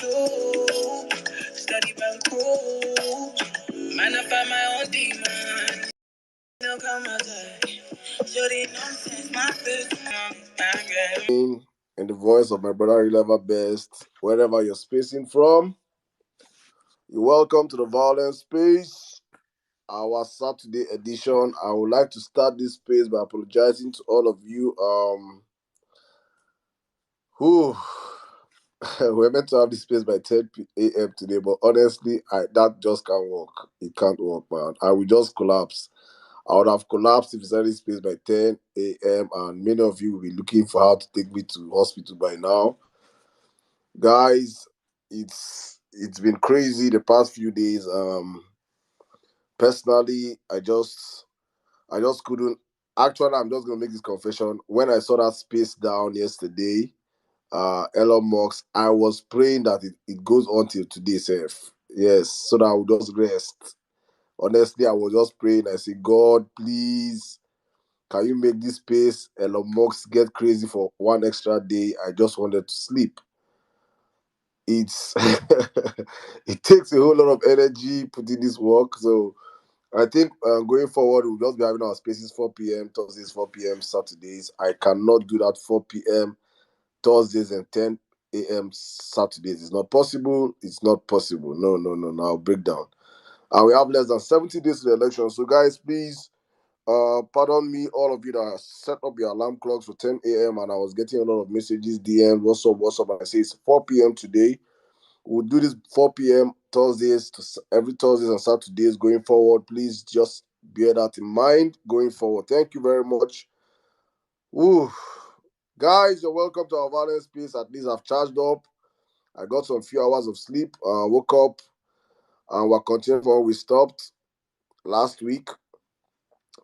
show. Study bank coach. Man, I find my own demon. No come outside. Show the nonsense, my first man. In the voice of my brother Reliver Best, wherever you're spacing from, you're welcome to the Vawulence space, our Saturday edition. I would like to start this space by apologizing to all of you who we're meant to have this space by 10 a.m. today, but honestly, that just can't work. It can't work, man. I will just collapse. I would have collapsed if it's any space by 10 a.m. and many of you will be looking for how to take me to hospital by now. Guys, it's been crazy the past few days. Personally, I just couldn't. Actually, I'm just gonna make this confession. When I saw that space down yesterday, Elon Musk, I was praying that it goes on till today, safe. Yes, so that I would just rest. Honestly, I was just praying. I said, God, please, can you make this space Elon Musk get crazy for one extra day? I just wanted to sleep. It's it takes a whole lot of energy putting this work. So I think going forward, we'll just be having our spaces 4 p.m. Thursdays, 4 p.m. Saturdays. I cannot do that 4 p.m. Thursdays and 10 a.m. Saturdays. It's not possible. It's not possible. No. I'll break down. And we have less than 70 days to the election. So, guys, please, pardon me, all of you that set up your alarm clocks for 10 a.m. and I was getting a lot of messages, DM, what's up. And I say it's 4 p.m. today. We'll do this 4 p.m. Thursdays to every Thursdays and Saturdays going forward. Please just bear that in mind going forward. Thank you very much. Ooh. Guys, you're welcome to our Vawulence space. At least I've charged up. I got some few hours of sleep. Woke up and we're continuing from where we stopped last week.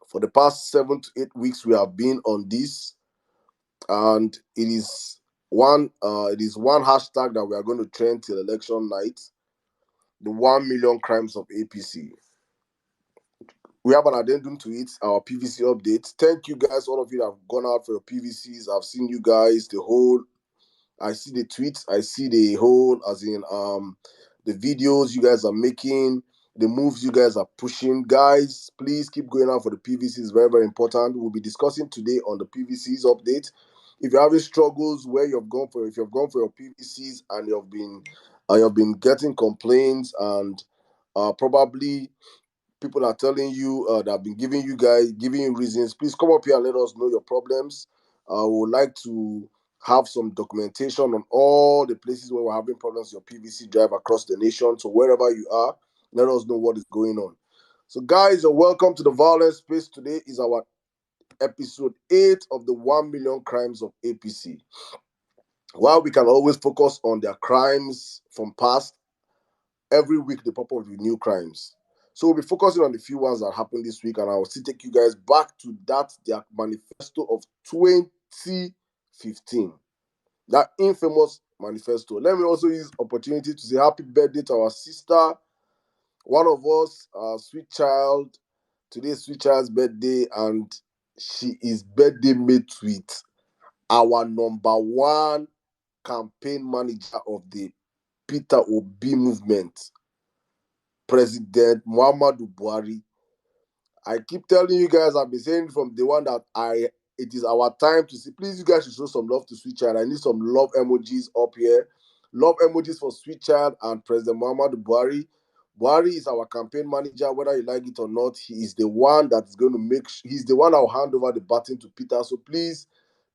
For the past 7 to 8 weeks, we have been on this, and it is one hashtag that we are going to trend till election night: the 1 million crimes of APC. We have an addendum to it, our PVC update. Thank you guys, all of you that have gone out for your PVCs. I've seen you guys, I see the tweets, I see the whole, as in the videos you guys are making, the moves you guys are pushing. Guys, please keep going out for the PVCs. Very, very important. We'll be discussing today on the PVCs update. If you're having struggles if you've gone for your PVCs and you've been getting complaints and probably people are telling you that have been giving you reasons, please come up here and let us know your problems. We would like to have some documentation on all the places where we're having problems with your PVC drive across the nation. So wherever you are, let us know what is going on. So guys, welcome to the Vawulence space. Today is our episode 8 of the 1 million crimes of APC. While we can always focus on their crimes from past, every week they pop up with new crimes. So we'll be focusing on the few ones that happened this week, and I will still take you guys back to their manifesto of 2015. That infamous manifesto. Let me also use opportunity to say happy birthday to our sister, one of us, sweet child. Today's sweet child's birthday, and she is birthday mate with our number one campaign manager of the Peter Obi movement, President Muhammadu Buhari. I keep telling you guys, I've been saying from the one that it is our time to see. Please, you guys should show some love to Sweet Child. I need some love emojis up here. Love emojis for Sweet Child and President Muhammadu Buhari. Buhari is our campaign manager, whether you like it or not. He is the one that's going to he's the one that will hand over the baton to Peter. So please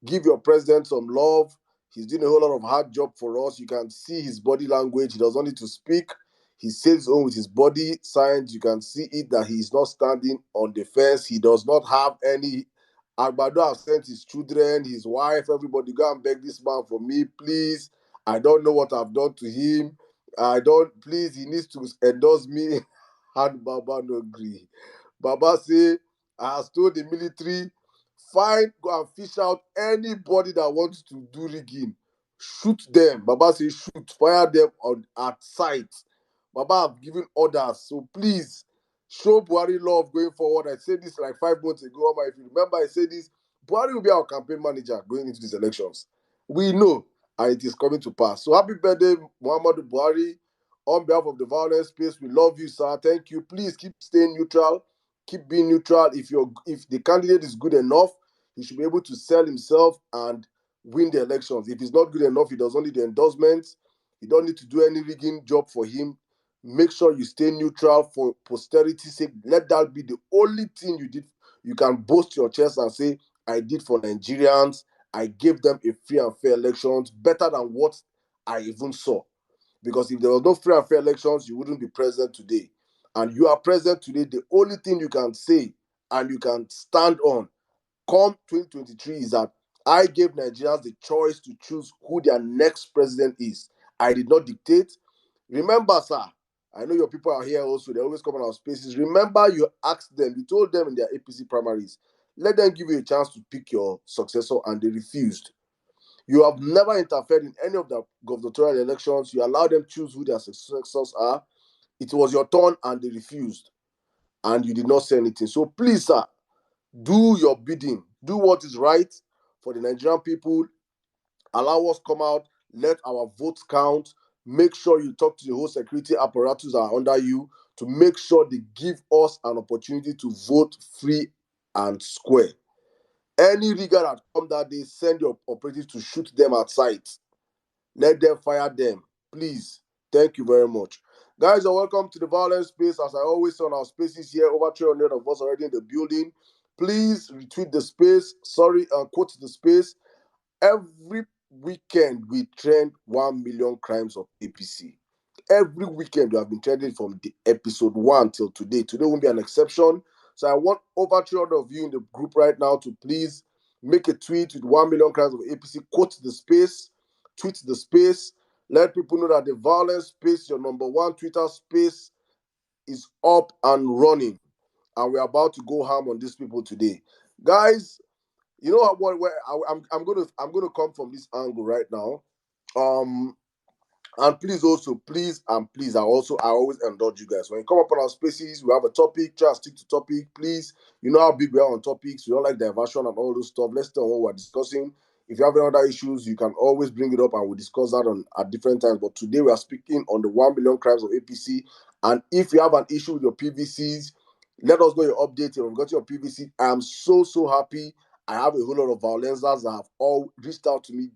give your president some love. He's doing a whole lot of hard job for us. You can see his body language. He doesn't need to speak. He says his own with his body signs. You can see it that he's not standing on the fence. He does not have any. Agbado has sent his children, his wife, everybody, go and beg this man for me, please. I don't know what I've done to him. Please, he needs to endorse me. And Baba no agree. Baba say, I have told the military, go and fish out anybody that wants to do rigging. Shoot them. Baba say, shoot, fire them at sight. Baba have given orders. So please, show Buhari love going forward. I said this like 5 months ago. If you remember, I said this. Buhari will be our campaign manager going into these elections. We know. and it is coming to pass. So happy birthday, Muhammadu Buhari. On behalf of the Vawulence space, we love you, sir. Thank you. Please keep staying neutral. Keep being neutral. If the candidate is good enough, he should be able to sell himself and win the elections. If he's not good enough, he does only the endorsements. You don't need to do any rigging job for him. Make sure you stay neutral for posterity's sake. Let that be the only thing you did. You can boast your chest and say, I did for Nigerians. I gave them a free and fair elections, better than what I even saw. Because if there was no free and fair elections, you wouldn't be president today. And you are president today. The only thing you can say and you can stand on come 2023 is that I gave Nigerians the choice to choose who their next president is. I did not dictate. Remember, sir, I know your people are here also. They always come on our spaces. Remember, you asked them, you told them in their APC primaries, let them give you a chance to pick your successor, and they refused. You have never interfered in any of the gubernatorial elections. You allowed them choose who their successors are. It was your turn, and they refused. And you did not say anything. So please, sir, do your bidding. Do what is right for the Nigerian people. Allow us come out. Let our votes count. Make sure you talk to the whole security apparatus that are under you to make sure they give us an opportunity to vote free and square. Any rigger that come that day, send your operatives to shoot them at sight. Let them fire them. Please. Thank you very much. Guys, you're welcome to the Vawulence space. As I always say on our spaces here, over 300 of us already in the building. Please retweet the space. Quote the space. Every weekend we trend 1 million crimes of APC. Every weekend we have been trending from the episode 1 till today. Today won't be an exception. So I want over 300 of you in the group right now to please make a tweet with 1 million crimes of APC. Quote the space. Tweet the space. Let people know that the Vawulence space, your number one Twitter space, is up and running. And we're about to go ham on these people today. Guys, you know what? I'm gonna come from this angle right now. Um, and please also, I always indulge you guys. When you come up on our spaces, we have a topic, try to stick to topic, please. You know how big we are on topics. We don't like diversion and all those stuff. Let's stay on what we're discussing. If you have any other issues, you can always bring it up and we'll discuss that at different times. But today we are speaking on the 1 million crimes of APC. And if you have an issue with your PVCs, let us know your update. If you've got your PVC, I am so happy. I have a whole lot of violencers that have all reached out to me.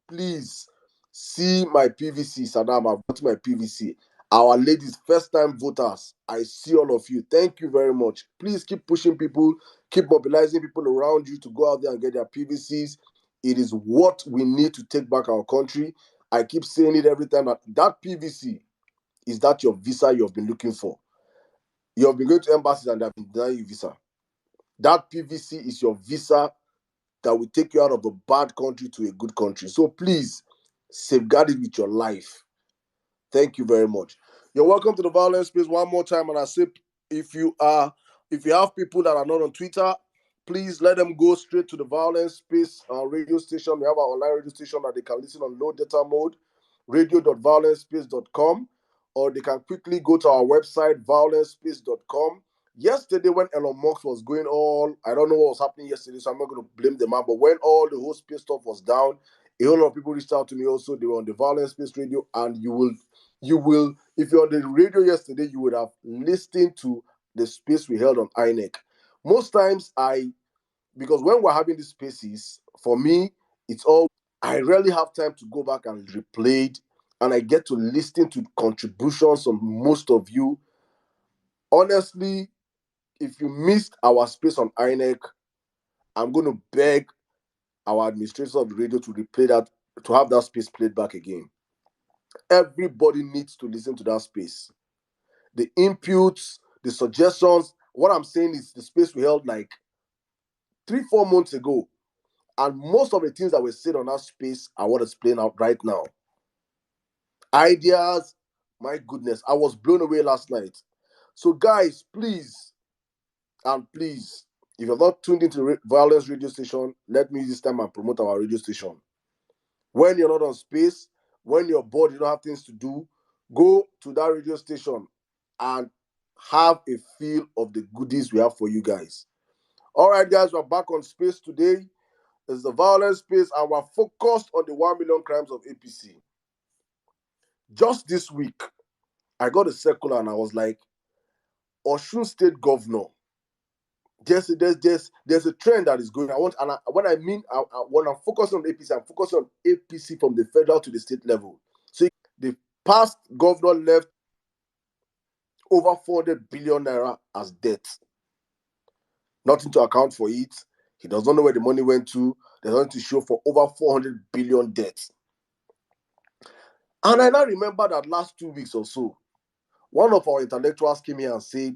Please see my PVC, Saddam. I've got my PVC. Our ladies, first time voters, I see all of you. Thank you very much. Please keep pushing people, keep mobilizing people around you to go out there and get their PVCs. It is what we need to take back our country. I keep saying it every time that PVC is that your visa you have been looking for. You have been going to embassies and they have been denying you visa. That PVC is your visa that will take you out of a bad country to a good country. So please, safeguard it with your life. Thank you very much. You're welcome to the Vawulence space one more time. And I say, if you have people that are not on Twitter, please let them go straight to the Vawulence space radio station. We have our online radio station that they can listen on low data mode, radio.vawulencespace.com, or they can quickly go to our website, vawulencespace.com. Yesterday, when Elon Musk was going all, I don't know what was happening yesterday, so I'm not going to blame the man, but when all the whole space stuff was down, a whole lot of people reached out to me also. They were on the Vawulence Space Radio, and you will, if you're on the radio yesterday, you would have listened to the space we held on INEC. Most times, because when we're having these spaces, for me, I rarely have time to go back and replay it, and I get to listen to contributions from most of you. Honestly, if you missed our space on INEC, I'm going to beg our administrators of the radio to replay that, to have that space played back again. Everybody needs to listen to that space. The inputs, the suggestions. What I'm saying is the space we held like 3-4 months ago. And most of the things that were said on that space are what is playing out right now. Ideas, my goodness, I was blown away last night. So guys, please, if you're not tuned into Vawulence radio station, let me use this time and promote our radio station. When you're not on space, when you're bored, you don't have things to do, go to that radio station and have a feel of the goodies we have for you guys. All right, guys, we're back on space today. It's the violence space, and we're focused on the 1 million crimes of APC. Just this week, I got a circular and I was like, Osun State Governor. There's a trend that is going. When I'm focusing on APC, I'm focusing on APC from the federal to the state level. So the past governor left over 400 billion naira as debt. Nothing to account for it. He does not know where the money went to. There's nothing to show for over 400 billion debt. And I now remember that last 2 weeks or so, one of our intellectuals came here and said,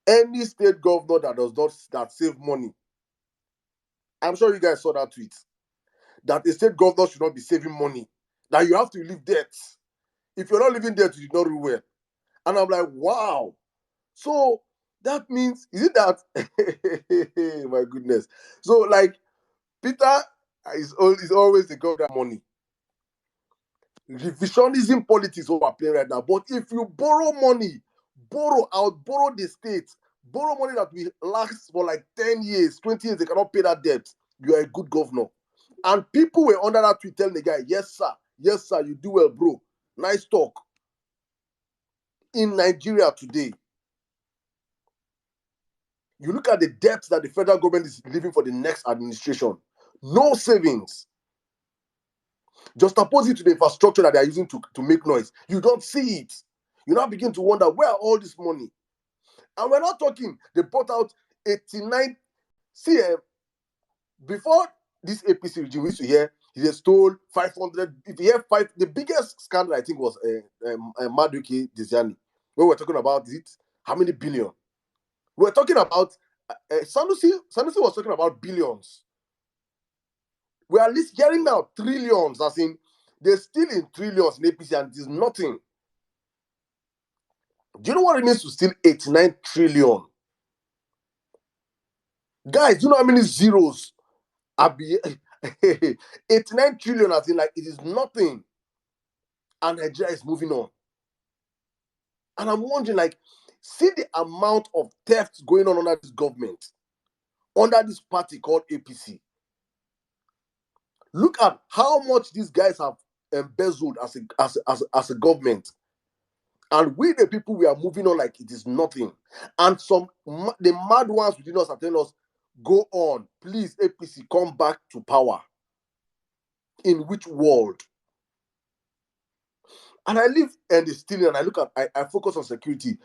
any state governor that save money, I'm sure you guys saw that tweet, that a state governor should not be saving money, that you have to leave debt. If you're not leaving debt, you did not do well. And I'm like, wow. So that means, is it that? My goodness. So like, Peter is always the governor money. Revisionism politics what we're playing right now. But if you borrow money, borrow the state, borrow money that will last for like 10 years, 20 years, they cannot pay that debt, you are a good governor. And people were under that tweet telling the guy, yes, sir, you do well, bro. Nice talk. In Nigeria today, you look at the debts that the federal government is leaving for the next administration. No savings. Just opposite to the infrastructure that they are using to make noise. You don't see it. You now begin to wonder, where are all this money? And we're not talking, they bought out 89. See, before this APC regime, we used to hear he stole 500. If you hear five, the biggest scandal I think was Madueke Desiani. When we're talking about it, how many billion? We're talking about Sanusi was talking about billions. We're at least hearing now trillions, as in they're still in trillions in APC and it is nothing. Do you know what it means to steal 89 trillion? Guys, do you know how many zeros are 89 trillion, as in like it is nothing. And Nigeria is moving on. And I'm wondering, like, see the amount of theft going on under this government, under this party called APC. Look at how much these guys have embezzled as a government. And we, the people, we are moving on like it is nothing. And the mad ones within us are telling us, go on, please, APC, come back to power. In which world? And I live in the stealing, and I focus on security.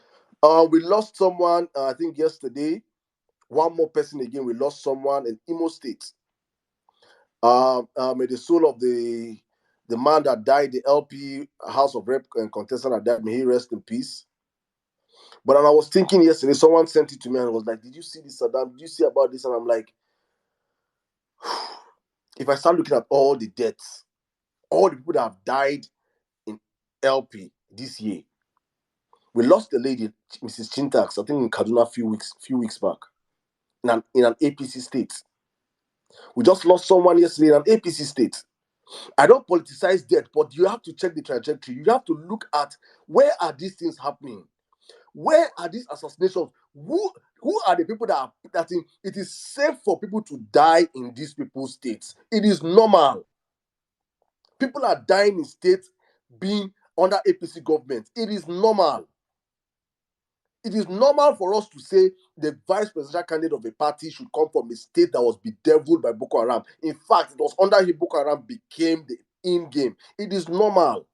We lost someone, I think yesterday. One more person again. We lost someone in Imo State. May the soul of the man that died, the LP House of Rep and contestant that died, may he rest in peace. But I was thinking yesterday, someone sent it to me and was like, did you see this, Saddam? Did you see about this? And I'm like, if I start looking at all the deaths, all the people that have died in LP this year, we lost a lady, Mrs. Chintax, I think in Kaduna a few weeks back, in an APC state. We just lost someone yesterday in an APC state. I don't politicize death, but you have to check the trajectory. You have to look at where are these things happening? Where are these assassinations? Who are the people that it is safe for people to die in these people's states? It is normal. People are dying in states being under APC government. It is normal. It is normal for us to say the vice presidential candidate of a party should come from a state that was bedeviled by Boko Haram. In fact, it was under him Boko Haram became the in-game. It is normal.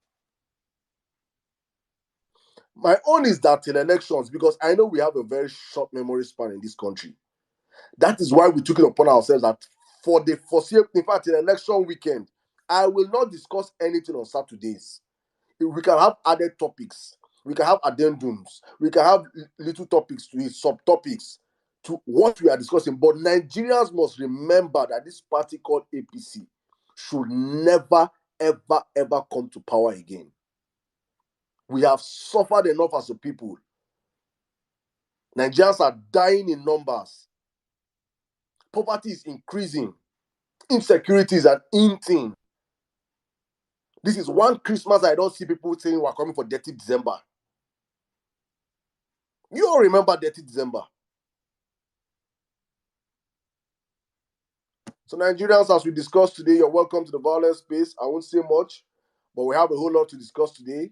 My own is that till elections, because I know we have a very short memory span in this country. That is why we took it upon ourselves that for the foreseeable, in fact, in election weekend, I will not discuss anything on Saturdays. We can have added topics. We can have addendums. We can have little topics to it, subtopics to what we are discussing. But Nigerians must remember that this party called APC should never, ever, ever come to power again. We have suffered enough as a people. Nigerians are dying in numbers. Poverty is increasing. Insecurity is an in thing. This is one Christmas I don't see people saying we're coming for Dirty December. You all remember Dirty December. So, Nigerians, as we discussed today, you're welcome to the Vawulence space. I won't say much, but we have a whole lot to discuss today.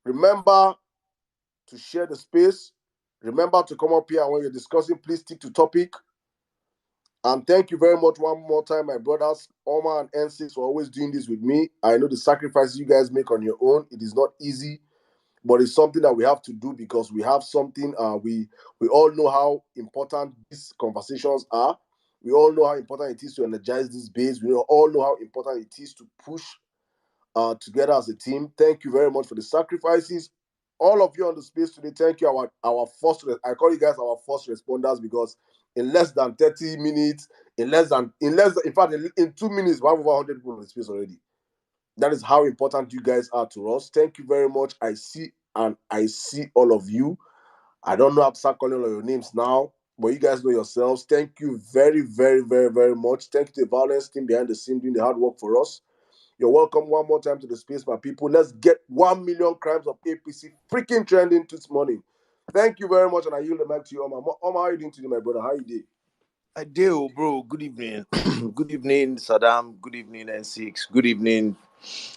Remember to share the space. Remember to come up here, and when you're discussing, please stick to topic. And thank you very much one more time, my brothers, Omar and N6, for always doing this with me. I know the sacrifices you guys make on your own. It is not easy, but it's something that we have to do because we have something. We all know how important these conversations are. We all know how important it is to energize this base. We all know how important it is to push together as a team. Thank you very much for the sacrifices. All of you on the space today, thank you. Our first, I call you guys our first responders because in less than 30 minutes, in fact, in 2 minutes, we have over 100 people on the space already. That is how important you guys are to us. Thank you very much. I see all of you. I don't know how to start calling all your names now, but you guys know yourselves. Thank you very, very, very, very much. Thank you to the Vawulence team behind the scene doing the hard work for us. You're welcome one more time to the space, my people. Let's get 1 million crimes of APC freaking trending this morning. Thank you very much, and I yield the mic to you, Omar. Omar, how are you doing today, my brother? How are you doing? I do, bro. Good evening. Good evening, Saddam. Good evening, N6. Good evening,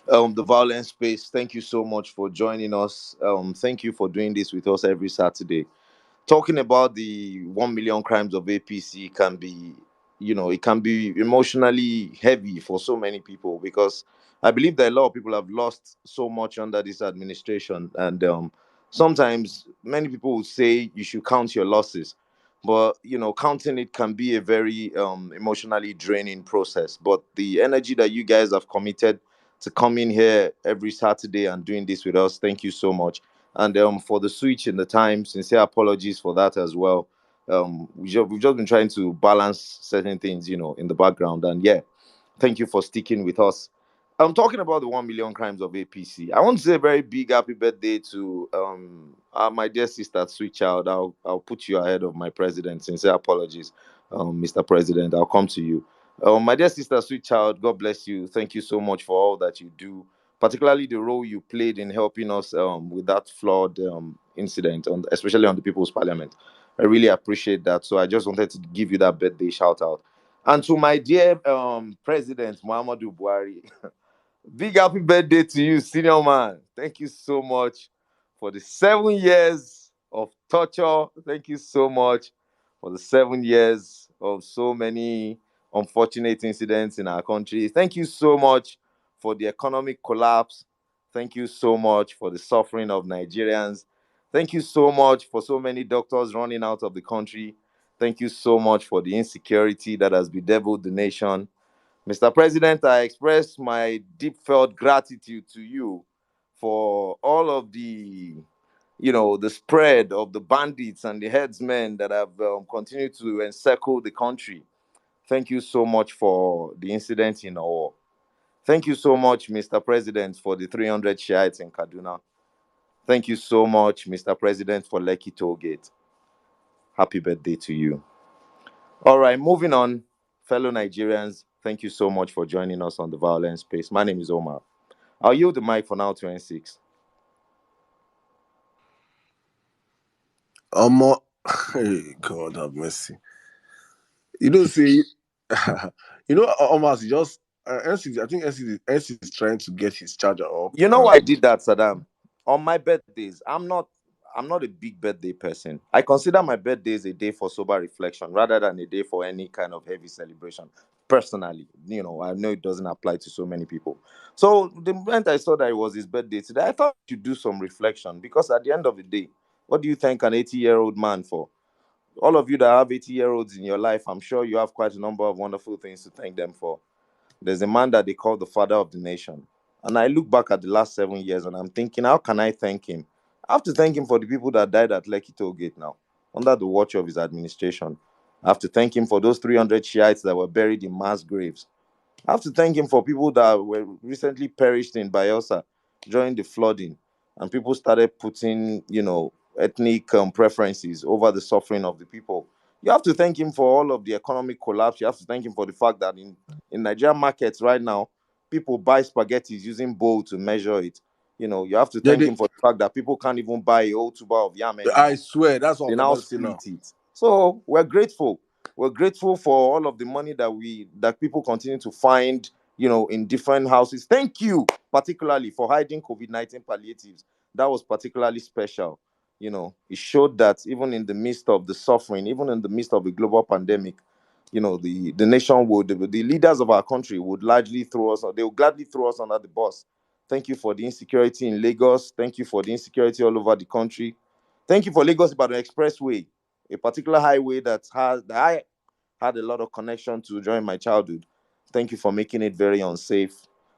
the Vawulence space. Thank you so much for joining us. Thank you for doing this with us every Saturday. Talking about the 1 million crimes of APC can be, it can be emotionally heavy for so many people because I believe that a lot of people have lost so much under this administration. And sometimes many people will say you should count your losses. But, counting it can be a very emotionally draining process. But the energy that you guys have committed to coming here every Saturday and doing this with us, thank you so much. And for the switch in the time, sincere apologies for that as well. We've just been trying to balance certain things, in the background. And yeah, thank you for sticking with us. I'm talking about the 1 million crimes of APC. I want to say a very big happy birthday to my dear sister, sweet child. I'll put you ahead of my president. Sincere apologies, Mr. President. I'll come to you. My dear sister, sweet child, God bless you. Thank you so much for all that you do, particularly the role you played in helping us with that flawed incident, especially on the People's Parliament. I really appreciate that. So I just wanted to give you that birthday shout out. And to my dear President Muhammadu Buhari, big happy birthday to you, senior man. Thank you so much for the 7 years of torture. Thank you so much for the 7 years of so many unfortunate incidents in our country. Thank you so much for the economic collapse. Thank you so much for the suffering of Nigerians. Thank you so much for so many doctors running out of the country. Thank you so much for the insecurity that has bedeviled the nation. Mr. President, I express my deep felt gratitude to you for all of the spread of the bandits and the headsmen that have continued to encircle the country. Thank you so much for the incident in Owo. Thank you so much, Mr. President, for the 300 Shiites in Kaduna. Thank you so much, Mr. President, for Lekki Tollgate. Happy birthday to you. All right, moving on, fellow Nigerians. Thank you so much for joining us on the Vawulence space. My name is Omar. I'll yield the mic for now to N6. Omar, hey, God have mercy. You don't see, Omar, just NC, I think NC is trying to get his charger up. You know why I did that, Saddam? On my birthdays, I'm not a big birthday person. I consider my birthdays a day for sober reflection rather than a day for any kind of heavy celebration. Personally, I know it doesn't apply to so many people. So the moment I saw that it was his birthday today, I thought I should do some reflection because at the end of the day, what do you thank an 80-year-old man for? All of you that have 80-year-olds in your life, I'm sure you have quite a number of wonderful things to thank them for. There's a man that they call the father of the nation. And I look back at the last 7 years and I'm thinking, how can I thank him? I have to thank him for the people that died at Lekki Tollgate now, under the watch of his administration. I have to thank him for those 300 Shiites that were buried in mass graves. I have to thank him for people that were recently perished in Bayelsa during the flooding, and people started putting, ethnic preferences over the suffering of the people. You have to thank him for all of the economic collapse. You have to thank him for the fact that in Nigerian markets right now, people buy spaghetti using bowl to measure it. You have to thank him for the fact that people can't even buy a whole tuber of yam I anymore. swear, that's what They I'm now about to say now. split it. So we're grateful. We're grateful for all of the money that people continue to find, in different houses. Thank you, particularly for hiding COVID-19 palliatives. That was particularly special. It showed that even in the midst of the suffering, even in the midst of a global pandemic, the nation would, the leaders of our country would largely throw us, they would gladly throw us under the bus. Thank you for the insecurity in Lagos. Thank you for the insecurity all over the country. Thank you for Lagos Ibadan Expressway, a particular highway that I had a lot of connection to during my childhood. Thank you for making it very unsafe.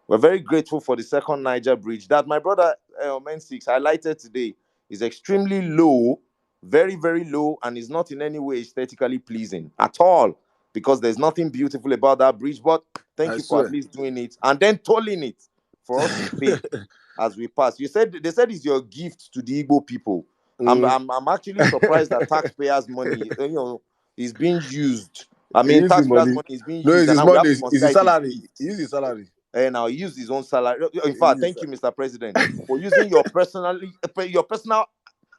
We're very grateful for the second Niger bridge that my brother Men6 highlighted today. Is extremely low, very, very low, and is not in any way aesthetically pleasing at all, because there's nothing beautiful about that bridge. But thank I you for at swear. least doing it and then tolling it for us to pay as we pass. They said it's your gift to the Igbo people. I'm, Mm. I'm, I'm actually surprised that taxpayers' money, is being used. I He mean, used the taxpayers' money. money is being No, used, it's and his now we money. have to It's consider his it a salary. He gift. used his salary. And I'll use his own salary. In He fact, used his thank you, Mr. President, for using your personal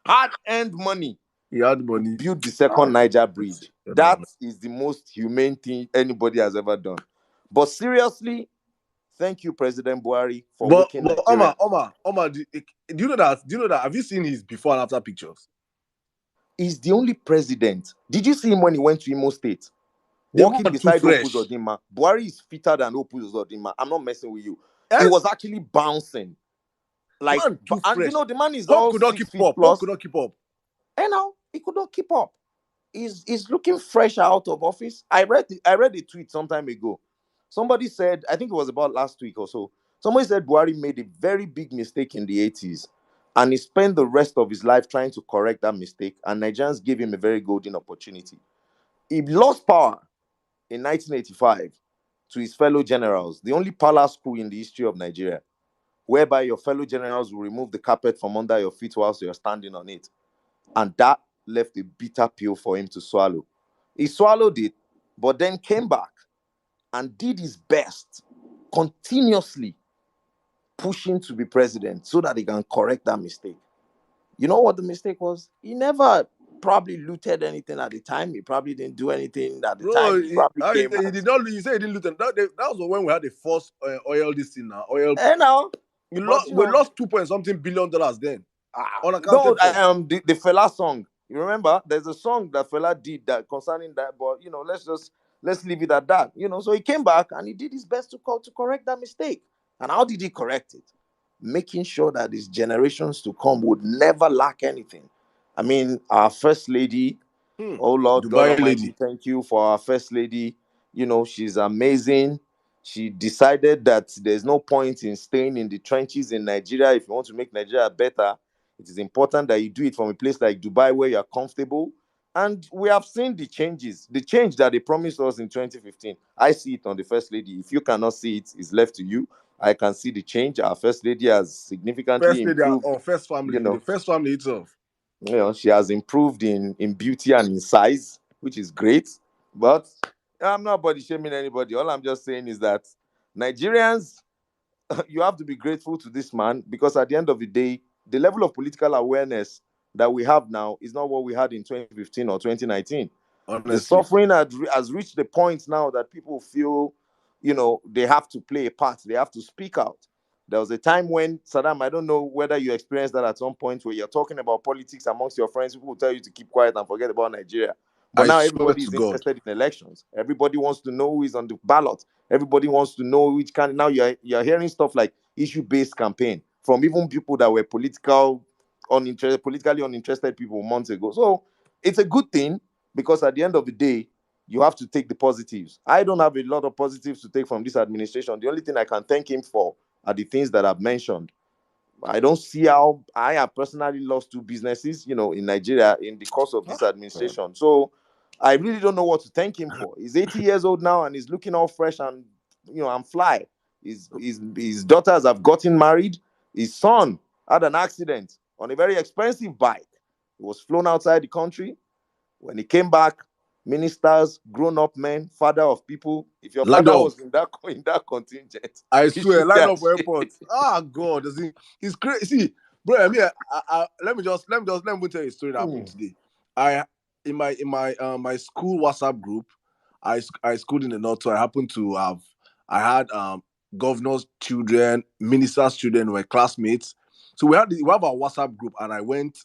hard-earned money He had to money. build the Ah, second Niger that's bridge. God, That man. is the most humane thing anybody has ever done. But seriously, thank you, President Buhari, for waking But Nigeria. Omar, do you know that? Do you know that? Have you seen his before and after pictures? He's the only president. Did you see him when he went to Imo State? The Walking man too beside Opus fresh. Odima. Buhari is fitter than Opus Odima. I'm not messing with you. It was Yes, actually bouncing. Like, man too and fresh. the man is Pop all could not six keep feet up. Pop could plus. not keep up. And now he could not keep up. He's looking fresh out of office. I read a tweet some time ago. Somebody said, I think it was about last week or so. Somebody said Buhari made a very big mistake in the 80s, and he spent the rest of his life trying to correct that mistake. And Nigerians gave him a very golden opportunity. He lost power in 1985 to his fellow generals, the only palace coup in the history of Nigeria, whereby your fellow generals will remove the carpet from under your feet whilst you're standing on it. And that left a bitter pill for him to swallow. He swallowed it, but then came back and did his best, continuously pushing to be president so that he can correct that mistake. You know what the mistake was? He never probably looted anything at the time. He probably didn't do anything at the time. Bro, He probably came he as, did not. You say he didn't loot. That was when we had the first oil this thing now. Oil. now, but We lost 2 point something billion dollars then, no, unaccounted for. the Fela song. You remember? There's a song that Fela did that concerning that, but let's leave it at that. So he came back and he did his best to correct that mistake. And how did he correct it? Making sure that his generations to come would never lack anything. I mean, our first lady, Hmm. oh Lord God Dubai Almighty, lady. thank you for our first lady. She's amazing. She decided that there's no point in staying in the trenches in Nigeria. If you want to make Nigeria better, it is important that you do it from a place like Dubai where you're comfortable. And we have seen the changes, the change that they promised us in 2015. I see it on the first lady. If you cannot see it, it's left to you. I can see the change. Our first lady has significantly First lady improved. or first You family. The know, first family itself. she has improved in beauty and in size, which is great. But I'm not body shaming anybody. All I'm just saying is that Nigerians, you have to be grateful to this man, because at the end of the day, the level of political awareness that we have now is not what we had in 2015 or 2019. The Honestly. suffering has reached the point now that people feel, they have to play a part, they have to speak out. There was a time when, Saddam, I don't know whether you experienced that at some point, where you're talking about politics amongst your friends, people will tell you to keep quiet and forget about Nigeria. But I now swear everybody to is God. interested in elections. Everybody wants to know who is on the ballot. Everybody wants to know which kind. Now you're hearing stuff like issue-based campaign from even people that were politically uninterested people months ago. So it's a good thing, because at the end of the day, you have to take the positives. I don't have a lot of positives to take from this administration. The only thing I can thank him for are the things that I've mentioned. I don't see how I have personally lost two businesses, in Nigeria in the course of this Man. administration. So I really don't know what to thank him for. He's 80 years old now and he's looking all fresh and fly. His daughters have gotten married. His son had an accident on a very expensive bike. He was flown outside the country. When he came back, ministers, grown-up men, father of people. If your Lined father up. was in that contingent, I you swear, should be line up for ashamed. airports. Ah, God, it's crazy. See, bro, I mean, let me tell you a story that happened today. I my school WhatsApp group, I schooled in the north, so I happened to have I had governors' children, ministers' children were classmates. So we have our WhatsApp group, and I went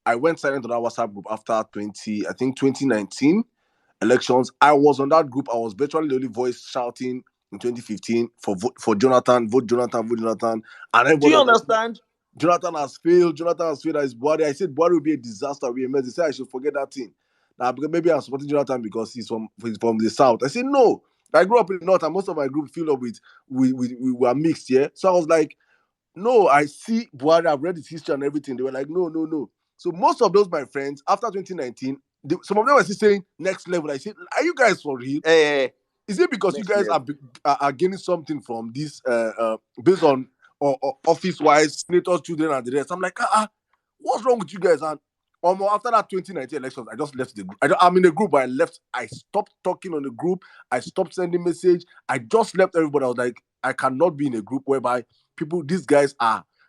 silent on that WhatsApp group after 2019 elections. I was on that group. I was virtually the only voice shouting in 2015 for Jonathan, vote Jonathan, and Do everybody you was like, understand? Jonathan has failed. Jonathan has failed as Buhari. I said Buhari will be a disaster, will be a mess. They said I should forget that thing. Now maybe I'm supporting Jonathan because he's from the south. I said no. I grew up in the north, and most of my group filled up with we were mixed, yeah. So I was like, no, I see Buhari. I've read his history and everything. They were like, no, no, no. So most of those my friends after 2019, some of them were still saying next level. I said, are you guys for real? Eh, Is it because you next guys level. are gaining something from this based on or office wise senators, children, and the rest? I'm like, what's wrong with you guys? And after that 2019 elections, I just left the group. I'm in the group, but I left. I stopped talking on the group. I stopped sending message. I just left everybody. I was like, I cannot be in a group whereby these guys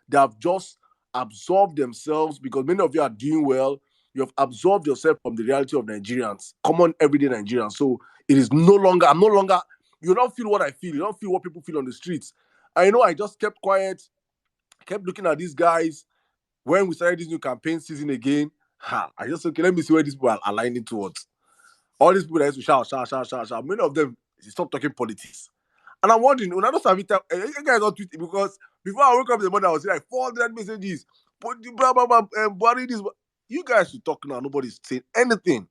they have just absorbed themselves because many of you are doing well. You have absorbed yourself from the reality of Nigerians, common everyday Nigerians. So it is no longer, I'm no longer, you don't feel what I feel. You don't feel what people feel on the streets. I know I just kept quiet, kept looking at these guys. When we started this new campaign season again, I just, okay, let me see where these people are aligning towards. All these people that used to shout, shout, shout, shout, shout, many of them stop talking politics. And I'm wondering, when I don't have it, you guys don't tweet it because before I woke up in the morning, I was like 400 messages, blah, blah, blah, body this. You guys should talk now. Nobody's saying anything.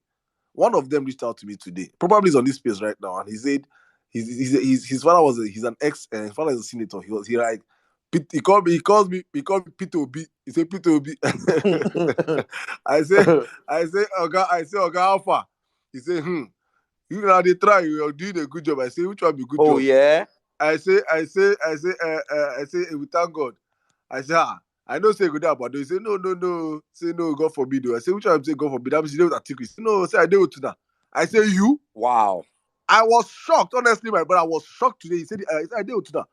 One of them reached out to me today. Probably he's on this space right now, and he said his father he's an ex. His father is a senator. He like he called me Peter Obi. He said Peter Obi. I say Oga Alpha. He said you know they try. You're doing a good job. I say which one be good Oh job? yeah. I say, we thank God. I say, I know say good about they say no, no, no, say no, God forbid. I say, which one I'm saying God forbid? I'm saying with Atiku. He say, no, say I do it tonight. I say you. Wow. I was shocked, honestly, my brother. I was shocked today. He said I do it tonight.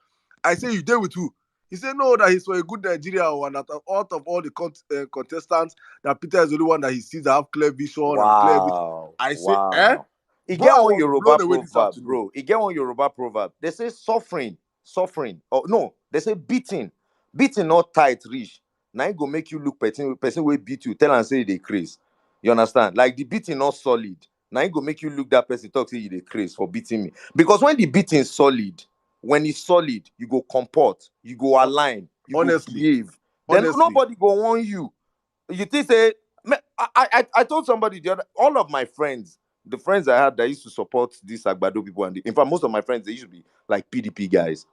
I say you did with who? He said no, that he's for a good Nigeria, and that out of all the contestants, that Peter is the only one that he sees that have clear vision and clear everything. Wow. I say, Wow. He Bro, get I one was Yoruba blown away this proverb, afternoon. bro. He get one Yoruba proverb. They say suffering. Oh no, they say beating not tight reach. Now it go make you look person will beat you. Tell and say they craze. You understand? Like the beating not solid. Now it go make you look that person talk say you they craze for beating me. Because when the beating is solid, when it's solid, you go comport, you go align, you go Honestly, behave. Then honestly. nobody go want you. You think say I told somebody the other, all of my friends, the friends I had that used to support these Agbado people, and in fact, most of my friends they used to be like PDP guys,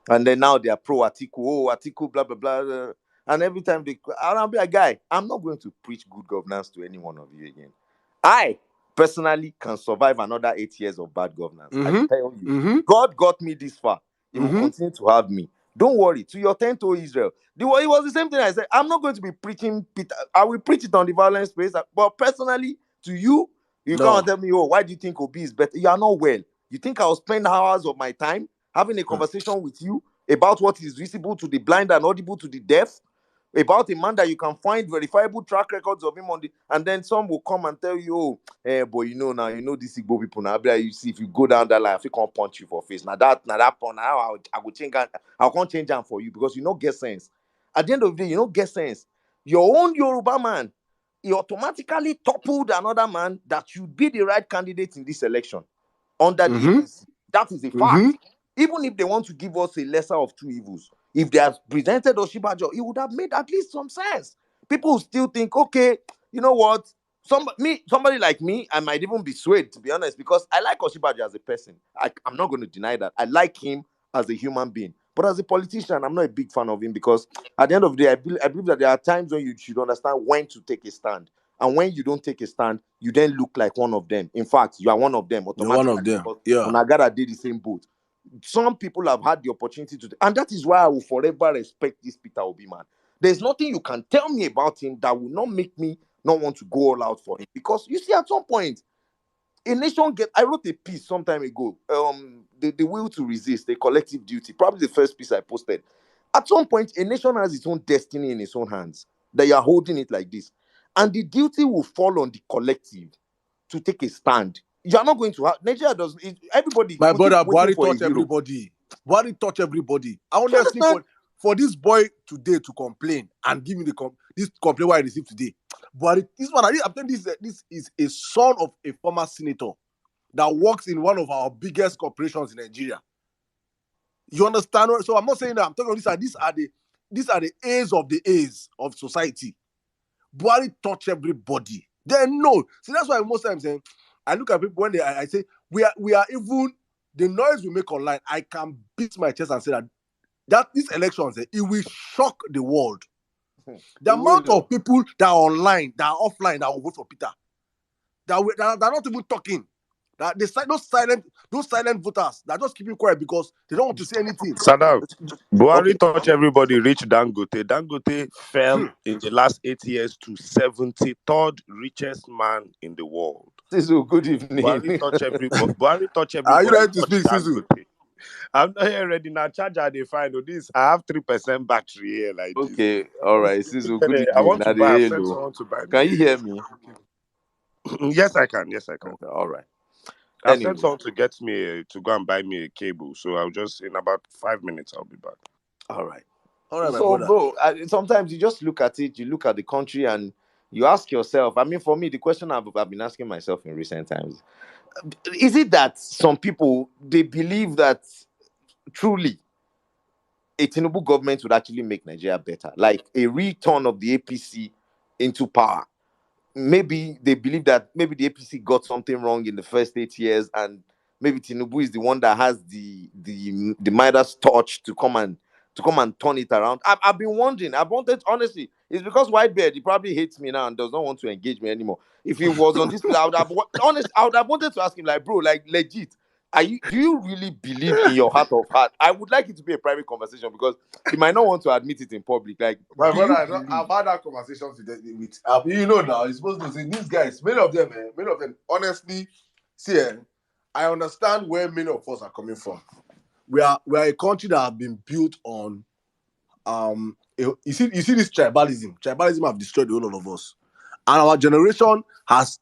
and then now they are pro Atiku, Atiku, blah blah blah, and every time and I'll be a guy, I'm not going to preach good governance to any one of you again. I personally can survive another 8 years of bad governance. I Mm-hmm. tell you, Mm-hmm. God got me this far. He will Mm-hmm. continue to have me. Don't worry. To your tent, to Israel. It was the same thing I said. I'm not going to be preaching Peter. I will preach it on the violence space. But personally, to you, you can't No. tell me, oh, why do you think Obi is better? You are not well. You think I'll spend hours of my time having a conversation with you about what is visible to the blind and audible to the deaf? About a man that you can find verifiable track records of him on the, and then some will come and tell you, oh, boy, you know now, you know these Igbo people now. You see, if you go down that line, if you can't punch you for face, now that point, now I will change, I can't change them for you because you don't get sense. At the end of the day, you don't get sense. Your own Yoruba man, he automatically toppled another man that should be the right candidate in this election under the Mm-hmm. APC. That is a Mm-hmm. fact. Even if they want to give us a lesser of two evils, if they have presented Oshibajo, it would have made at least some sense. People will still think, okay, you know what? Somebody like me, I might even be swayed, to be honest, because I like Oshibajo as a person. I'm not going to deny that. I like him as a human being. But as a politician, I'm not a big fan of him because at the end of the day, I believe that there are times when you should understand when to take a stand. And when you don't take a stand, you then look like one of them. In fact, you are one of them You're one automatically of them. because Yeah. Onagara did the same boat. Some people have had the opportunity to, and that is why I will forever respect this Peter Obi man. There's nothing you can tell me about him that will not make me not want to go all out for him. Because you see, at some point, a nation get. I wrote a piece some time ago. The will to resist, a collective duty. Probably the first piece I posted. At some point, a nation has its own destiny in its own hands. That you are holding it like this, and the duty will fall on the collective. to take a stand. You are not going to have Nigeria does everybody My will keep brother, waiting Buhari for a touch hero. everybody. Buhari touch everybody. I Do you honestly, understand? for this boy today to complain and give me this complaint what I received today, Buhari, this one, I'm telling you, this is a son of a former senator that works in one of our biggest corporations in Nigeria. You understand? So I'm not saying that. I'm talking about these are the A's of the A's of society. Buhari touch everybody. They know. See, that's why most times I look at people when I say we are even the noise we make online. I can beat my chest and say that these elections it will shock the world. The amount of people that are online, that are offline, that will vote for Peter, that are not even talking. That those silent voters that are just keeping quiet because they don't want to say anything. Sadam, Okay. Buhari touch everybody, reach Dangote. Dangote fell in the last 8 years to 73rd richest man in the world. Sisu, good evening. Buhari touch Are you everybody, ready to touch speak, Sisu? Dangote. I'm not here ready now. Charger they find this. I have 3% battery here like this. Okay, all right. Sisu, good I evening. want to buy. I've sent Hello. someone to buy me. Can you hear me? Yes, I can. Yes, I can. Okay, all right. I've sent Anyway, someone to get me to go and buy me a cable. So I'll just in about 5 minutes I'll be back. all right. All right, my So, brother. bro, sometimes you just look at it, you look at the country, and you ask yourself. I mean, for me, the question I've been asking myself in recent times is it that some people they believe that truly a Tinubu government would actually make Nigeria better, like a return of the APC into power. Maybe they believe that maybe the APC got something wrong in the first 8 years, and maybe Tinubu is the one that has the Midas touch to come and turn it around. I've been wondering. I've wanted honestly. It's because Whitebeard he probably hates me now and does not want to engage me anymore. If he was on this, I would have honest. I would have wanted to ask him like, bro, like legit. Do you really believe in your heart of heart? I would like it to be a private conversation because he might not want to admit it in public. Like, My do you brother, believe? I've had that conversation with you know now. You're supposed to say these guys. Many of them. Honestly, see, I understand where many of us are coming from. We are a country that have been built on you see this tribalism. Tribalism have destroyed the whole of us, and our generation has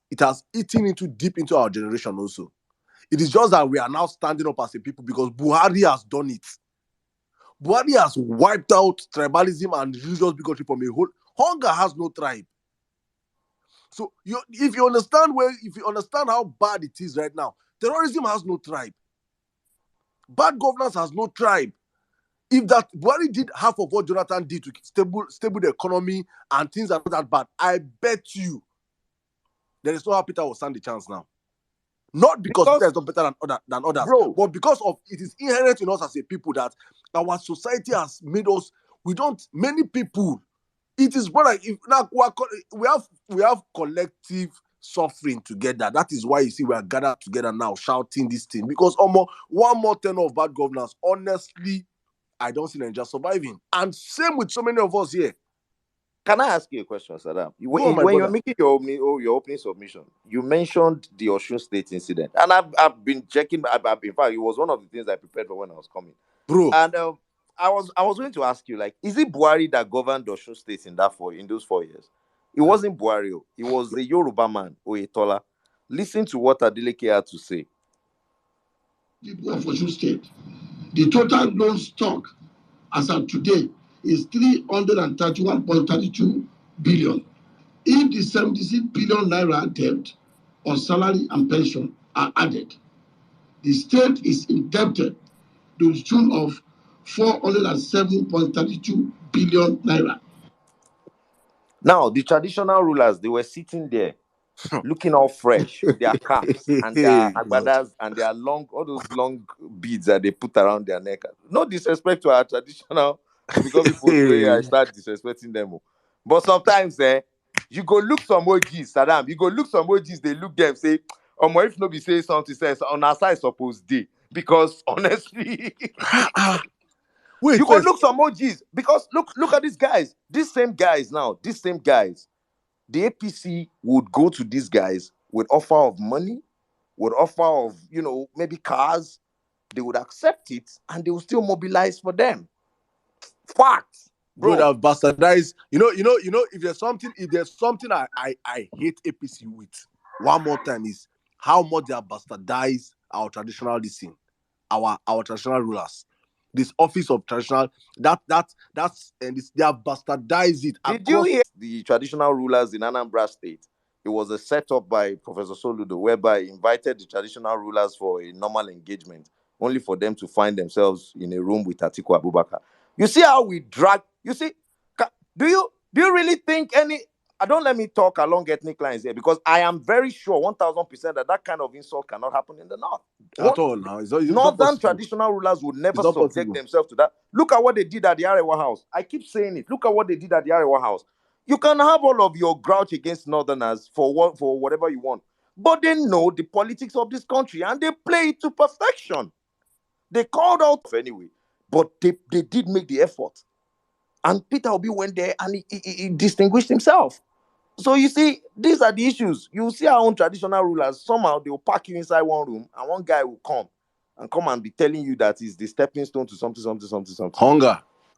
eaten into deep into our generation also. It is just that we are now standing up as a people because Buhari has done it. Buhari has wiped out tribalism and religious bigotry from a whole. Hunger has no tribe. So if you understand how bad it is right now, terrorism has no tribe. Bad governance has no tribe. If that Buhari did half of what Jonathan did to stable the economy and things are not that bad, I bet you there is no how Peter will stand the chance now. Not because Peter is not better than others, bro, but because of it is inherent in us as a people that our society has made us. Many people. It is brother. If now we have collective suffering together. That is why you see we are gathered together now shouting this thing because one more turn of bad governance. Honestly, I don't see Nigeria surviving. And same with so many of us here. can I ask you a question, Saddam? Go on, my When you're brother. making your opening submission, you mentioned the Osun State incident, and I've been checking. In fact, it was one of the things I prepared for when I was coming. Bro, And I was going to ask you, like, is it Buhari that governed Osun State in those 4 years? It wasn't Buhari. It was a Yoruba man, Oyetola. Listen to what Adeleke had to say. People of Osun State, the total loan stock as of today is 331.32 billion. If the 76 billion naira debt on salary and pension are added, the state is indebted to the tune of 407.32 billion naira. Now, the traditional rulers, they were sitting there looking all fresh with their caps and their agbadas and their all those long beads that they put around their neck. No disrespect to our traditional, because people the way I start disrespecting them. But sometimes you go look some OGs, Saddam, you go look some OGs, they look them, say, if nobody say something, says on our side supposed they. Because honestly, wait, you go look some OGs because look at these guys. These same guys now, the APC would go to these guys with offer of money, with offer of, maybe cars. They would accept it and they will still mobilize for them. Fact, bro, bro. that bastardized. If there's something I hate APC with, one more time is how much they have bastardized our traditional scene, our traditional rulers. This office of traditional that's and they have bastardized it Did you across. hear the traditional rulers in Anambra State? It was a setup by Professor Soludo, whereby he invited the traditional rulers for a normal engagement, only for them to find themselves in a room with Atiku Abubakar. You see how we drag. You see, do you really think any? Don't let me talk along ethnic lines here, because I am very sure 1,000% that kind of insult cannot happen in the north. At all now. It's not Northern possible. traditional rulers would never It's not subject possible. themselves to that. Look at what they did at the Arewa House. I keep saying it. Look at what they did at the Arewa House. You can have all of your grouch against Northerners for whatever you want, but they know the politics of this country and they play it to perfection. They called out anyway, but they did make the effort. And Peter Obi went there and he distinguished himself. So you see, these are the issues. You see our own traditional rulers, somehow they will pack you inside one room and one guy will come and be telling you that is the stepping stone to something.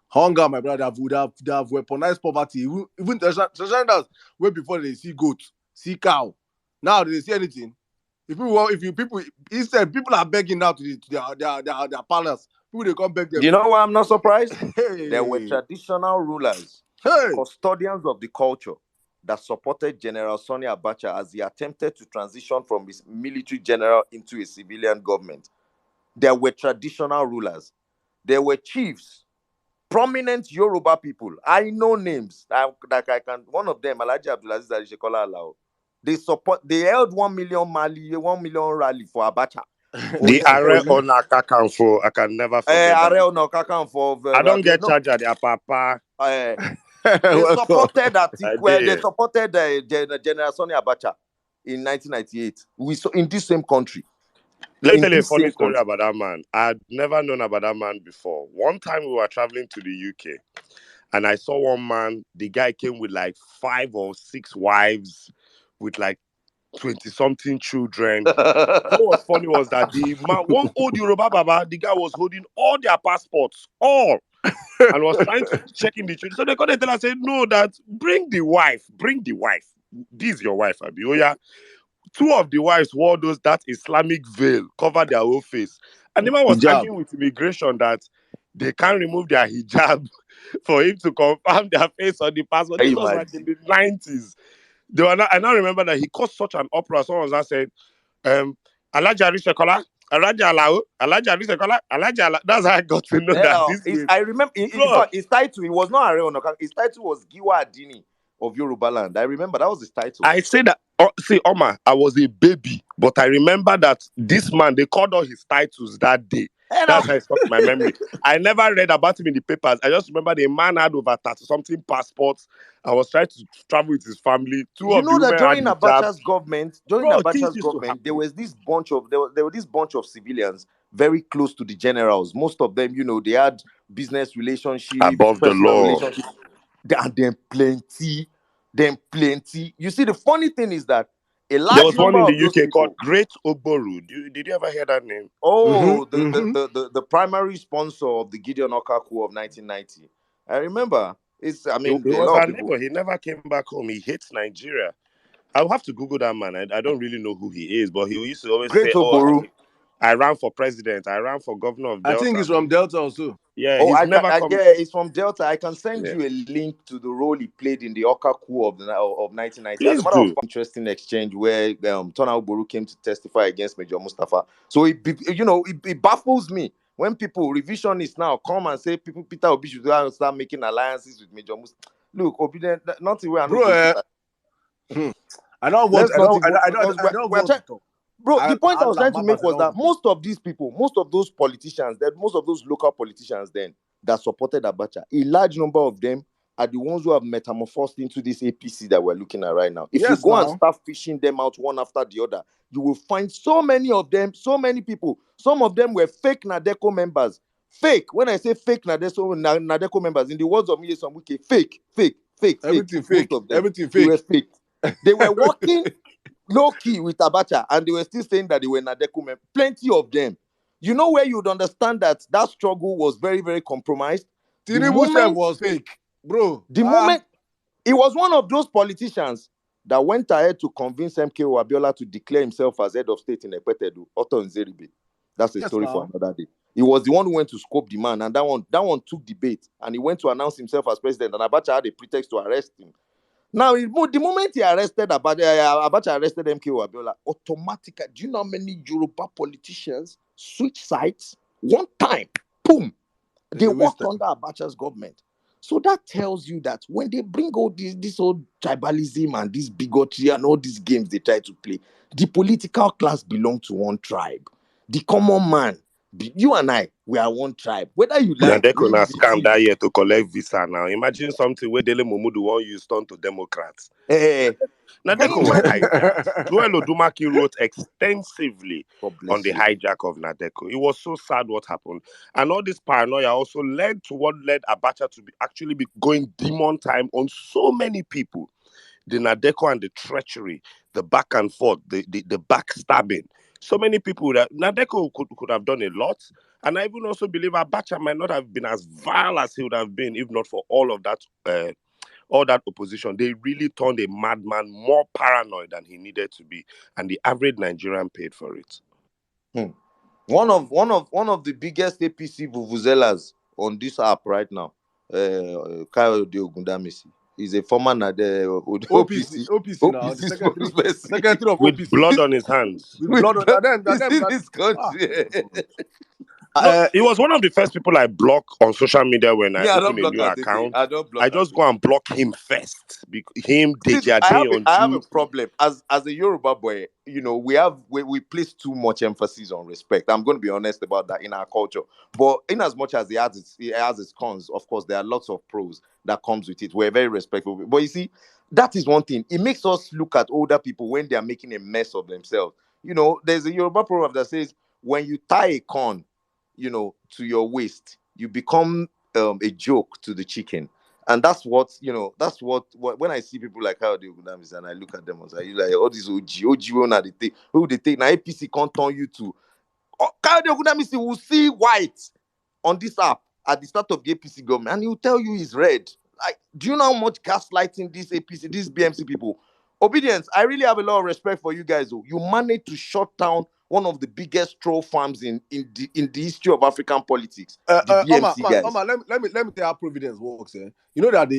Hunger, my brother, they have weaponized poverty. Even traditionals way before they see goat, see cow. Now they see anything. Instead, people are begging now to their palace. People they come beg them. You know why I'm not surprised? Hey. There were traditional rulers, custodians of the culture, that supported General Sani Abacha as he attempted to transition from his military general into a civilian government. There were traditional rulers. There were chiefs, prominent Yoruba people. I know names that I can. One of them, Alhaji Abdulaziz Arishekola Alao. They held 1 million Mali, 1 million rally for Abacha. The Are Ona Kakanfo, I can never forget that. Are Ona Kakanfo. I don't get charged at their papa. They supported Atiku. They supported General Sani Abacha in 1998. We saw in this same country. Let me tell you a funny story about that man. I'd never known about that man before. One time we were traveling to the UK and I saw one man, the guy came with like 5 or 6 wives with like 20-something children. What was funny was that the man, one old Yoruba Baba, the guy was holding all their passports, all, and was trying to check in the children. So they got to tell us, say, no, that bring the wife. This is your wife, Abi. Oh, yeah. 2 of the wives wore that Islamic veil, covered their whole face. And the man was arguing with immigration that they can't remove their hijab for him to confirm their face on the passport. This was like in the 90s. I now remember that he caused such an uproar. Someone was saying, Alaja Rishekola, Alaja Alao, Alaja Rishekola, Alaja Alao. That's how I got to know that this I remember, in fact, his title, it was not Are Onoka. His title was Giwa Adini of Yoruba land. I remember that was his title. I say that, see, Omar, I was a baby, but I remember that this man, they called all his titles that day. That's how I stuck in my memory. I never read about him in the papers. I just remember the man had over 30-something passports. I was trying to travel with his family. Two of the women that during had Abacha's government, there was this bunch of there were this bunch of civilians very close to the generals. Most of them, they had business relationships, above the law. Relationships. And then plenty. You see, the funny thing is that a large there was number one in the of UK called Great Ogboru. Did you ever hear that name? Oh, the primary sponsor of the Gideon Oka coup of 1990. I remember. He was our neighbor. He never came back home. He hates Nigeria. I'll have to Google that man. I don't really know who he is, but he used to always say, Ogboru. I ran for president. I ran for governor of Delta. I think he's from Delta also. Yeah, he's from Delta. I can send you a link to the role he played in the Oka coup of 1990. Please As a matter of interesting exchange where Tona Ogboru came to testify against Major Mustafa. So it baffles me when people revisionists now come and say Peter Obi should start making alliances with Major Mustafa. Look, Obi, nothing where I don't want to talk. Bro, the point I was trying to make was that most of these people, most of those politicians, most of those local politicians then that supported Abacha, a large number of them are the ones who have metamorphosed into this APC that we're looking at right now. If you go and start fishing them out one after the other, you will find so many of them, so many people. Some of them were fake Nadeco members. Fake. When I say fake Nadeco members, in the words of Miye Samwike, fake. Everything fake. Everything fake. They were fake. They were working low key with Abacha, and they were still saying that they were Nadeco members. Plenty of them. You know where you'd understand that struggle was very, very compromised? Tinubu was fake, bro. The moment it was one of those politicians that went ahead to convince MKO Abiola to declare himself as head of state in Ekpetedu, Otto Nzeribe. That's a story for another day. He was the one who went to scope the man, and that one took debate, and he went to announce himself as president, and Abacha had a pretext to arrest him. Now, the moment he arrested Abacha arrested MKO Abiola, automatically, do you know how many Yoruba politicians switch sides? One time, boom, they worked under Abacha's government. So that tells you that when they bring all this old tribalism and this bigotry and all these games they try to play, the political class belong to one tribe. The common man, you and I, we are one tribe. Whether you like, Nadeko na scam that year to collect visa now. Imagine something where Dele Momodu won't use turn to Democrats. Nadeko was hijacked. Joel Odumaki wrote extensively on the hijack of Nadeko. It was so sad what happened. And all this paranoia also led to what led Abacha to actually be going demon time on so many people. The Nadeko and the treachery, the back and forth, the backstabbing. So many people that Nadeko could have done a lot. And I even also believe Abacha might not have been as vile as he would have been if not for all of that opposition. They really turned a madman more paranoid than he needed to be, and the average Nigerian paid for it. One of the biggest APC vuvuzelas on this app right now, Kayode Ogundamisi, is a former OPC now, the secretary of with OPC. blood on his hands. With blood on this country. He was one of the first people I block on social media when I open a new account. I just go and block him first. Him, Deji I have a problem. As a Yoruba boy, you know, we place too much emphasis on respect. I'm going to be honest about that in our culture. But in as much as it has its cons, of course, there are lots of pros that comes with it. We're very respectful. But you see, that is one thing. It makes us look at older people when they are making a mess of themselves. You know, there's a Yoruba proverb that says, when you tie a corn, you know, to your waist, you become a joke to the chicken. And that's what when I see people like Kayode Ogundamisi and I look at them, I say, like, all these OG who they take now APC can't turn you to. Kayode Ogundamisi will see white on this app at the start of the APC government, and he will tell you he's red. Like, do you know how much gaslighting these APC, these BMC people? Obedience, I really have a lot of respect for you guys. You managed to shut down one of the biggest troll farms in the history of African politics. The BMC guys. Let me tell you how Providence works. You know that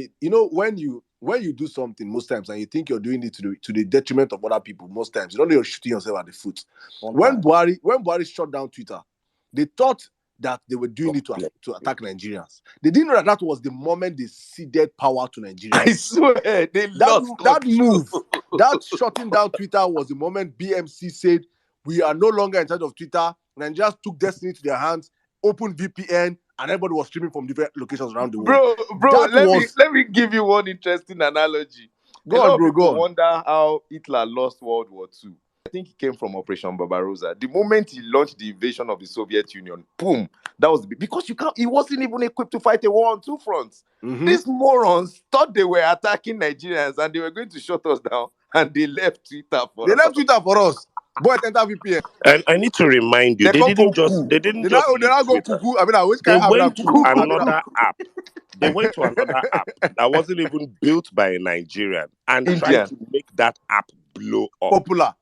when you do something most times and you think you're doing it to the detriment of other people, most times you don't know you're shooting yourself at the foot. When Buhari shut down Twitter, they thought that they were doing it to attack Nigerians. They didn't know that was the moment they ceded power to Nigerians. I swear, that move, that shutting down Twitter was the moment BMC said, we are no longer in charge of Twitter. Nigerians took destiny to their hands, opened VPN, and everybody was streaming from different locations around the world. Bro, let me give you one interesting analogy. Go on. Wonder how Hitler lost World War II. I think he came from Operation Barbarossa. The moment he launched the invasion of the Soviet Union, boom, that was because he wasn't even equipped to fight a war on two fronts. Mm-hmm. These morons thought they were attacking Nigerians and they were going to shut us down, and they left Twitter for us. Boy, enter VPN. And I need to remind you, they didn't just go cuckoo. I mean, which they went to another app. They went to another app that wasn't even built by a Nigerian and tried to make that app blow up. Popular.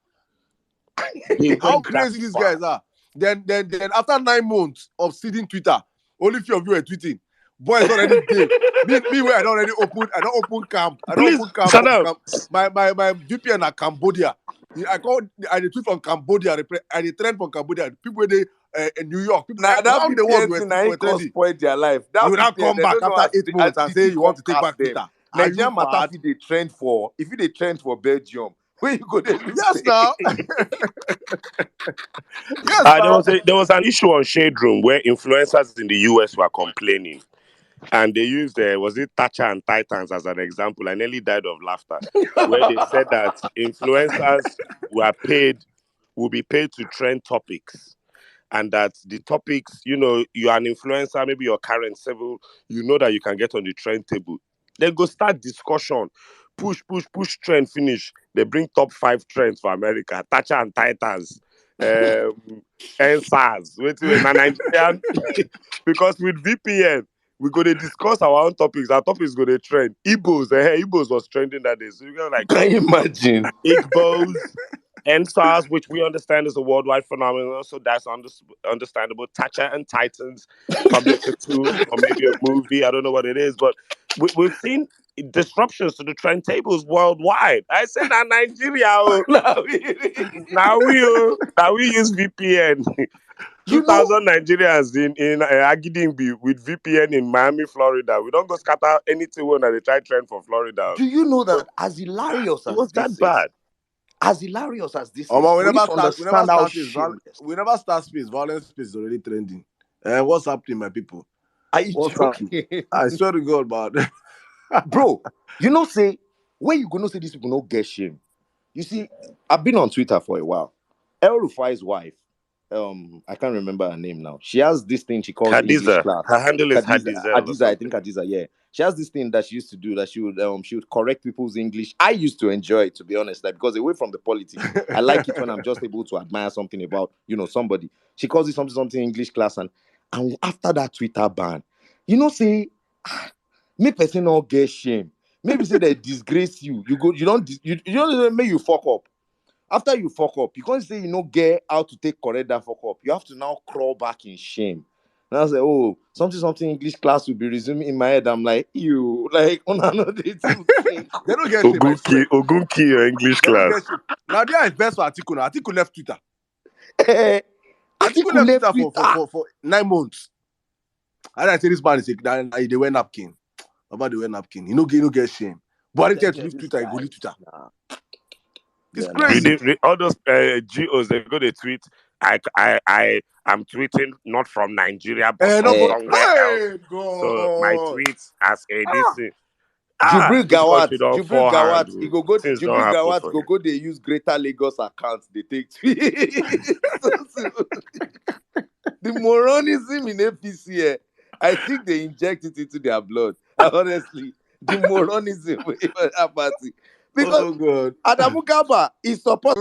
How crazy these guys are. Then after 9 months of seeding Twitter, only few of you are tweeting. Boys already did. Me where I don't already open. I don't open camp. My VPN at Cambodia. I tweet from Cambodia. I trend from Cambodia. People in New York. People now that VPN spoil their life. You will not come back after 8 months and say you want to take back Twitter. Nigerian matter if they trend for Belgium. Where you go there? Yes, now. There was an issue on Shade Room where influencers in the US were complaining. And they used, was it Thatcher and Titans as an example? I nearly died of laughter. Where they said that influencers will be paid to trend topics. And that the topics, you know, you're an influencer, maybe you're current civil, you know that you can get on the trend table. Then go start discussion. Push, trend, finish. They bring top 5 trends for America. Thatcher and Titans. NSAS. Wait, Nigerian. Because with VPN, we go to discuss our own topics. Our topics go to trend. Igbos was trending that day. So you go like Can you imagine? Igbos, NSARS, which we understand is a worldwide phenomenon, so that's understandable. Thatcher and Titans from the cartoon or maybe a movie. I don't know what it is, but we've seen disruptions to the trend tables worldwide. I said, now Nigeria, now we use VPN. You know, 2,000 Nigerians in Agidingbi with VPN in Miami, Florida. We don't go scatter anything when they try trend for Florida. do you know So that as hilarious it as was this that is, bad. as hilarious as this is, Omo, for you to understand how shameless. we never start space. Violence space is already trending. What's happening, my people? Are you What's joking? happening? I swear to God, man. Bro, you know, say, where you gonna say these people no get shame? You see, I've been on Twitter for a while. El Rufai's wife, I can't remember her name now. She has this thing she calls English Hadiza. class. Her handle is Hadiza, Hadizel or Hadiza, I think something. Hadiza, yeah. She has this thing that she used to do that she would correct people's English. I used to enjoy it, to be honest, like, because away from the politics, I like it when I'm just able to admire something about, somebody. She calls it something English class, and after that Twitter ban, say, make person not get shame. Maybe say they disgrace you. You don't make you fuck up. After you fuck up, you can't say you know get how to take correct that fuck up. You have to now crawl back in shame. And I was like, oh, something English class will be resuming in my head. I'm like, ew, like on another day. They don't get shame, I swear. Ogunki, your English They don't class. get shame. Now they are invest for Atiku now. Atiku left Twitter. Atiku left left Twitter for 9 months. And I say this man is they wear napkin. About the wear napkin. You know get shame. But I tell you to leave Twitter, you go leave Twitter. It's crazy. All those GOs, they go to tweet. I'm tweeting not from Nigeria, but from somewhere else. God. So my tweets as a this thing. Jubril this country Gawat, don't forehand. he go go. Things don't Jubril happen Gawat for go him. go. They use Greater Lagos accounts. They take tweets. The moronism in APC, I think they inject it into their blood. Honestly, the moronism in that party, because God. Adamu Gaba is support.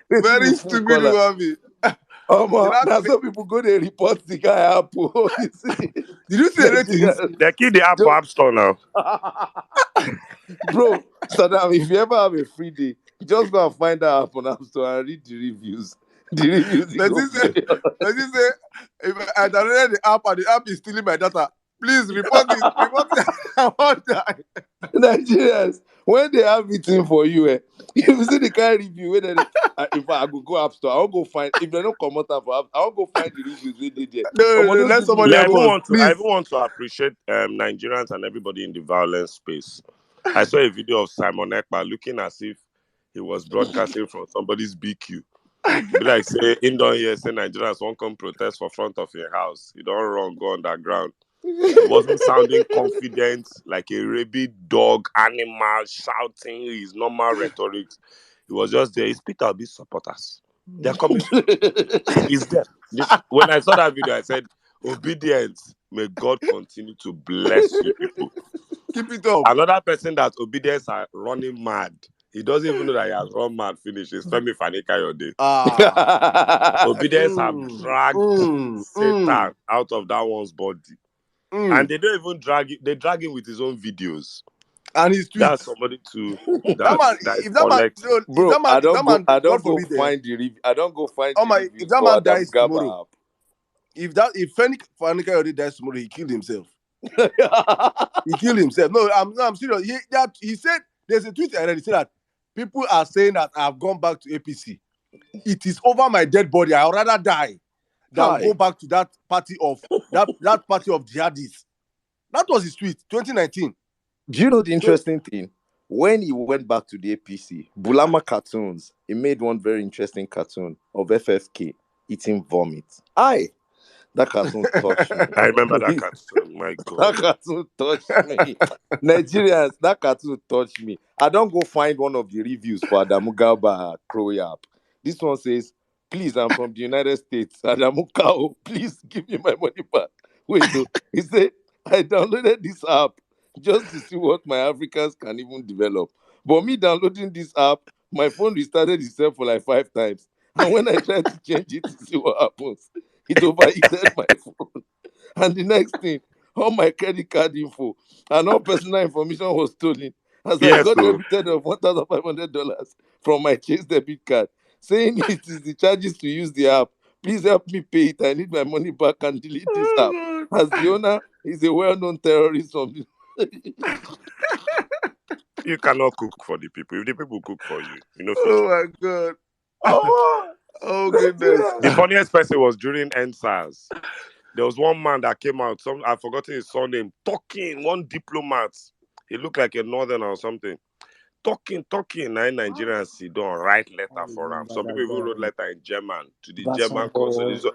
Very stupid movie. That's how people go they report the guy Apple. Did you see the ratings? They kill the app for App Store now. Bro, Saddam, if you ever have a free day, just go and find that app on App Store and read the reviews. The reviews. Does he say, if I downloaded the app and the app is stealing my data, please report it. Report it. I want that. Nigerians, when they have it in for you, if you see the kind of review, when if I go App Store, I'll go find, if they don't come out for app, I'll go find the reviews where they there. No, let somebody I else. even want to appreciate Nigerians and everybody in the violence space. I saw a video of Simon Ekpa looking as if he was broadcasting from somebody's BQ. Be like, say, indoor here, say Nigerians won't come protest for front of your house. You don't run, go underground. He wasn't sounding confident, like a rabid dog, animal, shouting his normal rhetoric. He was just there. His Peter Obi supporters. They're coming. He's there. When I saw that video, I said, obedience. May God continue to bless you people. Keep it up. Another person that obedience are running mad. He doesn't even know that he has run mad finish. It's Femi Fanika-Yode. Obedience have dragged Satan out of that one's body. And they don't even drag it. They drag him with his own videos. And his tweets. That's somebody to that man. If that man, bro, I don't go find the review. I don't go find. Oh my! If that man dies tomorrow, if Fanika already dies tomorrow, he killed himself. He killed himself. No, I'm serious. He said there's a tweet I read. He said that people are saying that I've gone back to APC. It is over my dead body. I'd rather die than go back to that party of that party of jihadists. That was his tweet, 2019. Do you know the interesting thing? When he went back to the APC, Bulama Cartoons, he made one very interesting cartoon of FFK eating vomit. That cartoon touched me. I remember that cartoon. My God. That cartoon touched me. Nigerians, that cartoon touched me. I don't go find one of the reviews for Adamu Gaba Crow app. This one says, please, I'm from the United States. Adamu Kao, please give me my money back. Wait, no. He said, I downloaded this app just to see what my Africans can even develop. But me downloading this app, my phone restarted itself for like 5 times. And when I tried to change it to see what happens, it overheated my phone. And the next thing, all my credit card info and all personal information was stolen as I Yes, got so debited of $1,500 from my Chase debit card, saying it is the charges to use the app. Please help me pay it. I need my money back and delete this app. oh As the owner is a well-known terrorist from the you cannot cook for the people. If the people cook for you, you know fit Oh chop. my god. Oh goodness. The funniest person was during NSAS. There was one man that came out. Some I've forgotten his surname. Talking one diplomat. He looked like a northerner or something. Talking. Now Nigerians sit down write letter for him. Some people even wrote letter in German to the That's German consul. So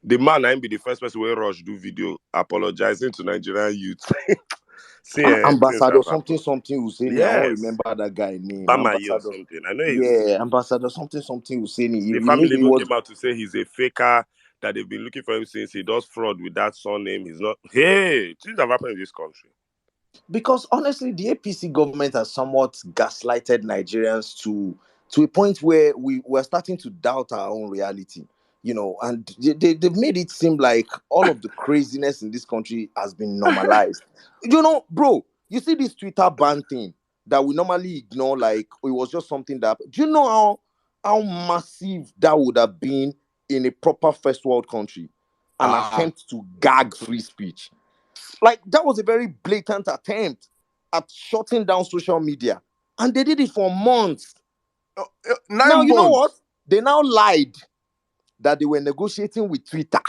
the man I be the first person who rush do video apologizing to Nigerian youth. See, things Ambassador have something happened. something Husseini. I won't Yes, remember that guy name. Bamayi or Ambassador. something. I know he's Yeah, Ambassador something Husseini. the He made family he even was came out to say he's a faker. That they've been looking for him since he does fraud with that surname. He's not. Hey, things have happened in this country. because honestly, the APC government has somewhat gaslighted Nigerians to a point where we're starting to doubt our own reality. And they've made it seem like all of the craziness in this country has been normalized. Bro, you see this Twitter ban thing that we normally ignore, like it was just something that. Do you know how massive that would have been in a proper first world country? An Ah. attempt to gag free speech. Like that was a very blatant attempt at shutting down social media. And they did it for months. Now, 9 you know what? months. They now lied that they were negotiating with Twitter.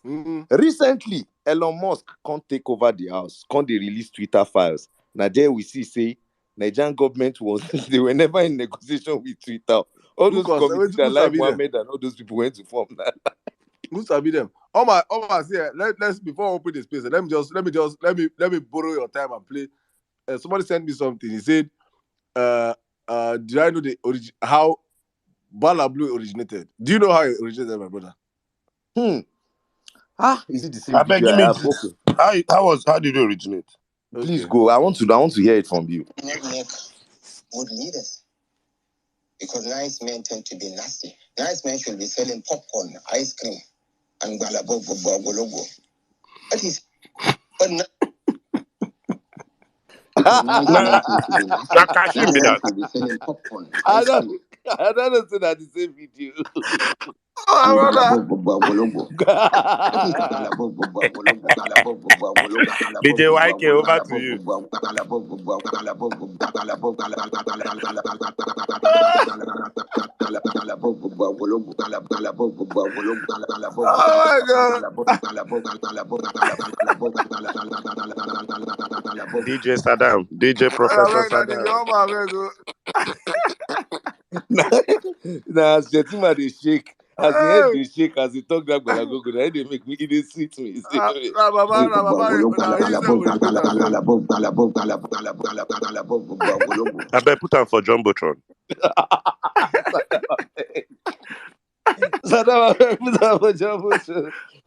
Mm-hmm. Recently, Elon Musk can't take over the house, can't they release Twitter files. Now there we see say Nigerian government was they were never in negotiation with Twitter. All Who those cause committees that who like sabi them? Mohammed and all those people went to form that. Who sabi them? All my see, let's before we open the space, let me borrow your time and play. Somebody sent me something. He said, did I know how Bala Blue originated? Do you know how it originated, my brother? Is it the I same beg, video give I me have? this. Okay. How did it originate? Please Okay. go. I want to hear it from you. Make good leaders because nice men tend to be nasty. Nice men should be selling popcorn, ice cream, and gologo. That is, but because nice men tend to be nasty. Now, Kashim Nice be men that. should be selling popcorn, I ice don't cream, I don't say that the same video. Oh, and my brother. gologo. That is DJ YK, over to you. Oh my god. DJ Saddam, DJ Professor I beg that Saddam. you my beg. Nah, as Shetima they shake, as the head Hey. they shake, as they talk that go, that they make me it dey sweet me. Baba, now he's the originator. I bet put on for Jumbotron.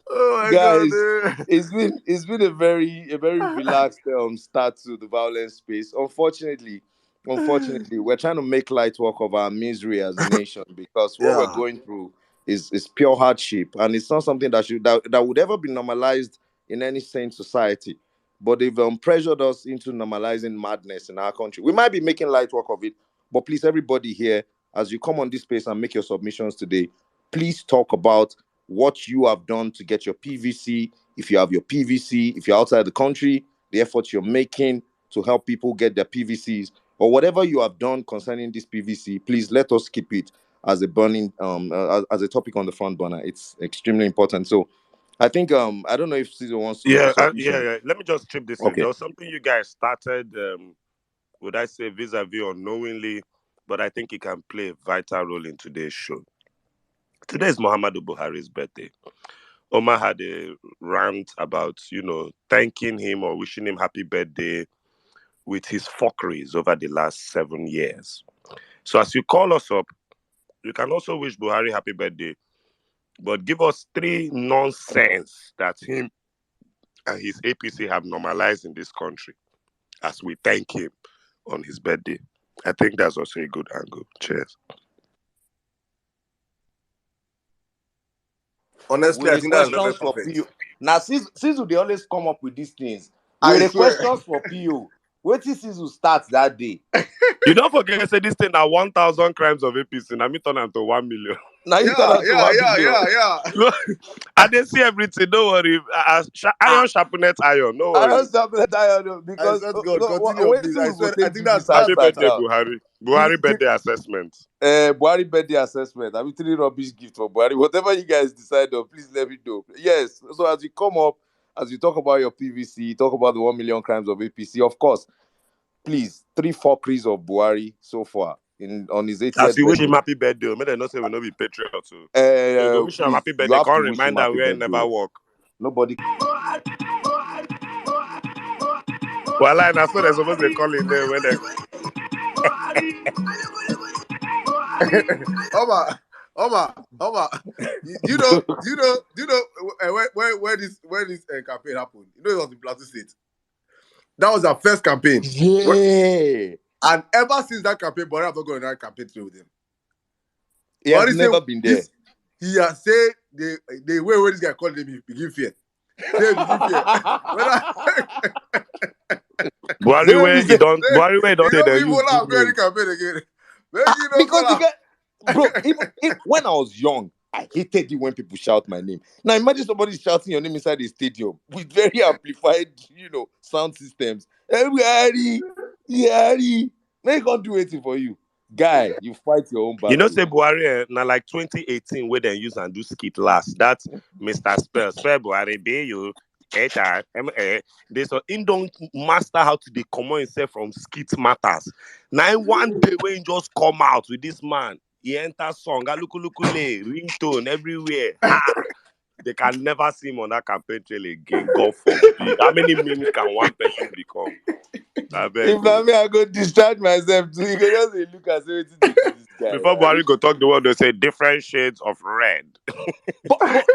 Oh my god, Guys, dude. it's been a very relaxed start to the violence space. Unfortunately, we're trying to make light work of our misery as a nation because what we're Yeah. going through is pure hardship, and it's not something that would ever be normalized in any sane society. But they've pressured us into normalizing madness in our country. We might be making light work of it, but please, everybody here, as you come on this space and make your submissions today, please talk about what you have done to get your PVC. If you have your PVC, if you're outside the country, the efforts you're making to help people get their PVCs, or whatever you have done concerning this PVC, please let us keep it as a burning as a topic on the front burner. It's extremely important. So I think I don't know if Caesar wants to take a submission. Yeah. Let me just chip this in. Okay. There was something you guys started, would I say vis-a-vis unknowingly, but I think it can play a vital role in today's show. Today is Muhammadu Buhari's birthday. Omar had a rant about, thanking him or wishing him happy birthday with his fuckeries over the last 7 years. So as you call us up, you can also wish Buhari happy birthday, but give us 3 nonsense that him and his APC have normalized in this country as we thank him on his birthday. I think that's also a good angle. Cheers. Honestly, with I the think that's very, very questions for perfect. PO. Now, since they always come up with these things, I with the swear. questions for PO, wait till season starts that day. You don't forget, say this thing now 1,000 crimes of APC. Now me turn them to 1 million. Now you turn Yeah, out to yeah, 1 yeah, billion. yeah, yeah. No, I didn't see everything. Don't worry. Iron sharpeneth iron. No I worry. don't stop that I I because swear to God, continue, wait please. till I we go swear, I take think do this that's Happy hashtag better. birthday, now. Buhari. Buhari birthday assessment. Buhari birthday assessment. I mean, 3 rubbish gift for Buhari. Whatever you guys decide on, please let me know. Yes. So as you come up, as you talk about your PVC, talk about the 1 million crimes of APC, of course, please, 3 fuckeries of Buhari so far on his As 80th you wish him birthday. happy birthday, may they not say we no be patriots. So you go wish him Please, happy you birthday. have to Can't wish him remind that happy we birthday. never work. Nobody. Well, I saw they're supposed to call in there when they. Oma. Do you know where this campaign happened? You know it was in Plateau State. That was our first campaign. Yeah. And ever since that campaign, Buhari have not gone on that campaign trail with him. He has Buhari never say been there. he has said the way where this guy called him, he begin fear. Say he begin fear. Buhari where he don't say they use follow good am go any names. campaign again. Make you don't Because follow. the guy, bro, even when I was young, I hated it when people shout my name. Now imagine somebody shouting your name inside the stadium with very amplified, sound systems. Everybody, Harry, they can't do anything for you. Guy, you fight your own You know, battle. say Buhari now like 2018 where they use and do skit last. That's Mr. Spell Buhari be you. They so him don't master how to command himself from skit matters. Now one day when he just come out with this man, he enter song, alukulukule, ringtone everywhere. Ha! They can never see him on that campaign trail again. God forbid. How many memes can one person become? I beg If you. not me, I go discharge myself too. You can just say, look at everything they do this guy, Before man. Buhari go talk the world, they say different shades of red.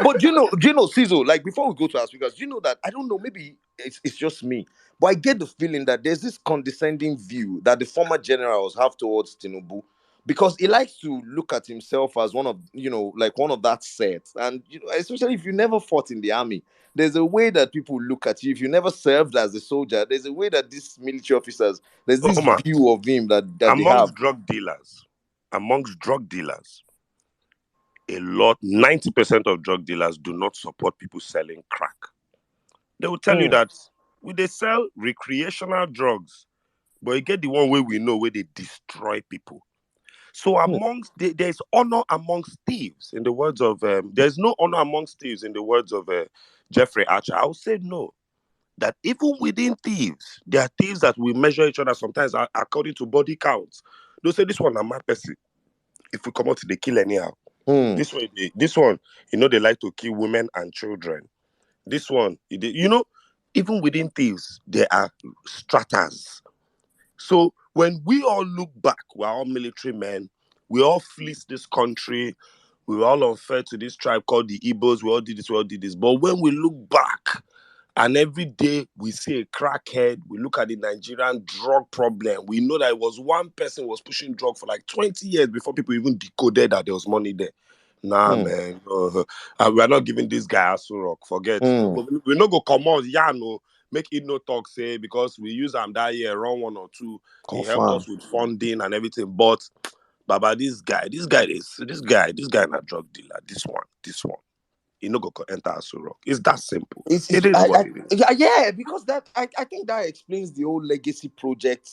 But do you know, Cizo, like before we go to our speakers, do you know that I don't know, maybe it's just me, but I get the feeling that there's this condescending view that the former generals have towards Tinubu because he likes to look at himself as one of, like one of that set. And especially if you never fought in the army, there's a way that people look at you. If you never served as a soldier, there's a way that these military officers, there's this Oma, view of him that they have. amongst drug dealers, a lot, 90% of drug dealers do not support people selling crack. They will tell you Hmm. that they sell recreational drugs, but you get the one way we know where they destroy people. So there's honor amongst thieves. In the words of there's no honor amongst thieves. In the words of Jeffrey Archer, I would say no. That even within thieves, there are thieves that we measure each other sometimes according to body counts. They'll say this one a mad person. If we come out to they kill anyhow. Hmm. This one, they like to kill women and children. This one, even within thieves, there are stratas. So when we all look back, we're all military men, we all fleeced this country, we were all unfair to this tribe called the Igbos, we all did this, we all did this. But when we look back, and every day we see a crackhead, we look at the Nigerian drug problem, we know that it was one person was pushing drug for like 20 years before people even decoded that there was money there. Nah, Hmm. man. We are not giving this guy a rock. Forget. Hmm. We no go come out, no. Make it no talk, say, because we use him that year, around 1 or 2. He helped Confirm. us with funding and everything. But, Baba, this guy not drug dealer. This one. He no go enter a rock. It's that simple. It is what it is. Yeah, because that I think that explains the whole legacy project,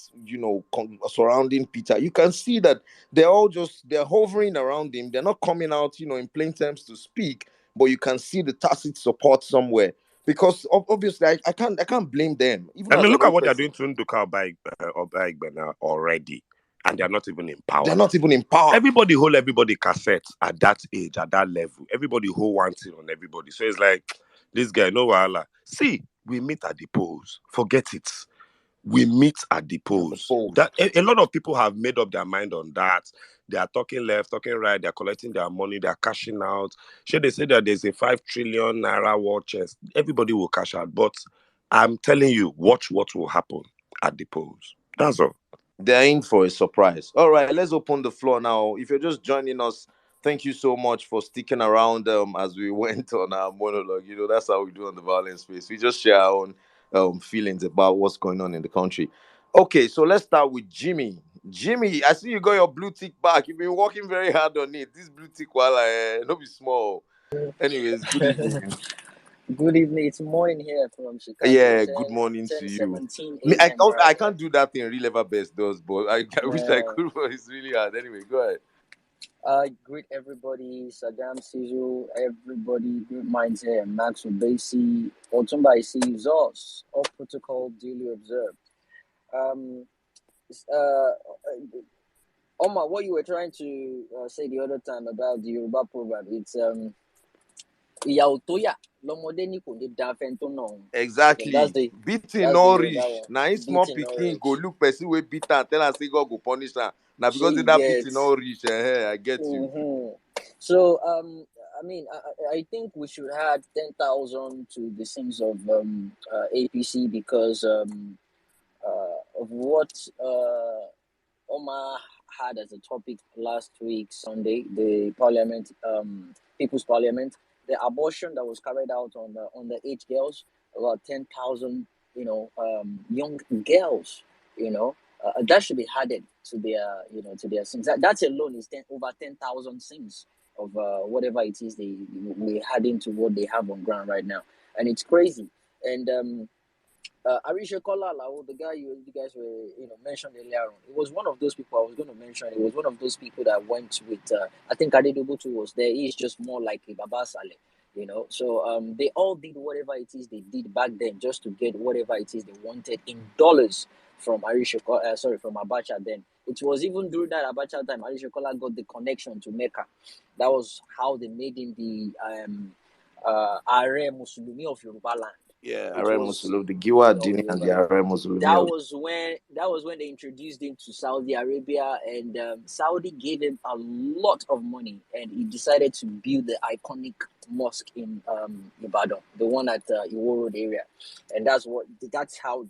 surrounding Peter. You can see that they're hovering around him. They're not coming out, in plain terms to speak, but you can see the tacit support somewhere. Because obviously, I can't blame them. Even I as mean, an look at old what they're person, doing to Nduka Obaigbe now already. And they're not even in power. they're not even in power. Everybody hold everybody cassettes at that age, at that level. Everybody hold one thing on everybody. So it's like, this guy, no wahala. See, we meet at the polls. Forget it. We meet at the At the polls. polls. That a lot of people have made up their mind on that. They are talking left, talking right. They're collecting their money. They're cashing out. Sure, they say that there's a 5 trillion naira war chest. Everybody will cash out. But I'm telling you, watch what will happen at the polls. That's all. They're in for a surprise. All right, let's open the floor now. If you're just joining us, thank you so much for sticking around as we went on our monologue. You know, that's how we do on the Violence Space. We just share our own feelings about what's going on in the country. Okay, so let's start with Jimmy. Jimmy, I see you got your blue tick back. You've been working very hard on it. This blue tick, while no be small. Anyways, good evening. Good evening. It's morning here from Chicago. Yeah, 10, good morning to 10 you. 17 Me, I, a.m. can't- I right can't do that thing Real Ever Best does, but I wish I now. could, but it's really hard. Anyway, go ahead. I greet everybody, Saddam Sizu, everybody, good minds here, Max Obasi, Otumba Isi, Zos, all protocol duly observed. Um, uh, Omar, what you were trying to say the other time about the Yoruba proverb, it's ìyà ò tó yà lọmọdé ní kò ní da fẹ́ tó nà òun. So Exactly. Beating that's the no Yoruba reach. one. Now in small Beating no picking go reach. look person wey beat am tell am say God go punish am. Now Shey because you that get. beating no reach, I get you. Mm-hmm. So, I mean, I think we should add 10,000 to the things of APC because of what Omar had as a topic last week, Sunday, the Parliament, People's Parliament, the abortion that was carried out on the 8 girls, about 10,000, young girls, that should be added to their sins. That alone is over 10,000 sins of whatever it is we add into what they have on ground right now, and it's crazy. And Arisha Kolalao, the guy you guys were mentioned earlier on, it was one of those people I was going to mention. It was one of those people that went with. I think Adedobutu was there. He's just more like a Baba Saleh. So they all did whatever it is they did back then just to get whatever it is they wanted in dollars from from Abacha. Then it was even during that Abacha time, Arisha Kola got the connection to Mecca. That was how they made him the Are Musulumi of Yoruba land. Yeah, It Are was, Muslim, the Giwa you Dini and the know, Are Muslim. that was when they introduced him to Saudi Arabia, and Saudi gave him a lot of money, and he decided to build the iconic mosque in Ibadan, the one at Iwo Road area, and that's how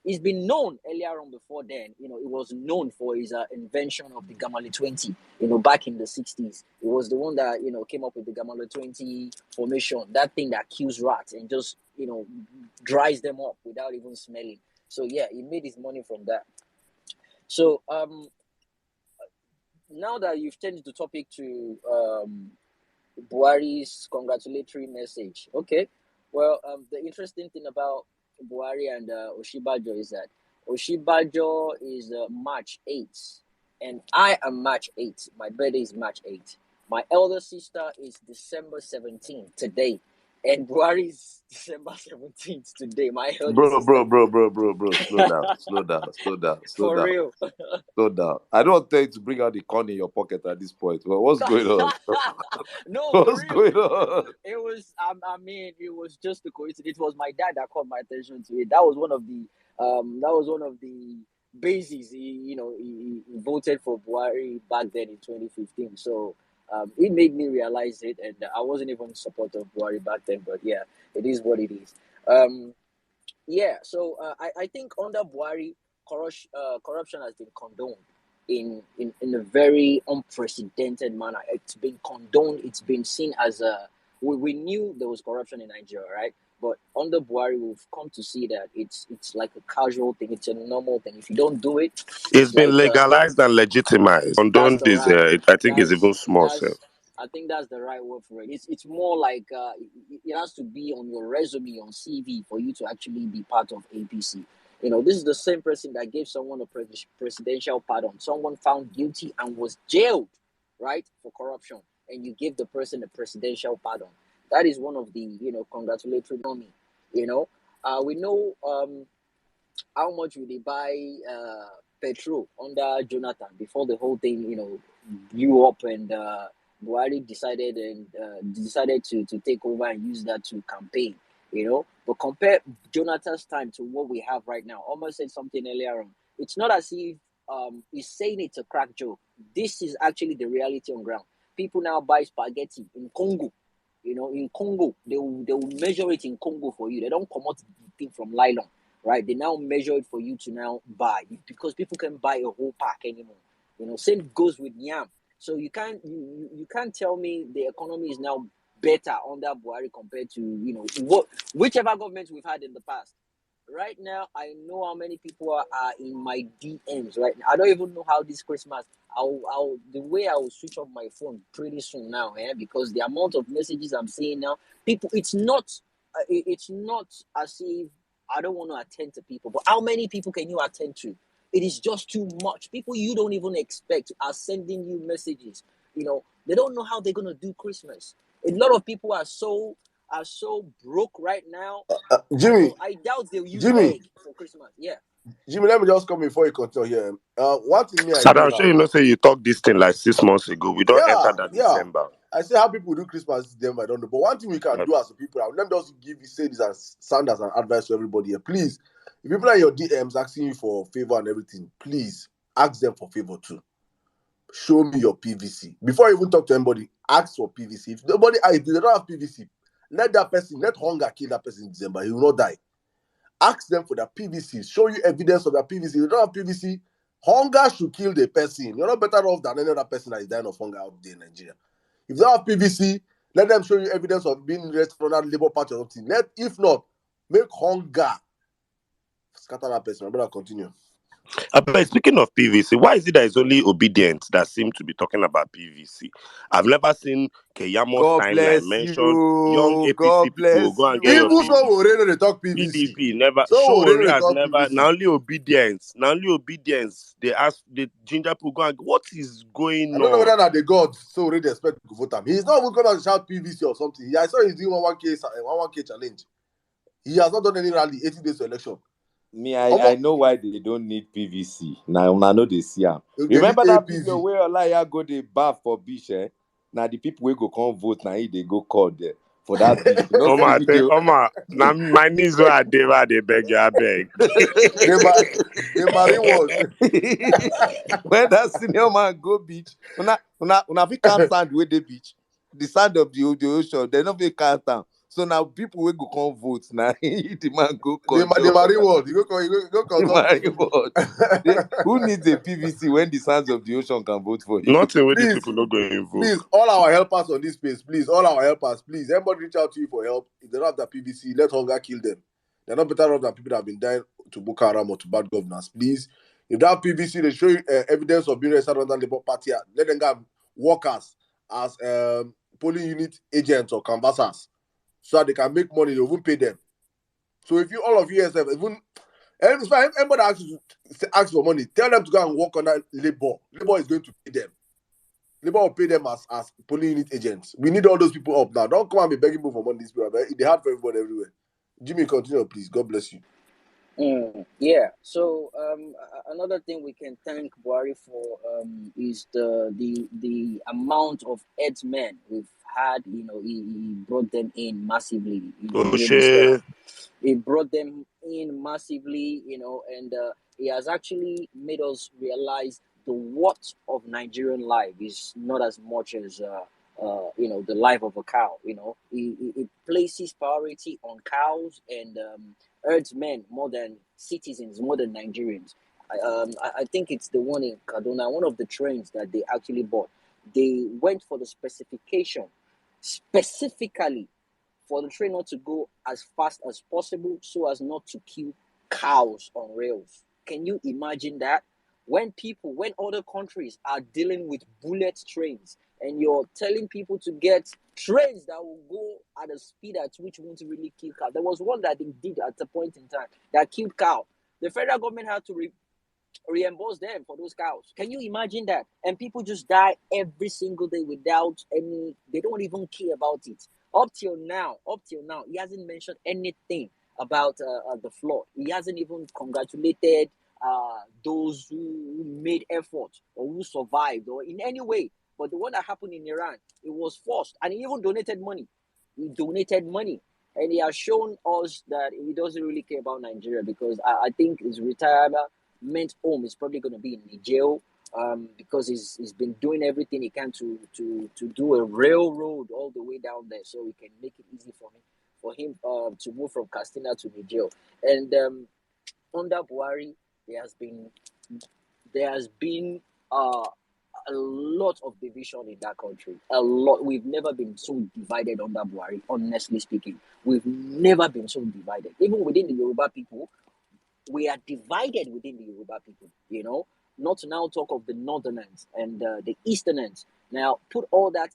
he's been known earlier on. Before then, it was known for his invention of the Gamale 20. Back in the 60s, it was the one that came up with the Gamale 20 formation, that thing that kills rats and just dries them up without even smelling. So yeah, he made his money from that. So now that you've changed the topic to Buhari's congratulatory message, okay. Well, the interesting thing about Buhari and Oshibajo is that Oshibajo is March 8th, and I am March 8th. My birthday is March 8th. My elder sister is December 17th today. And Buhari is December 17th today. My elder Bro, sister. bro. Slow down. For real. Slow down. I don't tell you to bring out the coin in your pocket at this point. Well, what's going on? No, for What's real. going on? It was, I mean, it was just a coincidence. It was my dad that caught my attention to it. That was one of the bases. He voted for Buhari back then in 2015. So it made me realize it, and I wasn't even in support of Buhari back then. But yeah, it is what it is. So I think under Buhari, corruption has been condoned in a very unprecedented manner. It's been condoned. It's been seen as we knew there was corruption in Nigeria, right? But under Buhari, we've come to see that it's like a casual thing. It's a normal thing. If you don't do it, It's been like legalized and legitimized. that's Condoned the is, right. I think, is even small. Self. I think that's the right word for it. It's more like it has to be on your resume, on CV, for you to actually be part of APC. This is the same person that gave someone a presidential pardon. Someone found guilty and was jailed, right, for corruption, and you give the person a presidential pardon. That is one of the congratulatory me. We know how much would they buy petrol under Jonathan before the whole thing blew up, and Buhari decided to take over and use that to campaign. But compare Jonathan's time to what we have right now. Almost said something earlier on. It's not as if he's saying it's a crack joke. This is actually the reality on ground. People now buy spaghetti in Congo. In Congo, they will measure it in Congo for you. They don't come out the thing from nylon, right? They now measure it for you to now buy, because people can buy a whole pack anymore. Same goes with yam. So you can't tell me the economy is now better under Buhari compared to whichever government we've had in the past. Right now, I know how many people are in my DMs right now. I don't even know how this Christmas the way I will switch off my phone pretty soon now, because the amount of messages I'm seeing now, people, it's not as if I don't want to attend to people, but how many people can you attend to? It is just too much. People you don't even expect are sending you messages. They don't know how they're gonna do Christmas. A lot of people are so broke right now. Jimmy, I doubt they'll use Jimmy, egg for Christmas. Yeah. Jimmy, let me just come before you continue here. One thing me I Sad, do I'm sure now. you know say you talked this thing like 6 months ago. We don't enter Yeah, that yeah. December. I say how people do Christmas them, I don't know. But one thing we can do as a people, let me just say this as sound as an advice to everybody here. Please, if people are in your DMs asking you for favor and everything, please ask them for favor too. Show me your PVC. Before you even talk to anybody, ask for PVC. If they don't have PVC, let hunger kill that person in December. He will not die. Ask them for their PVC. Show you evidence of their PVC. If they don't have PVC, hunger should kill the person. You're not better off than any other person that is dying of hunger out there in Nigeria. If they don't have PVC, let them show you evidence of being registered under Labour Party or something. If not, make hunger scatter that person. I better continue. But speaking of PVC, why is it that it's only obedient that seem to be talking about PVC? I've never seen Keyamo's God timeline bless mention young you. APC God people. bless Go and get your Even you. so, PVC. Oreno they talk PVC. PDP never. So Show Oreno they has talk never. PVC. Now only obedience. Now only obedience. They ask the ginger people go and what is going I don't know on? whether that the God so already expect to vote him. He's not even going to shout PVC or something. I saw he's doing 1-1K challenge. He has not done any rally 80 days to election. Me, I know why they don't need PVC. Now I know they see him. They need Remember that APV. video where Olaya go the bath for beach, eh? Now the people will go come vote, now they go call there for that beach. You know the video. Now my knees were they beg you, I beg. The marine world. When that senior man go beach, una fit can't stand with the beach, the side of the ocean, they not fit can't stand. So now people will go come vote. Now the man go The control marine world. You go the consult. marine world. Who needs a PVC when the sands of the ocean can vote for you? Nothing where these Please, people not going to invoke. please, all our helpers on this space, please, all our helpers, please, everybody reach out to you for help. If they don't have that PVC, let hunger kill them. They're not better off than people that have been dying to Boko Haram or to bad governance. Please, if they have PVC, they show you evidence of being registered under Labour Party. Let them go work as polling unit agents or canvassers so that they can make money. They won't pay them. So if you, all of you yourself, even and it's fine. Anybody asks for money, tell them to go and work on that Labour. Labour is going to pay them. Labour will pay them as polling unit agents. We need all those people up now. Don't come and be begging people for money. This people, they hard for everybody everywhere. Jimmy, continue, please. God bless you. Yeah. So another thing we can thank Buhari for is the amount of herdsmen we've had. He brought them in massively. Oh During this term. shit. He brought them in massively. And he has actually made us realize the worth of Nigerian life is not as much as the life of a cow. He places priority on cows and herdsmen more than citizens, more than Nigerians. I think it's the one in Kaduna, one of the trains that they actually bought. They went for the specification specifically for the train not to go as fast as possible so as not to kill cows on rails. Can you imagine that? When other countries are dealing with bullet trains and you're telling people to get trains that will go at a speed at which won't really kill cows. There was one that they did at a point in time that killed cow. The federal government had to reimburse them for those cows. Can you imagine that? And people just die every single day without they don't even care about it. Up till now, he hasn't mentioned anything about the flood. He hasn't even congratulated those who made effort or who survived or in any way. But the one that happened in Iran, it was forced, and he even donated money. And he has shown us that he doesn't really care about Nigeria because I think his retirement home is probably going to be in the jail because he's been doing everything he can to do a railroad all the way down there so we can make it easy for him to move from Castina to the jail. And under Buhari, there has been a lot of division in that country. A lot. We've never been so divided under Buhari, honestly speaking. We've never been so divided. Even within the Yoruba people, we are divided within the Yoruba people, not to now talk of the northerners and the easterners. Now, put all that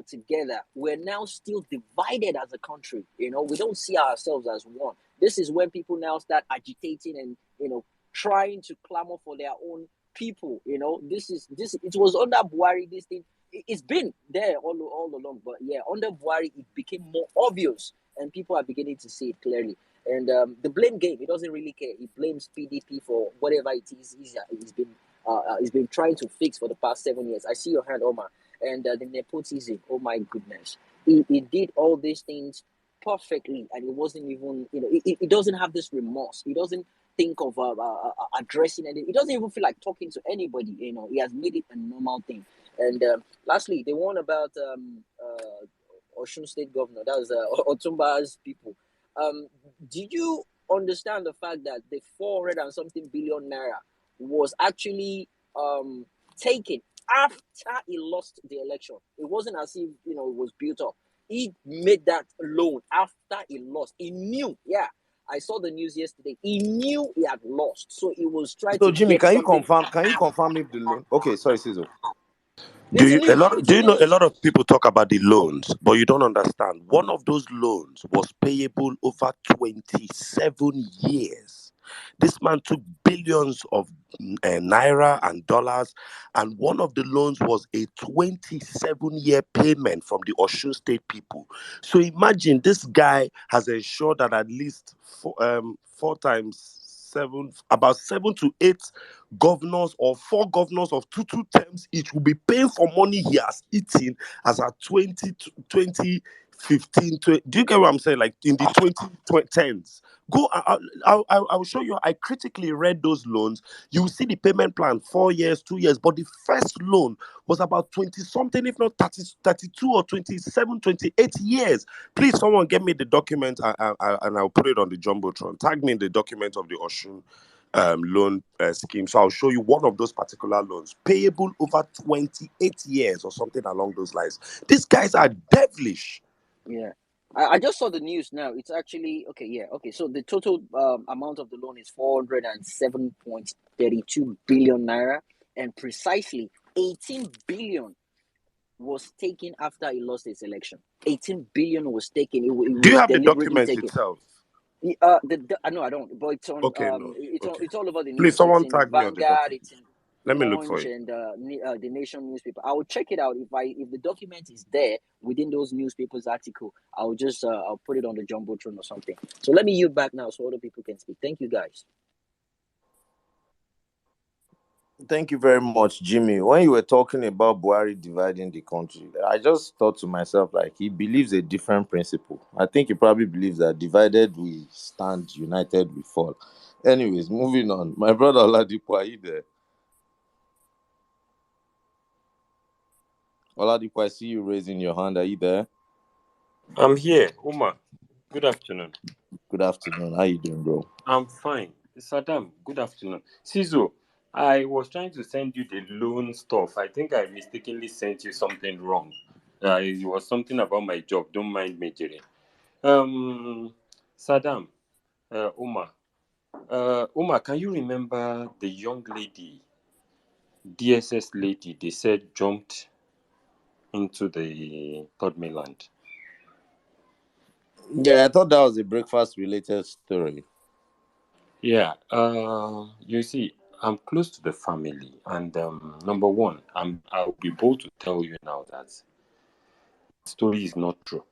together, we're now still divided as a country. We don't see ourselves as one. This is when people now start agitating and, trying to clamor for their own people. It was under Buhari, this thing. It's been there all along, but yeah, under Buhari, it became more obvious and people are beginning to see it clearly. And the blame game, he doesn't really care. He blames PDP for whatever it is he's been trying to fix for the past 7 years. I see your hand, Omar. And the nepotism, oh my goodness. He did all these things perfectly, and it wasn't even, he doesn't have this remorse. He doesn't think of addressing anything. He doesn't even feel like talking to anybody. He has made it a normal thing. And lastly, the one about Osun State Governor, that was Otumba's people. Did you understand the fact that the 400 and something billion naira was actually taken after he lost the election? It wasn't as if it was built up. He made that loan after he lost. He knew, yeah. I saw the news yesterday. He knew he had lost, so he was trying So to Jimmy, get can you something. confirm? Can you confirm if the loan? Okay, sorry, Sizo. It's a news. It's Do a you know a news. lot of people talk about the loans, but you don't understand? One of those loans was payable over 27 years. This man took billions of naira and dollars, and one of the loans was a 27-year payment from the Osun State people. So imagine this guy has ensured that at least four times seven, about 7 to 8 governors or 4 governors of two terms each will be paying for money he has eaten as at 2015. Do you get what I'm saying? Like in the 2010s. Go, I will show you. I critically read those loans. You will see the payment plan 4 years, 2 years, but the first loan was about 20 something, if not 30, 32 or 27, 28 years. Please, someone get me the document and I'll put it on the Jumbotron. Tag me in the document of the Osun loan scheme. So I'll show you one of those particular loans, payable over 28 years or something along those lines. These guys are devilish. Yeah. I just saw the news now. It's actually okay. Yeah. Okay. So the total amount of the loan is 407.32 billion naira, and precisely 18 billion was taken after he lost his election. 18 billion was taken. It Do you was have the deliberately documents taken. itself? No, I don't. But it's on. Okay, no. Okay. It's all over the Please, news. It's someone in tag me on the Vanguard. document. It's in Let me look for Punch it. and the Nation newspaper. I will check it out. If the document is there within those newspapers article, I'll just I'll put it on the jumbotron or something. So let me yield back now so other people can speak. Thank you, guys. Thank you very much, Jimmy. When you were talking about Buhari dividing the country, I just thought to myself, like, he believes a different principle. I think he probably believes that divided we stand, united we fall. Anyways, moving on. My brother Oladipo, are you there? Oladipo, I see you raising your hand. Are you there? I'm here, Uma. Good afternoon. Good afternoon. How you doing, bro? I'm fine. Saddam, good afternoon. Sizo, I was trying to send you the loan stuff. I think I mistakenly sent you something wrong. It was something about my job. Don't mind me, Jerry. Saddam, Uma, can you remember the young lady, DSS lady, they said jumped into the third mainland? Yeah, I thought that was a breakfast-related story. Yeah, you see, I'm close to the family, and number one, I'll be bold to tell you now that the story is not true.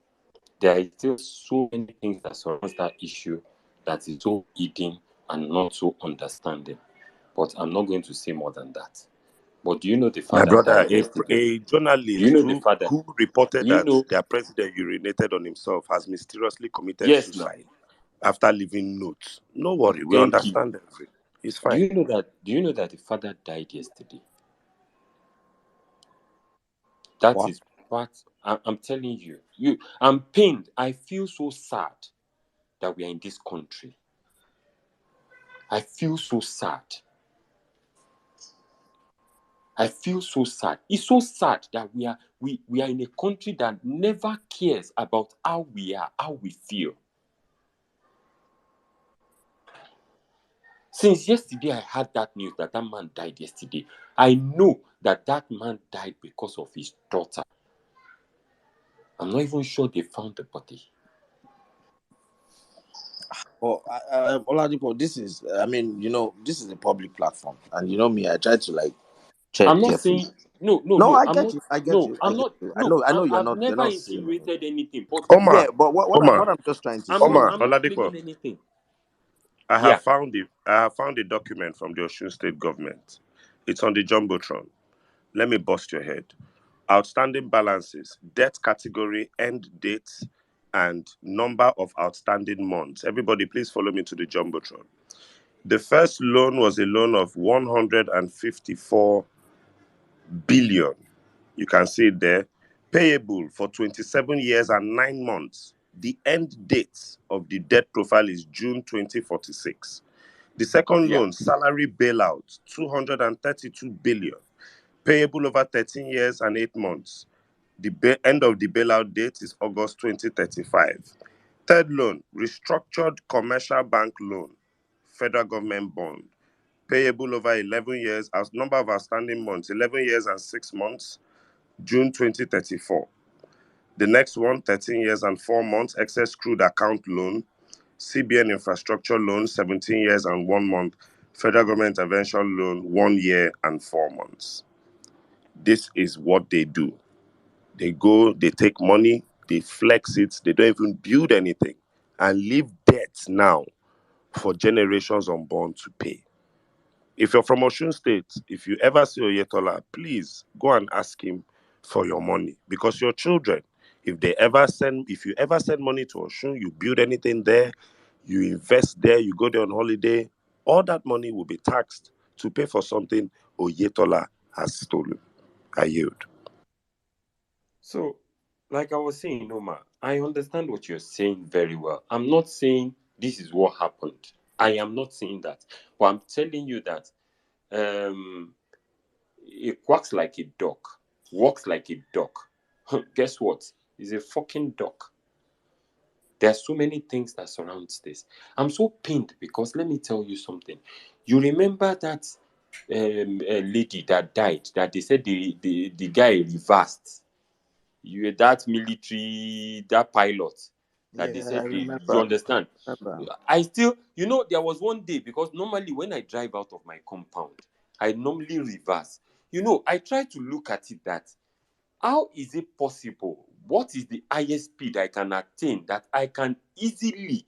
There are still so many things that surrounds that issue that is so hidden and not so understanding. But I'm not going to say more than that. But do you know the My father brother, died yesterday? a Do you journalist know the who father? reported Do you that know? their president urinated on himself has mysteriously committed Yes, now. suicide after leaving notes. No worry, we Thank you. understand everything. It's fine. Do you know that the father died yesterday? That What? is what I'm telling you. I'm pained. I feel so sad that we are in this country. I feel so sad. I feel so sad. It's so sad that we are in a country that never cares about how we are, how we feel. Since yesterday, I had that news that man died yesterday. I know that man died because of his daughter. I'm not even sure they found the body. Well, Oladipo, this is, I mean, this is a public platform, and me, I try to like check I'm not carefully. saying no. No, I I'm get not. you. I get No, you. I I'm get not. you. No, I know I've you're never not saying anything. insinuated anything. But Yeah, Omar, but what I'm just trying to say. Omar, I'm not Oladipo, claiming anything. I Yeah. have found a document from the Osun State government. It's on the Jumbotron. Let me bust your head. Outstanding balances, debt category, end dates, and number of outstanding months. Everybody, please follow me to the Jumbotron. The first loan was a loan of 154 billion. You can see it there. Payable for 27 years and 9 months. The end date of the debt profile is June 2046. The second Yeah. loan, salary bailout, 232 billion. Payable over 13 years and 8 months. The end of the bailout date is August 2035. Third loan, restructured commercial bank loan, federal government bond, payable over 11 years, as number of outstanding months, 11 years and 6 months, June 2034. The next one, 13 years and 4 months, excess crude account loan, CBN infrastructure loan, 17 years and 1 month, federal government intervention loan, 1 year and 4 months. This is what they do. They go, they take money, they flex it, they don't even build anything, and leave debts now for generations unborn to pay. If you're from Osun State, if you ever see Oyetola, please go and ask him for your money, because your children, if you ever send money to Osun, you build anything there, you invest there, you go there on holiday, all that money will be taxed to pay for something Oyetola has stolen. I yield. So, like I was saying, Omar, I understand what you're saying very well. I'm not saying this is what happened. I am not saying that. But I'm telling you that it quacks like a duck, walks like a duck. Guess what? It's a fucking duck. There's so many things that surrounds this. I'm so pained because let me tell you something. You remember that lady that died, that they said the guy reversed? That military, that pilot, that they Yeah, I said you remember. understand? I still, there was one day, because normally when I drive out of my compound, I normally reverse. I try to look at it that, how is it possible? What is the highest speed I can attain that I can easily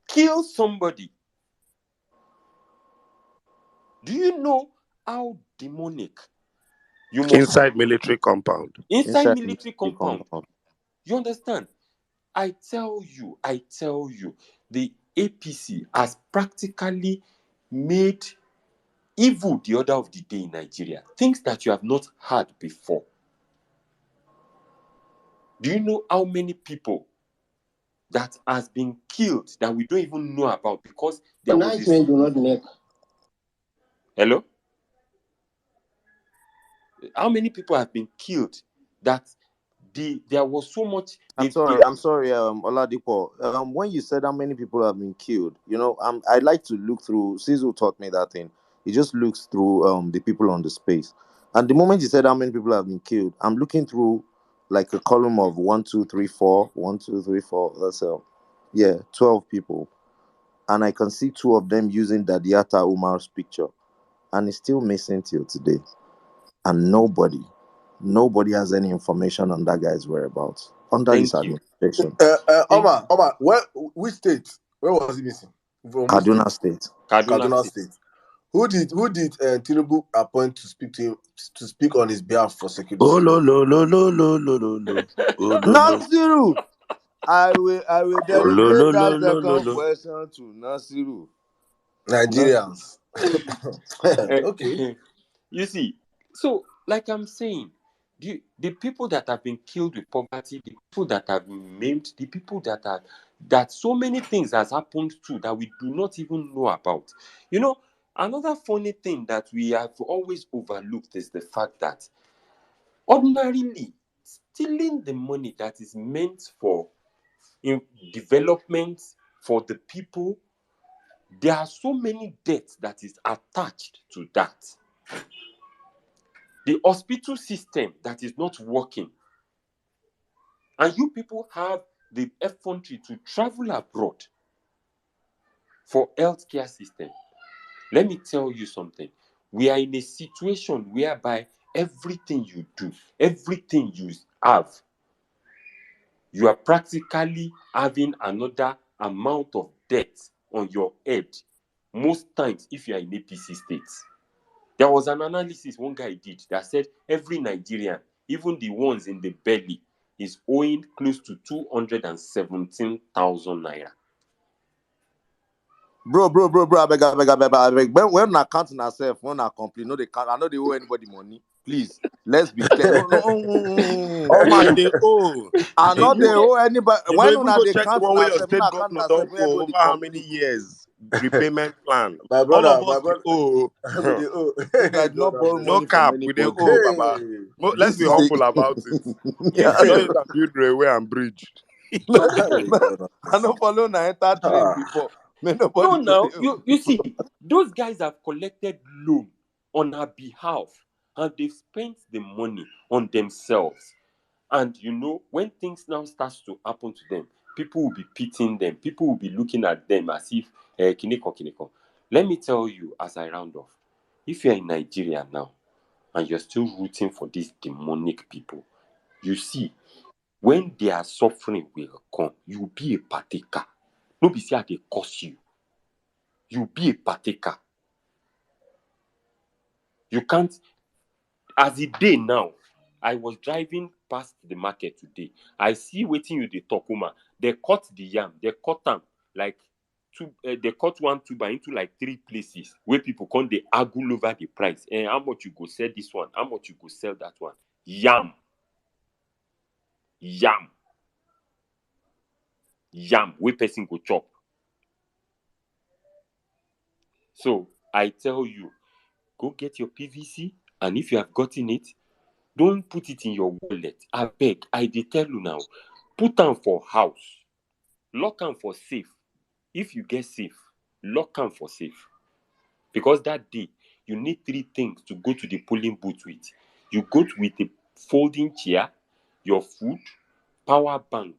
kill somebody? Do you know how demonic you must Inside military compound. inside Inside military the compound? compound. You understand? I tell you, the APC has practically made evil the order of the day in Nigeria. Things that you have not heard before. Do you know how many people that has been killed that we don't even know about because there was Nice men do not make. Hello? How many people have been killed that there was so much I'm sorry, Oladipo. When you said how many people have been killed, I like to look through. Sizzle taught me that thing. He just looks through the people on the space, and the moment you said how many people have been killed, I'm looking through like a column of 1, 2, 3, 4, 1, 2, 3, 4. That's 12 people, and I can see 2 of them using Dadiata Umar's picture, and it's still missing till today, and nobody has any information on that guy's whereabouts under his Thank you. administration. Thank you. Omar, which state? Where was he missing? From which Kaduna state? State. Kaduna Kaduna State. State. Who did Tinubu appoint to speak to him, to speak on his behalf for security? Oh lo lo lo lo lo lo lo lo. Oh lo lo. Nasiru. I will Oh lo delegate lo lo that lo lo second lo. question to Nasiru. Nigerians. Eh, Okay. you see, so like I'm saying, the people that have been killed with poverty, the people that have been maimed, the people that so many things has happened to that we do not even know about. Another funny thing that we have always overlooked is the fact that ordinarily stealing the money that is meant for development for the people, there are so many debts that is attached to that. The hospital system that is not working, and you people have the effrontery to travel abroad for healthcare system. Let me tell you something. We are in a situation whereby everything you do, everything you have, you are practically having another amount of debt on your head. Most times, if you are in APC states, there was an analysis one guy did that said every Nigerian, even the ones in the belly, is owing close to 217,000 naira. Bro, I beg. When una counting ourselves, when una complete, no, they can't. I know they owe anybody money. Please, let's be clear. No. Oh man, they owe. I know they owe anybody. You know, When even una go they check the counting one where your ourselves, state una counting governor don't ourselves, when for over everybody how many complete. years repayment plan. My All of brother, us they owe. with the Make I not borrow God, No money from cap, we they anybody. owe, Baba. hey. Let's This be is a humble about it. yeah, You I know, know. you can build railway and bridge. You understand? I know follow na enter train before. May nobody No, go now there. you see, those guys have collected loan on our behalf, and they've spent the money on themselves. And you know, when things now starts to happen to them, people will be pitying them. People will be looking at them as if kineko. Let me tell you, as I round off, if you're in Nigeria now and you're still rooting for these demonic people, you see, when their suffering will come, you'll be a partaker. No be say they curse you. You'll be a partaker. You can't, as a day now, I was driving past the market today. I see waiting you the Tokuma. They cut the yam. They cut them like two. They cut one tuber into like 3 places where people come. They argue over the price. And how much you go sell this one? How much you go sell that one? Yam. Where person go chop. So I tell you, go get your PVC, and if you have gotten it, don't put it in your wallet. I beg, I dey tell you now. Put am for house. Lock am for safe. If you get safe, lock am for safe. Because that day, you need 3 things to go to the polling booth with. You go with a folding chair, your food, power bank,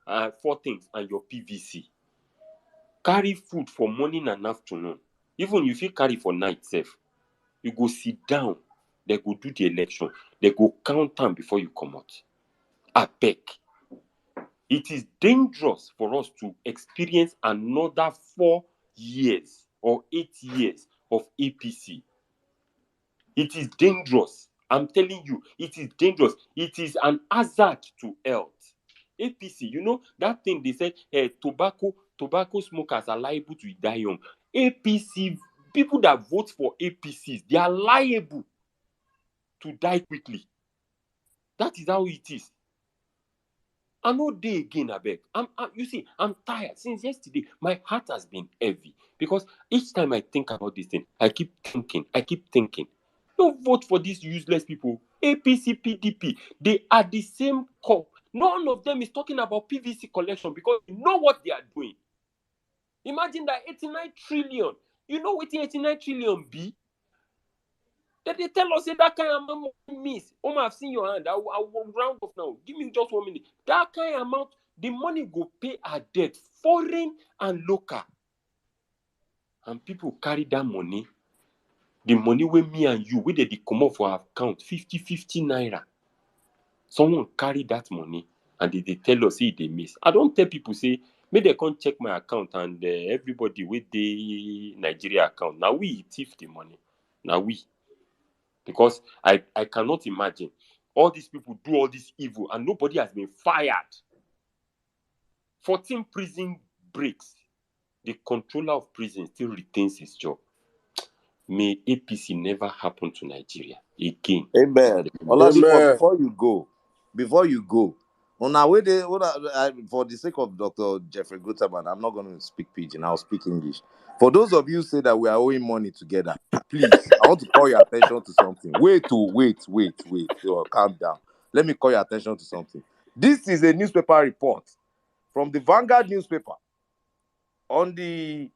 4 things, and your PVC. Carry food for morning and afternoon. Even if you carry for night safe, you go sit down. They go do the election. They go count time before you come out. Abeg. It is dangerous for us to experience another 4 years or 8 years of APC. It is dangerous. I'm telling you, it is dangerous. It is an hazard to health. APC, you know that thing they said, tobacco smokers are liable to die young. APC, people that vote for APCs, they are liable to die quickly. That is how it is. I no dey again, abeg. You see, I'm tired. Since yesterday, my heart has been heavy because each time I think about this thing, I keep thinking. Don't vote for these useless people. APC, PDP, they are the same cop. None of them is talking about PVC collection because you know what they are doing. Imagine that 89 trillion. You know what 89 trillion be? That they tell us say that kind of amount miss. I've seen your hand. I will round off now. Give me just 1 minute. That kind of amount, the money go pay our debt, foreign and local. And people carry that money, the money where me and you, where they come off for our account, 50 naira. Someone carry that money and they tell us say they miss. I don't tell people say, may they come check my account and everybody with the Nigeria account. Now we thief the money. Now we. Because I cannot imagine all these people do all this evil and nobody has been fired. 14 prison breaks. The controller of prison still retains his job. May APC never happen to Nigeria again. Amen. Oladipo, Amen. before you go, On our way there, for the sake of Dr. Jeffrey Gutterman, I'm not going to speak pidgin. I'll speak English. For those of you who say that we are owing money together, please, I want to call your attention to something. Wait. Calm down. Let me call your attention to something. This is a newspaper report from the Vanguard newspaper on the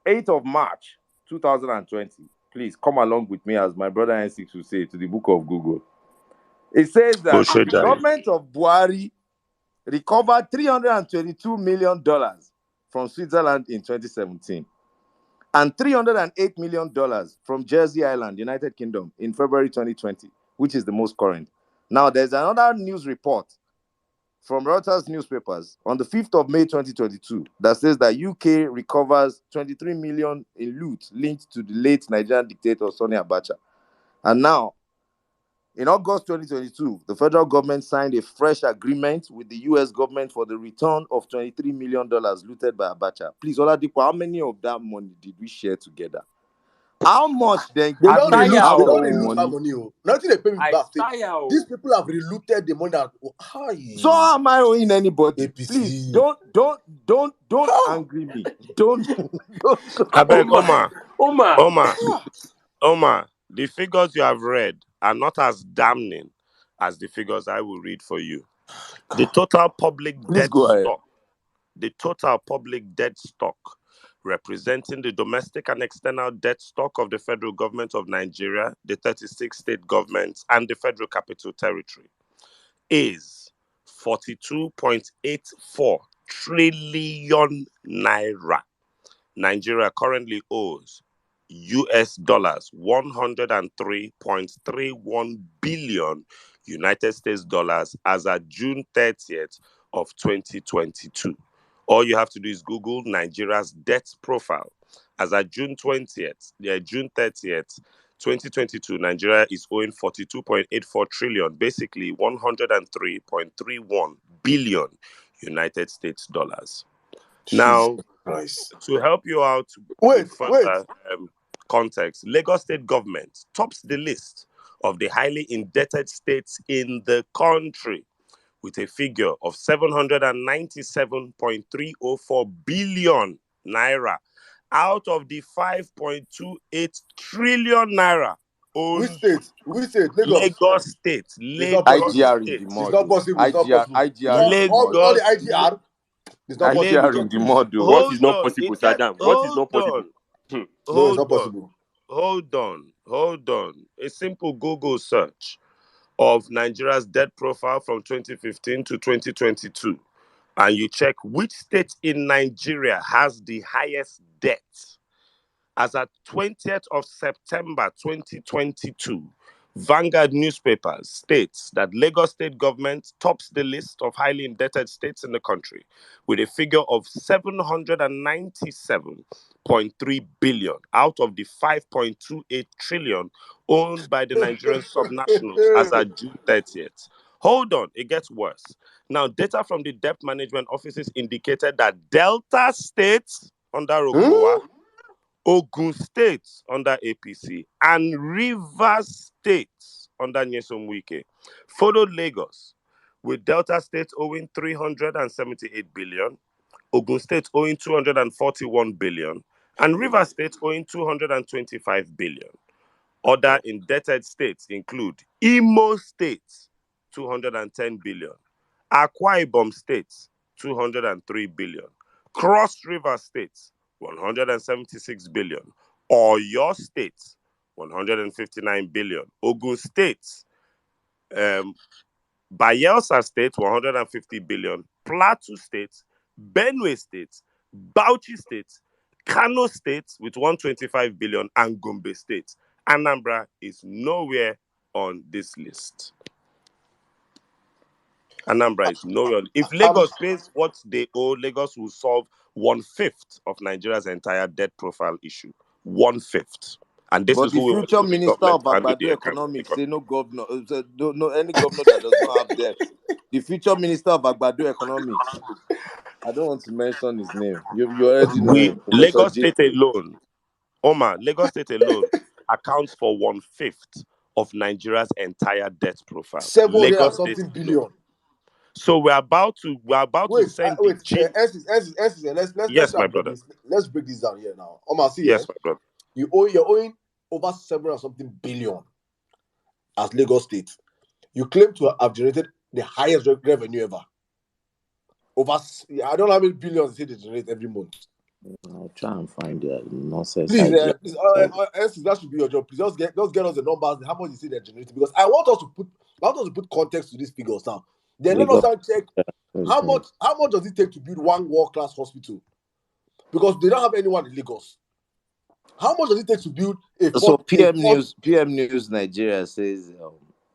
8th of March, 2020. Please come along with me, as my brother N6 will say, to the book of Google. It says that the government of Buhari recovered $322 million from Switzerland in 2017 and $308 million from Jersey Island, United Kingdom, in February 2020, which is the most current. Now, there's another news report from Reuters newspapers on the 5th of May 2022 that says that UK recovers 23 million in loot linked to the late Nigerian dictator Sani Abacha. And now, in August 2022, the federal government signed a fresh agreement with the US government for the return of $23 million looted by Abacha. Please, Oladipo, how many of that money did we share together? How much then They did don't we reloot. have They for don't the reloot our money? money. Oh. Nothing they pay me I back. tire. These people have relooted the money. That, So how am I owing anybody? APC. Please don't angry me. Don't. I beg, Omar. Omar. Omar, the figures you have read are not as damning as the figures I will read for you. The total public Please debt go ahead. stock, the total public debt stock, representing the domestic and external debt stock of the federal government of Nigeria, the 36 state governments, and the Federal Capital Territory, is 42.84 trillion naira. Nigeria currently owes US dollars 103.31 billion United States dollars as at June 30th of 2022. All you have to do is Google Nigeria's debt profile. As at June 30th, 2022, Nigeria is owing 42.84 trillion, basically 103.31 billion United States dollars. Now, to help you out with further context, Lagos State government tops the list of the highly indebted states in the country with a figure of 797.304 billion naira out of the 5.28 trillion naira owned. Which state? Lagos State. IGR in the It's mod. not possible. It's not possible. All the IGR. It's not possible. IGR in the mod. What is not possible, Saddam? What is not possible? No, it's not possible. Hold on. A simple Google search of Nigeria's debt profile from 2015 to 2022, and you check which state in Nigeria has the highest debt. As at 20th of September 2022, Vanguard newspapers states that Lagos State government tops the list of highly indebted states in the country with a figure of 797.3 billion out of the 5.28 trillion owned by the Nigerian subnationals as at June 30th. Hold on, it gets worse. Now, data from the debt management offices indicated that Delta State under Okowa, Ogun State under APC, and Rivers State under Nyesom Wike followed Lagos, with Delta State owing 378 billion, Ogun State owing 241 billion, and Rivers State owing 225 billion. Other indebted states include Imo State, 210 billion, Akwa Ibom State, 203 billion, Cross River State, 176 billion, Oyo State, 159 billion, Ogun State, Bayelsa State, 150 billion, Plateau State, Benue State, Bauchi State, Kano State with 125 billion, and Gombe State. Anambra is nowhere on this list. Anambra is nowhere. If Lagos pays what they owe, Lagos will solve 1/5 of Nigeria's entire debt profile issue. 1/5. And this But is the who we want future to be minister government of handle the Agbado Economics say no governor, no any governor that does not have debt. The future minister of Agbado Economics. I don't want to mention his name. You already know him, Professor Lagos J. State alone, Omar, Lagos State alone accounts for 1/5 of Nigeria's entire debt profile. 700 Lagos and State something alone. billion. So we're about to Wait, send the gene. let's Yes, try my and break brother. this. Let's break this down here now. Omar, see, Yes, my brother. you're owing over 700 something billion as Lagos State. You claim to have generated the highest revenue ever. I don't know how many billions they generate every month. I'll try and find the nonsense Please, idea. that should be your job. Please just get us the numbers, how much you say they're generating, because I want us to put context to these figures now. Then let us Lagos now check how 2020. much does it take to build one world class hospital, because they don't have anyone in Lagos. How much does it take to build a So fourth a fourth? PM News Nigeria says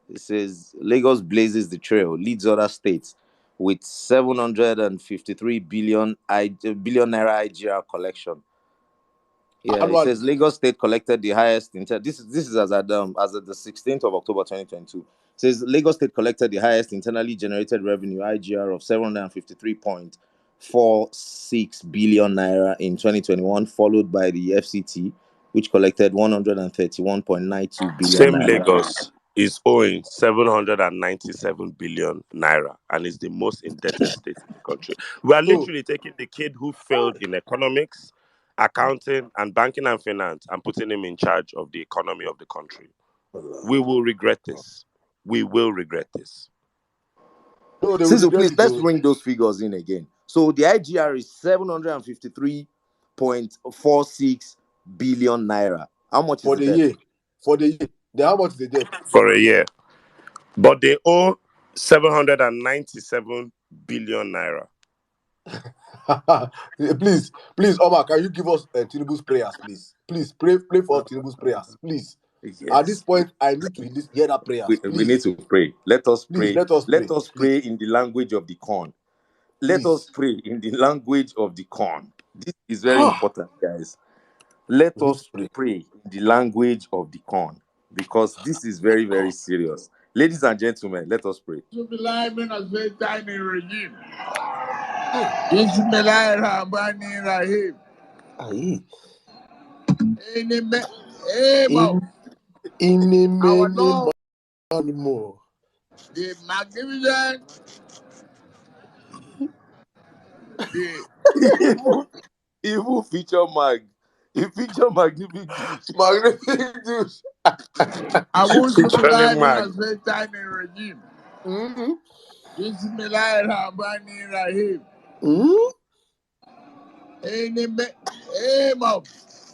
it says Lagos blazes the trail, leads other states with 753 billion naira IGR collection. Yeah, it Annually? says Lagos State collected the highest this is as at the 16th of October 2022. It says Lagos State collected the highest internally generated revenue IGR of 753.46 billion naira in 2021, followed by the FCT, which collected 131.92 billion Same naira. Lagos is owing 797 billion naira and is the most indebted state in the country. We are So literally taking the kid who failed in economics, accounting, and banking and finance and putting him in charge of the economy of the country. We will regret this. We will regret this. no, they will So regret please it let's though. bring those figures in again. So the IGR is 753.46 billion naira. How much is For the the debt? year. For the year. Then how much is the debt? For a year. But they owe 797 billion naira. Please, Omar, can you give us Tinubu's prayers, please? Please pray for Tinubu's prayers, please. At this Yes. point, I need to hear that prayers, We need please. to pray. Let us Please, pray. let us Let pray, us please, pray in the language of the corn. Let us please. pray in the language of the corn. This is very Ah, important, guys. Let we need to us pray. pray in the language of the corn because this is very, very serious. Ladies and gentlemen, let us pray. Aye. In a many more. The magnificent, evil feature mag. He feature magnificent douche. Magnificent news. I want to be Featuring live in a Mag. Satan regime. Mm-hmm. Bismillahirrahmanirrahim. Mm-hmm. In the name of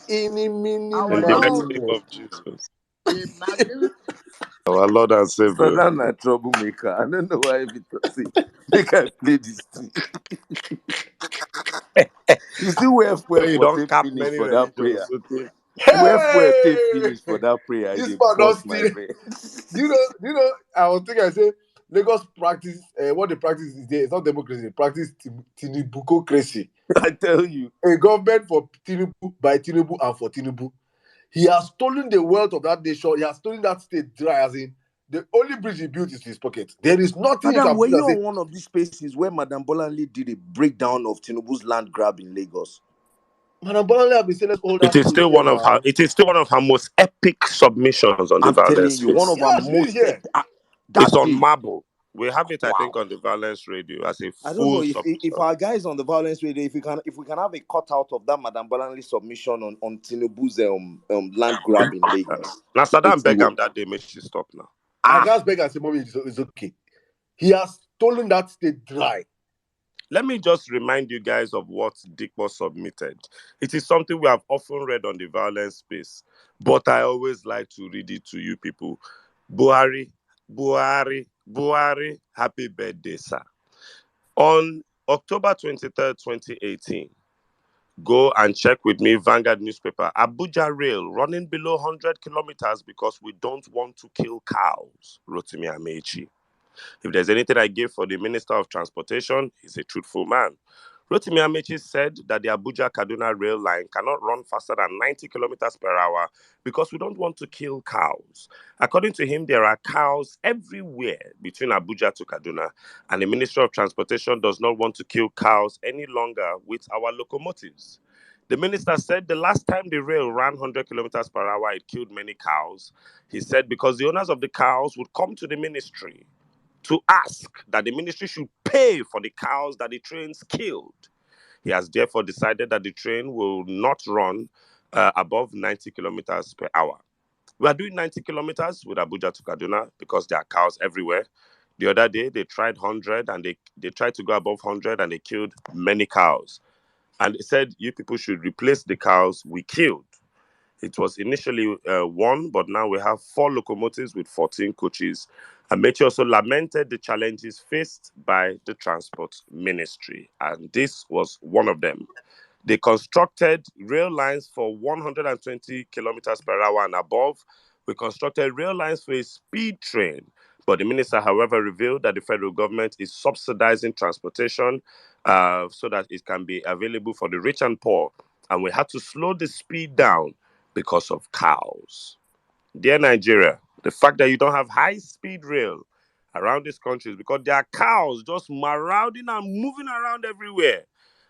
In a mini our In the money mighty Lord, name more. of Jesus. the magnificent. Our Lord and Savior. Satan a troublemaker. I don't know why it say make I play this thing. You see where fuel You for don't tape cap finish many for that prayer. religions. Okay? Where fuel tape Hey! finish for that prayer, This they man don't bust my steal. brain. Do you know? I was thinking, I say, Lagos practice, what they practice is there. It's not democracy. They practice Tinubucracy. I tell you. A government for Tinubu, by Tinubu, and for Tinubu. He has stolen the wealth of that nation. He has stolen that state dry, as in, the only bridge he built is his pocket. There is nothing you Madam, can were put you and say, on one of these spaces where Madam Bolanle did a breakdown of Tinubu's land grab in Lagos? Madam Bolale have been saying, let's hold It that is space still here one of her. now. It is still one of her most epic submissions on the I'm telling violence you, one space. of our Yeah, she did it most here. It's that on day. Marble. We have it, I think, Wow. on the violence radio as a I don't know full if submission. our guys on the violence radio, if we can have a cutout of that Madam Bolanle submission on Tinubu's land grab in Lagos. Now Saddam It will Begum that day make she stop now. I ah can't beg and say, mommy, it's okay. He has stolen that state dry. Let me just remind you guys of what Dikbo submitted. It is something we have often read on the violence space, but I always like to read it to you people. Buhari, Buhari, happy birthday, sir. On October 23rd, 2018, go and check with me, Vanguard newspaper. Abuja Rail running below 100 kilometers because we don't want to kill cows, Rotimi Amechi. If there's anything I give for the Minister of Transportation, he's a truthful man. Rotimi Amechi said that the Abuja-Kaduna rail line cannot run faster than 90 kilometers per hour because we don't want to kill cows. According to him, there are cows everywhere between Abuja to Kaduna, and the Ministry of Transportation does not want to kill cows any longer with our locomotives. The minister said the last time the rail ran 100 kilometers per hour, it killed many cows. He said because the owners of the cows would come to the ministry to ask that the ministry should pay for the cows that the trains killed. He has therefore decided that the train will not run above 90 kilometers per hour. We are doing 90 kilometers with Abuja to Kaduna because there are cows everywhere. The other day, they tried 100 and they tried to go above 100 and they killed many cows. And they said, you people should replace the cows we killed. It was initially one, but now we have 4 locomotives with 14 coaches. And Mechi also lamented the challenges faced by the transport ministry. And this was one of them. They constructed rail lines for 120 kilometers per hour and above. We constructed rail lines for a speed train. But the minister, however, revealed that the federal government is subsidizing transportation so that it can be available for the rich and poor. And we had to slow the speed down because of cows. Dear Nigeria, the fact that you don't have high-speed rail around this country is because there are cows just marauding and moving around everywhere.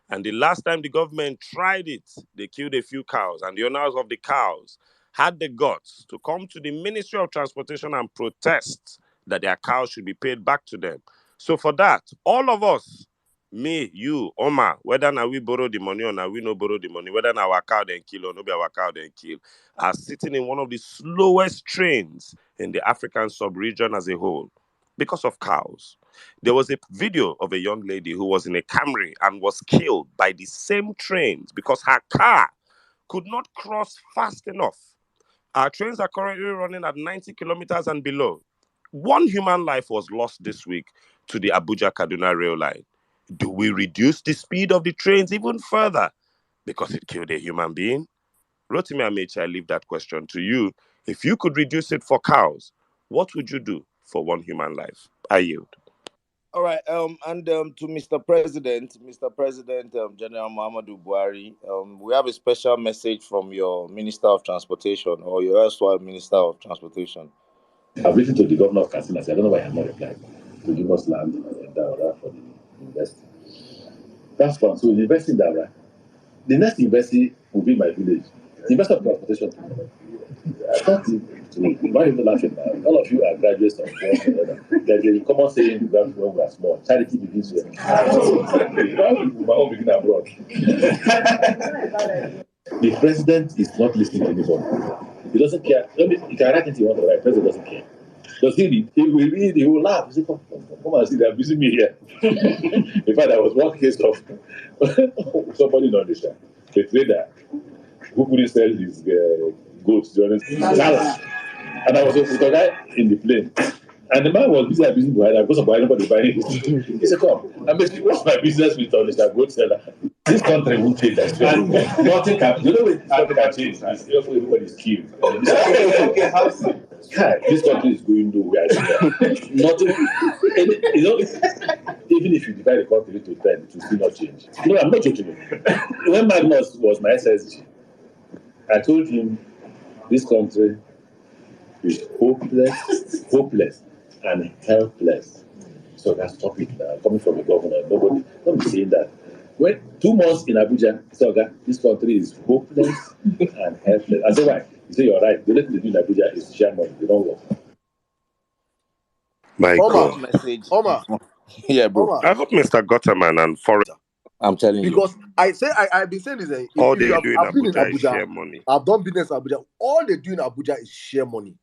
And the last time the government tried it, they killed a few cows, and the owners of the cows had the guts to come to the Ministry of Transportation and protest that their cows should be paid back to them. So for that, all of us, me, you, Oma, whether now we borrow the money or now we no borrow the money, whether now our cow then kill or no be our cow then kill, are sitting in one of the slowest trains in the African sub-region as a whole because of cows. There was a video of a young lady who was in a Camry and was killed by the same trains because her car could not cross fast enough. Our trains are currently running at 90 kilometers and below. One human life was lost this week to the Abuja-Kaduna rail line. Do we reduce the speed of the trains even further because it killed a human being? Rotimi Amechi, I leave that question to you. If you could reduce it for cows, what would you do for one human life? I yield. All right, and to Mr. President, General Muhammadu Buhari, we have a special message from your Minister of Transportation or your erstwhile Minister of Transportation. I've written to the governor of Katsina. I don't know why I have not replied to give us land in Daura for the university. That's fine. So the university in Daura, the next university will be my village. The University of Transportation. I thought why are you laughing now? All of you are graduates of there's a common saying that when we are small, charity begins here. Why would my own begin abroad? The president is not listening to anybody. He doesn't care. He can write anything he wants to write. The president doesn't care. Does he read? He will read, he will laugh. He say, come and see, they're abusing me here. In fact, there was one case of somebody in Odisha, a trader who couldn't sell his goats during Salah. And I was with a guy in the plane. And the man was busy abusing Buhari because of Buhari, nobody buying it. He said, come, I'm basically, what's my business with Odisha goat seller? This country won't change that. Nothing can, you know what nothing can change. It's therefore everybody's killed. This country is going nowhere. Nothing, you know, even if you divide the country to 10, it will still not change. No, I'm not joking. When Magnus was my SSG, I told him this country is hopeless and helpless. So that's topic now, coming from the governor. Nobody saying that. When 2 months in Abuja, so this country is hopeless and helpless. I say why? He say you're right. The only thing they do in Abuja is share money. They don't work. My Omar, God. Message. Omar, Yeah, bro. Omar. I hope Mr. Gutterman and Forrest, I'm telling you. Because I've been saying this. all If they you have, do in I've been in Abuja is share Abuja. money. I've done business in Abuja. All they do in Abuja is share money.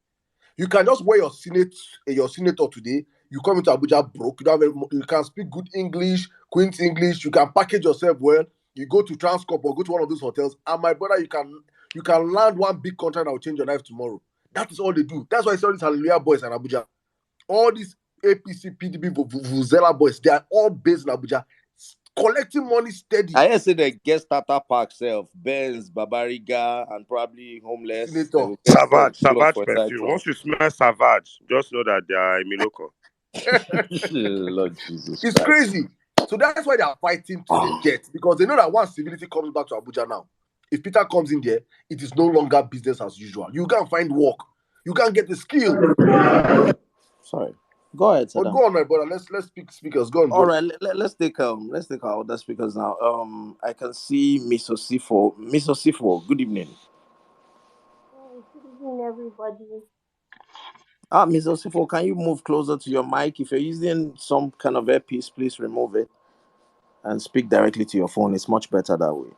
You can just wear your senator today. You come into Abuja broke. You can speak good English, Queen's English. You can package yourself well. You go to Transcorp or go to one of those hotels. And my brother, you can land one big contract that will change your life tomorrow. That is all they do. That's why I saw these Hallelujah boys in Abuja. All these APC, PDB, Vuvuzela boys, they are all based in Abuja, collecting money steady. I say they get starter pack self, Benz, Babariga, and probably homeless. Senator. Savage perfume. Once you smell Savage, just know that they are Emiloko. Lord Jesus It's Christ. crazy. So that's why they are fighting to the death, because they know that once civility comes back to Abuja now, if Peter comes in there, it is no longer business as usual. You can't find work. You can't get the skill. Sorry. Go ahead, But Saddam. go on, my brother. Let's speak speakers. Go on, bro. All right, let's take our other speakers now. I can see Miss Osifo. Miss Osifo, good evening. Good evening, everybody. Ms. Osifo, can you move closer to your mic? If you're using some kind of earpiece, please remove it and speak directly to your phone. It's much better that way.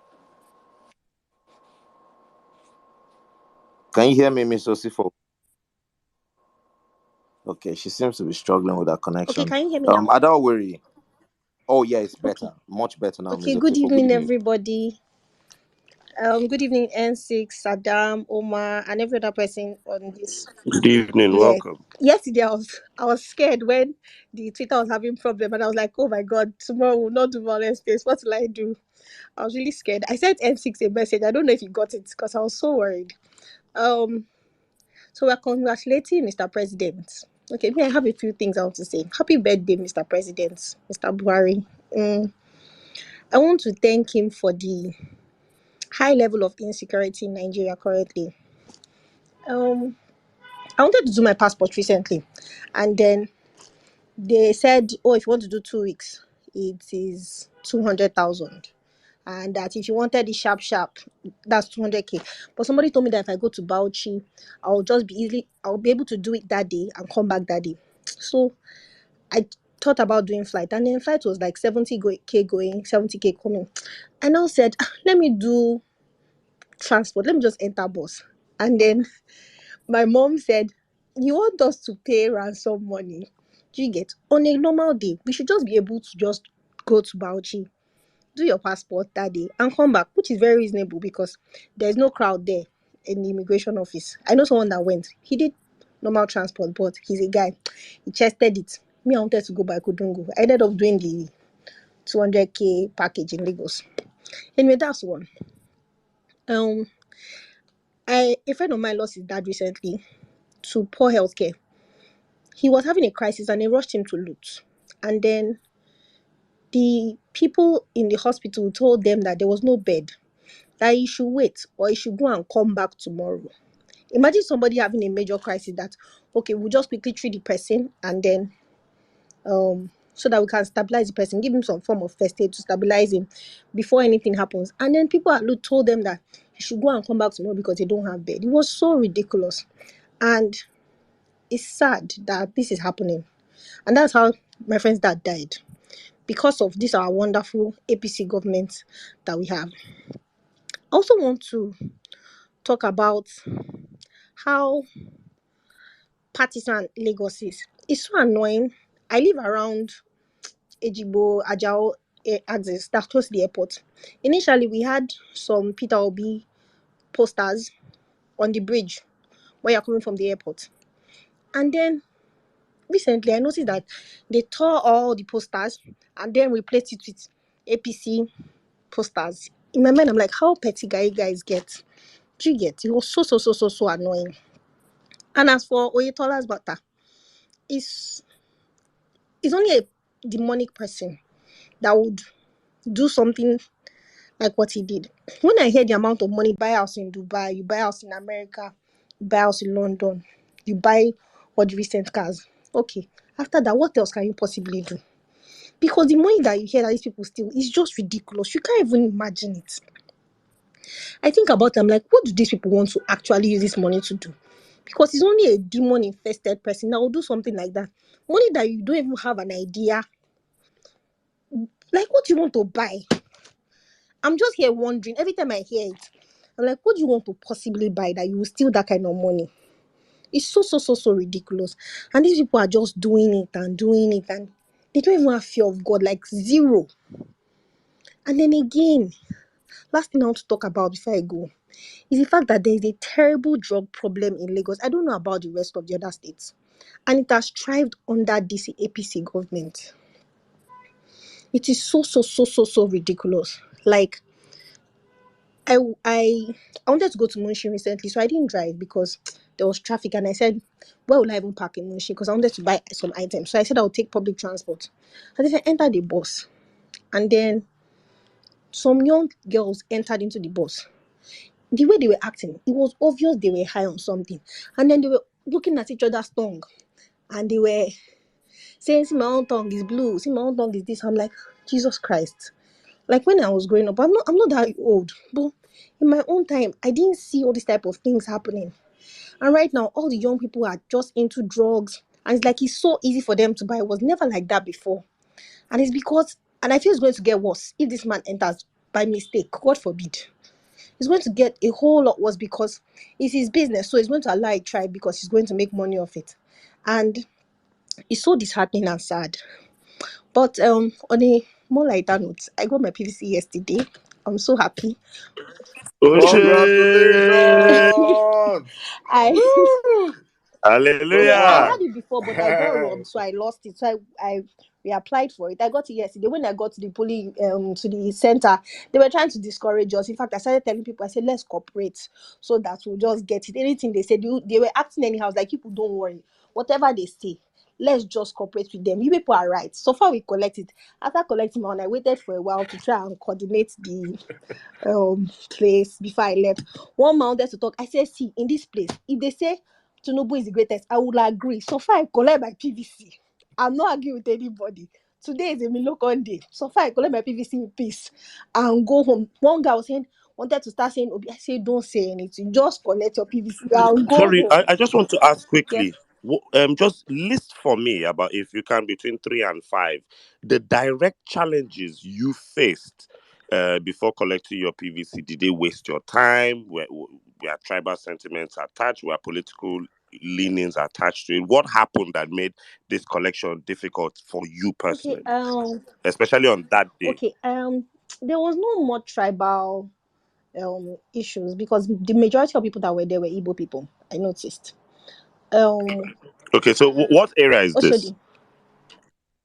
Can you hear me, Miss Osifo? Okay, she seems to be struggling with her Okay, connection. can you hear me now? I don't worry. Oh yeah, it's Okay. better. Much better now, Okay, Miss good Osifo. Good evening, evening. everybody. Good evening, N6, Saddam, Omar, and every other person on this. Good evening. Yeah. Welcome. Yesterday, I was scared when the Twitter was having problem, and I was like, oh my God, tomorrow we'll not do violence space. What will I do? I was really scared. I sent N6 a message. I don't know if he got it because I was so worried. So we're congratulating Mr. President. Okay, me, I have a few things I want to say. Happy birthday, Mr. President, Mr. Buhari. I want to thank him for the high level of insecurity in Nigeria currently. I wanted to do my passport recently, and then they said, "Oh, if you want to do 2 weeks, it is 200,000, and that if you wanted it sharp, sharp, that's 200k." But somebody told me that if I go to Bauchi, I'll be able to do it that day and come back that day. So I thought about doing flight, and then flight was like 70k going, 70k coming. I now said, let me do transport. Let me just enter bus, and then my mom said, "You want us to pay ransom money? Do you get? On a normal day, we should just be able to just go to Bauchi, do your passport that day, and come back," which is very reasonable because there's no crowd there in the immigration office. I know someone that went. He did normal transport, but he's a guy. He chested it. Me, I wanted to go, but I couldn't go. I ended up doing the 200k package in Lagos. Anyway, that's one. Um, a friend of mine lost his dad recently to poor healthcare. He was having a crisis and they rushed him to Lutz. And then the people in the hospital told them that there was no bed, that he should wait or he should go and come back tomorrow. Imagine somebody having a major crisis that, okay, we'll just quickly treat the person and then so that we can stabilize the person, give him some form of first aid to stabilize him before anything happens. And then people at Lutz told them that he should go and come back tomorrow because they don't have bed. It was so ridiculous. And it's sad that this is happening. And that's how my friend's dad died, because of this our wonderful APC government that we have. I also want to talk about how partisan Lagos is. It's so annoying. I live around Ejibo, Ajao axis that's close to the airport. Initially, we had some Peter Obi posters on the bridge where you're coming from the airport. And then recently, I noticed that they tore all the posters and then replaced it with APC posters. In my mind, I'm like, how petty guys get? Do you get? It was so annoying. And as for Oyetola's matter, it's only a demonic person that would do something like what he did. When I hear the amount of money, buy house in Dubai, you buy house in America, you buy house in London, you buy all the recent cars. Okay. After that, what else can you possibly do? Because the money that you hear that these people steal is just ridiculous. You can't even imagine it. I think about it, I'm like, what do these people want to actually use this money to do? Because it's only a demon infested person that will do something like that. Money that you don't even have an idea. Like, what do you want to buy? I'm just here wondering. Every time I hear it, I'm like, what do you want to possibly buy that you will steal that kind of money? It's so ridiculous. And these people are just doing it, and they don't even have fear of God, like zero. And then again, last thing I want to talk about before I go is the fact that there is a terrible drug problem in Lagos. I don't know about the rest of the other states. And it has thrived under this APC government. It is so ridiculous. Like, I wanted to go to Munshi recently, so I didn't drive because there was traffic. And I said, where will I even park in Munshi? Because I wanted to buy some items. So I said I would take public transport. And then I entered the bus. And then some young girls entered into the bus. The way they were acting, it was obvious they were high on something. And then they were looking at each other's tongue. And they were saying, see, my own tongue is blue. See, my own tongue is this. I'm like, Jesus Christ. Like, when I was growing up, I'm not that old. But in my own time, I didn't see all these type of things happening. And right now, all the young people are just into drugs. And it's like it's so easy for them to buy. It was never like that before. And it's because, and I feel it's going to get worse if this man enters by mistake. God forbid. It's going to get a whole lot worse because it's his business. So he's going to allow it try because he's going to make money off it. And it's so disheartening and sad. But on a more lighter note, I got my PVC yesterday. I'm so happy. Oshe! Congratulations! I Woo! Yeah, I Hallelujah! had it before, but I got robbed, so I lost it. So I reapplied for it. I got it yesterday. When I got to the to the center, they were trying to discourage us. In fact, I started telling people, I said, let's cooperate so that we'll just get it. Anything they said, they were acting anyhow. I was like, people, don't worry. Whatever they say, let's just cooperate with them. You people are right. So far, we collect it. After collecting my own, I waited for a while to try and coordinate the place before I left. One man wanted to talk. I said, see, in this place, if they say Tinubu is the greatest, I would agree. So far, I collect my PVC. I'm not arguing with anybody. Today is a Milokon day. So far, I collect my PVC in peace and go home. One guy was saying, wanted to start saying, Obi, I said, don't say anything. Just collect your PVC and go Sorry, home. I just want to ask Yes. quickly. Just list for me about, if you can, between 3 and 5, the direct challenges you faced before collecting your PVC. Did they waste your time? Were tribal sentiments attached? Were political leanings attached to it? What happened that made this collection difficult for you Okay. personally, especially on that day? Okay. There was no more tribal issues because the majority of people that were there were Igbo people. I noticed. Um, Okay, so what area is this? Oshodi.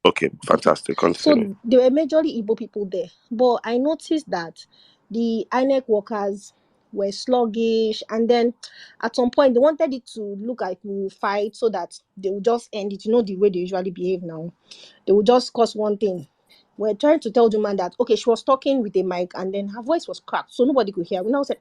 Okay, Okay. fantastic. Continue. So there were majorly Igbo people there. But I noticed that the INEC workers were sluggish, and then at some point they wanted it to look like we will fight so that they will just end it. You know the way they usually behave now. They will just cause one thing. We're trying to tell the man that okay, she was talking with a mic and then her voice was cracked, so nobody could hear. We now said,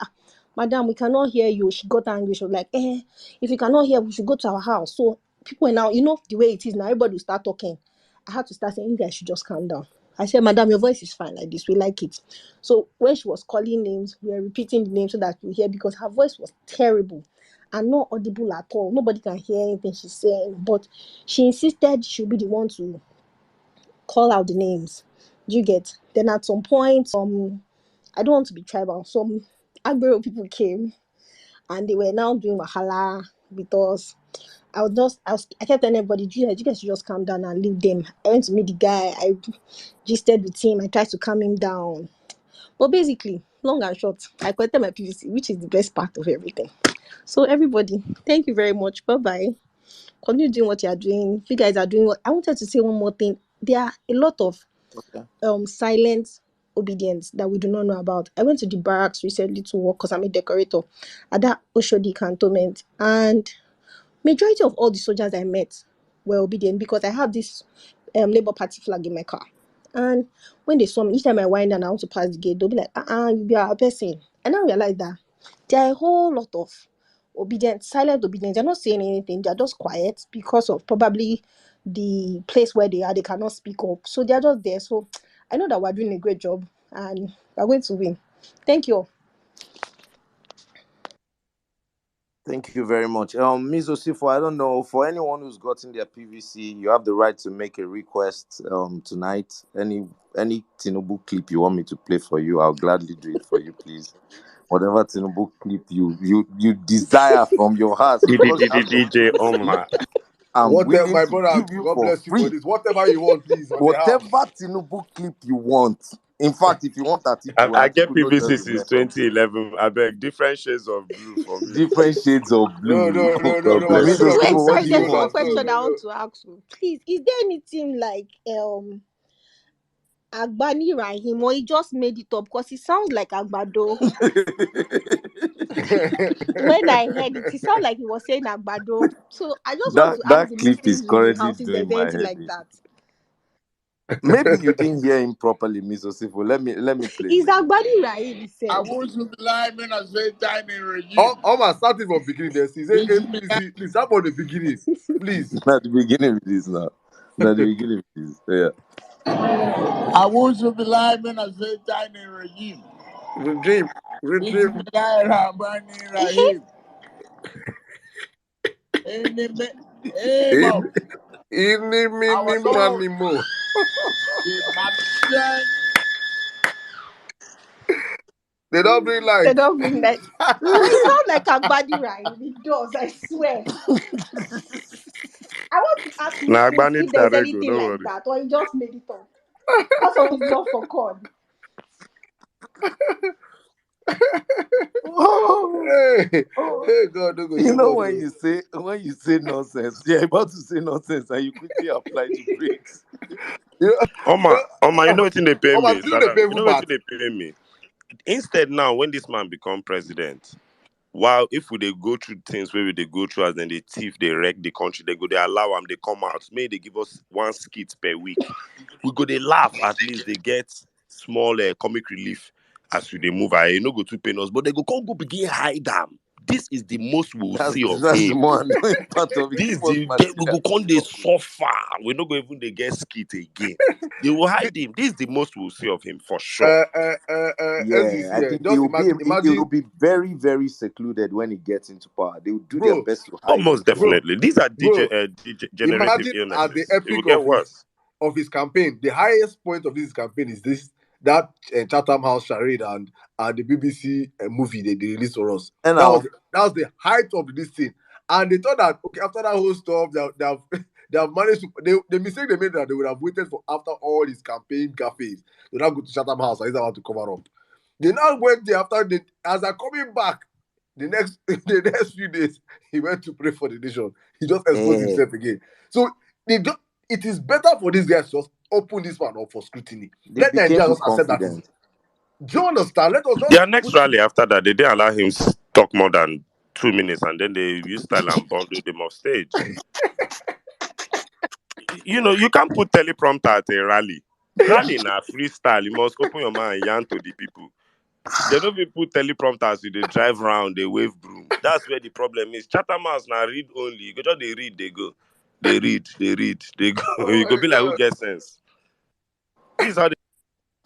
madam, we cannot hear you. She got angry. She was like, if you cannot hear, we should go to our house. So people are now, you know the way it is now, everybody will start talking. I had to start saying, you guys should just calm down. I said, madam, your voice is fine like this. We like it. So when she was calling names, we were repeating the names so that we hear because her voice was terrible and not audible at all. Nobody can hear anything she's saying. But she insisted she'll be the one to call out the names. Do you get? Then at some point, I don't want to be tribal. Some Agbero people came and they were now doing wahala with us. I kept telling everybody, you guys should just calm down and leave them. I went to meet the guy. I gisted with him. I tried to calm him down. But basically, long and short, I collected my PVC, which is the best part of everything. So everybody, thank you very much. Bye bye. Continue doing what you are doing. If you guys are doing what I wanted to say one more thing. There are a lot of Okay. silent obedience that we do not know about. I went to the barracks recently to work because I'm a decorator at that Oshodi cantonment, and majority of all the soldiers I met were obedient because I have this Labour Party flag in my car. And when they saw me, each time I wind and I want to pass the gate, they'll be like, you be a person. And I realized that there are a whole lot of obedient, silent obedience. They're not saying anything, they're just quiet because of probably the place where they are, they cannot speak up. So they're just there. So I know that we're doing a great job and we're going to win. Thank you all. Thank you very much. Ms. Osifo, I don't know, for anyone who's gotten their PVC, you have the right to make a request tonight. Any Tinubu clip you want me to play for you, I'll gladly do it for you, please. Whatever Tinubu clip you desire from your heart, because you have your DJ PVC, Omar. I'm Whatever, willing my to brother, give you God for bless you for free. this. Whatever you want, please, on the Whatever house. Tinubu clip you want. In fact, if you want I Atiku, get Atiku not PVC just the since network. 2011. I beg, different shades of blue for me. Different shades of No, blue. no, no, no, God no. We're bless talking you. Wait, about Osifo, what sorry, do you there's PVC one want? owners. No, question I no, want no. to ask you. Please, is there anything like Agbani Rahim, or he just made it up because it sounds like Agbado? When I heard it, it sounded like he was saying Agbado. So I just want that to ask that the clip is listeners in the currently house if there's doing my anything head like in. that. Maybe you didn't hear him properly, Miss Osifo. Let me play Is for you. Agbani Rahim, he I said. want to be lying when I say tiny regime. I'm starting from beginning. There, see, say, hey, please start from the beginning, please. Not the beginning with this now. Not the beginning with this. Yeah. I want to be lying when I say tiny regime. Redeem. Bismillahirrahmanirrahim. Hey, Bob. Mini money mo. They don't bring They light. don't bring that. But it sounds like a body rhyme. It does, I swear. I want to ask Nah, Prince Agbani if there's direct, anything don't like worry. that, or he just made it up because of his love for corn. Hey, Oh, hey, God, don't go you show know body. when you say nonsense, you're about to say nonsense, and you quickly apply the brakes. You know, Oma, you know what they pay me, you know the Saddam? You painful know what part. they pay me? Instead, now when this man become president, while if we they go through things where we they go through as then they thief, they wreck the country, they allow them, they come out, maybe they give us one skit per week. We go they laugh, at least they get small comic relief as we they move. I no go to pay us, but they go begin hide them. This is the most we'll see of That's the him. more annoying part of it. This Give us the get we material go to come make they up with. suffer. We not go even they get skit again. They will hide him. This is the most we'll see of him for sure. Yeah, I SEC, think just it will imagine, be very, very secluded when he gets into power. They will do their bro, best to hide him Almost from us. definitely. These are bro. degenerative Imagine at the illnesses. It will epic get worse. of his campaign. The highest point of this campaign is that Chatham House charade and the BBC movie they released for us. And That was now, that was the height of this thing. And they thought that okay, after that whole stuff, they have managed to the mistake they made that they would have waited for after all his campaign cafes. They now go to Chatham House and he's about to cover up. They now went there after as they're coming back. The next few days, he went to pray for the nation. He just exposed himself again. So it is better for these guys to just open this one up for scrutiny. they Let became Nigeria too just accept that is. confident. Do you understand? Let us just Their next put it. rally after that, they didn't allow him talk more than 2 minutes, and then they use style and bundled him off stage. You know, you can't put teleprompter at a rally. Rally na freestyle. You must open your mouth and yarn to the people. They don't even put teleprompters. They drive around, they wave broom. That's where the problem is. Chatham House now read only. You go just they read, they go. They read, they go. Oh You go my be like, who god. gets sense? This is how the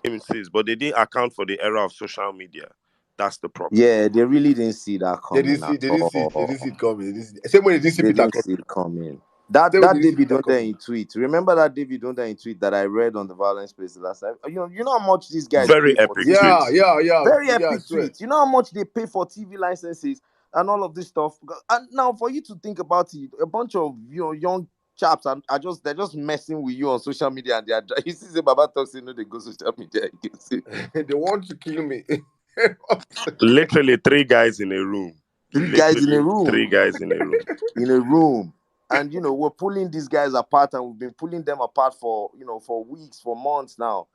game says, but they didn't account for the era of social media. That's the problem. Yeah, they really didn't see that They didn't coming see at they didn't see it. They didn't see all. it coming. Same way they didn't see They Peter didn't coming. see it coming. That Same way they didn't see David Peter Donda coming. in tweet. Remember that David Donda in tweet that I read on the Violence Space the last time? You know how much these guys pay Very for epic TV? tweet. Very Yeah, I epic swear. tweet. You know how much they pay for TV licenses and all of this stuff. And now for you to think about it, a bunch of young chaps they're just messing with you on social media, and they are you see the Baba talks, they go social media. You can see They want to kill me. Literally 3 guys in a room. three guys in a Literally room. 3 guys in a room. And we're pulling these guys apart, and we've been pulling them apart for for weeks, for months now.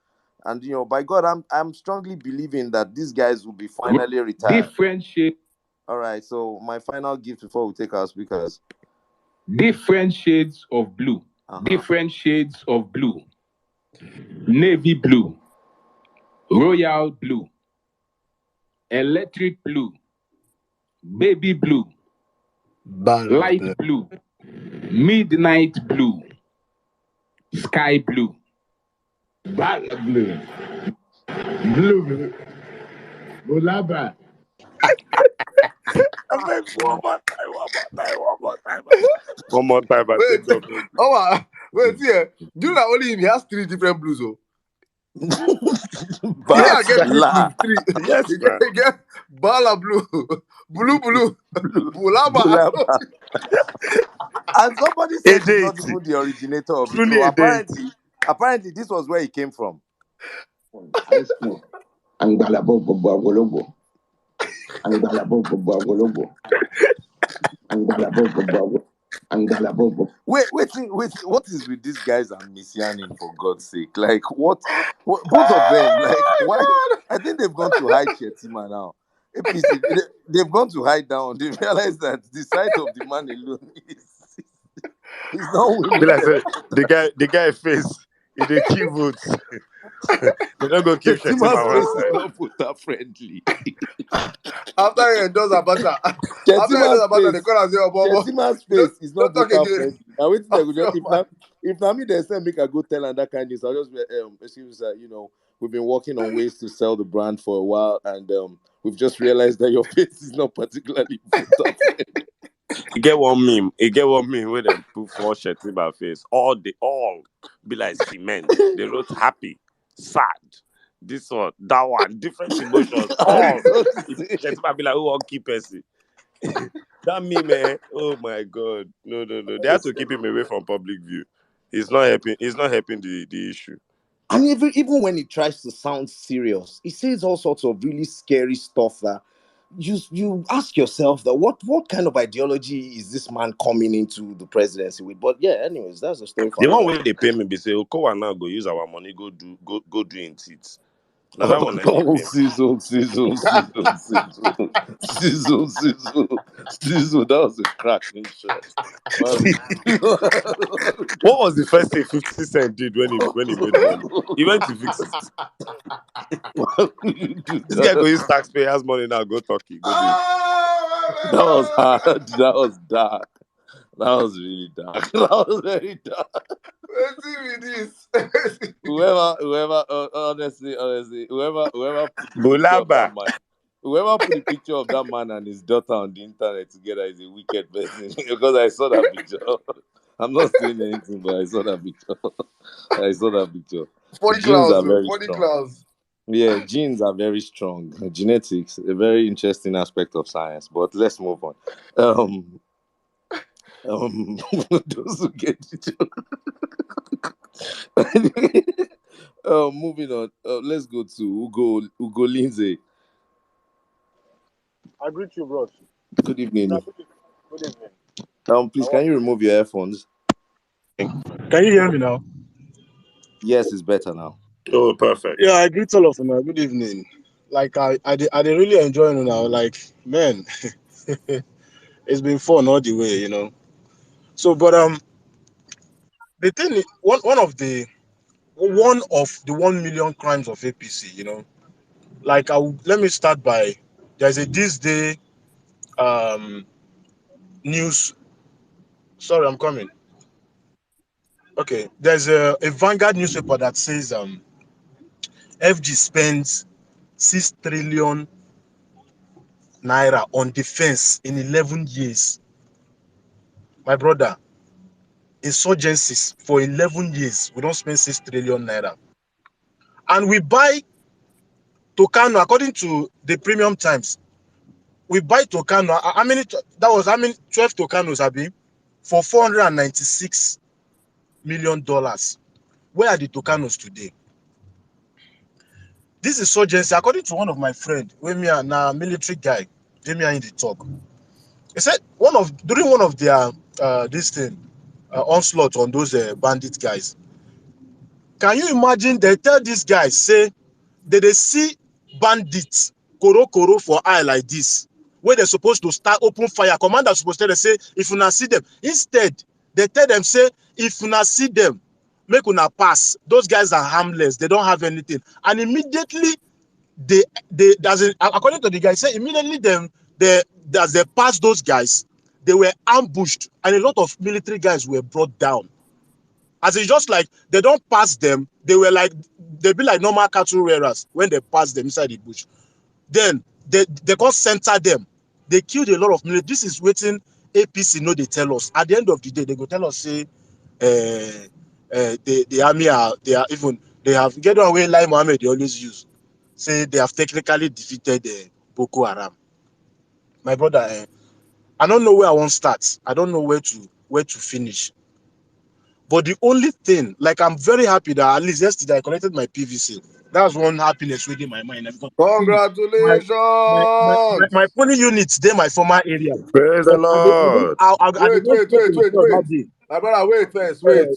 And by God, I'm strongly believing that these guys will be finally retired. Different shades. All right, so my final gift before we take our speakers. Different shades of blue. Different shades of blue. Navy blue. Royal blue. Electric blue. Baby blue. Light blue. Midnight blue. Sky blue. Black blue. Blue. Bulaba. I beg one more time. One more time, I Wait, take your beg. wait here. Do you know that only him? He has 3 different blues. Oh. He Bad didn't get 3 la. blues. 3. Yes, man. He get Bala blue, blue, Bulaba. Bulaba. And somebody said he's not AJ80. even the originator of it. Truly So AJ80. apparently this was where he came from. Ice cream. Angalabo Bogologo. Angalabo Bogologo. Angalabo Bogologo. Angalabo. Wait, what is with these guys and Messianing, for God's sake? Like, what both of them, like, why? I think they've gone to hide Shetima now. APC, they've gone to hide down. They realize that the sight of the man alone is not Be winning like, them. say, the guy face, if they kill votes, they don't go keep Shetima's Shetima one face is side. not voter friendly. After he endorsed Abacha, they call and say, oh, Bobo, Shetima's you face is not don't talk voter again. friendly. Now wait till they go Your man. if now me they say make I go tell and that kind of news, I'll just be excuse we've been working on ways to sell the brand for a while, and we've just realized that your face is not particularly voter friendly. You get one meme. You get one meme where they put 4 shirts in my face. All be like cement. They wrote happy, sad, this one, that one, different emotions. All shirts might be like, who won't keep us? That meme, man. Oh my god. No. They have to keep him away from public view. He's not helping. He's not helping the issue. And even when he tries to sound serious, he says all sorts of really scary stuff that you ask yourself that what kind of ideology is this man coming into the presidency with? But yeah, anyways, that's a story for The one another. where they pay me, they say, Okowa now go use our money, go do in it. Now that one I they pay. Sizzle. That was a cracking shot. What was the first thing 50 Cent did when he made money? He went to fix it. This guy go use taxpayers' money now, go Turkey, go do it. That was hard. That was dark. That was really dark. That was very dark. Let's see with this. Whoever, honestly, whoever put the picture of Bulaba. that man, whoever put the picture of that man and his daughter on the internet together is a wicked person. Because I saw that picture. I'm not saying anything, but I saw that picture. Funny Genes clouds, are though. very Funny strong. clouds. Yeah, genes are very strong. Genetics, a very interesting aspect of science. But let's move on. Those who get it. Moving on. Let's go to Ugo Lindsay. I greet you, bros. Good evening. Good evening. Please, can you remove your earphones? Can you hear me now? Yes, it's better now. Oh, perfect. Yeah, I greet all of you now. Good evening. Like I did really enjoying it now. Like, man, it's been fun all the way, you know. So, but the thing is, one of the 1 million crimes of APC, you know. Like, let me start by there's a this day news. Sorry, I'm coming. Okay, there's a Vanguard newspaper that says FG spends 6 trillion naira on defense in 11 years. My brother, insurgencies for 11 years, we don't spend 6 trillion naira. And we buy Tokano, according to the premium times, we buy Tokano, how many 12 Tokanos have been for $496 million. Where are the Tokanos today? This insurgency, according to one of my friends, when me and a military guy, they me in the talk. He said during one of their onslaught on those bandit guys. Can you imagine? They tell these guys, say they see bandits koro for eye like this, where they're supposed to start open fire. Commander supposed to say, if you not see them. Instead, they tell them, say, if you not see them, make una pass. Those guys are harmless. They don't have anything. And immediately, according to the guy, say immediately as they passed those guys, they were ambushed, and a lot of military guys were brought down. As it's just like they don't pass them, they be like normal cattle rearers when they pass them inside the bush. Then they can't center them. They killed a lot of military. This is waiting APC know they tell us. At the end of the day, they go tell us, say the army they have get on way like Mohammed they always use. Say they have technically defeated Boko Haram. My brother, I don't know where I want to start. I don't know where to finish. But the only thing, like, I'm very happy that at least yesterday I collected my PVC. That was one happiness within my mind. Congratulations! My polling units, they're my former area. Praise the Lord. Wait. My brother, wait first. Wait.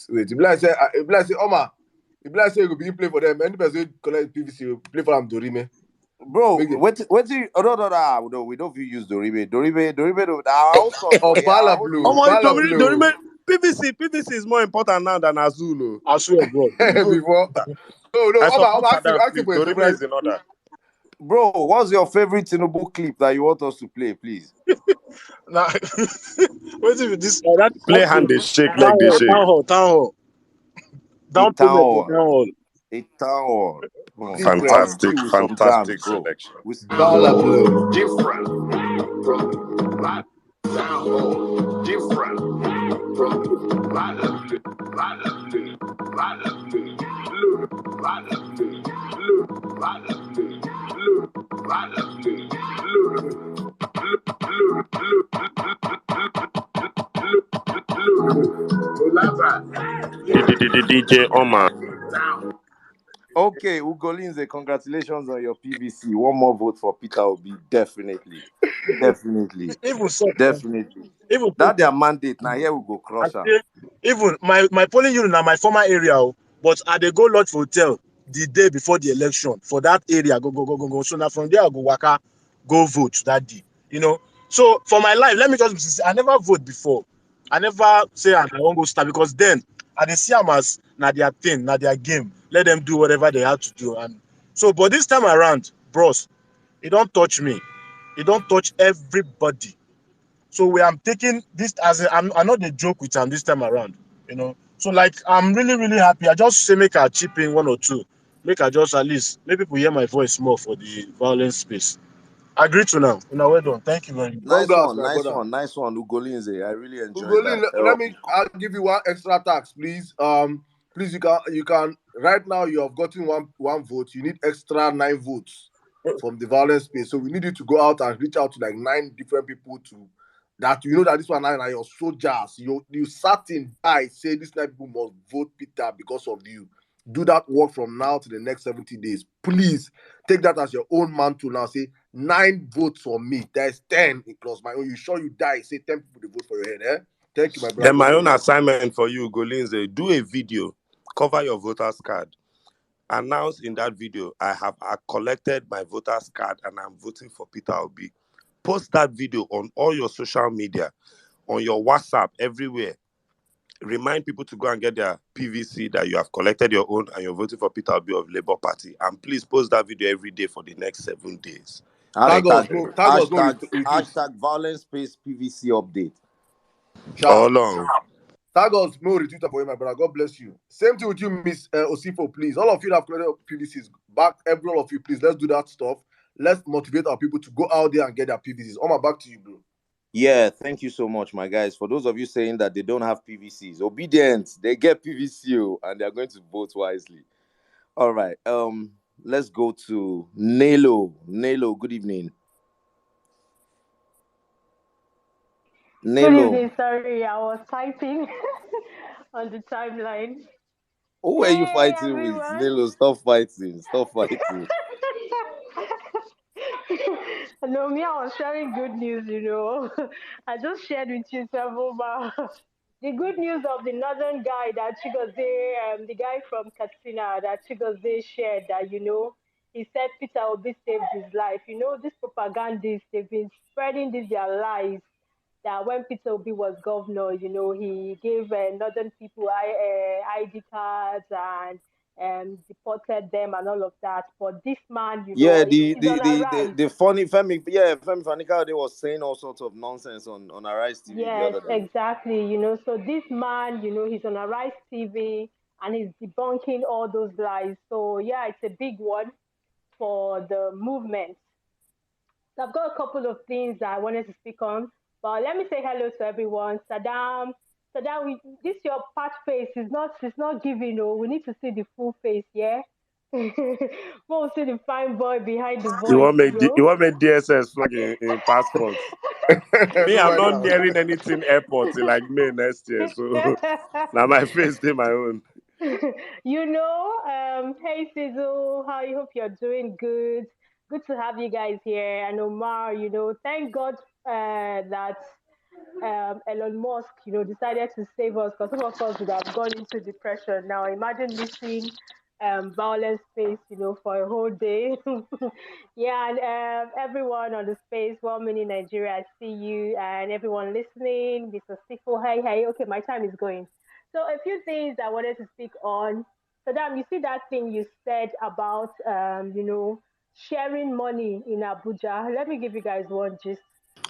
You be like say, Oma. You be like say you go be play for them. Any person collect PVC, you play for them Dorime. Bro, what no, we don't use Doribe. Our house cost Oh, for here. Bala Blue. Dorime, PVC is more important now than Azul. I swear, bro. Before. No, I Oma, support Adam, asking for a Dorime favorite. is in order. Bro, what's your favorite Tinubu clip that you want us to play, please? Now, what's it with this? Play hand they shake, leg they shake. Town hall. Down payment for town hall. A town hall. Fantastic selection. Bala Blue. from right down home, different from DJ Omar. Okay, Ugolinze, congratulations on your PVC. One more vote for Peter Obi, definitely, definitely, Even so, definitely. even That their mandate. Now here we go I crush am. say, even my polling unit na my former area, but I dey go lodge for hotel the day before the election for that area. Go. So now from there I go waka, go vote that day. So for my life, let me just be sincere. I never vote before. I never say I won't go start because then I dey see am as na their thing, na their game. Let them do whatever they have to do. And so, but this time around, bros, it don't touch me. It don't touch everybody. So we am taking this as I'm not a joke with him this time around, So like I'm really, really happy. I just say make I chip in one or two. Make I just at least make people hear my voice more for the violence space. Agree to now. Well done. Thank you very much. Nice Congrats, one, my nice brother. one, nice one, Ugolinze. I really enjoyed Ugoli, that. let me. I'll give you one extra tax, please. Please, you can. Right now, you have gotten one vote. You need extra 9 votes from the violence space. So we need you to go out and reach out to like 9 different people to that that this one are your soldiers. You sat in die say this 9 people must vote Peter because of you. Do that work from now to the next 70 days. Please take that as your own mantle now. Say 9 votes for me. There's 10 plus my own. You sure you die? Say 10 people to vote for your head, eh? Thank you, my brother. Then my own assignment for you, Golinze, do a video, cover your voter's card. Announce in that video, I collected my voter's card and I'm voting for Peter Obi. Post that video on all your social media, on your WhatsApp, everywhere. Remind people to go and get their PVC that you have collected your own and you're voting for Peter Obi of Labour Party. And please post that video every day for the next 7 days. Tag us, Hashtag, no, tag us, no hashtag, retweet. hashtag violence space PVC update. Sharp. All along. Tag us, no retweet for you, my brother. God bless you. Same thing with you, Miss Osifo, please. All of you that have collected PVCs, back every one of you, please. Let's do that stuff. Let's motivate our people to go out there and get their PVCs. Oma, back to you, bro. Yeah, thank you so much, my guys. For those of you saying that they don't have PVCs, obedience, they get PVC and they're going to vote wisely. All right. Let's go to Nelo. Nelo, good evening. Good Nelo. evening. Sorry, I was typing on the timeline. Who are you Hey, fighting with? everyone. Nelo, stop fighting. Stop fighting. No, me, I was sharing good news. I just shared with you several about the good news of the northern guy that Chigoze, the guy from Katsina that Chigoze shared that, he said Peter Obi saved his life. These propagandists, they've been spreading their lies that when Peter Obi was governor, he gave northern people ID cards and deported them and all of that. But this man, Yeah, he's on a rise. the funny Femi, Femi Fanika, they was saying all sorts of nonsense on Arise TV the Yes, other day. exactly. So this man, he's on Arise TV and he's debunking all those lies. So yeah, it's a big one for the movement. So I've got a couple of things that I wanted to speak on, but let me say hello to everyone. Saddam, this your part face is not it's not giving. We need to see the full face, yeah. We'll see the fine boy behind the You voice, want me DSS flag in passports? Me, No I'm mind not now. nearing anything airport till like May next year. So now my face did my own. Hey Sizzle, how you hope you're doing good. Good to have you guys here. And Omar, thank God that Elon Musk, decided to save us because some of us would have gone into depression. Now imagine missing violence space, for a whole day. Yeah, and everyone on the space, well, mini Nigeria, I see you, and everyone listening, Mr. Sifo, hey, okay, my time is going. So a few things I wanted to speak on. Saddam, you see that thing you said about, sharing money in Abuja. Let me give you guys one gist.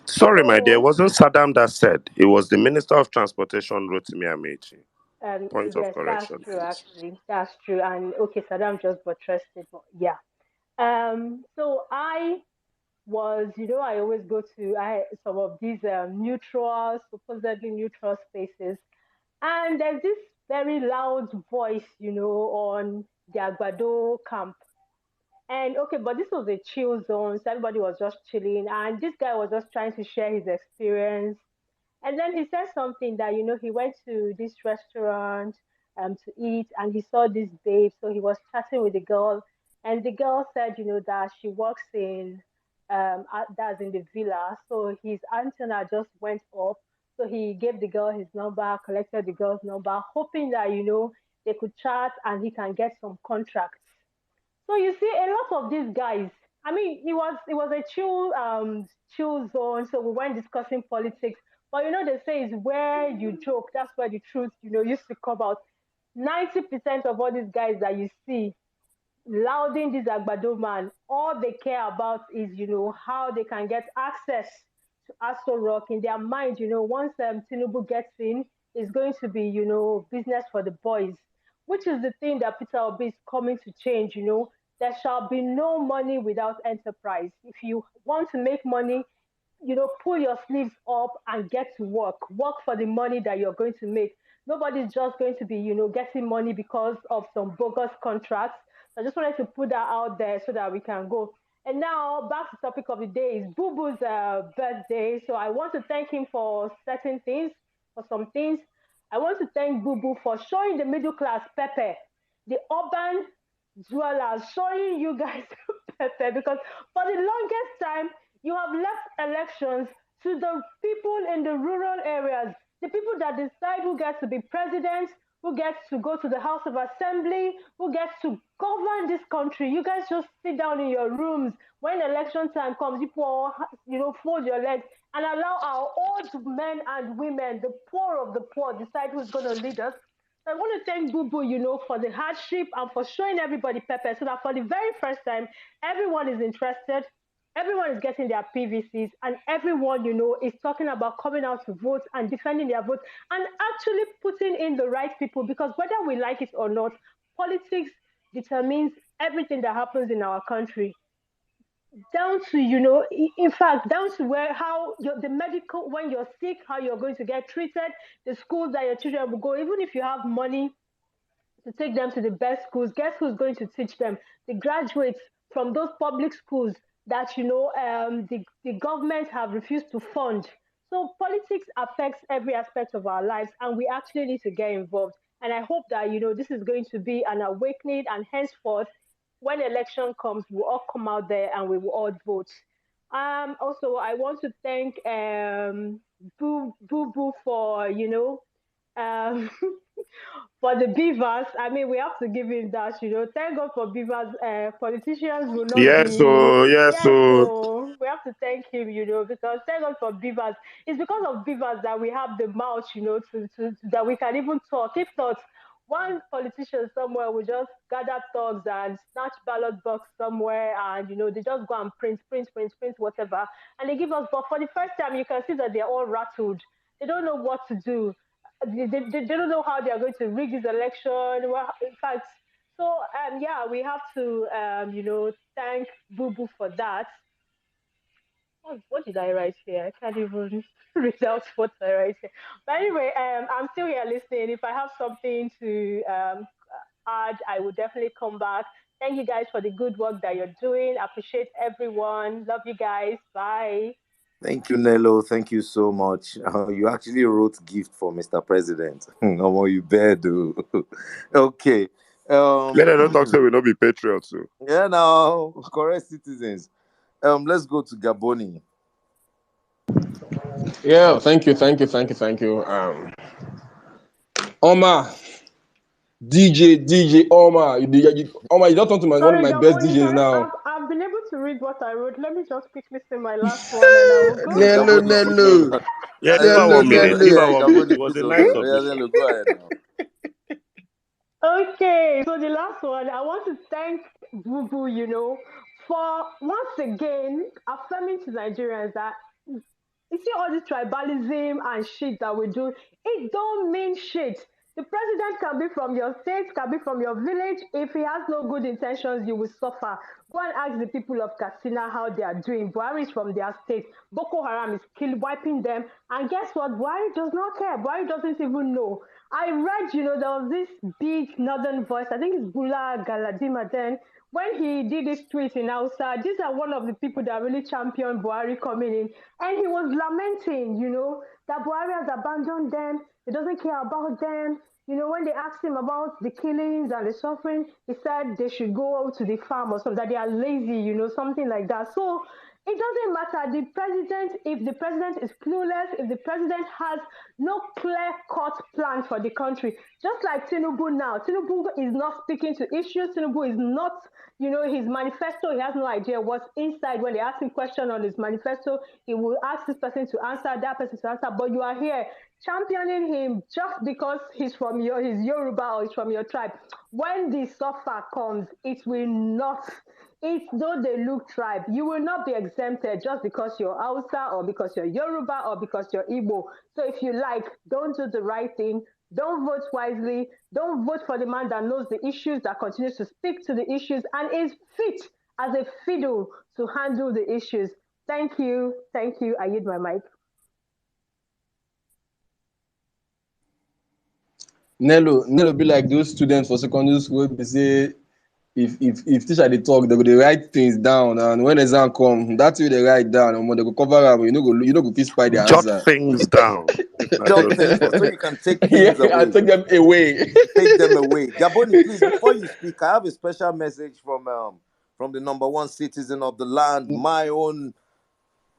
Sorry, my dear. It So, wasn't Saddam that said. It was the Minister of Transportation, Rotimi Amechi. Point of yes, that's correction, true. please. Actually, that's true. And okay, Saddam just buttressed it, but yeah. So I was, I always go to some of these neutral, supposedly neutral spaces, and there's this very loud voice, on the Agbado camp. And okay, but this was a chill zone, so everybody was just chilling, and this guy was just trying to share his experience. And then he said something that, he went to this restaurant to eat and he saw this babe. So he was chatting with the girl, and the girl said, that she works in that's in the villa. So his antenna just went up. So he gave the girl his number, collected the girl's number, hoping that, they could chat and he can get some contracts. So you see, a lot of these guys. I mean, it was a chill zone. So we weren't discussing politics, but they say is where you joke. That's where the truth, used to come out. 90% of all these guys that you see lauding this Agbado man, all they care about is, how they can get access to Aso Rock. In their mind, once Tinubu gets in, it's going to be, business for the boys, which is the thing that Peter Obi is coming to change. There shall be no money without enterprise. If you want to make money, pull your sleeves up and get to work. Work for the money that you're going to make. Nobody's just going to be, getting money because of some bogus contracts. So I just wanted to put that out there so that we can go. And now back to the topic of the day is Boo Boo's birthday. So I want to thank him for certain things, for some things. I want to thank Boo Boo for showing the middle class Pepe, the urban dwellers, showing you guys Pepe, because for the longest time you have left elections to the people in the rural areas, the people that decide who gets to be president, who gets to go to the House of Assembly, who gets to govern this country. You guys just sit down in your rooms when election time comes. You all, fold your legs and allow our old men and women, the poor of the poor, decide who's going to lead us. I want to thank Boo Boo, for the hardship and for showing everybody Pepe, so that for the very first time, everyone is interested, everyone is getting their PVCs, and everyone, is talking about coming out to vote and defending their vote and actually putting in the right people, because whether we like it or not, politics determines everything that happens in our country. Down to, in fact, down to how the medical, when you're sick, how you're going to get treated, the schools that your children will go, even if you have money to take them to the best schools, guess who's going to teach them? The graduates from those public schools that, the government have refused to fund. So politics affects every aspect of our lives, and we actually need to get involved. And I hope that, this is going to be an awakening, and henceforth, when election comes, we'll all come out there and we will all vote. Also, I want to thank Boo Boo for, um, for the beavers. I mean, we have to give him that, Thank God for beavers. Politicians will not Yes, be. so yes, Yes, so so we have to thank him, because thank God for beavers. It's because of beavers that we have the mouth, that we can even talk. If not, one politician somewhere will just gather thugs and snatch ballot box somewhere, and they just go and print whatever, and they give us. But for the first time, you can see that they're all rattled. They don't know what to do. They don't know how they are going to rig this election. Well, in fact, so yeah, we have to thank Boo Boo for that. What did I write here? I can't even read out what I write here. But anyway, I'm still here listening. If I have something to add, I will definitely come back. Thank you guys for the good work that you're doing. Appreciate everyone. Love you guys. Bye. Thank you, Nello. Thank you so much. You actually wrote gift for Mr. President. Oh, you better do. Okay. let them not talk so we not be patriots. So. Yeah, now correct citizens. Let's go to Gaboni. Yeah, thank you. Omar, DJ, Omar, Omar, you don't talk to one of Sorry, my best Gaboni, DJs now. I've been able to read what I wrote. Let me just quickly say my last one and I will go. Gaboni, Yeah, give her 1 minute. Give her 1 minute. It Gaboni, was put a on nice there. Yeah, submission. Nello, go ahead now. Okay, so the last one, I want to thank Boo Boo, for once again affirming to Nigerians that you see all this tribalism and shit that we do, it don't mean shit. The president can be from your state, can be from your village. If he has no good intentions, you will suffer. Go and ask the people of Katsina how they are doing. Buhari is from their state. Boko Haram is wiping them. And guess what? Buhari does not care. Buhari doesn't even know. I read, there was this big northern voice. I think it's Bula Galadima then. When he did this tweet in Hausa, these are one of the people that really championed Buhari coming in. And he was lamenting, that Buhari has abandoned them. He doesn't care about them. When they asked him about the killings and the suffering, he said they should go to the farm or something, that they are lazy, something like that. So it doesn't matter. If the president is clueless, if the president has no clear-cut plan for the country, just like Tinubu now. Tinubu is not speaking to issues. Tinubu is not, his manifesto, he has no idea what's inside. When they ask him question on his manifesto, he will ask this person to answer, that person to answer. But you are here championing him just because he's Yoruba or he's from your tribe. When the suffer comes, it will not. It's though they look tribe, you will not be exempted just because you're Hausa or because you're Yoruba or because you're Igbo. So if you like, don't do the right thing. Don't vote wisely. Don't vote for the man that knows the issues, that continues to speak to the issues and is fit as a fiddle to handle the issues. Thank you. Thank you. I yield my mic. Nello be like those students for secondary school. They say if teacher they talk, they go they write things down, and when exam come, that's what they write down. And when they go cover up, you know go fit spy the Jot answer. things down. Jot things so you can take Yeah, things I away. take them away. Take them away. Gaboni, please, before you speak, I have a special message from the number one citizen of the land, my own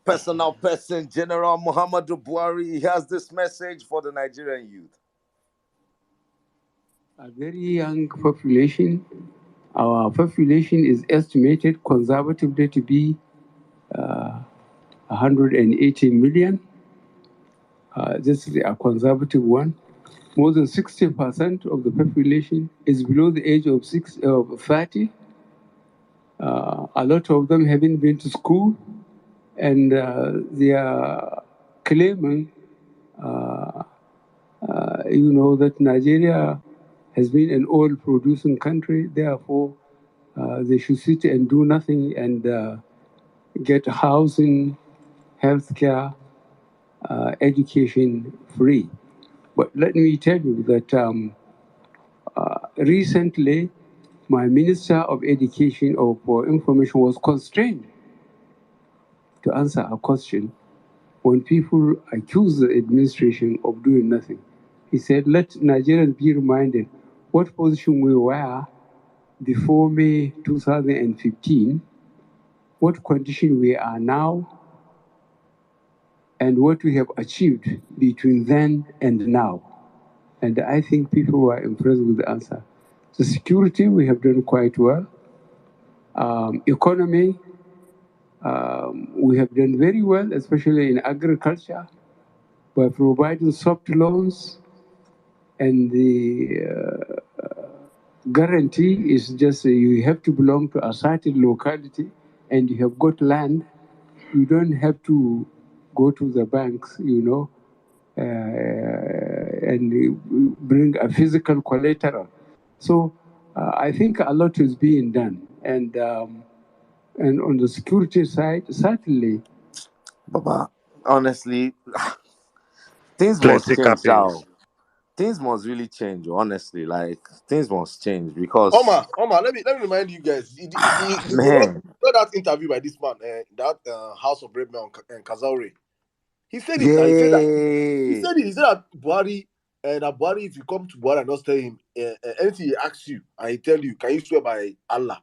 personal person, General Muhammadu Buhari. He has this message for the Nigerian youth. A very young population. Our population is estimated conservatively to be 180 million. This is a conservative one. More than 60% of the population is below the age of 30. A lot of them haven't been to school, and they are claiming, that Nigeria has been an oil-producing country. Therefore, they should sit and do nothing and get housing, healthcare, education free. But let me tell you that recently, my Minister of Education or for Information was constrained to answer a question when people accuse the administration of doing nothing. He said, let Nigerians be reminded what position we were before May 2015, what condition we are now, and what we have achieved between then and now. And I think people were impressed with the answer. The security, we have done quite well. Economy, we have done very well, especially in agriculture, by providing soft loans, and the guarantee is just you have to belong to a certain locality and you have got land. You don't have to go to the banks, and bring a physical collateral. So I think a lot is being done. And on the security side, certainly. Baba, honestly, things must Plenty change now. cappings. Things must really change, honestly. Like, things must change because, Omar, let me remind you guys. man, That interview by this man, that House of Breadman and Kazaure. He said it. He said that. He yeah. said it. He said that Buhari, if you come to Buhari and just tell him anything he asks you, and he tell you, can you swear by Allah?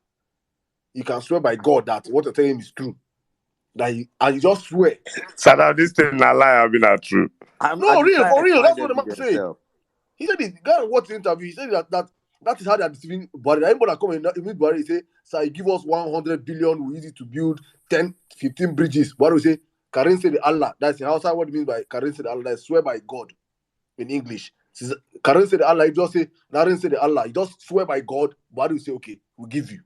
You can swear by God that what you tell him is true. And you just swear. Sadam, this thing na lie, I mean not true. No, real try for real. That's find what the man evidence said. self. He said it. Guy watched the interview. He said that is how they are deceiving Buhari. Anybody that come in meet Buhari, he say, "Sir, you give us 100 billion. We use it to build 10, 15 bridges." Buhari will say, "Karen said Allah." That's in Hausa. What it means by Karen said Allah? That's swear by God in English. Karen said Allah. He just say Karen said Allah. He just swear by God. Buhari will say, "Okay, we'll give you."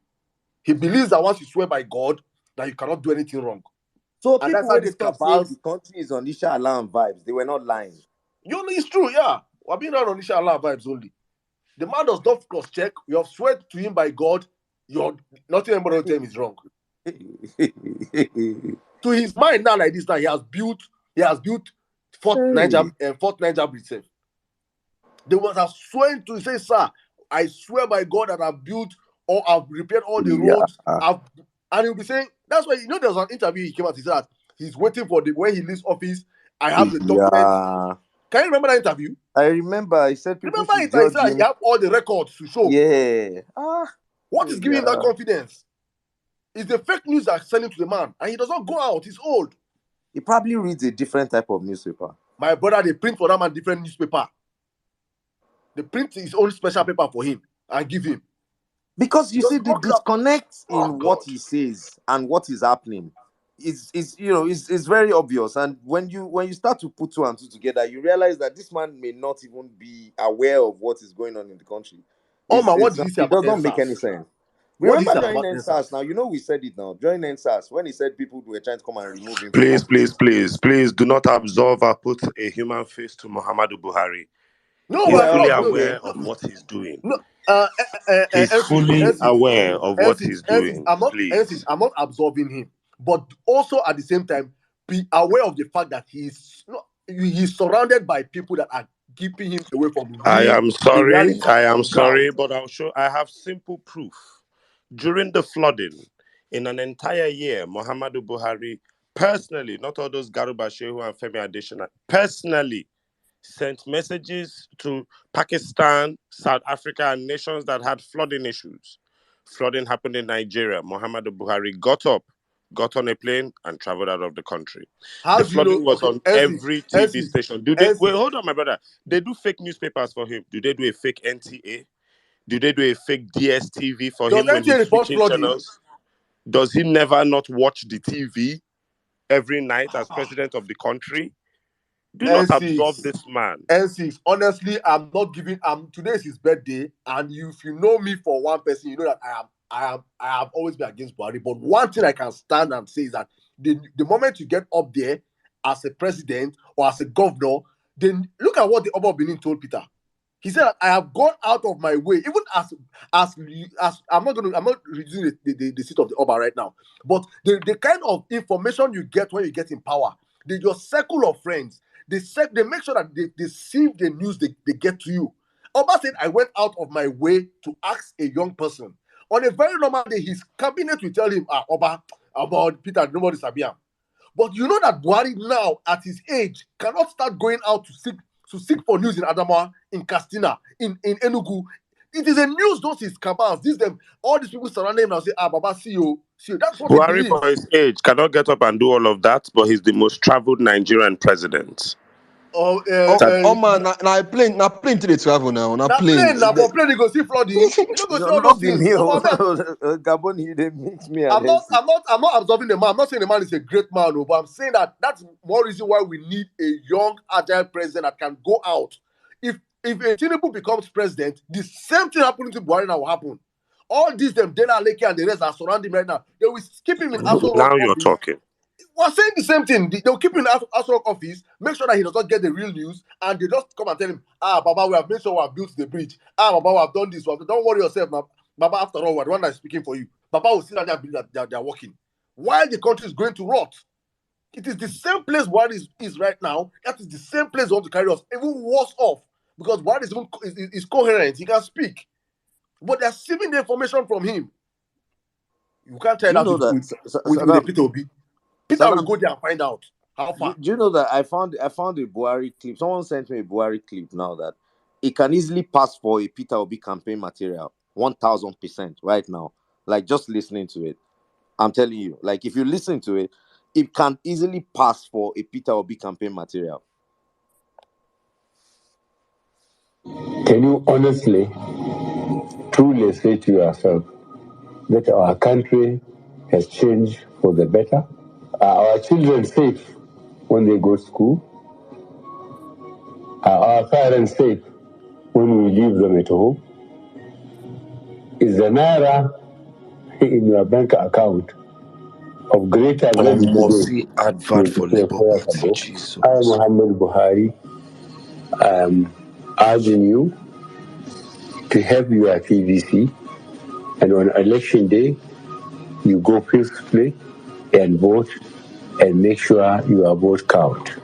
He believes that once you swear by God, that you cannot do anything wrong. So And that's people how when they these talk say cabals. the country is on Isha Alarm vibes, they were not lying. It's true, yeah. We're being around on inshallah vibes only. The man does not cross-check. You have swear to him by God. You're nothing anybody will tell him is wrong. To his mind now, like this, now he has built Fort Niger Bridge. They must have sworn to say, sir, I swear by God that I've built or I've repaired all the Yeah. roads. And he'll be saying, that's why, there was an interview he came out, he said that he's waiting for when he leaves office. I have the documents. Yeah. Can you remember that interview? I remember. He said people Remember should it, he judge said him. he have all the records to show. Yeah. What is giving him that confidence? It's the fake news that's selling to the man, and he does not go out. He's old. He probably reads a different type of newspaper. My brother, they print for that man different newspaper. They print his own special paper for him and give him. Because you Just see, the look up. disconnect Oh, in what God. he says and what is happening is very obvious. And when you start to put two and two together, you realize that this man may not even be aware of what is going on in the country. What did he say It about does not make any NSAS? sense. What did he Remember say during about NSAS, NSAS? now you know we said it now. During NSAS, when he said people were trying to come and remove him from Please, office. please, do not absolve or put a human face to Muhammadu Buhari. No, He's I'm Well, fully not. okay. aware of what he's doing. No, He's fully aware of what he's doing. Please. I'm not absolving him, but also at the same time, be aware of the fact that he's surrounded by people that are keeping him away from I am the reality on ground. sorry, but I have simple proof. During the flooding, in an entire year, Muhammadu Buhari personally, not all those Garuba Shehu and Femi Adesina, personally sent messages to Pakistan, South Africa, and nations that had flooding issues. Flooding happened in Nigeria. Muhammadu Buhari got up, got on a plane, and traveled out of the country. How The do you know? flooding was Okay, on every TV station. Wait, hold on, my brother. They do fake newspapers for him. Do they do a fake NTA? Do they do a fake DSTV for does him when NTA he's report switching flooding? channels? Does he never not watch the TV every night as president of the country? Do not absolve this man. N6, honestly, I'm not giving. Today is his birthday, and if you know me for one person, you know that I have always been against Buhari. But one thing I can stand and say is that the moment you get up there as a president or as a governor, then look at what the Oba of Benin told Peter. He said, I have gone out of my way, even as I'm not reducing the seat of the Oba right now, but the kind of information you get when you get in power, your circle of friends, they make sure that they sieve the news they get to you. Oba said, I went out of my way to ask a young person. On a very normal day, his cabinet will tell him, Oba, about Peter, nobody Sabiam. But you know that Buhari now, at his age, cannot start going out to seek for news in Adamawa, in Castina, in Enugu. It is a news, those his cabals, all these people surrounding him and say, Baba, see you. That's what Buhari, they believe. for his age, cannot get up and do all of that, but he's the most traveled Nigerian president. Man, na plane to the travel now. Na plane. For plane, you go see flooding. You don't go see all Not those be things. me. Gabon, they mix me. I'm not absolving the man. I'm not saying the man is a great man, but I'm saying that's more reason why we need a young, agile president that can go out. If a Tinubu becomes president, the same thing happening to Buhari now will happen. All these Dela Leke and the rest are surrounding him right now. They will keep him in Aso Rock Now you're office. talking. We're saying the same thing. They'll keep him in Aso Rock office, make sure that he does not get the real news, and they just come and tell him, Baba, we have made sure we have built the bridge. Baba, we have done this. Don't worry yourself now. Baba, after all, we're the one that's speaking for you. Baba will sit down there and believe that they're working. While the country is going to rot. It is the same place Buhari is right now. That is the same place they want to carry us, even worse off. Because Buhari is coherent. He can speak. But they're stealing the information from him. You can't tell that with a Peter Obi. Peter will go there and find out how far. Do you know that I found a Buhari clip? Someone sent me a Buhari clip now that it can easily pass for a Peter Obi campaign material 1000% right now. Like just listening to it, I'm telling you. Like if you listen to it, it can easily pass for a Peter Obi campaign material. Can you honestly, truly say to yourself that our country has changed for the better? Are our children safe when they go to school? Are our parents safe when we leave them at home? Is the naira in your bank account of greater value today advert than for it was Labour 4 years Party. ago? Jesus. I, Muhammad Buhari, urging you to have your PVC, and on election day, you go peacefully and vote and make sure your vote count.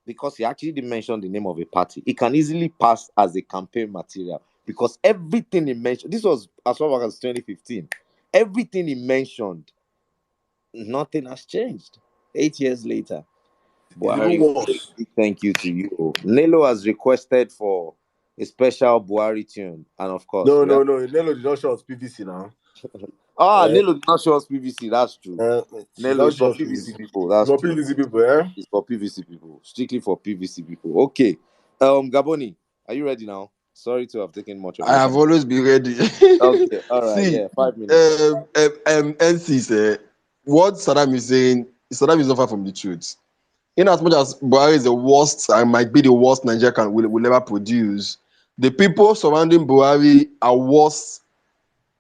Because he actually didn't mention the name of a party. It can easily pass as a campaign material because everything he mentioned, this was as far back as 2015, everything he mentioned, nothing has changed. 8 years later, It's even Buhari, worse. thank you to you. Nelo has requested for a special Buhari tune, and of course, No, we have. no, no. Nelo did not show us PVC now. Eh, Nelo did not show us PVC. That's true. she Nelo don't is for show us PVC PVC. people. That's For true. PVC people, eh? It's for PVC people, strictly for PVC people. Okay. Gaboni, are you ready now? Sorry to have taken much of I your have time. always been ready. Okay, all right, See, yeah, 5 minutes. NC say what Saddam is not far from the truth. In as much as Buhari is the worst and might be the worst Nigeria will ever produce, the people surrounding Buhari are worse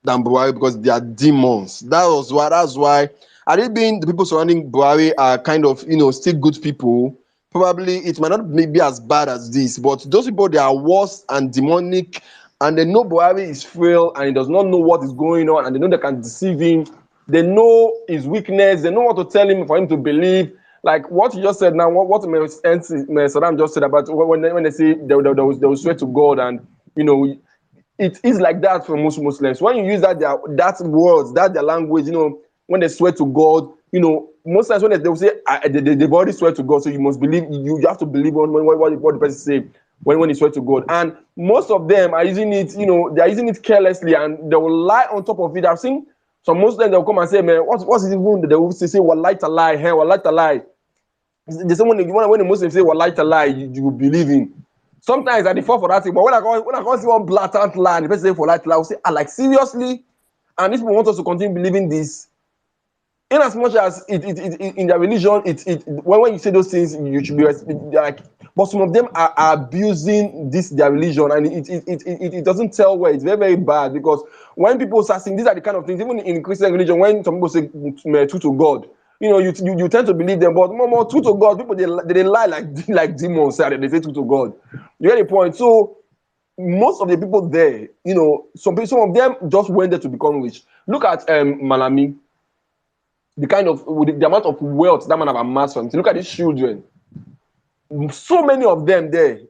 than Buhari because they are demons. That's why had it been the people surrounding Buhari are kind of still good people, probably it might not be as bad as this. But those people, they are worse and demonic, and they know Buhari is frail and he does not know what is going on, and they know they can deceive him. They know his weakness, they know what to tell him for him to believe. Like what you just said now, what Saddam just said about when they say they will swear to God, and it is like that for most Muslims. When you use that words, their language, when they swear to God, most times when they will say they've already swear to God, so you must believe. You have to believe on what the person say when they swear to God. And most of them are using it, they are using it carelessly, and they will lie on top of it. I've seen some Muslims, they will come and say, man, what's it even? They will say, wallahi to lie, hey, wallahi to lie. They say when the Muslims say wallahi to lie, you will believe him. Sometimes I default for that thing, but when I can't see one blatant lie, the person say for light lie, I will say, like seriously? And these people want us to continue believing this. In as much as it in their religion, when you say those things, you should be like. But some of them are abusing their religion, and it doesn't tell where. It's very, very bad because when people start saying these are the kind of things, even in Christian religion, when some people say true to God, you tend to believe them. But more true to God, people they lie like demons. They say true to God. You get the point. So most of the people there, some of them just went there to become rich. Look at Malami, the kind of with the amount of wealth that man have amassed from. Look at these children. So many of them there.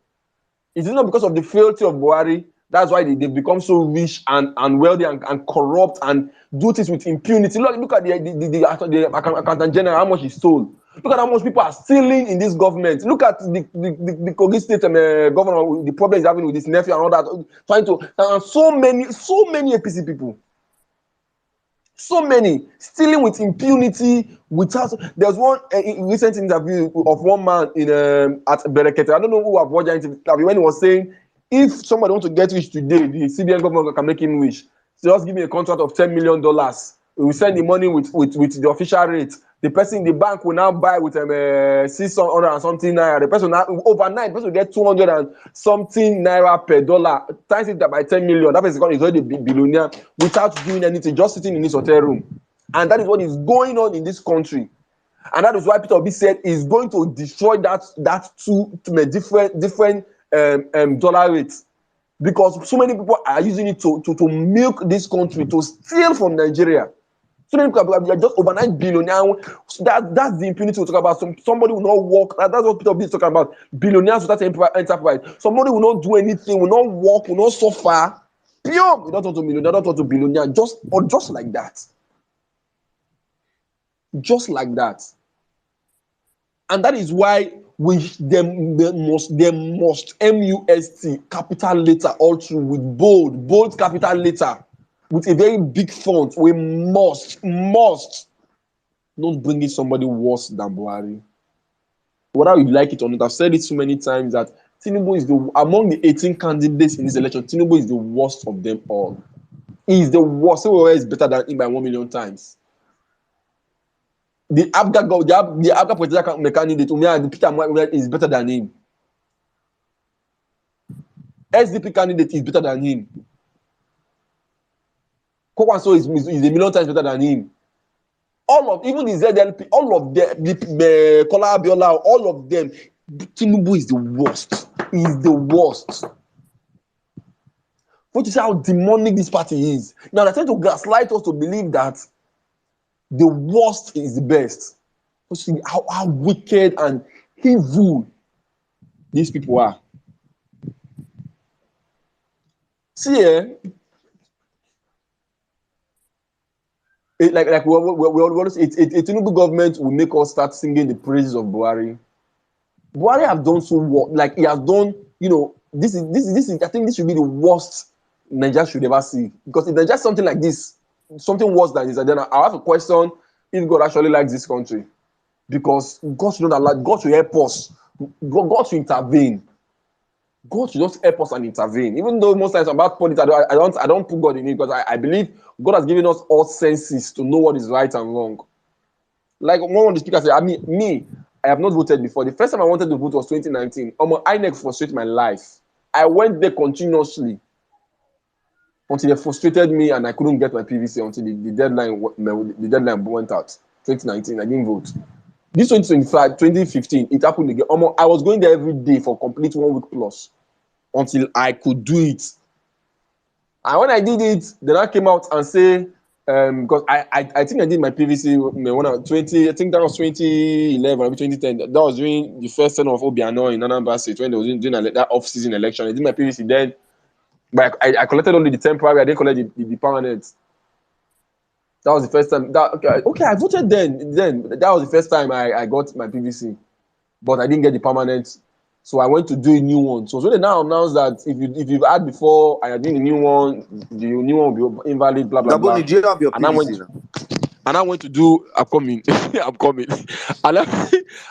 Is it not because of the frailty of Buhari? That's why they become so rich and wealthy and corrupt and do things with impunity. Look at the accountant general, how much he stole. Look at how much people are stealing in this government. Look at the Kogi State governor, the problem he's having with his nephew and all that, trying to, and so many APC people. So many stealing with impunity without. There's one recent interview of one man in at Berekete. I don't know who have watched that interview when he was saying if somebody wants to get rich today, the CBN government can make him rich. So just give me a contract of $10 million. We will send the money with the official rate. The person in the bank will now buy with 600 and something naira. The person now overnight, the person will get 200 and something naira per dollar. Times it by 10 million. That person is already a billionaire without doing anything, just sitting in his hotel room. And that is what is going on in this country. And that is why Peter Obi said he's going to destroy that to a different dollar rate. Because so many people are using it to milk this country, to steal from Nigeria. So many people are just overnight billionaire. That's the impunity we talk about. Somebody will not work. That's what Peter B is talking about. Billionaires without enterprise. Somebody will not do anything, will not work, will not suffer. Pure. We don't want to millionaire, don't want to billionaire. Just like that. Just like that. And that is why they must MUST capital letter all through with bold capital letter with a very big font. We must not bring in somebody worse than Buhari. Whether you like it or not, I've said it so many times that Tinubu is among the 18 candidates in this election, Tinubu is the worst of them all. He is the worst. Whoever is better than him by 1 million times. The Abga presidential candidate, Peter is better than him. SDP candidate is better than him. Kwakwanso is a million times better than him. All of, even the ZLP, all of them, the Kola Abiola, all of them, Tinubu is the worst. He is the worst. What you say how demonic this party is. Now they're trying to gaslight us to believe that the worst is the best. You see how wicked and evil these people are. See, like we always, a Tinubu government will make us start singing the praises of Buhari. Buhari have done so what? Like he has done, this is. I think this should be the worst Nigeria should ever see, because if there's just something like this, something worse than this, then I have a question if God actually likes this country, because God should not allow. God should help us. God should intervene. God should just help us and intervene. Even though most times about politics, I don't put God in it, because I believe God has given us all senses to know what is right and wrong. Like one of the speakers said, I have not voted before. The first time I wanted to vote was 2019. INEC frustrated my life. I went there continuously until they frustrated me and I couldn't get my PVC until the deadline went out. 2019, I didn't vote. This 2025, 2015, it happened again. I was going there every day for complete 1 week plus until I could do it. And when I did it, then I came out and say, because I think I did my PVC when I was 20, I think that was 2011 or 2010. That was during the first turn of Obiano in Anambra State when they was doing that off-season election. I did my PVC then, but I collected only the temporary. I didn't collect the permanent. That was the first time. Okay, I voted then. That was the first time I got my PVC, but I didn't get the permanent. So I went to do a new one. So they now announced that if you've had before and you're doing a new one, the new one will be invalid, blah blah blah. Gaboni, do you have your And I PVC now? went to do. I'm coming. I'm coming. And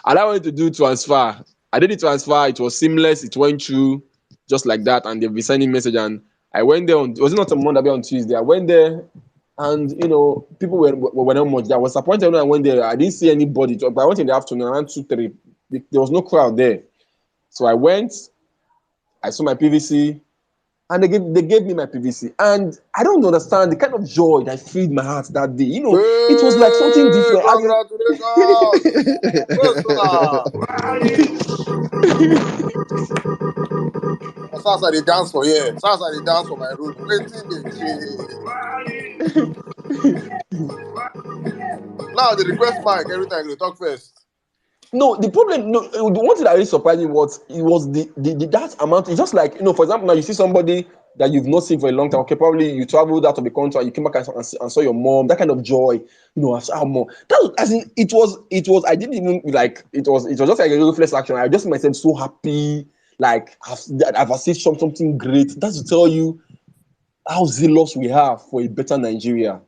I went to do transfer. I did the transfer. It was seamless. It went through just like that, and they'll be sending message. And I went there on. Was it not on Monday? On Tuesday, I went there, and people were not much. I was disappointed when I went there. I didn't see anybody. But I went in the afternoon around 2-3. There was no crowd there. So I went, I saw my PVC, and they gave me my PVC. And I don't understand the kind of joy that filled my heart that day. It was like something Hey, different. congratulations! Yes, sir. Sounds like they dance for here. Sounds like they dance for my road. Waiting they Now they request Mike every time they talk first. No, the problem, no, the one thing that really surprised me was the that amount. It's just like, for example, now you see somebody that you've not seen for a long time. Okay, probably you traveled out of the country and you came back and saw your mom. That kind of joy, I saw her mom. That was, as in, it was. I didn't even like. It was just like a reflex action. I just myself so happy, like I've achieved something great. That's to tell you how zealous we are for a better Nigeria.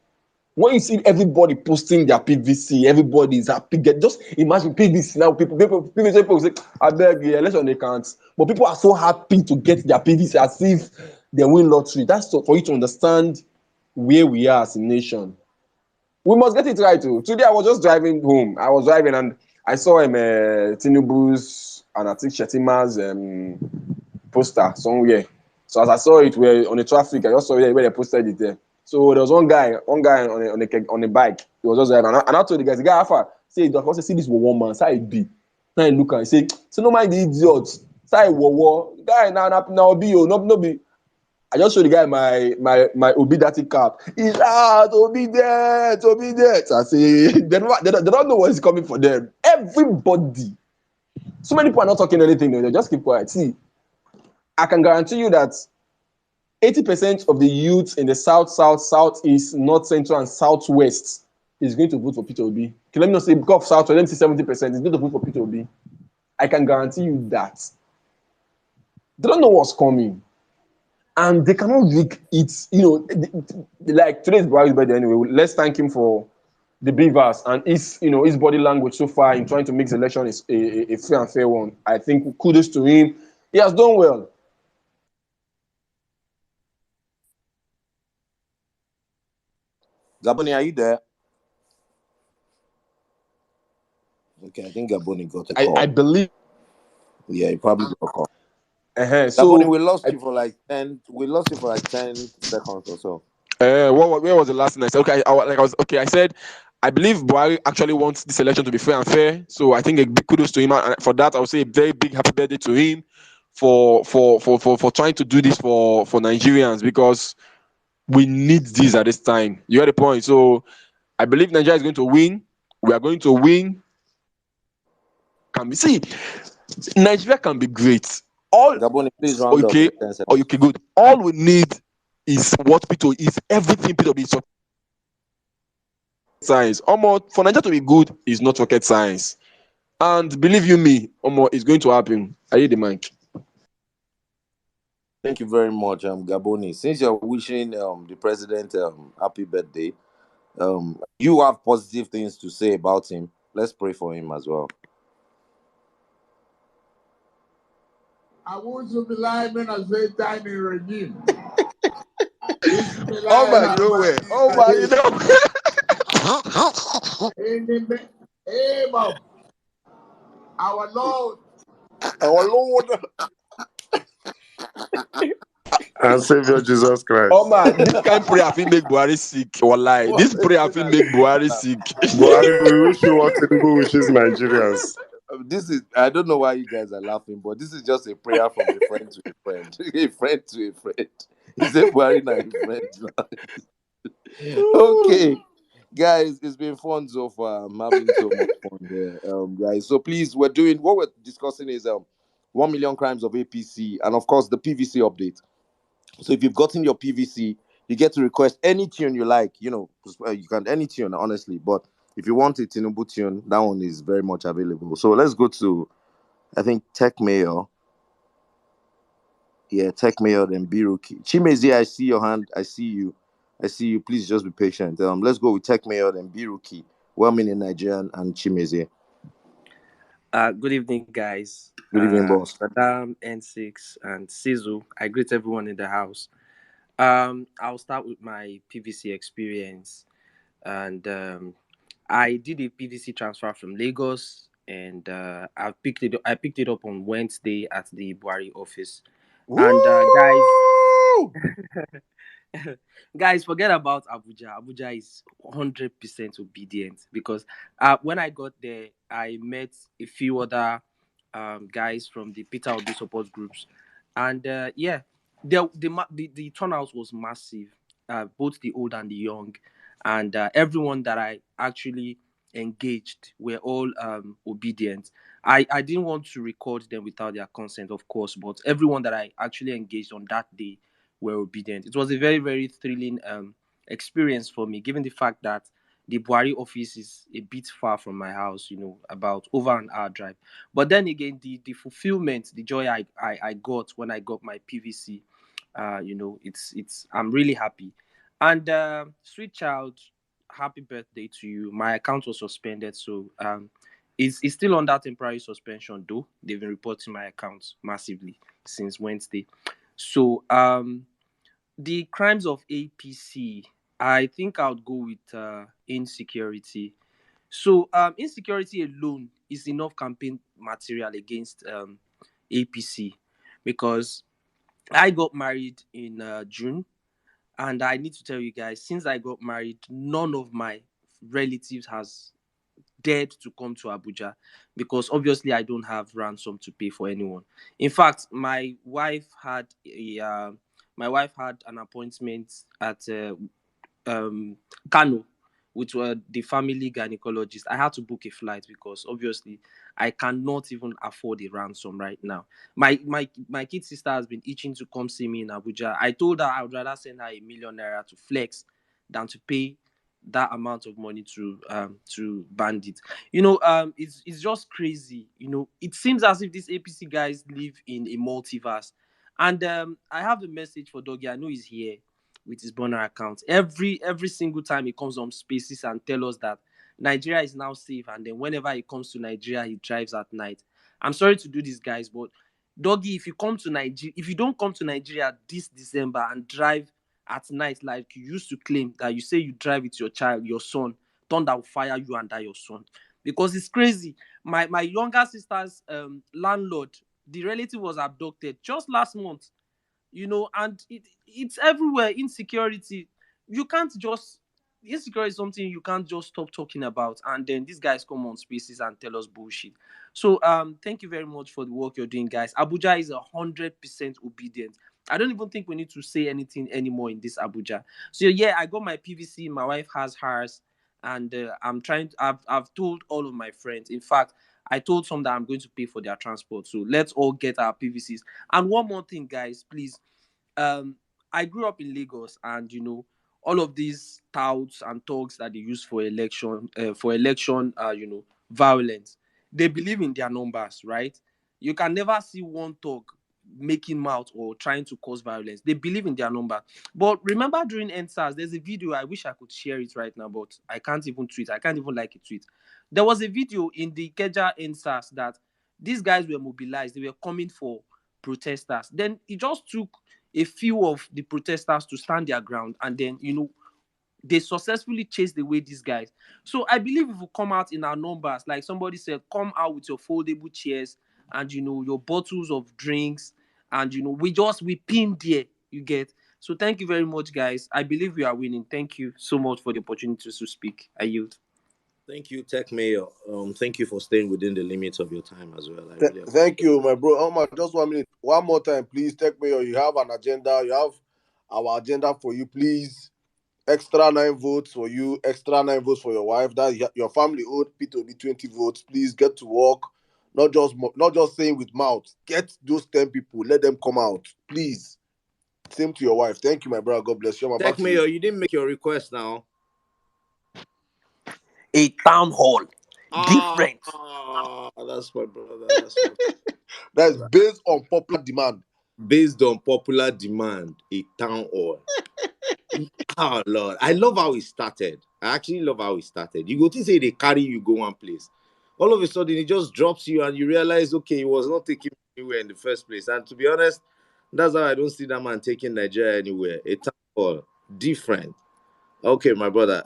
When you see everybody posting their PVC, everybody is happy. Just imagine PVC now. People say, I beg you, election they can't. But people are so happy to get their PVC as if they win lottery. That's for you to understand where we are as a nation. We must get it right too. Today I was just driving home. I was driving and I saw Tinubu's and I think Shetima's poster somewhere. So as I saw it, we're on the traffic. I just saw it where they posted it there. So there was one guy on a bike. He was just driving, and I told the guys, the guy Alpha, say, "Doctor, see this one man, say it be." Now I look and say, "So no mind the idiot, say wo guy now be no be." I just showed the guy my Obi Dati cap. He's Obi dead. I say they don't know what is coming for them. Everybody, so many people are not talking anything. They just keep quiet. See, I can guarantee you that 80% of the youth in the south, southeast, north central, and southwest is going to vote for Peter Obi. Okay, let me not say because of south, let me say 70% is going to vote for Peter Obi. I can guarantee you that. They don't know what's coming. And they cannot rig it, like today's Buhari's birthday anyway. Let's thank him for the beavers and his body language so far in trying to make the election is a free and fair one. I think kudos to him. He has done well. Gaboni, are you there? Okay, I think Gaboni got a call. I believe. Yeah, he probably got a call. So Gaboni, we lost you for like 10 seconds or so. Where was the last thing I said? Okay, I said I believe Buhari actually wants this election to be fair and fair. So I think a big kudos to him, and for that I would say a very big happy birthday to him for trying to do this for Nigerians, because we need this at this time. You get the point. So I believe Nigeria is going to win. We are going to win. Can be see Nigeria can be great. All Gaboni, please round up okay. in 10 Oh, seconds. okay, good. All we need is what Peter is everything Peter is science. Almost for Nigeria to be good is not rocket science. And believe you me, it's going to happen. I hear the mic. Thank you very much, Gaboni. Since you're wishing the president happy birthday, you have positive things to say about him. Let's pray for him as well. I want to be live in a very tiny regime. Oh my nowhere. Oh my, you know. In the name of our Lord. Our Lord. And Savior Jesus Oh Christ. my, this kind of prayer I feel make Buhari sick. Wallahi. This prayer I feel make Buhari sick. Buhari, we wish you what Tinubu wishes Nigerians. This is, I don't know why you guys are laughing, but this is just a prayer from a friend to a friend. A friend to a friend. He said, Buhari, not a friend. Okay. Guys, it's been fun so far. I'm having so much fun here, guys. So please, what we're discussing is 1 million crimes of APC, and of course the PVC update. So if you've gotten your PVC, you get to request any tune you like. You can any tune, honestly. But if you want a Tinubu tune, that one is very much available. So let's go to, I think, Tech Mayor. Yeah, Tech Mayor, then Biruki. Chimezi, I see your hand. I see you. I see you. Please just be patient. Let's go with Tech Mayor, then Biruki. Well-meaning Nigerian and Chimezi. Good evening, guys. Good evening, boss. Madam N6 and Sizu. I greet everyone in the house. I'll start with my PVC experience, and I did a PVC transfer from Lagos, and I picked it up on Wednesday at the Buhari office. And guys, Woo! guys, forget about Abuja. Abuja is 100% obedient, because when I got there, I met a few other guys from the Peter Obi support groups, and yeah, the turnout was massive, both the old and the young, and everyone that I actually engaged were all obedient. I didn't want to record them without their consent, of course, but everyone that I actually engaged on that day were obedient. It was a very, very thrilling experience for me, given the fact that the Buhari office is a bit far from my house, about over an hour drive. But then again, the fulfillment, the joy I got when I got my PVC, it's I'm really happy. And sweet child, happy birthday to you. My account was suspended, so it's still under temporary suspension, though they've been reporting my account massively since Wednesday. So the crimes of APC, I think I would go with insecurity. So insecurity alone is enough campaign material against APC, because I got married in June, and I need to tell you guys, since I got married, none of my relatives has dared to come to Abuja, because obviously I don't have ransom to pay for anyone. In fact, my wife had an appointment at Kano with the family gynecologist. I had to book a flight, because obviously I cannot even afford a ransom right now. My kid sister has been itching to come see me in Abuja. I told her I would rather send her ₦1 million to flex than to pay that amount of money to bandit. It's just crazy. It seems as if these APC guys live in a multiverse. And I have a message for Doggy. I know he's here with his burner account. Every single time he comes on spaces and tell us that Nigeria is now safe, and then whenever he comes to Nigeria, he drives at night. I'm sorry to do this, guys, but Doggy, if you don't come to Nigeria this December and drive at night like you used to claim, that you say you drive with your child, your son, thunder will fire you and that your son. Because it's crazy. My younger sister's landlord, the relative was abducted just last month, and it's everywhere. Insecurity. You can't just insecurity is something you can't just stop talking about, and then these guys come on spaces and tell us bullshit. So thank you very much for the work you're doing, guys. Abuja is 100% obedient. I don't even think we need to say anything anymore in this Abuja. So yeah, I got my PVC, my wife has hers, and I'm trying to, I've told all of my friends. In fact, I told some that I'm going to pay for their transport. So let's all get our PVCs. And one more thing, guys, please. um I grew up in Lagos, and all of these touts and talks that they use for election, violence. They believe in their numbers, right? You can never see one talk making mouth or trying to cause violence. They believe in their number. But remember during NSAS, there's a video. I wish I could share it right now, but I can't even tweet. I can't even like a tweet. There was a video in the Keja NSAS that these guys were mobilized. They were coming for protesters. Then it just took a few of the protesters to stand their ground, and then they successfully chased away these guys. So I believe if we come out in our numbers, like somebody said, come out with your foldable chairs and your bottles of drinks, and we pin there, you get. So thank you very much, guys. I believe we are winning. Thank you so much for the opportunity to speak. I yield. Thank you, Tech Mayor. Thank you for staying within the limits of your time as well. I really appreciate Thank you, my bro. Just 1 minute. One more time, please. Take me. You have an agenda. You have our agenda for you, please. Extra 9 votes for you. Extra 9 votes for your wife. That your family owed P2B 20 votes. Please get to work. Not just saying with mouth. Get those 10 people. Let them come out, please. Same to your wife. Thank you, my brother. God bless you. I'm Tech back to you. Mayor, you didn't make your request now. A town hall. Different. That's my brother. That's based on popular demand. Based on popular demand, a town hall. Oh Lord, I love how it started. I actually love how it started. You go to say they carry you go one place. All of a sudden, it just drops you, and you realize, okay, it was not taking me anywhere in the first place. And to be honest, that's how I don't see that man taking Nigeria anywhere. A town hall, different. Okay, my brother.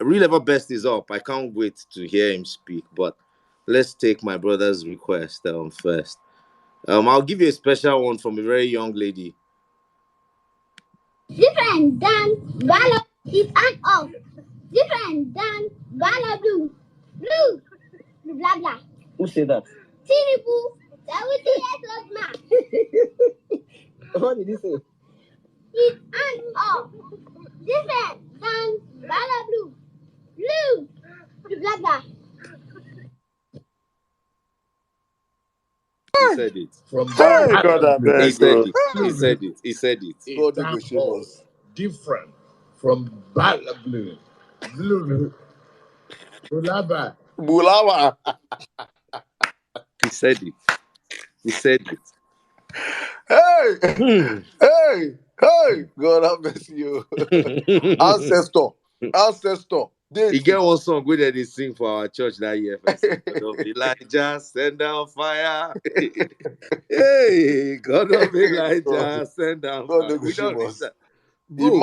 Real Ever Best is up. I can't wait to hear him speak. But let's take my brother's request first. I'll give you a special one from a very young lady. Different than Gala is an off. Different than Gala blue. Blue. Blah blah. Who said that? Tinibu. 70 years old man. What did he say? It's an off. Different than Gala blue. Blue. Blah blah. He said it. From Hey, God, I He beg, said oh. it. He said it. He said it. a God, town don't go shame hall us. different from Bala Blue. Blue. Bulaba. Bulawa. He said it. He said it. Hey, hey. God have mercy you. Ancestor. He Deity. get one song where they sing for our church that year. God of Elijah, send down fire. Hey, God of God, Elijah, send down God fire. don't go We don't shame need us. that. Bro,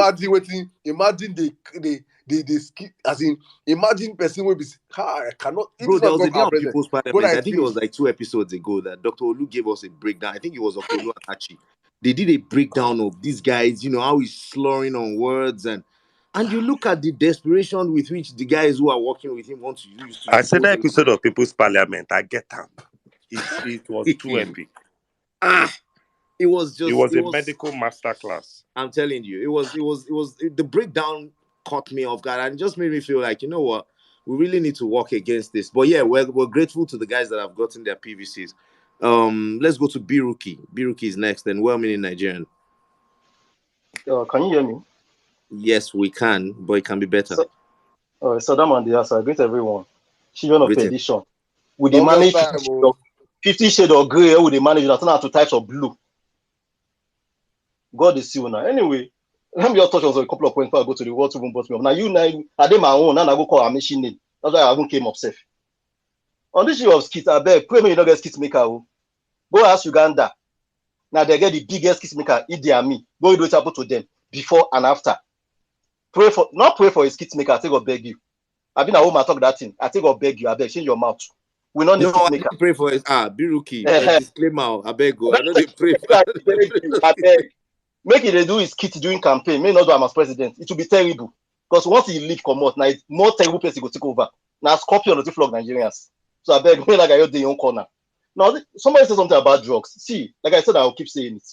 Imagine the skip, as in, imagine person will be, I cannot, if bro, this there one was a come day our on president, People's but Parliament. I I think it was finish. like 2 episodes ago that Dr. Olu gave us a breakdown. I think it was Dr. Olu and Archie. They did a breakdown of these guys, how he's slurring on words, and you look at the desperation with which the guys who are working with him want to use to I said impose that episode of People's Parliament. I get them. It was too anything. epic. It was It just, was a medical masterclass. I'm telling you, the breakdown caught me off guard and just made me feel like, you know what, we really need to work against this. But yeah, we're grateful to the guys that have gotten their PVCs. Let's go to Biruki. Biruki is next, and well-meaning Nigerian. Can you hear me? Yes, we can, but it can be better. So that on the answer. I greet everyone. Children of Greeting. perdition. Would they Longest manage time, 50 shades of gray? Would they manage to turn out to types of blue? God is you now. Anyway, let me just touch on a couple of points before I go to the world to brought me up. Now I did my own, and I go call a machine name. That's why I even came up safe. On this issue of skits, I beg, pray me you don't get skits maker. Go ask Uganda. Now they get the biggest skits maker, Idi Amin. Go do it happen to them before and after. Pray for a skits maker. I think I'll beg you. I've been at home, I talk that thing. I think I'll beg you. I beg, change your mouth. We don't need No, skits I maker. didn't pray for it. Biruki, disclaimer. I beg go. I know they pray for I beg you. I beg. Make it they do his skit during campaign. May not do him as president. It will be terrible. Because once he leave comot, now it's more terrible place he go take over. Now Scorpion will flog Nigerians. So I beg, me like I heard the own corner. Now somebody said something about drugs. See, like I said, I'll keep saying it.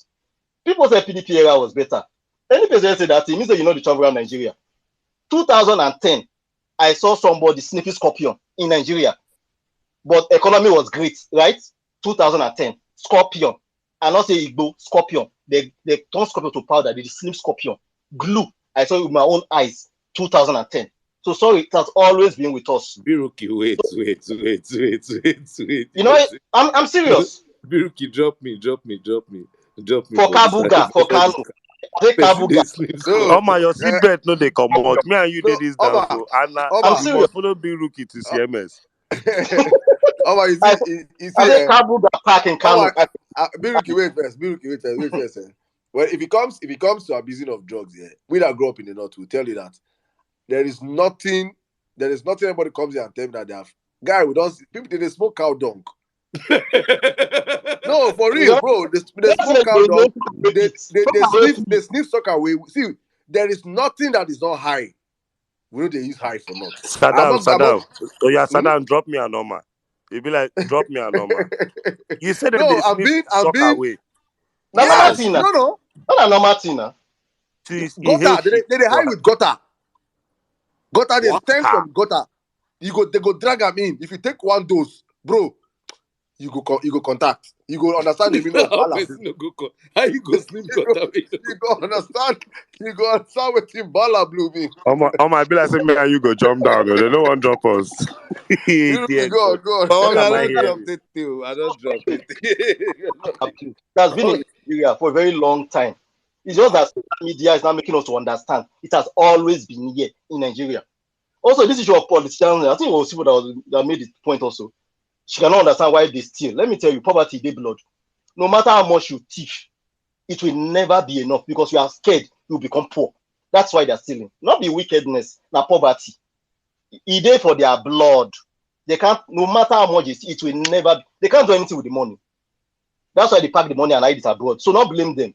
People say PDP era was better. Any person say that, it means that you know the travel around Nigeria. 2010, I saw somebody sniffing Scorpion in Nigeria, but economy was great, right? 2010, Scorpion. I not say Igbo, Scorpion. They turn Scorpion to powder. They sniff Scorpion. Glue. I saw it with my own eyes. 2010. So sorry, it has always been with us. Biruki, wait. You know, I'm serious. Biruki, drop me For for this. Kabuga, for Kano. I say Person Kabuga. dey sleep No, Oh my, your seatbelt no dey comot. Me and you no, did this dance, Oba, so Anna, I'm Oba, you serious. must follow Biruki to CMS. Oba, I you I see, say Kabuga Park in Kano. Oba, Biruki, wait first. Wait first. Well, if it comes to abusing of drugs, yeah, we that grew up in the north will tell you that there is nothing anybody comes here and tell me that they have. Guy, we don't see, people they smoke cow dung. No, for You real, don't, bro. They that's smoke like cow they know dung. to break They, it. they, From they away sniff from they sniff sucker away. See, there is nothing that is not high. We know they use high for not. I'm not. Saddam. Oh yeah, Hmm? Saddam, drop me a number. You be like, drop me a number. You said that No, they sniff I'm suck being. away. Now normal Yes, thing you now. don't know. Not a normal thing now. He Gutter, hate shit. they high with gutter. Gutter, they What? stem from gutter. They go drag them in. If you take one dose, bro, you go contact. You go understand the meaning of How bala. person no go call? How you go sleep You go, gutter? you go understand. You go understand what in bala blue mean. I be like, say me and you go jump down. Oh. They don't want drop us. You Dear go, God. go. What I am I don't drop hearing? it too. I don't drop it. It has been in Nigeria for a very long time. It's just that social media is now making us to understand. It has always been here in Nigeria. Also, this issue of politicians, I think it was people that made the point also. She cannot understand why they steal. Let me tell you, poverty, they blood. No matter how much you thief, it will never be enough because you are scared you become poor. That's why they're stealing. Not the wickedness, not poverty. It is for their blood. They can't, no matter how much it will never, they can't do anything with the money. That's why they pack the money and hide it abroad. So not blame them.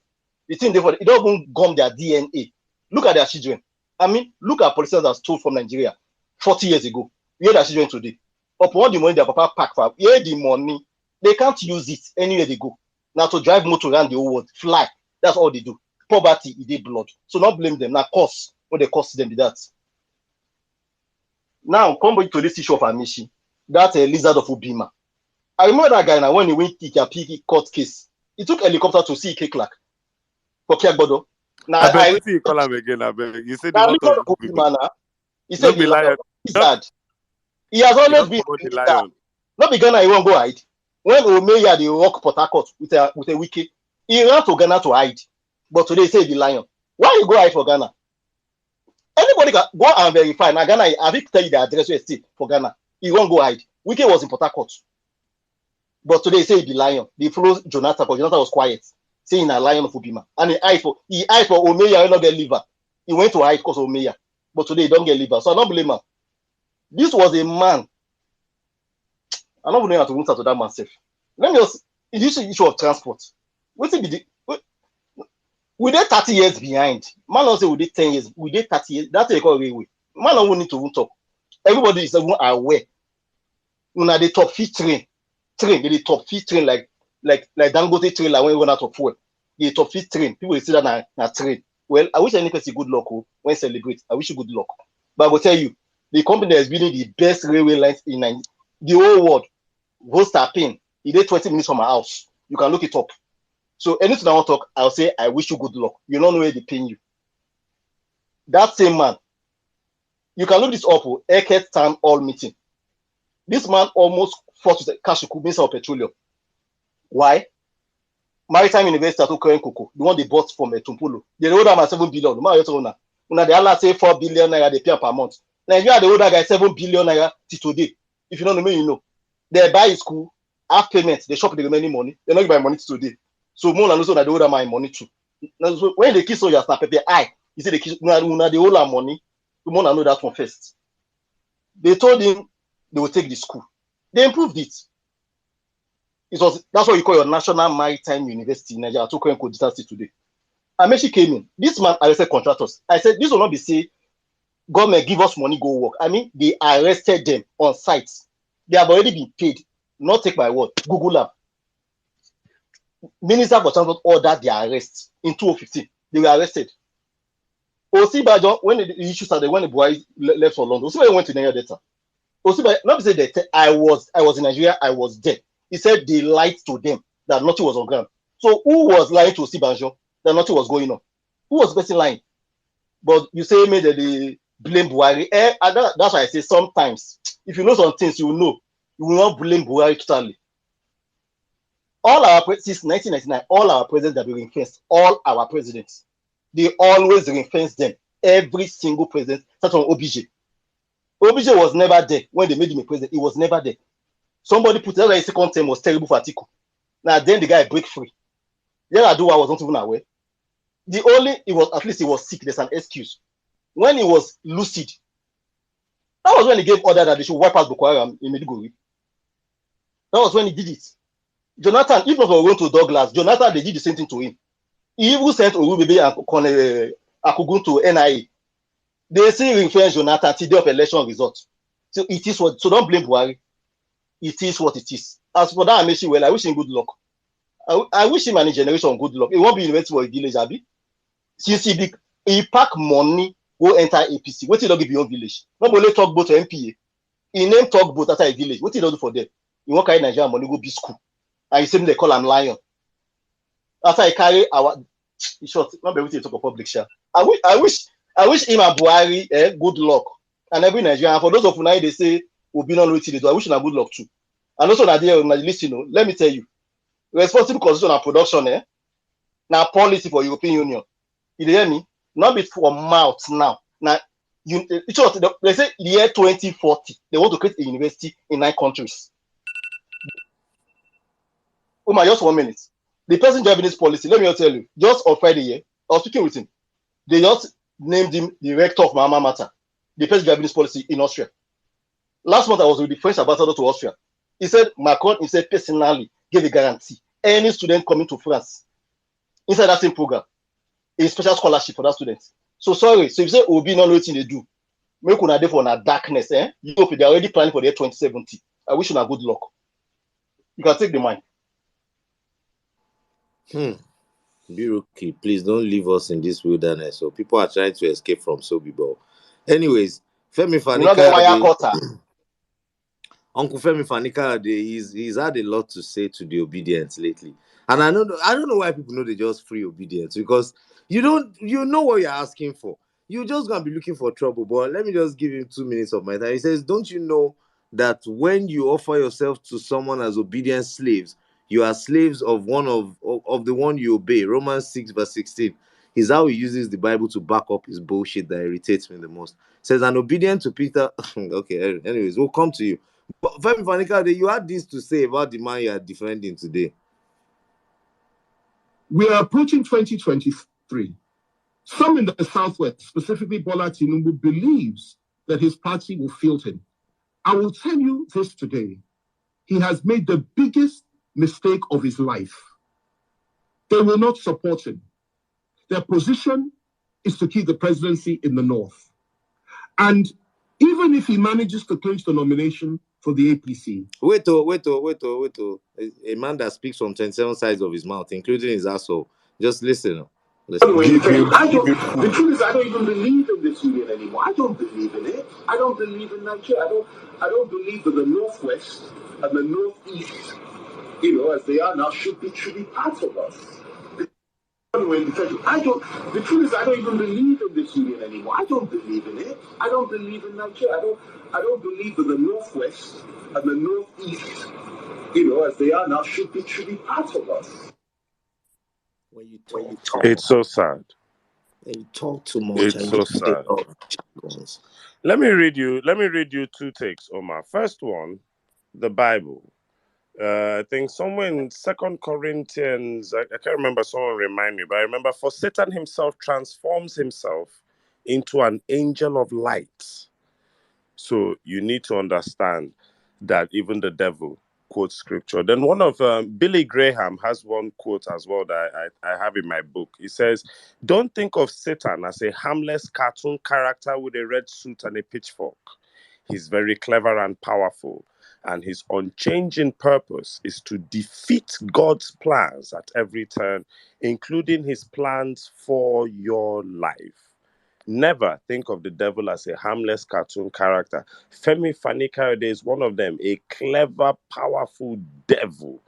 The thing therefore, it don't even gum their DNA. Look at their children. I mean, look at politicians that stole from Nigeria 40 years ago. Where their children today? Upon the money their papa pack for, where the money, they can't use it anywhere they go. Now to drive motor around the whole world, fly. That's all they do. Poverty, it is blood. So not blame them. Now cost, what they cost them be that. Now come back to this issue of Amishi. That lizard of Ubima. I remember that guy now when he went to the court case. He took helicopter to see Ike Clark for Kiagbodo. Now I beg, I what you call him again? I beg. You said the now what lizard of of Ubima? Ubima now. He Not said be the lion. lion. Not, Lizard. He has you always don't been promote a the lizard. lion. Not be Ghana, he won't go hide. When Omeya they rock Port Harcourt with a wiki, he ran to Ghana to hide. But today he say the lion. Why you go hide for Ghana? Anybody can go and verify. Now Ghana, I will tell you the address where it's for Ghana. He won't go hide. Wiki was in Port Harcourt. But today he say the lion. They follow Jonathan, but Jonathan was quiet, saying a lion of Ubima. And he eyed for Omeya, he not get liver. He went to hide because of Omeya. But today he don't get liver. So I don't blame him. This was a man. I don't know how to answer to that man safe. Let me just issue of transport. What's it be the we did 30 years behind. Man don't say we did 10 years. We did 30 years. That's a call railway. Man don't need to talk. Everybody is even aware. When they top fit train, they top fit train like Dangote train like when we run out of fuel. They top fit train. People will say that na train. Well, I wish any person good luck when celebrate. I wish you good luck. But I will tell you, the company that is building the best railway lines in the whole world, Vostapin, he did 20 minutes from my house. You can look it up. So anything I want to talk, I'll say, I wish you good luck. You don't know where they paying you. That same man, you can look this up, Eket Town Hall meeting. This man almost forced Kashuku, Minister of Petroleum. Why? Maritime University at Koko, the one they bought from Tumpulu. They owed them at 7 billion. Now they all say 4 billion naira they pay per month. Nigeria, the older guy 7 billion naira till today. If you don't know me, you know. They buy his school, half payment, they shop the remaining money. They're not giving money today. So more than also that they hold my money too. Now, so when they kiss on your snap paper, you see the kiss they hold our money. The more than know that one first. They told him they will take the school. They improved it. That's what you call your National Maritime University in Nigeria. To Digital State today. Amechi came in. This man, I said contractors. I said this will not be say Government give us money, go work. I mean, they arrested them on site. They have already been paid. Not take my word. Google up. Minister for Transport ordered their arrest in 2015. They were arrested. Osibajo, when the issue started, when the boy left for London, Osibajo went to Nigeria data. Osibajo, not say that I was in Nigeria, I was there. He said they lied to them that nothing was on ground. So who was lying to Osibajo that nothing was going on? Who was the person lying? But you say me that they blame Buhari. That's why I say sometimes, if you know some things, you will know. You will not blame Buhari totally. All our since 1999, all our presidents have been ring-fenced. All our presidents, they always ring-fence them. Every single president, starting from OBJ. OBJ was never there when they made him a president. He was never there. Somebody put that his second term was terrible for Atiku. Now then the guy break free. Yaradua was not even aware. At least he was sick. There's an excuse. When he was lucid, that was when he gave order that they should wipe out Boko Haram in Maiduguri. That was when he did it. Jonathan, if not for going to Douglas, Jonathan, they did the same thing to him. He even sent Orubebe and Akugun to NIA. They see influence Jonathan till day of election results. So it is what. So don't blame Buhari. It is what it is. As for that Amechi, well, I wish him good luck. I wish him and his generation good luck. It won't be university for a village, Abi. Since he pack money, go enter APC. What did he do give your village? Nobody talk boat to MPA. He name talk boat after a village. What did he do for them? He won't carry Nigerian money, go be school. And you see them, they call him lion. After I carry our short, not be able to talk of public share. I wish him and Buhari good luck. And every Nigerian, for those of you they say will be not waiting, I wish them good luck too. And also that they listen, let me tell you, responsible constitution and production, now policy for European Union. You hear me? Not be for mouth now. Now they say the year 2040, they want to create a university in 9 countries. Oh my, just 1 minute. The person driving this policy, let me tell you, just on Friday here, I was speaking with him. They just named him the rector of my alma mater. The person driving this policy in Austria. Last month, I was with the French ambassador to Austria. He said Macron, he said personally, gave a guarantee. Any student coming to France, inside that same program, a special scholarship for that student. So sorry, so if you say Obi not know what they do, make una dey for a darkness, You know, they're already planning for the year 2070. I wish you good luck. You can take the mic. Biruki, please don't leave us in this wilderness. So people are trying to escape from Sobibor. Anyways, Femi You not get wire Fanikade, cutter. Uncle Femi Fanikade, he's had a lot to say to the obedience lately. And I don't know why people know they just free obedience, because you know what you're asking for. You're just gonna be looking for trouble. But let me just give him 2 minutes of my time. He says, don't you know that when you offer yourself to someone as obedient slaves, you are slaves of the one you obey? Romans 6 verse 16 is how he uses the Bible to back up his bullshit that irritates me the most. Says, an obedient to Peter. Okay, anyways, we'll come to you. But Femi Fanikade, you had this to say about the man you are defending today. We are approaching 2023. Some in the Southwest, specifically Bola Tinubu, believes that his party will field him. I will tell you this today. He has made the biggest mistake of his life. They will not support him. Their position is to keep the presidency in the North. And even if he manages to clinch the nomination for the APC. Wait. A man that speaks from 27 sides of his mouth, including his asshole. Just listen. The truth is, I don't even believe in this union anymore. I don't believe in it. I don't believe in Nigeria. I don't believe that the Northwest and the Northeast, as they are now, should be part of us. The truth is, I don't even believe in this union anymore. I don't believe in it. I don't believe in Nigeria. I don't believe that the Northwest and the Northeast, as they are now, should be part of us. When you talk, It's so sad. When you talk too much, It's so sad. Let me read you 2 takes, Omar. First one, the Bible. I think somewhere in 2 Corinthians, I can't remember, someone remind me, but I remember, for Satan himself transforms himself into an angel of light. So you need to understand that even the devil quote scripture. Then one of Billy Graham has one quote as well that I have in my book. He says, "Don't think of Satan as a harmless cartoon character with a red suit and a pitchfork. He's very clever and powerful, and his unchanging purpose is to defeat God's plans at every turn, including his plans for your life. Never think of the devil as a harmless cartoon character. Femi Fani-Kayode is one of them, a clever, powerful devil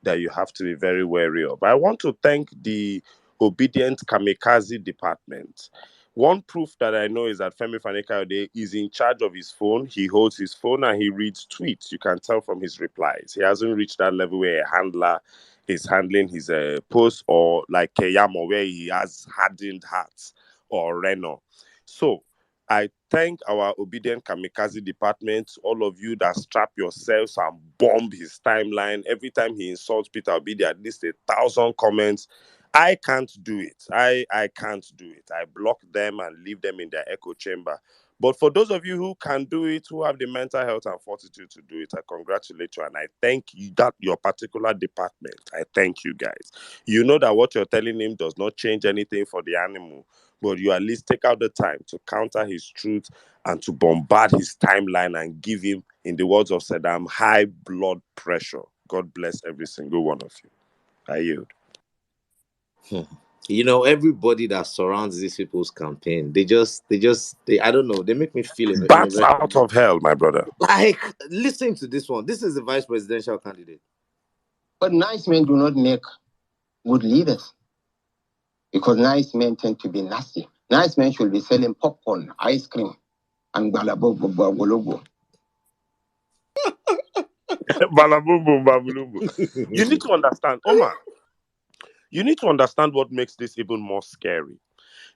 that you have to be very wary of." I want to thank the Obedient Kamikaze department. One proof that I know is that Femi Fani-Kayode is in charge of his phone. He holds his phone and he reads tweets. You can tell from his replies. He hasn't reached that level where a handler is handling his posts, or like Keyamo, where he has hardened hearts, or Reno. So I thank our Obedient Kamikaze department, all of you that strap yourselves and bomb his timeline. Every time he insults Peter Obi, there are at least 1,000 comments. I can't do it. I can't do it. I block them and leave them in their echo chamber. But for those of you who can do it, who have the mental health and fortitude to do it, I congratulate you and I thank you, that your particular department. I thank you guys. You know that what you're telling him does not change anything for the animal, but you at least take out the time to counter his truth and to bombard his timeline and give him, in the words of Saddam, high blood pressure. God bless every single one of you. I yield. You know, everybody that surrounds these people's campaign, they I don't know, they make me feel in a Bats very, out of hell, my brother. like, listen to this one. This is the vice presidential candidate. But nice men do not make good leaders, because nice men tend to be nasty. Nice men should be selling popcorn, ice cream, and balabo. Balabumbu, babulumbu. You need to understand, Omar, you need to understand what makes this even more scary.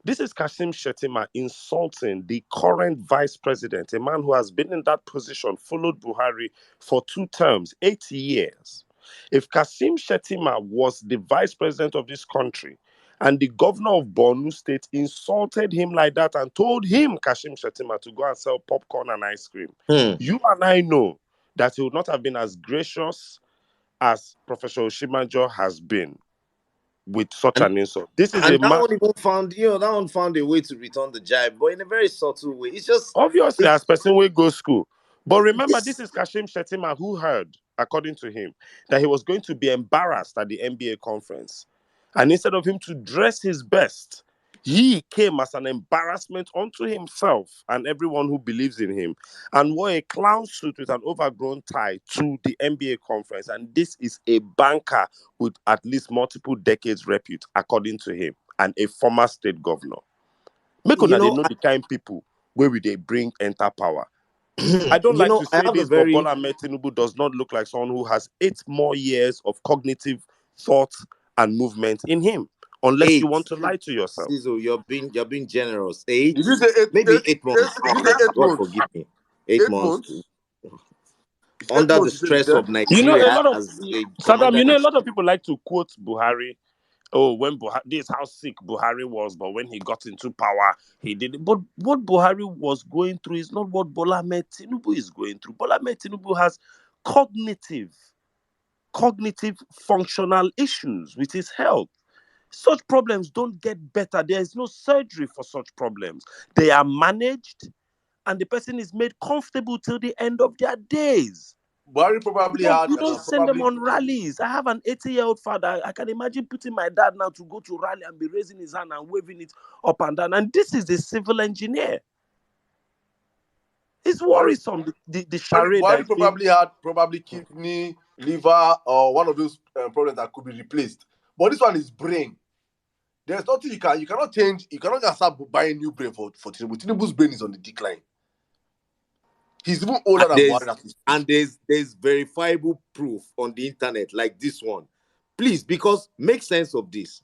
This is Kashim Shettima insulting the current vice president, a man who has been in that position, followed Buhari for 2 terms, 8 years. If Kashim Shettima was the vice president of this country and the governor of Borno State insulted him like that and told him, Kashim Shettima, to go and sell popcorn and ice cream, you and I know that he would not have been as gracious as Professor Oshimanjo has been with such an insult. This is a And that man. one even found, that one found a way to return the jibe, but in a very subtle way. It's just, Obviously, as person will go school. But remember, this is Kashim Shettima who heard, according to him, that he was going to be embarrassed at the NBA conference. And instead of him to dress his best, he came as an embarrassment unto himself and everyone who believes in him, and wore a clown suit with an overgrown tie to the NBA conference. And this is a banker with at least multiple decades repute, according to him, and a former state governor. Make you una they know, know the kind people where will they bring enter power. I don't like to I say have a this, but very Bola Ahmed Tinubu does not look like someone who has 8 more years of cognitive thought and movement in him, unless you 8. want to lie to yourself. Cizo, you're being generous. 8, Did you say maybe 8 months. did you say 8 God months? forgive me. 8 8 months months? It's 8 under the months you said stress there? of You know, a Nigeria lot of as a Saddam, commander you in know, a lot chief. of people like to quote Buhari. Oh, when Buhari, this is how sick Buhari was, but when he got into power, he did it. But what Buhari was going through is not what Bola Ahmed Tinubu is going through. Bola Ahmed Tinubu has cognitive functional issues with his health. Such problems don't get better. There is no surgery for such problems. They are managed and the person is made comfortable till the end of their days. Buhari probably had You don't send them on rallies. I have an 80-year-old father. I can imagine putting my dad now to go to rally and be raising his hand and waving it up and down. And this is a civil engineer. It's worrisome, the charade Buhari that's being... probably had kidney, liver, or one of those problems that could be replaced. But this one is brain. There's nothing you cannot change. You cannot just start buying new brain for Tinubu. Tinubu's brain is on the decline. He's even older than Buhari. There's verifiable proof on the internet like this one. Please, because make sense of this.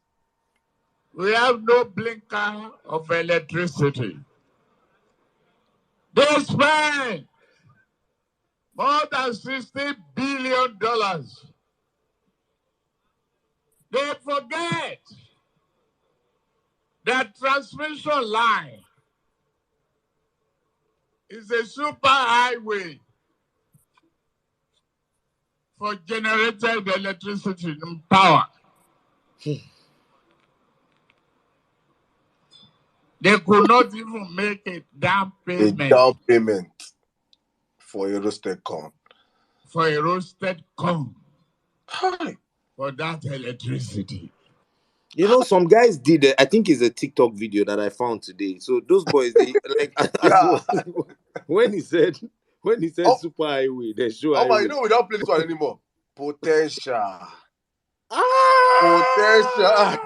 We have no blinker of electricity. They spend more than $60 billion. They forget that transmission line is a super highway for generated electricity and power. They could not even make a down A payment down payment for a roasted corn. for a roasted corn Hi. for that electricity. You know, some guys did it. I think it's a TikTok video that I found today. So those boys, they like Yeah. when he said Oh, super highway, they show oh my, highway. you know we don't play this one anymore. Potential. Ah! Potential.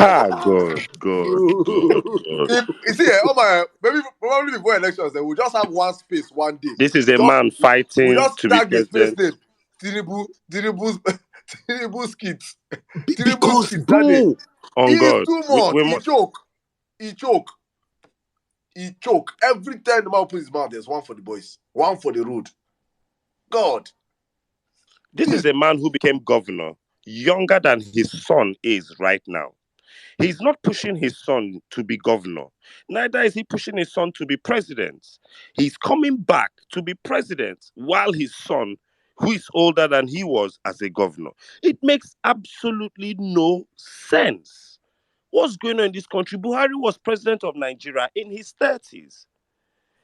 Ah, God, God, God, Bro. God. If you see, oh my, maybe probably before elections, then we'll just have one space one day. This is a Just man we fighting just to be tag the space president. name. Tinubu skits. Tinubu Because, skits that day. bro, It On is God, too we, much. we He must. choke. He choke. He choke. Every time the man opens his mouth, there's one for the boys, one for the road. God, This this is a man who became governor younger than his son is right now. He's not pushing his son to be governor. Neither is he pushing his son to be president. He's coming back to be president while his son, who is older than he was as a governor. It makes absolutely no sense. What's going on in this country? Buhari was president of Nigeria in his 30s.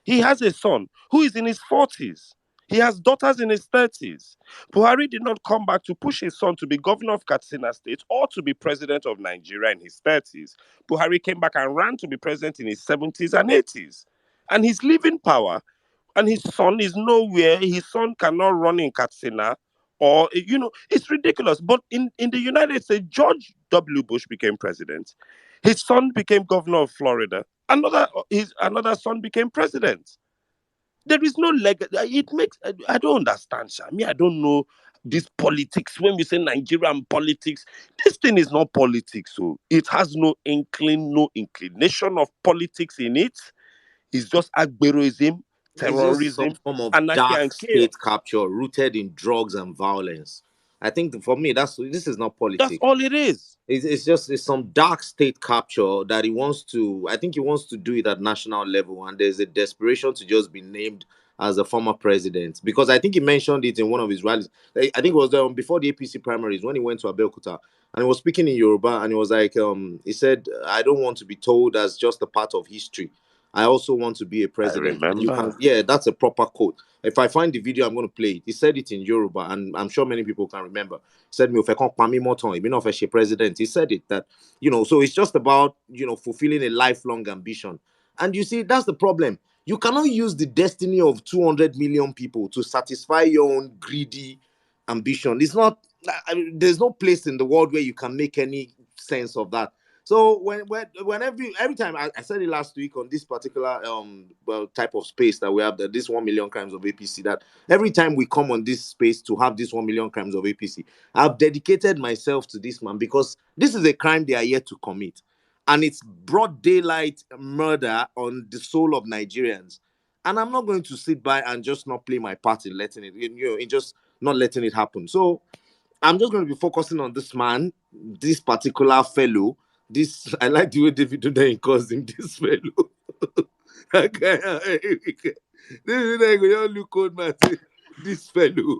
He has a son who is in his 40s. He has daughters in his 30s. Buhari did not come back to push his son to be governor of Katsina State or to be president of Nigeria in his 30s. Buhari came back and ran to be president in his 70s and 80s. And he's leaving power, and his son is nowhere. His son cannot run in Katsina, or, it's ridiculous. But in the United States, George W. Bush became president. His son became governor of Florida. Another son became president. There is no leg. It makes I don't understand, Sha. Me, I don't know this politics. When we say Nigerian politics, this thing is not politics. So it has no inclination of politics in it. It's just agberoism, It's just some terrorism, form of anarchy, dark and chaos. state capture rooted in drugs and violence. I think for me, this is not That's politics. all it is. It's some dark state capture that he wants to. I think he wants to do it at national level, and there's a desperation to just be named as a former president, because I think he mentioned it in one of his rallies. I think it was before the APC primaries when he went to Abeokuta, and he was speaking in Yoruba, and he was like, he said, "I don't want to be told as just a part of history. I also want to be a I president." And you remember. can, yeah, that's a proper quote. If I find the video, I'm going to play it. He said it in Yoruba, and I'm sure many people can remember. He said, "Me, if I can't me more time, even if I president." He said it that, so it's just about, fulfilling a lifelong ambition. And you see, that's the problem. You cannot use the destiny of 200 million people to satisfy your own greedy ambition. It's not, there's no place in the world where you can make any sense of that. So when every time I said it last week on this particular type of space that we have, that this 1 million crimes of APC, that every time we come on this space to have this 1 million crimes of APC, I've dedicated myself to this man, because this is a crime they are yet to commit, and it's broad daylight murder on the soul of Nigerians. And I'm not going to sit by and just not play my part in letting it, in just not letting it happen. So I'm just going to be focusing on this man, this particular fellow. This, I like the way David Dunn calls him, this fellow. This is like you look old man. Say, this fellow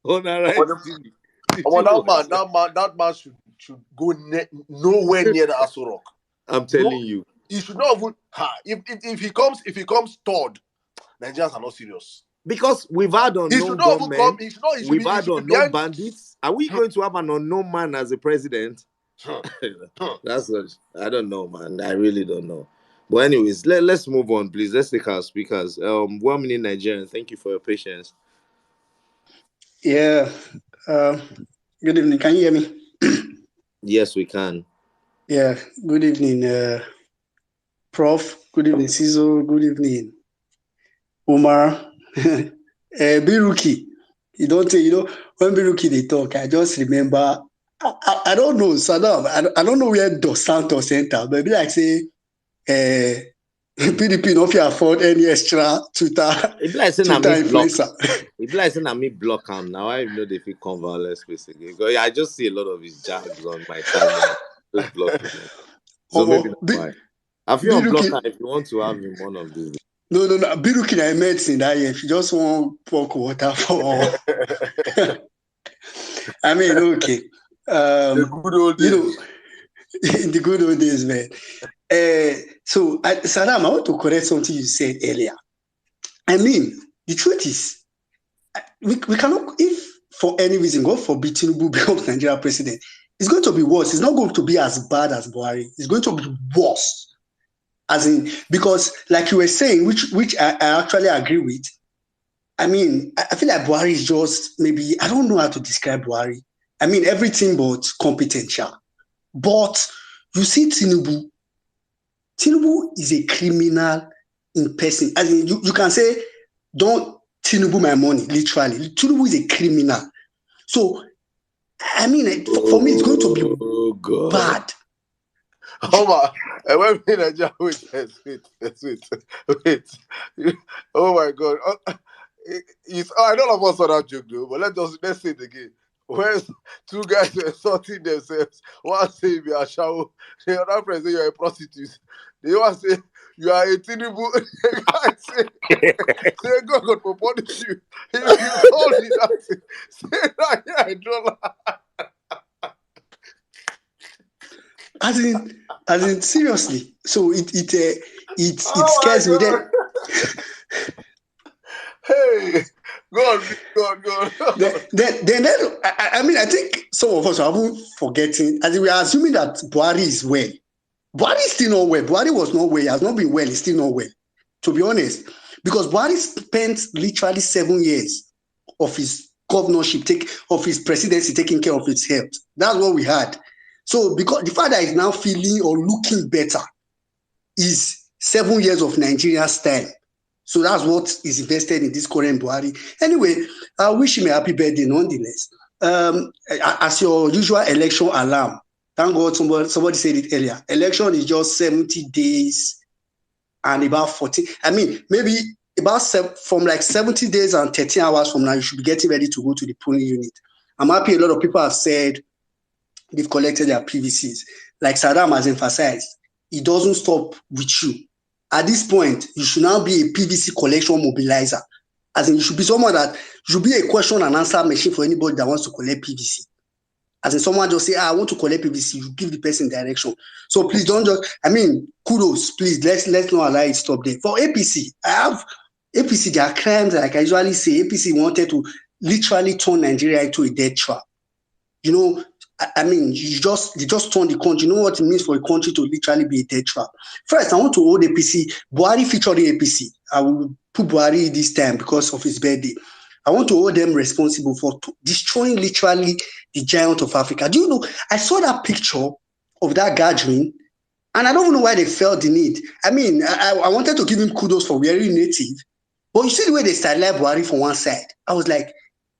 on our right TV. Did you watch that? that man should go nowhere near the Aso Rock. I'm No, telling you. he should not even. If he comes third, Nigerians are not serious. Because we've had He should unknown not even come. gunmen, He should not. we've He had should be unknown behind. bandits. Are we going to have an unknown man as a president? That's what I don't know, man. I really don't know. But anyways, let's move on, please. Let's take our speakers. 1 minute Nigerian. Thank you for your patience. Yeah. Good evening. Can you hear me? Yes, we can. Yeah. Good evening, Prof. Good evening, Cizo. Good evening, Umar. Biruki. You don't say, when Biruki they talk, I just remember, I don't know, Saddam, I don't know where Dos Santos enter, but maybe I say, PDP don't fit afford any extra Twitter It be like saying I me block. influencer. It be like saying I me block him. Now I know they feel come Vawulence space again. Because I just see a lot of his jags on my timeline. Just block him. So maybe that's why. I feel on block Biruki, him if you want to have him one of these days. No. Biruki I met in that year. She just want pour water for. I mean, okay. The good old days. You know, in the good old days, man. So, Saddam, I want to correct something you said earlier. I mean, the truth is, we cannot, if for any reason, God forbid, Tinubu becomes Nigeria president, it's going to be worse. It's not going to be as bad as Buhari. It's going to be worse. As in, because like you were saying, which I actually agree with. I mean, I feel like Buhari is just maybe, I don't know how to describe Buhari. I mean, everything but competent, yeah. But you see Tinubu is a criminal in person. As in, you can say, don't Tinubu my money, literally. Tinubu is a criminal. So, I mean, for me, it's going to be bad. Wait, oh my God. I don't know about that joke though, but let's say it again. Where two guys were sorting themselves, one say you are shower, the other friend say you're a prostitute. The one say you are a Tinubu. The guy say God will punish you. If you call me that, say that yeah, I don't like. As in, seriously. So it scares me. Then, hey, go on. Then I mean, I think some of us are even forgetting, as in we are assuming that Buhari is well. Buhari is still not well. Buhari was not well. He has not been well. He's still not well, to be honest. Because Buhari spent literally 7 years of his governorship, of his presidency, taking care of his health. That's what we had. So because the fact that he's now feeling or looking better is 7 years of Nigerian style. So that's what is invested in this current Buhari. Anyway, I wish him a happy birthday nonetheless. As your usual election alarm, thank God somebody said it earlier. Election is just 70 days and about 40. I mean, maybe about from like 70 days and 13 hours from now, you should be getting ready to go to the polling unit. I'm happy a lot of people have said they've collected their PVCs. Like Saddam has emphasized, it doesn't stop with you. At this point, you should now be a PVC collection mobilizer. As in, you should be someone that, you should be a question and answer machine for anybody that wants to collect PVC. As in, someone just say, I want to collect PVC, you give the person direction. So please don't just, I mean, kudos, please, let's not allow it stop there. For APC, APC, there are crimes, like I usually say, APC wanted to literally turn Nigeria into a death trap. You know, I mean, they just turn the country. You know what it means for a country to literally be a death trap. First, I want to hold APC. Buhari featured the APC. I will put Buhari this time because of his birthday. I want to hold them responsible for destroying literally the giant of Africa. Do you know, I saw that picture of that gathering, and I don't even know why they felt the need. I mean, I wanted to give him kudos for wearing native, but you see the way they stylized Buhari from one side. I was like,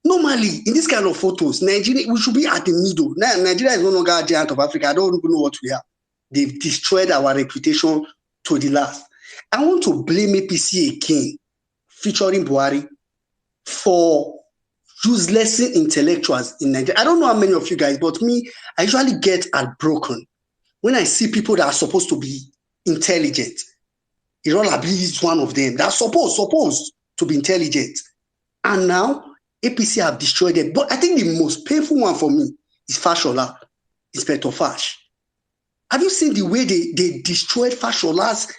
normally, in this kind of photos, Nigeria, we should be at the middle. Now, Nigeria is no longer a giant of Africa. I don't even know what we are. They've destroyed our reputation to the last. I want to blame APC again, featuring Buhari, for useless intellectuals in Nigeria. I don't know how many of you guys, but me, I usually get heartbroken when I see people that are supposed to be intelligent. Irolabi is one of them. That's supposed to be intelligent. And now, APC have destroyed it. But I think the most painful one for me is Fashola, Inspector Fash. Have you seen the way they destroyed Fashola's?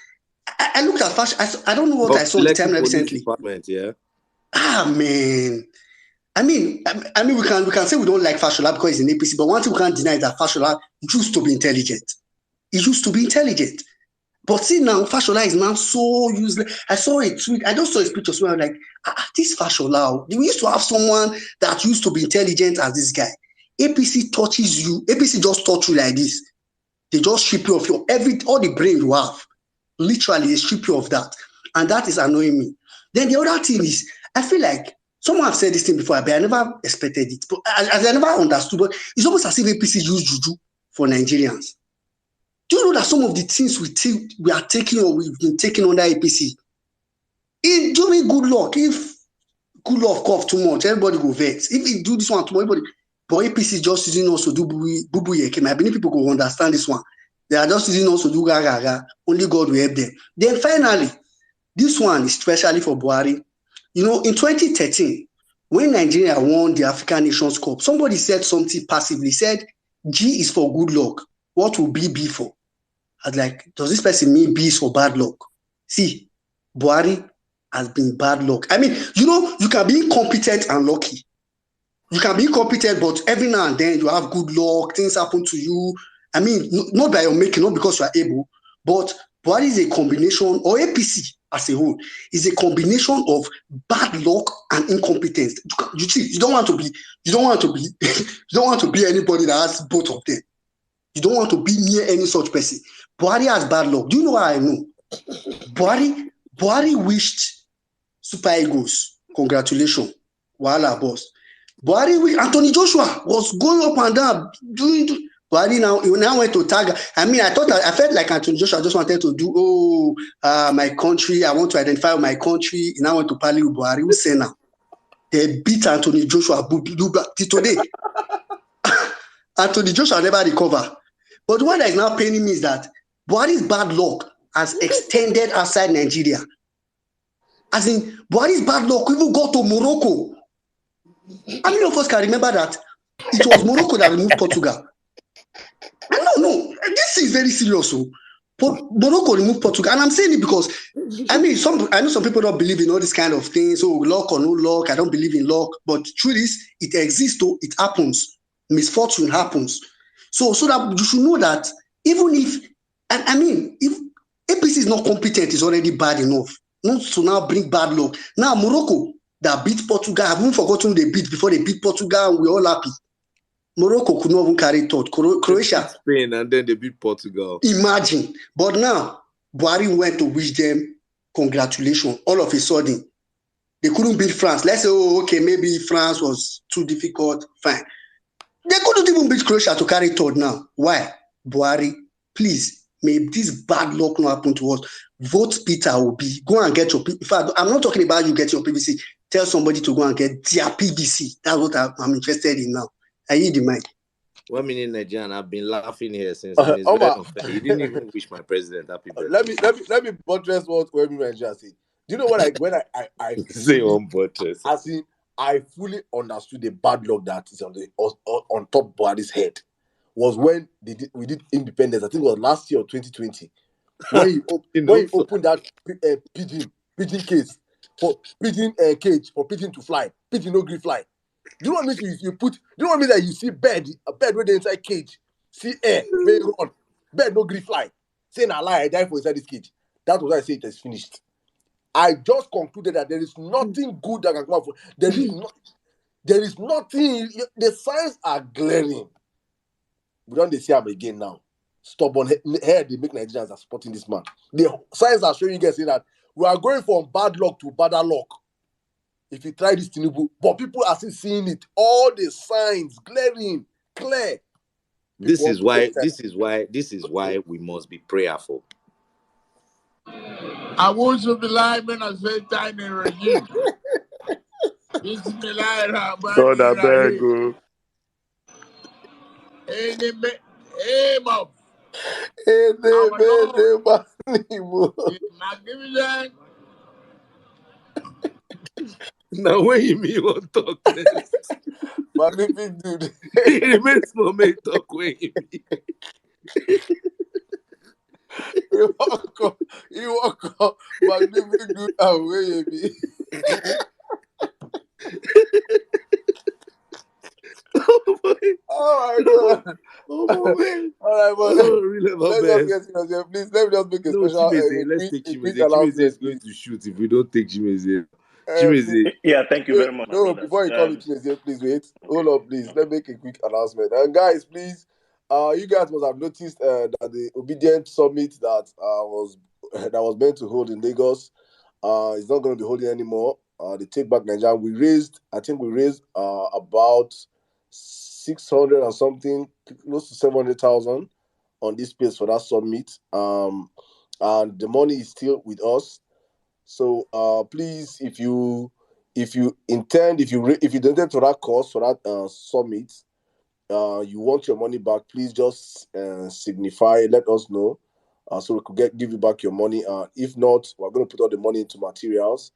I looked at Fash. I don't know what I saw the time recently. Yeah. Man. I mean, we can say we don't like Fashola because he's in APC, but one thing we can't deny is that Fashola used to be intelligent. He used to be intelligent. But see now, Fashola is now so useless. I saw a tweet. I just saw his picture. So I was like, this Fashola. We used to have someone that used to be intelligent as this guy. APC touches you. APC just touch you like this. They just strip you of all the brain you have. Literally, they strip you of that. And that is annoying me. Then the other thing is, I feel like someone have said this thing before, but I never expected it. But as I never understood, but it's almost as if APC use juju for Nigerians. Do you know that some of the things we are taking or we've been taking under APC, during good luck, if good luck cough too much, everybody go vex. If we do this one tomorrow, everybody, but APC is just using us to do bubu yeke. I believe people will understand this one. They are just using us to do gaga. Only God will help them. Then finally, This one is especially for Buhari. You know, in 2013, when Nigeria won the African Nations Cup, somebody said something passively, said, G is for good luck. What will B be for? I was like, does this person mean B is for bad luck? See, Buhari has been bad luck. I mean, you know, you can be incompetent and lucky. You can be incompetent, but every now and then you have good luck, things happen to you. I mean, not by your making, not because you are able, but Buhari is a combination, or APC as a whole, is a combination of bad luck and incompetence. You see, you don't want to be anybody that has both of them. You don't want to be near any such person. Buhari has bad luck. Do you know what I know? Buhari wished Super Eagles, congratulations, Wahala boss. Buhari, Anthony Joshua was going up and down doing. Buhari now went to tag. I mean, I felt like Anthony Joshua just wanted to do, my country. I want to identify with my country. He now went to Pali with Buhari. Who say now? They beat Anthony Joshua today. Anthony Joshua never recover. But the one that is now paining me is that Buhari's bad luck has extended outside Nigeria. As in, Buhari's bad luck even got to Morocco. How many of us can remember that it was Morocco that removed Portugal? No, this is very serious. So, Morocco removed Portugal, and I'm saying it because I mean, I know some people don't believe in all these kind of things. So, luck or no luck, I don't believe in luck. But truth is, it exists. Though it happens, misfortune happens. So that you should know that even if, I mean, if APC is not competent, it's already bad enough. Not to now bring bad luck. Now Morocco that beat Portugal, I've even forgotten who they beat before they beat Portugal, and we're all happy. Morocco could not even carry third. Croatia. Spain, and then they beat Portugal. Imagine. But now, Buhari went to wish them congratulations. All of a sudden, they couldn't beat France. Let's say, okay, maybe France was too difficult. Fine. They couldn't even beat Croatia to carry third now. Why? Buhari, please, may this bad luck not happen to us. Vote Peter Obi. Go and get your PVC. In fact, I'm not talking about you get your PVC. Tell somebody to go and get their PVC. That's what I'm interested in now. I need the mic. 1 minute, Nigerian. I've been laughing here since, and it's very unfair. He didn't even wish my president happy birthday. Let me buttress what Wemi Nigeria said. Do you know what I say on buttress? As in, I fully understood the bad luck that is on top Buhari's head was when we did independence. I think it was last year or 2020 when he opened that pigeon case for pigeon cage for pigeon to fly. Pigeon no gree fly. Do you know what I mean? You put. Do you know what I mean that you see a bed where they inside cage, see air, may run, bed no gree fly. Saying a lie, I die for inside this cage. That was why I say it is finished. I just concluded that there is nothing good that can come out. There is nothing. The signs are glaring. We don't see him again now. Stubborn head they make Nigerians are supporting this man. The signs are showing you guys that we are going from bad luck to better luck. If you try this Tinubu, but people are still seeing it. All the signs glaring, clear. This is why we must be prayerful. I want to be live in a certain time in regime. God, I beg you. Aim of. Magnificent. Now when you mean want talk next? Magnificent dude. He remains for me talk when you mean. You walk up, magnificent dude, and where you be. Oh my God! Oh my! All right, but let's just get serious. Please, let me just make a special. Let's take Chimeze. Chimeze is going to shoot if we don't take Chimeze. Chimeze. Yeah, thank you very much. No, before you call me Chimeze, please wait. Hold on, please. Let's make a quick announcement. And guys, please, you guys must have noticed that the Obedient Summit that was meant to hold in Lagos is not going to be holding anymore. The Take Back Nigeria. I think we raised about 600 or something, close to 700,000 on this space for that summit. And the money is still with us. So please, if you donate to that cause for that summit, you want your money back, please just signify, let us know. so we could give you back your money. If not, we're going to put all the money into materials.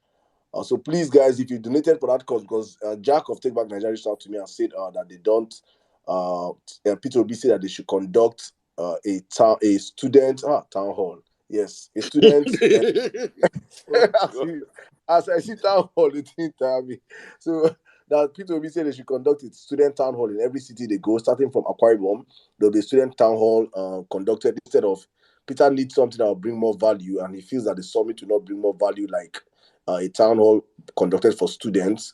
So please, guys, if you donated for that cause, because Jack of Take Back Nigeria reached out to me and said that they don't, Peter Obi said that they should conduct a student town hall. Yes, a student. Oh, As I see town hall, it didn't tell me. So that Peter Obi said they should conduct a student town hall in every city they go, starting from Akwa Ibom. There'll be a student town hall conducted instead of Peter needs something that will bring more value, and he feels that the summit will not bring more value like a town hall conducted for students.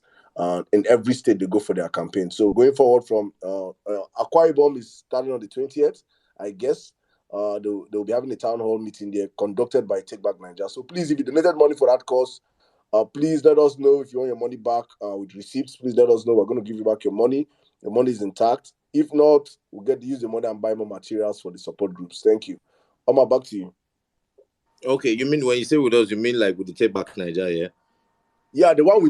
In every state they go for their campaign. So going forward from Akwa Ibom is starting on the 20th, I guess. They'll be having a town hall meeting there conducted by Take Back Nigeria. So please, if you donated money for that cause, please let us know. If you want your money back with receipts, please let us know. We're going to give you back your money. Your money is intact. If not, we'll get to use the money and buy more materials for the support groups. Thank you. Omar, back to you. okay, you mean when you say with us, you mean like with the Take Back Nigeria, yeah? Yeah, the one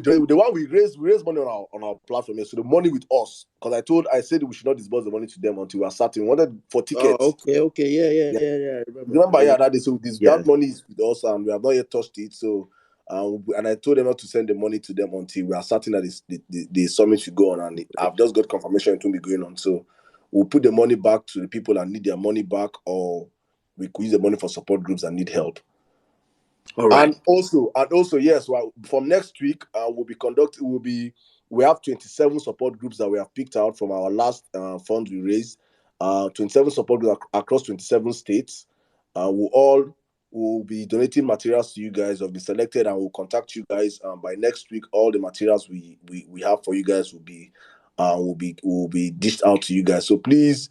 we raised money on our platform. Yeah, so the money with us, because I said we should not disburse the money to them until we are certain. We wanted for Oh, tickets. okay, yeah. Yeah, I remember, remember. that day. So this Yes. that money is with us, and we have not yet touched it. So, and I told them not to send the money to them until we are certain that the summit should go on. And I've just got confirmation it will be going on. So, we'll put the money back to the people that need their money back, or we could use the money for support groups that need help. All right. And also, yes, well, from next week, we have 27 support groups that we have picked out from our last funds we raised. 27 support groups across 27 states. Will be donating materials to you guys. Will be selected and we'll contact you guys by next week. All the materials we have for you guys will be dished out to you guys. So please,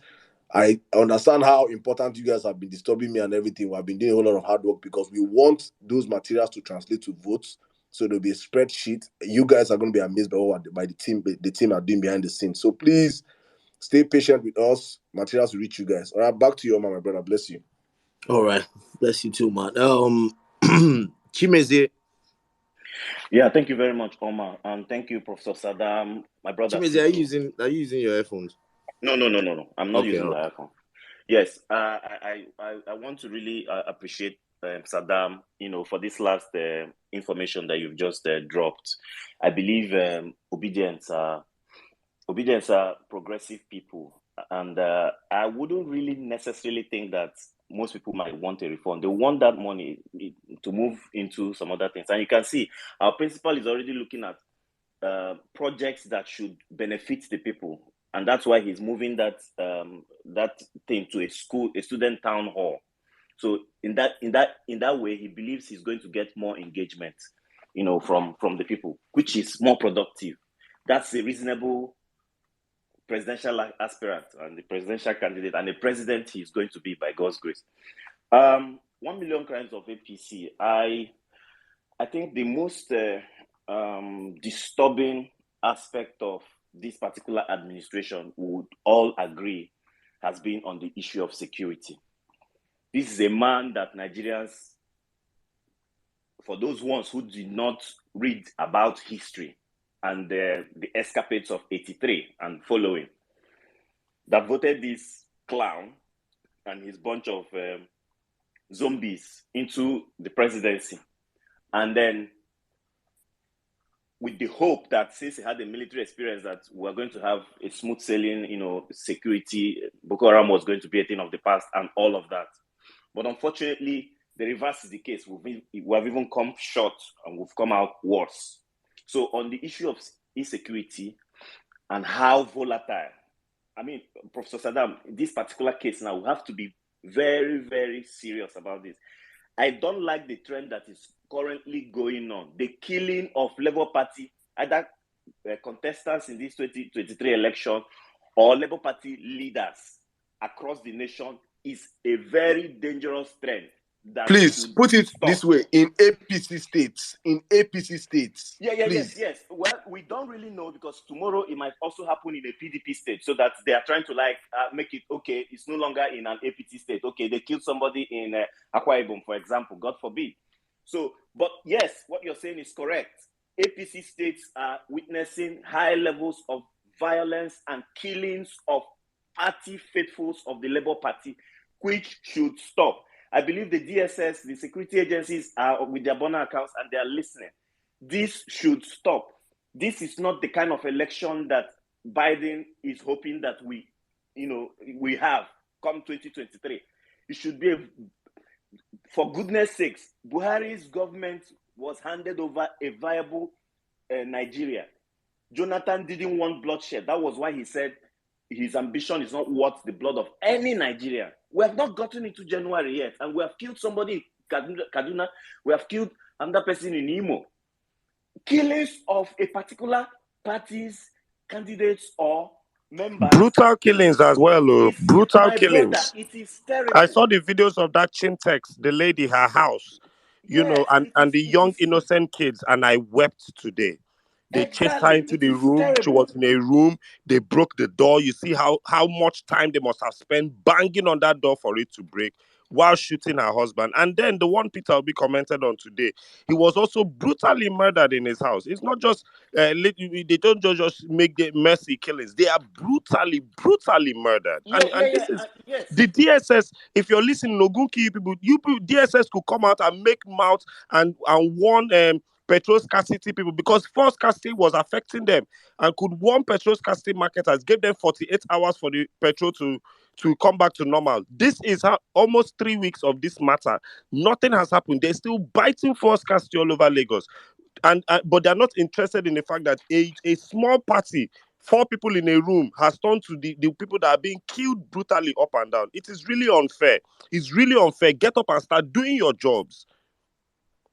I understand how important you guys have been disturbing me and everything. We've been doing a whole lot of hard work because we want those materials to translate to votes. So there'll be a spreadsheet. You guys are going to be amazed by the team are doing behind the scenes. So please stay patient with us. Materials will reach you guys. All right, back to you, my brother. Bless you. All right. Bless you too, man. Chimeze. Yeah, thank you very much, Omar, and thank you, Professor Saddam, my brother. Chimeze, are you using your earphones? No. I'm not Okay, using all the right. iPhone. Yes, I want to really appreciate Saddam, for this last information that you've just dropped. I believe obedience are progressive people, and I wouldn't really necessarily think that most people might want a reform. They want that money to move into some other things, and you can see our principal is already looking at projects that should benefit the people, and that's why he's moving that thing to a student town hall. So in that way, he believes he's going to get more engagement, from the people, which is more productive. That's a reasonable presidential aspirant and the presidential candidate and the president he's going to be by God's grace. 1 million crimes of APC. I think the most disturbing aspect of this particular administration, would all agree, has been on the issue of security. This is a man that Nigerians, for those ones who did not read about history and the escapades of 83 and following, that voted this clown and his bunch of zombies into the presidency. And then with the hope that since he had a military experience that we're going to have a smooth sailing, security, Boko Haram was going to be a thing of the past and all of that. But unfortunately, the reverse is the case. We have even come short and we've come out worse. So on the issue of insecurity and how volatile, I mean, Professor Saddam, in this particular case now, we have to be very, very serious about this. I don't like the trend that is currently going on. The killing of Labour Party, either contestants in this 2023 election or Labour Party leaders across the nation, is a very dangerous trend. Please put it this way: in APC states. Yes. Well, we don't really know, because tomorrow it might also happen in a PDP state, so that they are trying to make it okay. It's no longer in an APC state. Okay, they killed somebody in Akwa Ibom, for example. God forbid. So, but yes, what you're saying is correct. APC states are witnessing high levels of violence and killings of party faithfuls of the Labour Party, which should stop. I believe the DSS, the security agencies are with their burner accounts and they are listening. This should stop. This is not the kind of election that Biden is hoping that we have come 2023. It should be, for goodness sakes, Buhari's government was handed over a viable Nigeria. Jonathan didn't want bloodshed. That was why he said his ambition is not worth the blood of any Nigerian. We have not gotten into January yet, and we have killed somebody in Kaduna. We have killed another person in Imo. Killings of a particular party's candidates or members. Brutal killings as well, brutal my killings. brother, it is terrible. I saw the videos of that Chintex, the lady, her house, Yes, and the young innocent kids, and I wept today. They chased her into the room. terrible. She was in a room. They broke the door. You see how much time they must have spent banging on that door for it to break while shooting her husband. And then the one Peter Obi commented on today, he was also brutally murdered in his house. It's not just, they don't just make the mercy killings. They are brutally murdered. This is yes. the DSS. If you're listening, Ogunki people, DSS could come out and make mouth and warn petrol scarcity people, because fuel scarcity was affecting them, and could warn petrol scarcity marketers, give them 48 hours for the petrol to come back to normal. This is how almost 3 weeks of this matter. Nothing has happened. They're still biting fuel scarcity all over Lagos. But they're not interested in the fact that a small party, 4 people in a room, has turned to the people that are being killed brutally up and down. It is really unfair. It's really unfair. Get up and start doing your jobs.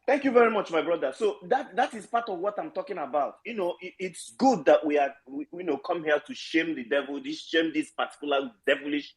Thank you very much, my brother. So that is part of what I'm talking about. It's good that we come here to shame the devil, shame this particular devilish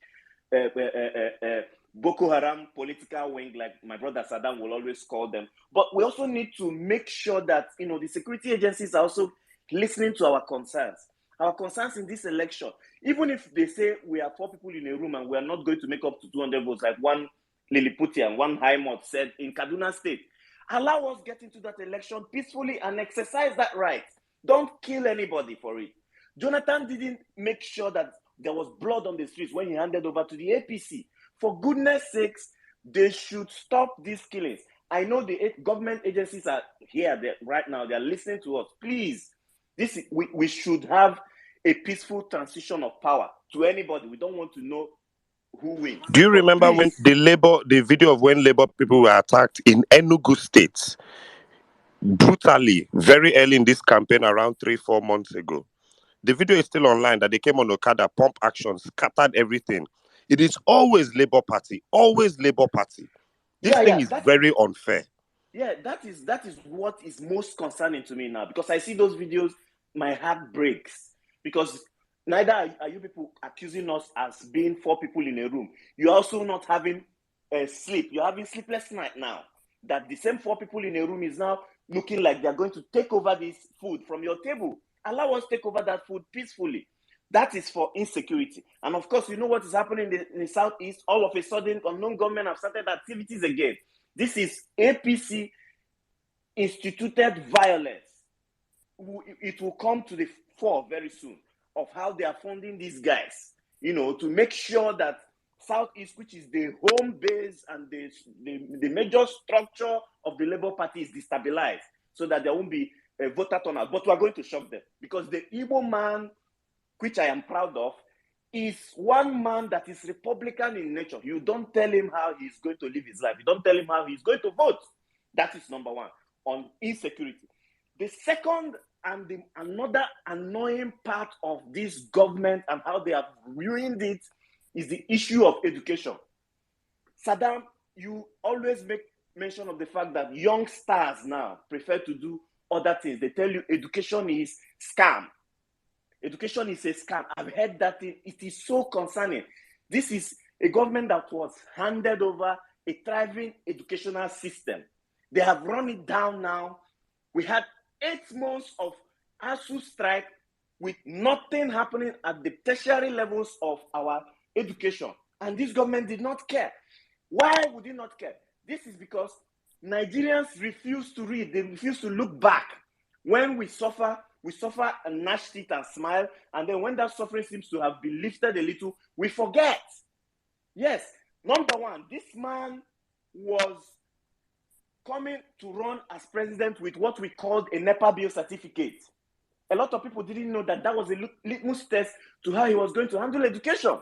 Boko Haram political wing, like my brother Saddam will always call them. But we also need to make sure that the security agencies are also listening to our concerns. Our concerns in this election, even if they say we are 4 people in a room and we are not going to make up to 200 votes, like one Lilliputian, one high mod said in Kaduna State. Allow us get into that election peacefully and exercise that right. Don't kill anybody for it. Jonathan didn't make sure that there was blood on the streets when he handed over to the APC. For goodness sakes, they should stop these killings. I know the government agencies are here right now. They are listening to us. Please, we should have a peaceful transition of power to anybody. We don't want to know who wins. Do you remember when the video of when Labour people were attacked in Enugu State brutally, very early in this campaign, around 3-4 months ago? The video is still online, that they came on Okada, pump action, scattered everything. It is always Labour Party, always Labour Party. This thing is very unfair. Yeah, that is what is most concerning to me now, because I see those videos, my heart breaks, because neither are you people accusing us as being 4 people in a room. You're also not having sleep. You're having sleepless night now. That the same 4 people in a room is now looking like they're going to take over this food from your table. Allow us take over that food peacefully. That is for insecurity. And of course, you know what is happening in the Southeast? All of a sudden, unknown government have started activities again. This is APC instituted violence. It will come to the fore very soon of how they are funding these guys, to make sure that Southeast, which is the home base and the major structure of the Labour Party, is destabilized, so that there won't be a voter turnout. But we are going to shock them, because the Igbo man, which I am proud of, is one man that is Republican in nature. You don't tell him how he's going to live his life. You don't tell him how he's going to vote. That is number one on insecurity. The second and another annoying part of this government and how they have ruined it is the issue of education. Saddam, you always make mention of the fact that young stars now prefer to do other things. They tell you education is scam. Education is a scam. I've heard that thing. It is so concerning. This is a government that was handed over a thriving educational system. They have run it down now. We had 8 months of ASU strike with nothing happening at the tertiary levels of our education. And this government did not care. Why would it not care? This is because Nigerians refuse to read. They refuse to look back. When we suffer and gnash teeth and smile. And then when that suffering seems to have been lifted a little, we forget. Yes, number one, this man was coming to run as president with what we called a NEPA bill certificate. A lot of people didn't know that that was a litmus test to how he was going to handle education,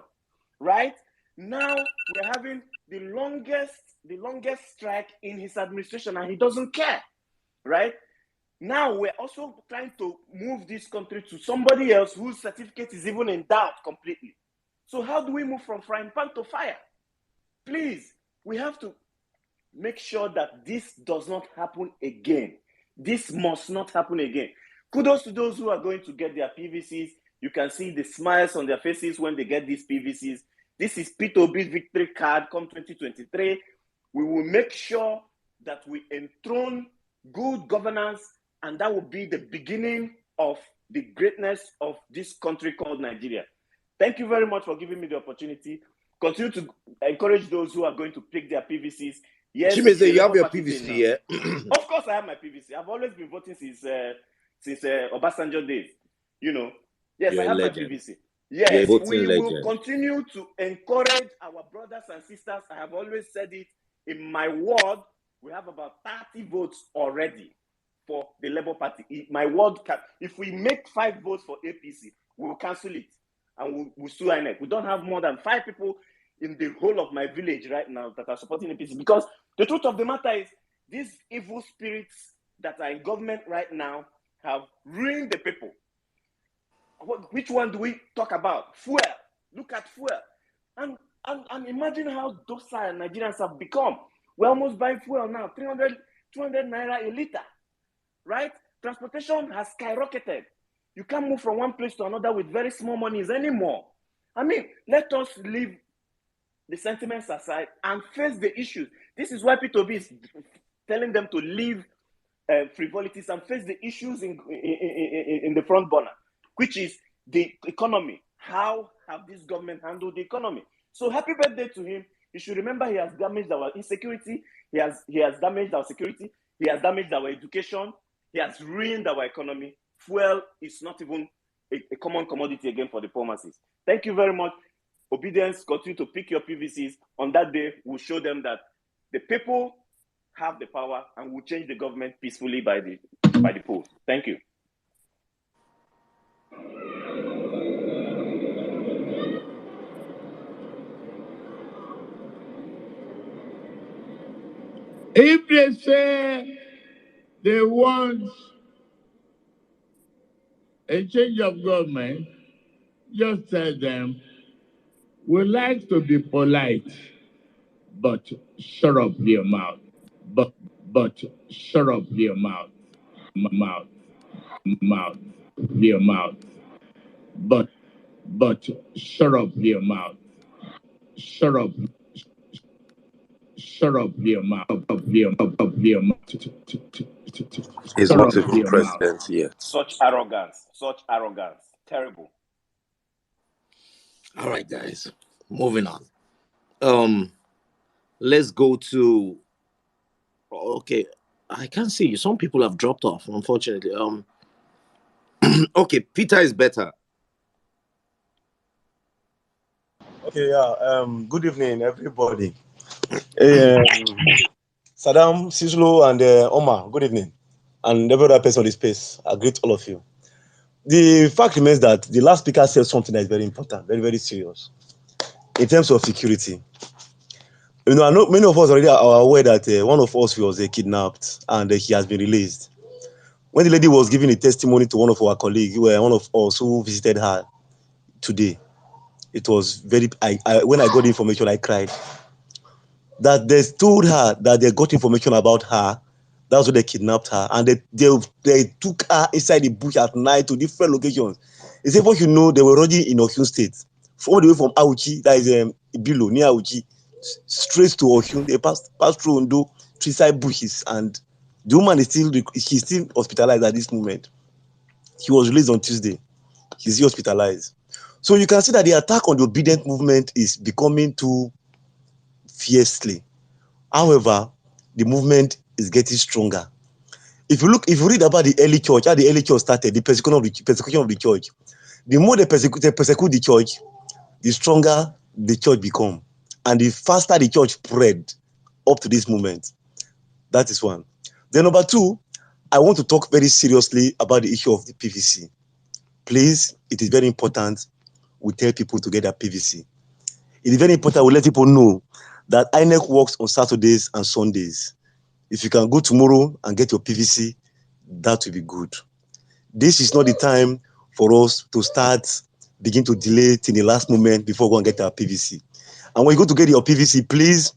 right? Now we're having the longest strike in his administration, and he doesn't care, right? Now we're also trying to move this country to somebody else whose certificate is even in doubt completely. So how do we move from frying pan to fire? Please, we have to make sure that this does not happen again. This must not happen again. Kudos to those who are going to get their PVCs. You can see the smiles on their faces when they get these PVCs. This is P2B's victory card come 2023. We will make sure that we enthrone good governance, and that will be the beginning of the greatness of this country called Nigeria. Thank you very much for giving me the opportunity. Continue to encourage those who are going to pick their PVCs. Yes, Chimeze, you have your PVC, yeah? Of course, I have my PVC. I've always been voting since Obasanjo days. You know, yes, You're I have my legend. PVC. Yes, You're a voting we legend. will continue to encourage our brothers and sisters. I have always said it. In my ward, we have about 30 votes already for the Labour Party. My ward, if we make 5 votes for APC, we will cancel it and we'll sue INEC. We don't have more than 5 people in the whole of my village right now that are supporting APC, because the truth of the matter is these evil spirits that are in government right now have ruined the people. Which one do we talk about? Fuel. Look at fuel. And imagine how docile Nigerians have become. We're almost buying fuel now, 200 naira a liter, right? Transportation has skyrocketed. You can't move from one place to another with very small monies anymore. I mean, let us leave the sentiments aside and face the issues. This is why P2B is telling them to leave frivolities and face the issues in the front burner, which is the economy. How have this government handled the economy? So happy birthday to him. You should remember he has damaged our insecurity. He has damaged our security. He has damaged our education. He has ruined our economy. Fuel is not even a common commodity again for the poor masses. Thank you very much. Obedience, continue to pick your PVCs. On that day, we'll show them that the people have the power and will change the government peacefully by the polls. Thank you. If they say they want a change of government, just tell them, we like to be polite, but shut up your mouth. But shut up your mouth. Mouth. Your mouth. But shut up your mouth. Shut up your mouth. Your mouth. He's Shut not up even your mouth. president yet. Such arrogance. Terrible. All right, guys. Moving on. Let's go to. Okay, I can't see you. Some people have dropped off, unfortunately. Okay, Peter is better. Okay, yeah. Good evening, everybody. Saddam, Sislo, and Omar, good evening. And every other person on this space, I greet all of you. The fact remains that the last speaker said something that is very important, very, very serious, in terms of security. You know, I know many of us already are aware that one of us was kidnapped and he has been released. When the lady was giving a testimony to one of our colleagues, one of us who visited her today, it was very, when I got the information, I cried. That they told her that they got information about her. That's why they kidnapped her. And they took her inside the bush at night to different locations. They said, what you know, they were already in Osun State. All the way from Auchi, that is below, near Auchi, straight to Osun. They passed through Ondo, three-side bushes. And the woman is she's still hospitalized at this moment. He was released on Tuesday. He's hospitalized. So you can see that the attack on the obedient movement is becoming too fiercely. However, the movement is getting stronger. If you read about the early church, how the early church started, the persecution of the church, the more they persecute the church, the stronger the church become, and the faster the church spread. up to this moment. That is one. Then number two, I want to talk very seriously about the issue of the PVC. Please, it is very important we tell people to get their PVC. It is very important we let people know that INEC works on Saturdays and Sundays. If you can go tomorrow and get your PVC, that will be good. This is not the time for us to begin to delay till the last moment before we go and get our PVC. And when you go to get your PVC, please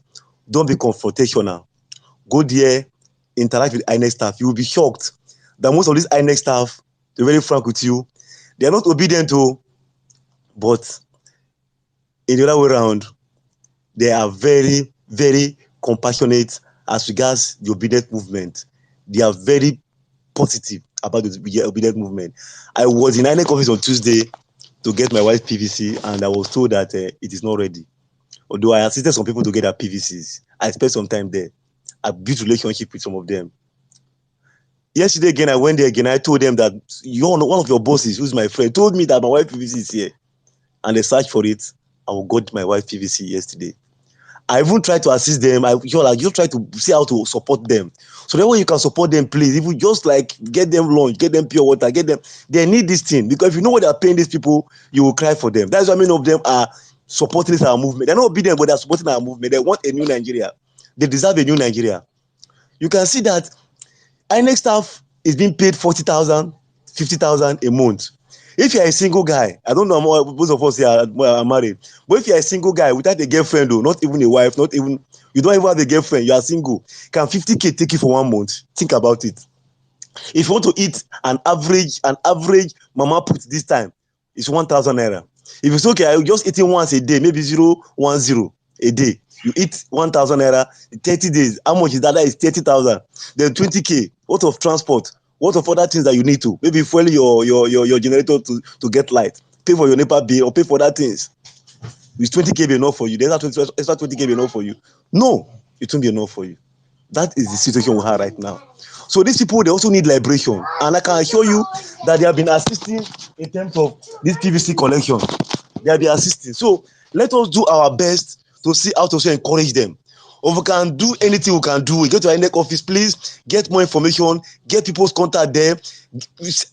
don't be confrontational. Go there, interact with INEC staff. You will be shocked that most of these INEC staff, to be very frank with you, they are not obedient to, but in the other way around, they are very, very compassionate as regards the obedient movement. They are very positive about the obedient movement. I was in INEC office on Tuesday to get my wife's PVC, and I was told that it is not ready. Although I assisted some people to get their PVCs, I spent some time there. I built relationship with some of them. Yesterday again, I went there again. I told them that one of your bosses, who's my friend, told me that my wife PVC is here, and they searched for it. I got my wife PVC yesterday. I even tried to assist them. I just try to see how to support them. So that way you can support them, please. If you just like get them lunch, get them pure water, get them, they need this thing. Because if you know what they are paying these people, you will cry for them. That's why many of them are supporting this our movement. They're not obedient, but they're supporting our movement. They want a new Nigeria. They deserve a new Nigeria. You can see that INEC staff is being paid 40,000, 50,000 a month. If you're a single guy, I don't know, most of us here are married, but if you're a single guy without a girlfriend, though, not even a wife, you don't even have a girlfriend, you are single, can 50K take you for 1 month? Think about it. If you want to eat an average mama put this time, it's 1,000 naira. If it's okay, I'm just eating once a day, maybe 0.10 a day. You eat 1,000 naira, 30 days. How much is that? That is 30,000. Then 20K. What of transport? What of other things that you need to? Maybe fuel your generator to get light. Pay for your NEPA bill or pay for other things. Is 20K be enough for you? There's extra 20K be enough for you? No, it won't be enough for you. That is the situation we have right now. So these people, they also need liberation. And I can assure you that they have been assisting in terms of this PVC collection. They have been assisting. So let us do our best to see how to encourage them. If we can do anything we can do, we go to our INEC office, please get more information, get people's contact there.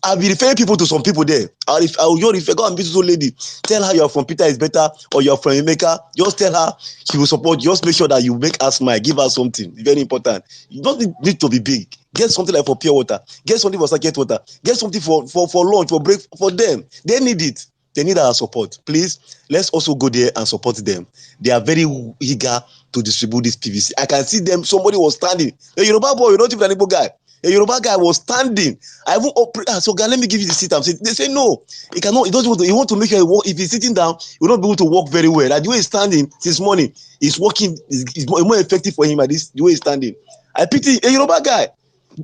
I'll be referring people to some people there. I'll go and meet this old lady, tell her you're from Peter is better or you're from Emeka, just tell her she will support. Just make sure that you make her smile, give her something. It's very important. You don't need to be big. Get something like for pure water, get something for circuit water, get something for lunch, for break for them. They need it. They need our support. Please, let's also go there and support them. They are very eager to distribute this PVC. I can see them. Somebody was standing. A Yoruba boy, you're not even an Igbo guy. A Yoruba guy was standing. I even so guy, let me give you the seat. They say no. He cannot. He doesn't want to. He want to make sure he walk. If he's sitting down, he will not be able to walk very well. Like the way he's standing since morning, he's walking. Is more effective for him at this. The way he's standing. I pity a Yoruba guy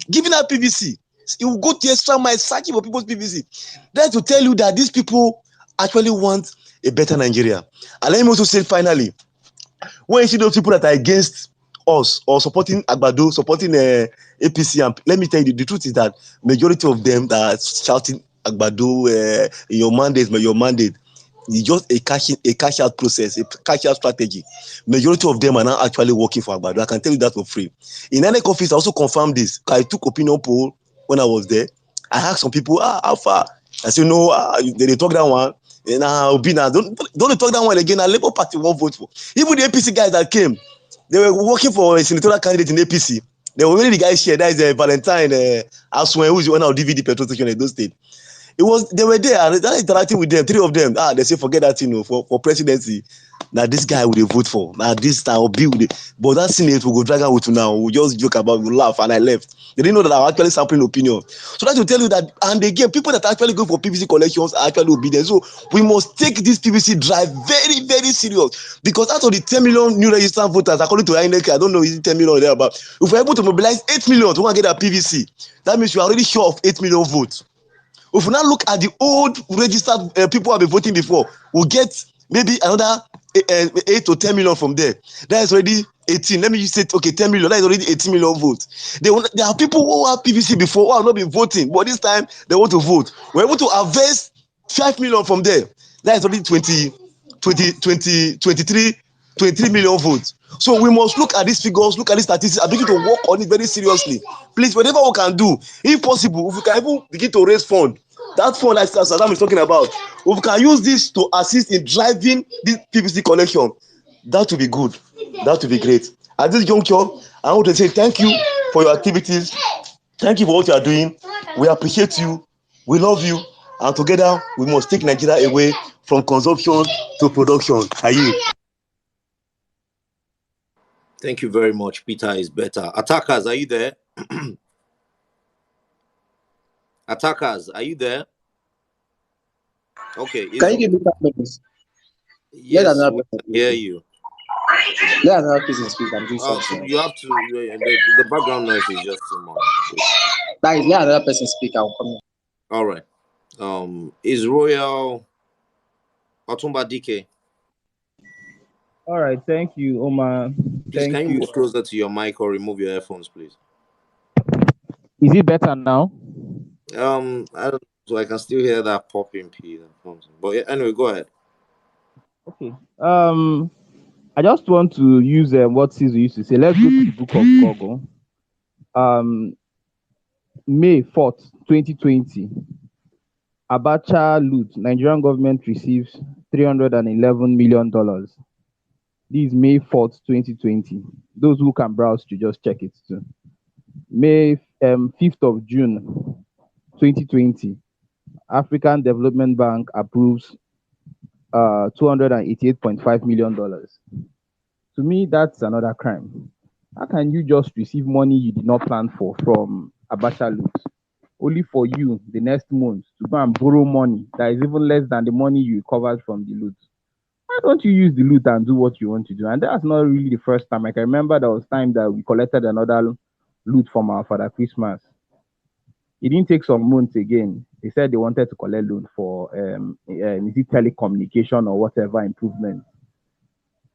giving out PVC. He will go to extra mile searching for people's PVC. That's to tell you that these people actually want a better Nigeria. And let me also say finally, when you see those people that are against us or supporting Agbado, supporting APC, let me tell you, the truth is that majority of them that are shouting Agbado, your mandate, it's just a cash out process, a cash out strategy. Majority of them are now actually working for Agbado. I can tell you that for free. In any office, I also confirmed this. I took opinion poll when I was there. I asked some people, how far? I said, no, they talk that one. Now, don't talk that one again. Now, Labour Party won't vote for. Even the APC guys that came, they were working for a senatorial candidate in APC. They were really the guys here. That is Valentine Aswen, who is one of DVD petrol station in those states. They were there and interacting with them, 3 of them. They say forget that, for presidency. Now this guy will they vote for. Now this time will be with it. But that Senate will go drag out with you now. We just joke about, we laugh, and I left. They didn't know that I was actually sampling opinion. So that will tell you that, and again, people that actually go for PVC collections are actually obedient. So we must take this PVC drive very, very serious. Because out of the 10 million new registered voters, according to INEC, I don't know, is it 10 million or thereabout. If we're able to mobilize 8 million to get a PVC, that means we are already short of 8 million votes. If we now look at the old registered people who have been voting before, we'll get maybe another 8 to 10 million from there. That is already 18. Let me just say, okay, 10 million. That is already 18 million votes. There are people who have PVC before who have not been voting, but this time they want to vote. We're able to harvest 5 million from there. That is already 23 million votes. So we must look at these figures, look at these statistics, and begin to work on it very seriously. Please, whatever we can do, if possible, if we can even begin to raise funds, that fund like Saddam is talking about, if we can use this to assist in driving this PVC collection, that would be good. That would be great. At this juncture, I want to say thank you for your activities. Thank you for what you are doing. We appreciate you. We love you. And together, we must take Nigeria away from consumption to production. Are you? Thank you very much. Peter is better. Attackers, are you there? Attackers, are you there? Okay. Can you give me 5 minutes? Let Yes, another we person can speak. hear you. Let another person speak. I'm doing something. You have to. The background noise is just too much. That is, let another person speak. I'll come in. All right. Is Royal Otumba DK? All right, thank you, Omar. Please, Thank can you you. move closer to your mic or remove your earphones, please? Is it better now? I don't. So I can still hear that popping P that comes in. But yeah, anyway, go ahead. Okay. I just want to use what Caesar used to say. Let's go to the book of Google. May 4th, 2020. Abacha loot. Nigerian government receives $311 million. This is May 4th, 2020. Those who can browse to just check it too. May 5th of June, 2020. African Development Bank approves $288.5 million. To me, that's another crime. How can you just receive money you did not plan for from Abacha loot, only for you the next month to go and borrow money that is even less than the money you recovered from the loot? Why don't you use the loot and do what you want to do? And that's not really the first time. I can remember there was time that we collected another loot from our Father Christmas. It didn't take some months again. They said they wanted to collect loan for is it telecommunication or whatever improvement.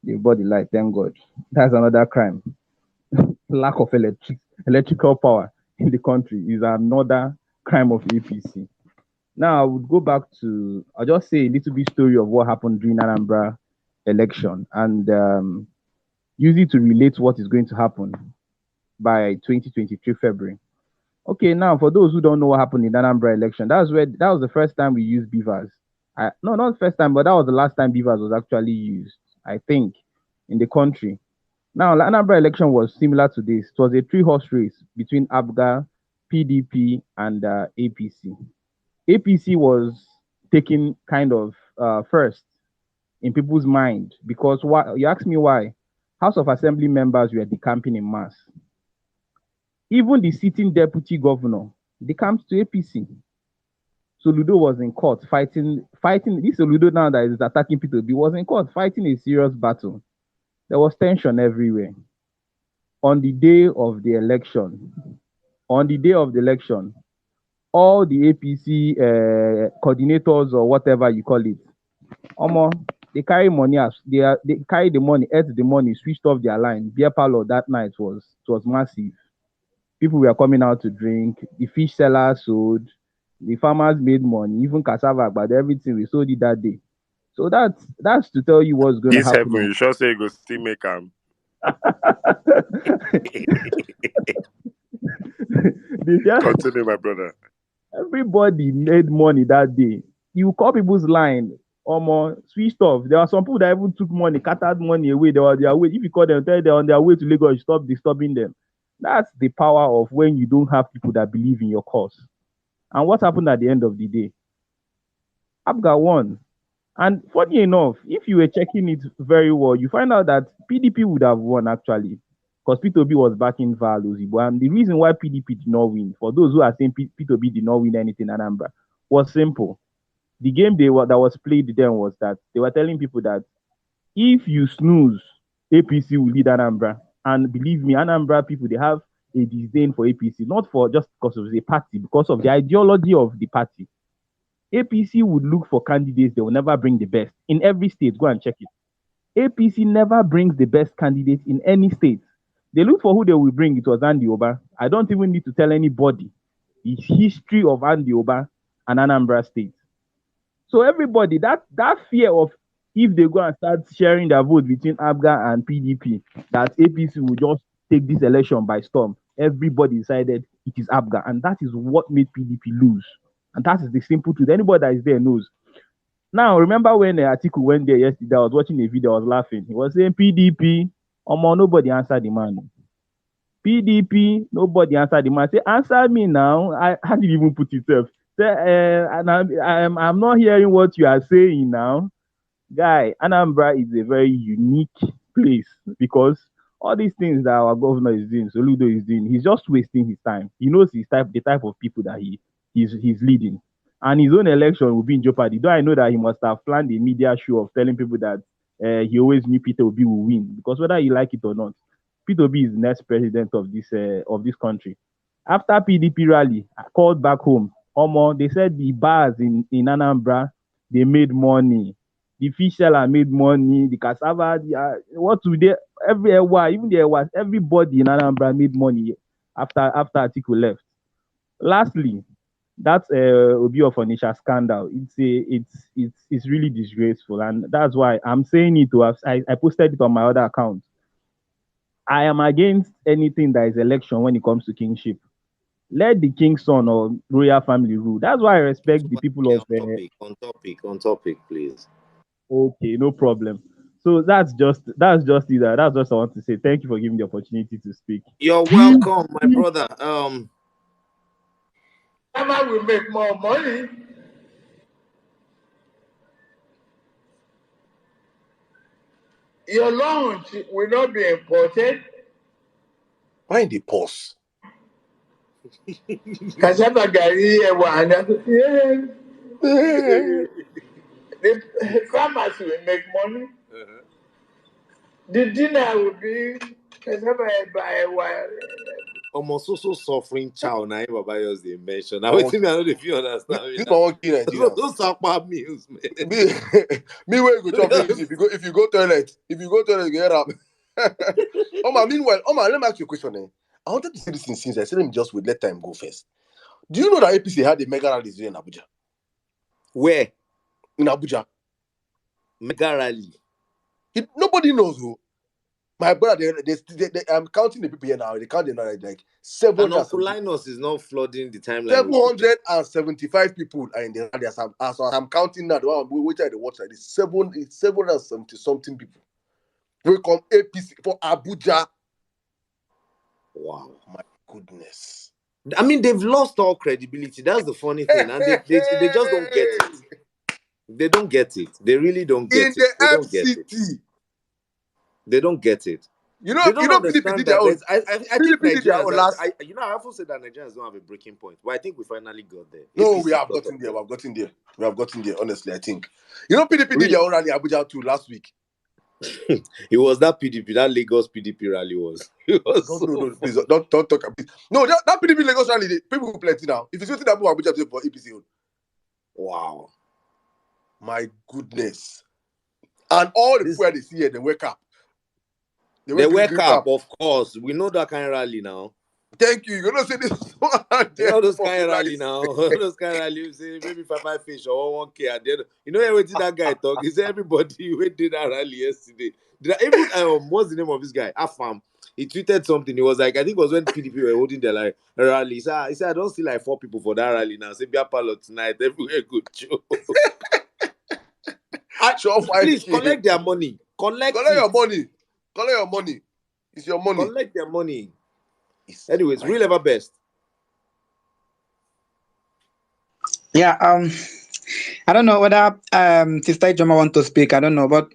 They bought the light, thank God. That's another crime. Lack of electrical power in the country is another crime of APC. Now I would go back to, I'll just say a little bit story of what happened during Anambra election and use it to relate what is going to happen by 2023 February. Okay, now for those who don't know what happened in the Anambra election, that was the first time we used beavers. No, not the first time, but that was the last time beavers was actually used, I think, in the country. Now, the Anambra election was similar to this. It was a three-horse race between ABGA, PDP, and APC. APC was taken kind of first in people's mind because why? You ask me why? House of Assembly members were decamping in mass. Even the sitting deputy governor decamped to APC. Soludo was in court fighting. This Soludo now that is attacking P2B was in court fighting a serious battle. There was tension everywhere. On the day of the election, all the APC coordinators or whatever you call it, they carry money as they carry the money, ate the money, switched off their line. Beer parlor that night was massive. People were coming out to drink. The fish sellers sold. The farmers made money. Even cassava, but everything we sold it that day. So that's to tell you what's going to This happen. heaven, you sure say you go still make them. Continue, my brother. Everybody made money that day. You call people's line, switched off. There are some people that even took money, scattered money away. They were on their way. If you call them, tell them on their way to Lagos, stop disturbing them. That's the power of when you don't have people that believe in your cause. And what happened at the end of the day? ABGA won. And funny enough, if you were checking it very well, you find out that PDP would have won actually, because P2B was backing Val Ozigbo. And the reason why PDP did not win, for those who are saying P2B did not win anything in Anambra, was simple. The game that was played then was that they were telling people that if you snooze, APC will lead Anambra. And believe me, Anambra people, they have a disdain for APC, not for just because of the party, because of the ideology of the party. APC would look for candidates, they will never bring the best. In every state, go and check it. APC never brings the best candidates in any state. They look for who they will bring. It was Andy Oba. I don't even need to tell anybody the history of Andy Oba and Anambra State. So everybody, that fear of if they go and start sharing their vote between ABGA and PDP, that APC will just take this election by storm. Everybody decided it is ABGA, and that is what made PDP lose. And that is the simple truth. Anybody that is there knows. Now, remember when Atiku went there yesterday? I was watching a video, I was laughing. He was saying PDP, nobody answered the man. PDP, nobody answered the man. Say, answer me now. How did you even put it up? Say, and I'm not hearing what you are saying now. Guy, Anambra is a very unique place because all these things that our governor is doing, Soludo is doing, he's just wasting his time. He knows the type of people that he's leading. And his own election will be in jeopardy. Though I know that he must have planned a media show of telling people that he always knew Peter Obi will win. Because whether you like it or not, Peter Obi is the next president of this country. After PDP rally, I called back home. They said the bars in Anambra, they made money. The fish seller made money. The cassava, what do they? Even there was everybody in Anambra made money after Atiku left. Lastly, that's Obi of Onisha scandal. It's really disgraceful, and that's why I'm saying it. I posted it on my other account. I am against anything that is election when it comes to kingship. Let the king's son or royal family rule. That's why I respect the people of. On topic, please. Okay, no problem. So that's just it. That's just I want to say. Thank you for giving me the opportunity to speak. You're welcome, my brother. Farmer will make more money. Your lunch will not be imported. Why in the pause? Cassava gari the farmers will make money. The dinner will be cassava by Almost so suffering child now Baba just they mention. Now wait till me, I know if you understand. This one won't kill Nigeria. Those are meals, man. Me where you go chop finish if you go toilet, you get up. Meanwhile, let me ask you a question. I wanted to say this since I said let me just let time go first. Do you know that APC had a mega rally in Abuja? Where? In Abuja. Mega rally. Nobody knows who. My brother, I'm counting the people here now. They count them like 700. And Uncle Linus is not flooding the timeline. 775 people are in the rally. As I'm counting now, the one which I watch like this, 770 something people. We come APC for Abuja. Wow, my goodness. I mean, they've lost all credibility. That's the funny thing, and they just don't get it. They don't get it. They really don't get it. In the They don't FCT. get it. They don't get it. They don't understand that. I think Nigerians. I often say that Nigerians don't have a breaking point, but I think we finally got there. No, we have gotten there. We have gotten there. Honestly, I think. PDP did their own rally Abuja too last week. It was that PDP, that Lagos PDP rally was. No, please don't talk about it. No, that PDP Lagos rally, people will plenty now. If you see that Abuja for APC. Wow, my goodness! And all the people they see here, they wake up. They wake up, of course. We know that kind of rally now. Thank you. You're gonna say this. You know those kind of rally now. Those kind of rally, you say maybe 5 fish or 1K at the end. You know what did that guy talk? He said everybody went did that rally yesterday. What's the name of this guy? Afam. He tweeted something. He was like, I think it was when PDP were holding their rally. He said, I don't see 4 people for that rally now. Say, be a pilot tonight. Everywhere good show. Please collect their money. Collect your money. Collect your money. It's your money. Collect their money. Anyways, real ever best. Yeah, I don't know whether Sister Ijoma want to speak. I don't know, but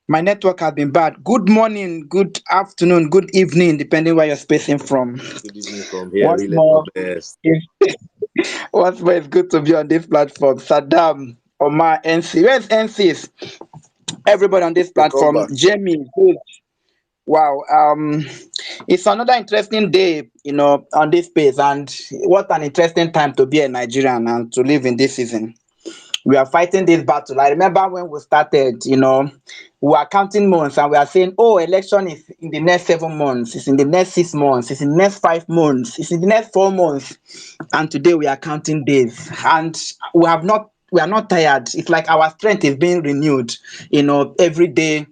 my network has been bad. Good morning, good afternoon, good evening, depending where you're spacing from. Good evening from here. Real ever best. What's more, it's good to be on this platform. Saddam, Omar, NC. Where's NCs? Everybody on this platform. Jamie, good. Wow, it's another interesting day, on this space, and what an interesting time to be a Nigerian and to live in this season. We are fighting this battle. I remember when we started, we are counting months and we are saying, oh, election is in the next 7 months, it's in the next 6 months, it's in the next 5 months, it's in the next 4 months. And today we are counting days, and we have not tired. It's like our strength is being renewed, every day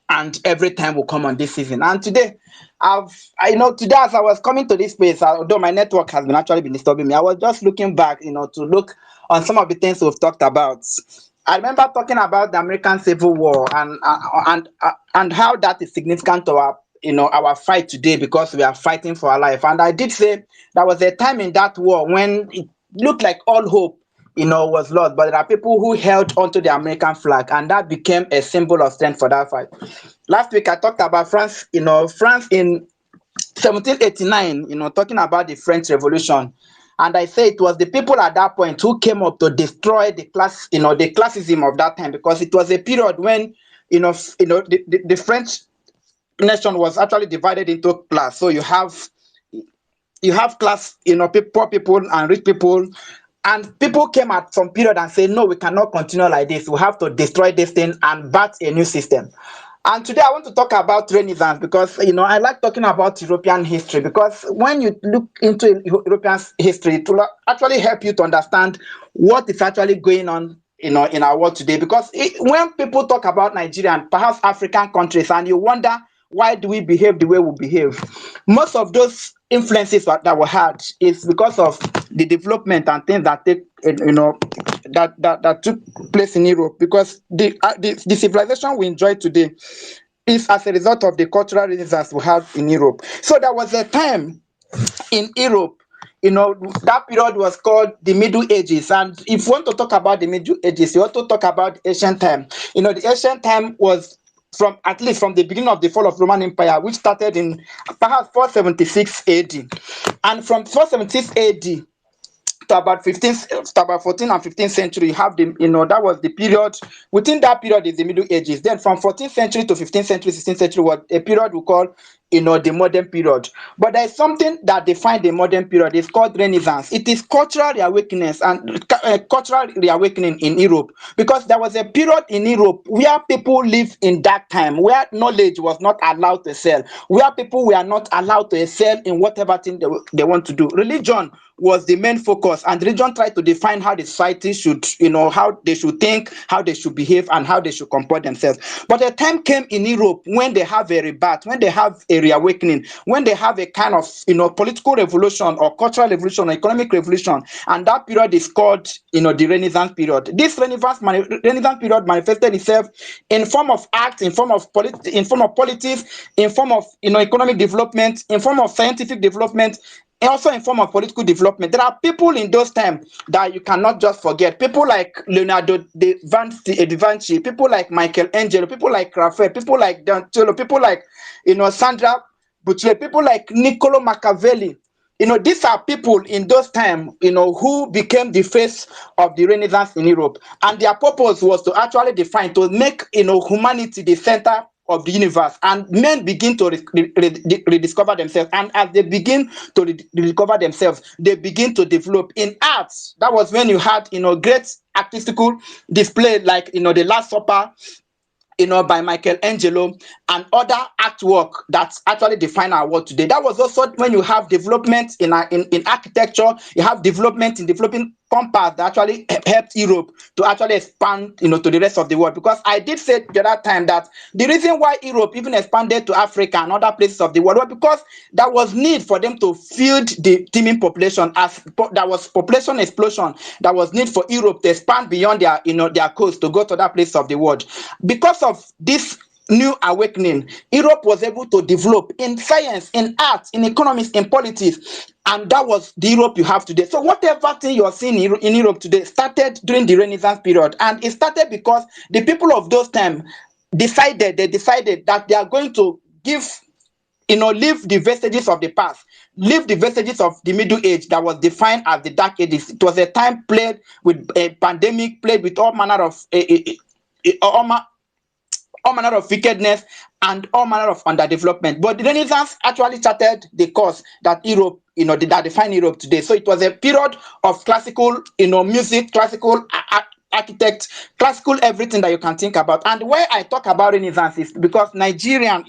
and every time we come on this season. And today, today as I was coming to this place, although my network has been actually been disturbing me, I was just looking back, to look on some of the things we've talked about. I remember talking about the American Civil War and how that is significant to our fight today, because we are fighting for our life. And I did say there was a time in that war when it looked like all hope was lost, but there are people who held onto the American flag, and that became a symbol of strength for that fight. Last week I talked about France, France in 1789, talking about the French Revolution. And I say it was the people at that point who came up to destroy the the classism of that time, because it was a period when, the French nation was actually divided into class. So you have class, poor people and rich people. And people came at some period and said, no, we cannot continue like this. We have to destroy this thing and birth a new system. And today I want to talk about Renaissance, because I like talking about European history, because when you look into European history, it will actually help you to understand what is actually going on in our world today. Because when people talk about Nigeria and perhaps African countries, and you wonder why do we behave the way we behave, most of those influences that we had is because of the development and things that take that took place in Europe. Because the civilization we enjoy today is as a result of the cultural renaissance we had in Europe. So there was a time in Europe, that period was called the Middle Ages. And if you want to talk about the Middle Ages, you want to talk about ancient time. The ancient time was at least from the beginning of the fall of Roman Empire, which started in perhaps 476 AD. And from 476 AD to about 14th and 15th century, you have that was the period. Within that period is the Middle Ages. Then from 14th century to 15th century, 16th century was a period we call the modern period. But there is something that defines the modern period. It's called Renaissance. It is cultural reawakening in Europe, because there was a period in Europe where people lived in that time, where knowledge was not allowed to sell, where people were not allowed to excel in whatever thing they want to do. Religion was the main focus, and religion tried to define how the society should, how they should think, how they should behave, and how they should comport themselves. But a time came in Europe when they have a rebirth, when they have a reawakening, when they have a kind of, political revolution or cultural revolution or economic revolution, and that period is called, the Renaissance period. This Renaissance period manifested itself in form of art, in form of politics, in form of, economic development, in form of scientific development, and also in form of political development. There are people in those times that you cannot just forget. People like Leonardo da Vinci, people like Michelangelo, people like Raphael, people like Donatello, people like Sandra Boucher, people like Niccolo Machiavelli. These are people in those times, who became the face of the Renaissance in Europe. And their purpose was to actually define, to make, humanity the center of the universe, and men begin to rediscover themselves. And as they begin to rediscover themselves, they begin to develop in arts. That was when you had, great artistical display like, the Last Supper, by Michelangelo, and other artwork that actually define our world today. That was also when you have development in architecture, you have development in developing compass that actually helped Europe to actually expand, to the rest of the world. Because I did say the other time that the reason why Europe even expanded to Africa and other places of the world was because there was need for them to feed the teeming population. As there was population explosion, there was need for Europe to expand beyond their, their coast to go to other places of the world. Because of this new awakening, Europe was able to develop in science, in art, in economics, in politics, and that was the Europe you have today. So whatever thing you are seeing in Europe today started during the Renaissance period, and it started because the people of those times decided that they are going to leave the vestiges of the past, leave the vestiges of the Middle Age that was defined as the Dark Ages. It was a time plagued with a pandemic, plagued with all manner of all manner of wickedness and all manner of underdevelopment. But the Renaissance actually charted the course that Europe, that defined Europe today. So it was a period of classical, music, classical architect, classical everything that you can think about. And where I talk about Renaissance is because Nigeria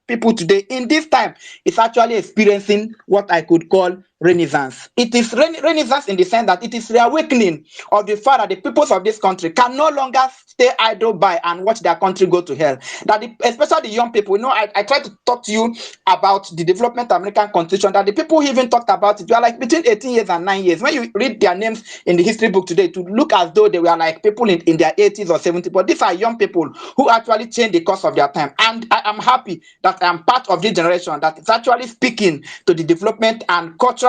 people today in this time is actually experiencing what I could call renaissance. It is renaissance in the sense that it is the awakening of the fact that the peoples of this country can no longer stay idle by and watch their country go to hell. That especially the young people, I tried to talk to you about the development of American Constitution, that the people who even talked about it, they are like between 18 years and 9 years. When you read their names in the history book today, to look as though they were like people in their 80s or 70s, but these are young people who actually changed the course of their time. And I am happy that I am part of this generation that is actually speaking to the development and cultural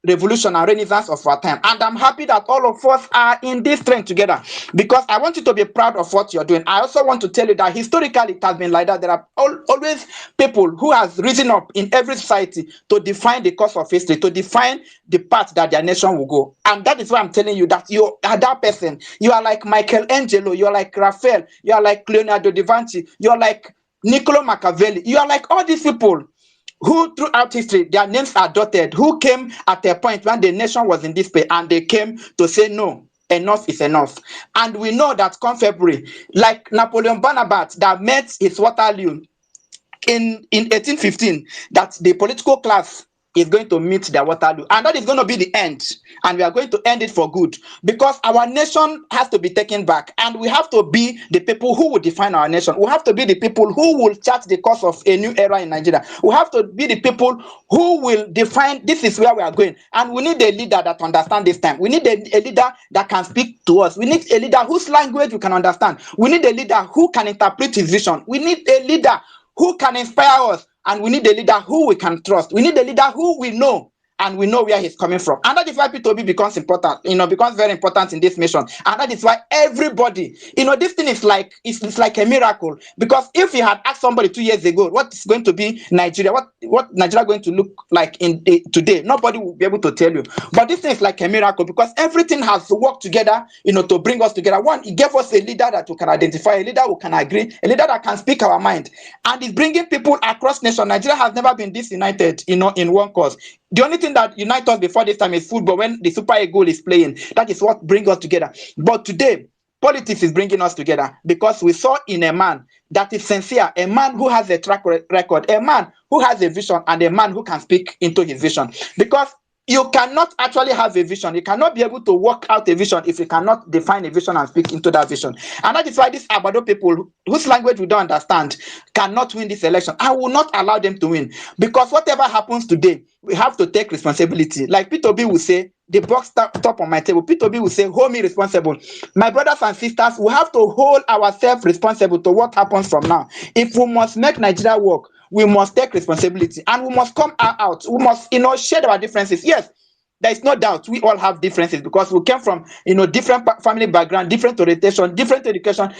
revolution and renaissance of our time. And I'm happy that all of us are in this trend together, because I want you to be proud of what you're doing. I also want to tell you that historically it has been like that. There are always people who has risen up in every society to define the course of history, to define the path that their nation will go. And that is why I'm telling you that you are that person. You are like Michelangelo, you are like Raphael, you are like Leonardo da Vinci, you are like Niccolo Machiavelli, you are like all these people who throughout history their names are dotted, who came at a point when the nation was in despair and they came to say no, enough is enough. And we know that come February, like Napoleon Bonaparte that met his Waterloo in 1815, that the political class is going to meet their Waterloo, and that is going to be the end, and we are going to end it for good, because our nation has to be taken back, and we have to be the people who will define our nation. We have to be the people who will chart the course of a new era in Nigeria. We have to be the people who will define this is where we are going, and we need a leader that understands this time. We need a leader that can speak to us. We need a leader whose language we can understand. We need a leader who can interpret his vision. We need a leader who can inspire us, and we need a leader who we can trust. We need a leader who we know, and we know where he's coming from. And that is why P2B becomes important, becomes very important in this mission. And that is why everybody, this thing is like, it's like a miracle. Because if you had asked somebody 2 years ago, what is going to be Nigeria, what Nigeria going to look like today, nobody will be able to tell you. But this thing is like a miracle, because everything has worked together, to bring us together. One, it gave us a leader that we can identify, a leader who can agree, a leader that can speak our mind. And it's bringing people across nation. Nigeria has never been this united, in one cause. The only thing that unites us before this time is football. When the Super Eagles is playing, that is what brings us together. But today, politics is bringing us together, because we saw in a man that is sincere, a man who has a track record, a man who has a vision, and a man who can speak into his vision. Because you cannot actually have a vision. You cannot be able to work out a vision if you cannot define a vision and speak into that vision. And that is why these Abado people, whose language we don't understand, cannot win this election. I will not allow them to win, because whatever happens today, we have to take responsibility. Like P2B will say, the box top on my table. P2B will say, hold me responsible. My brothers and sisters, we have to hold ourselves responsible to what happens from now. If we must make Nigeria work, we must take responsibility, and we must come out. We must, share our differences. Yes, there is no doubt we all have differences, because we came from, different family background, different orientation, different education,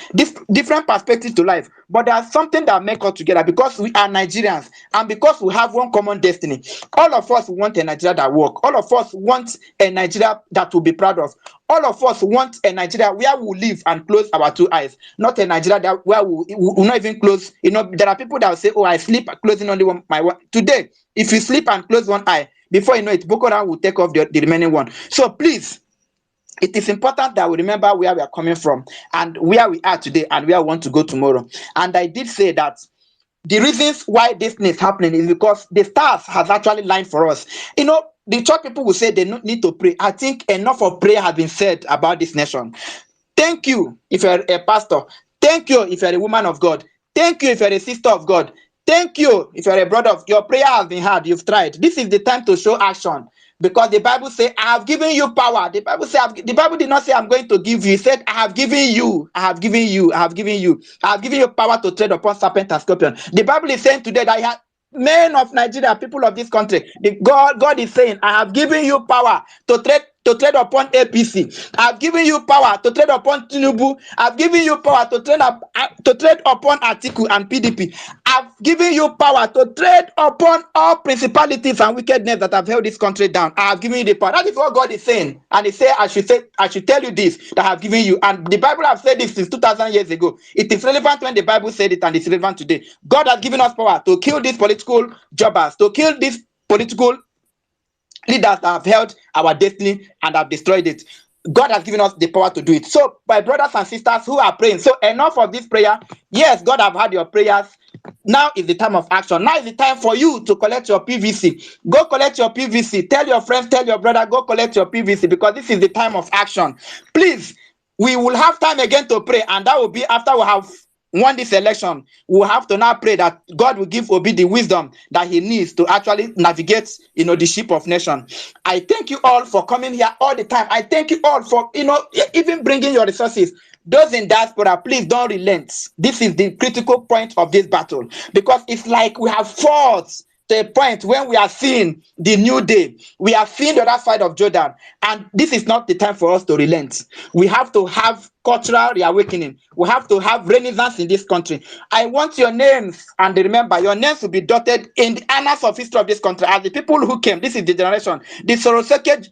different perspectives to life. But there's something that makes us together, because we are Nigerians, and because we have one common destiny. All of us want a Nigeria that works. All of us want a Nigeria that we'll be proud of. All of us want a Nigeria where we live and close our two eyes, not a Nigeria where we not even close. There are people that will say, "Oh, I sleep closing only my one." Today, if you sleep and close one eye, before you know it, Boko Haram will take off the remaining one. So please, it is important that we remember where we are coming from, and where we are today, and where we want to go tomorrow. And I did say that the reasons why this thing is happening is because the stars has actually lined for us. The church people will say they don't need to pray. I think enough of prayer has been said about this nation. Thank you if you're a pastor. Thank you if you're a woman of God. Thank you if you're a sister of God. Thank you if you're a brother of your prayer has been heard. You've tried. This is the time to show action, because the Bible says, I have given you power. The Bible did not say I'm going to give you. It said, I have given you. I have given you. I have given you. I have given you power to tread upon serpent and scorpion. The Bible is saying today that men of Nigeria, people of this country, God is saying, I have given you power to tread upon APC. I've given you power to tread upon Tinubu. I've given you power to tread upon Atiku and PDP. I've given you power to tread upon all principalities and wickedness that have held this country down. I have given you the power. That is what God is saying. And He said, I should tell you this, that I have given you. And the Bible has said this since 2,000 years ago. It is relevant when the Bible said it, and it's relevant today. God has given us power to kill these political jobbers, to kill these political leaders that have held our destiny and have destroyed it. God has given us the power to do it. So, my brothers and sisters who are praying, so enough of this prayer. Yes, God have heard your prayers. Now is the time of action. Now is the time for you to collect your PVC. Go collect your PVC. Tell your friends, tell your brother, go collect your PVC, because this is the time of action. Please, we will have time again to pray, and that will be after we have won this election. We'll have to now pray that God will give Obi the wisdom that he needs to actually navigate, the ship of nation. I thank you all for coming here all the time. I thank you all for, even bringing your resources. Those in diaspora, please don't relent. This is the critical point of this battle, because it's like we have fought to a point when we are seeing the new day. We are seeing the other side of Jordan, and this is not the time for us to relent. We have to have cultural reawakening. We have to have renaissance in this country. I want your names, and remember, your names will be dotted in the annals of history of this country as the people who came. This is the generation, the Soroseke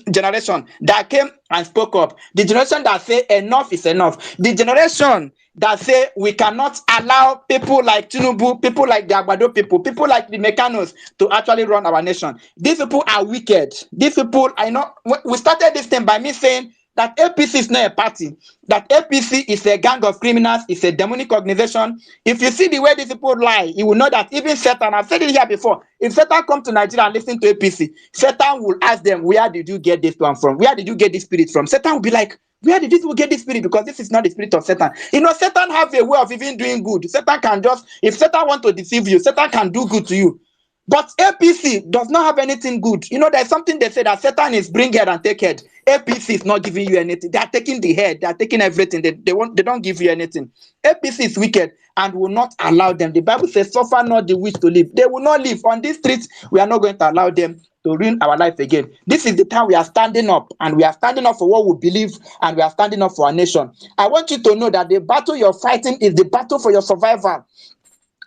generation that came and spoke up, the generation that say enough is enough, the generation that say we cannot allow people like Tinubu, people like the Agbado people like the Mechanos to actually run our nation. These people are wicked. These people, I know, we started this thing by me saying that APC is not a party, that APC is a gang of criminals, it's a demonic organization. If you see the way these people lie, you will know that even Satan, I've said it here before, if Satan come to Nigeria and listen to APC, Satan will ask them, where did you get this one from? Where did you get this spirit from? Satan will be like, where did this people get this spirit? Because this is not the spirit of Satan. Satan have a way of even doing good. Satan can just, if Satan want to deceive you, Satan can do good to you. But APC does not have anything good. There's something they say that Satan is bring head and take head. APC is not giving you anything. They are taking the head. They are taking everything. They don't give you anything. APC is wicked and will not allow them. The Bible says, suffer not the wish to live. They will not live. On these streets, we are not going to allow them to ruin our life again. This is the time we are standing up, and we are standing up for what we believe, and we are standing up for our nation. I want you to know that the battle you're fighting is the battle for your survival.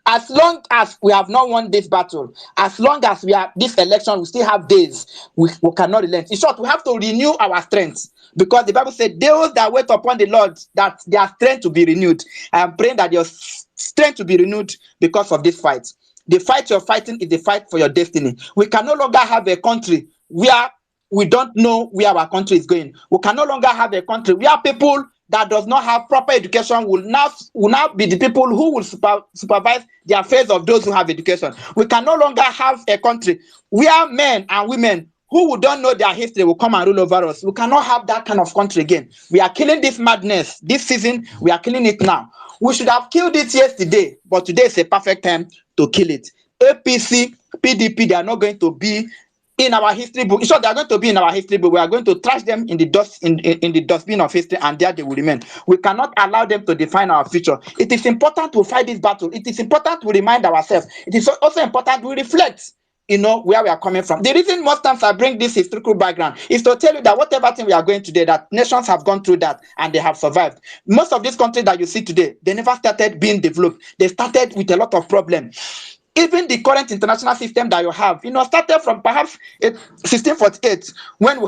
As long as we have not won this battle, as long as we are this election, we still have days. We cannot relent. In short, we have to renew our strength, because the Bible said, those that wait upon the Lord, that their strength will be renewed. I am praying that your strength will be renewed because of this fight. The fight you're fighting is the fight for your destiny. We can no longer have a country where we don't know where our country is going. We can no longer have a country where people that does not have proper education will now be the people who will supervise the affairs of those who have education. We can no longer have a country where men and women who don't know their history will come and rule over us. We cannot have that kind of country again. We are killing this madness this season. We are killing it now. We should have killed it yesterday, but today is a perfect time to kill it. APC, PDP, they are not going to be in our history book. So they are going to be in our history book. We are going to trash them in the dust in the dustbin of history, and there they will remain. We cannot allow them to define our future. It is important to fight this battle. It is important to remind ourselves. It is also important to reflect, where we are coming from. The reason most times I bring this historical background is to tell you that whatever thing we are going today, that nations have gone through that and they have survived. Most of these countries that you see today, they never started being developed. They started with a lot of problems. Even the current international system that you have, started from perhaps 1648 when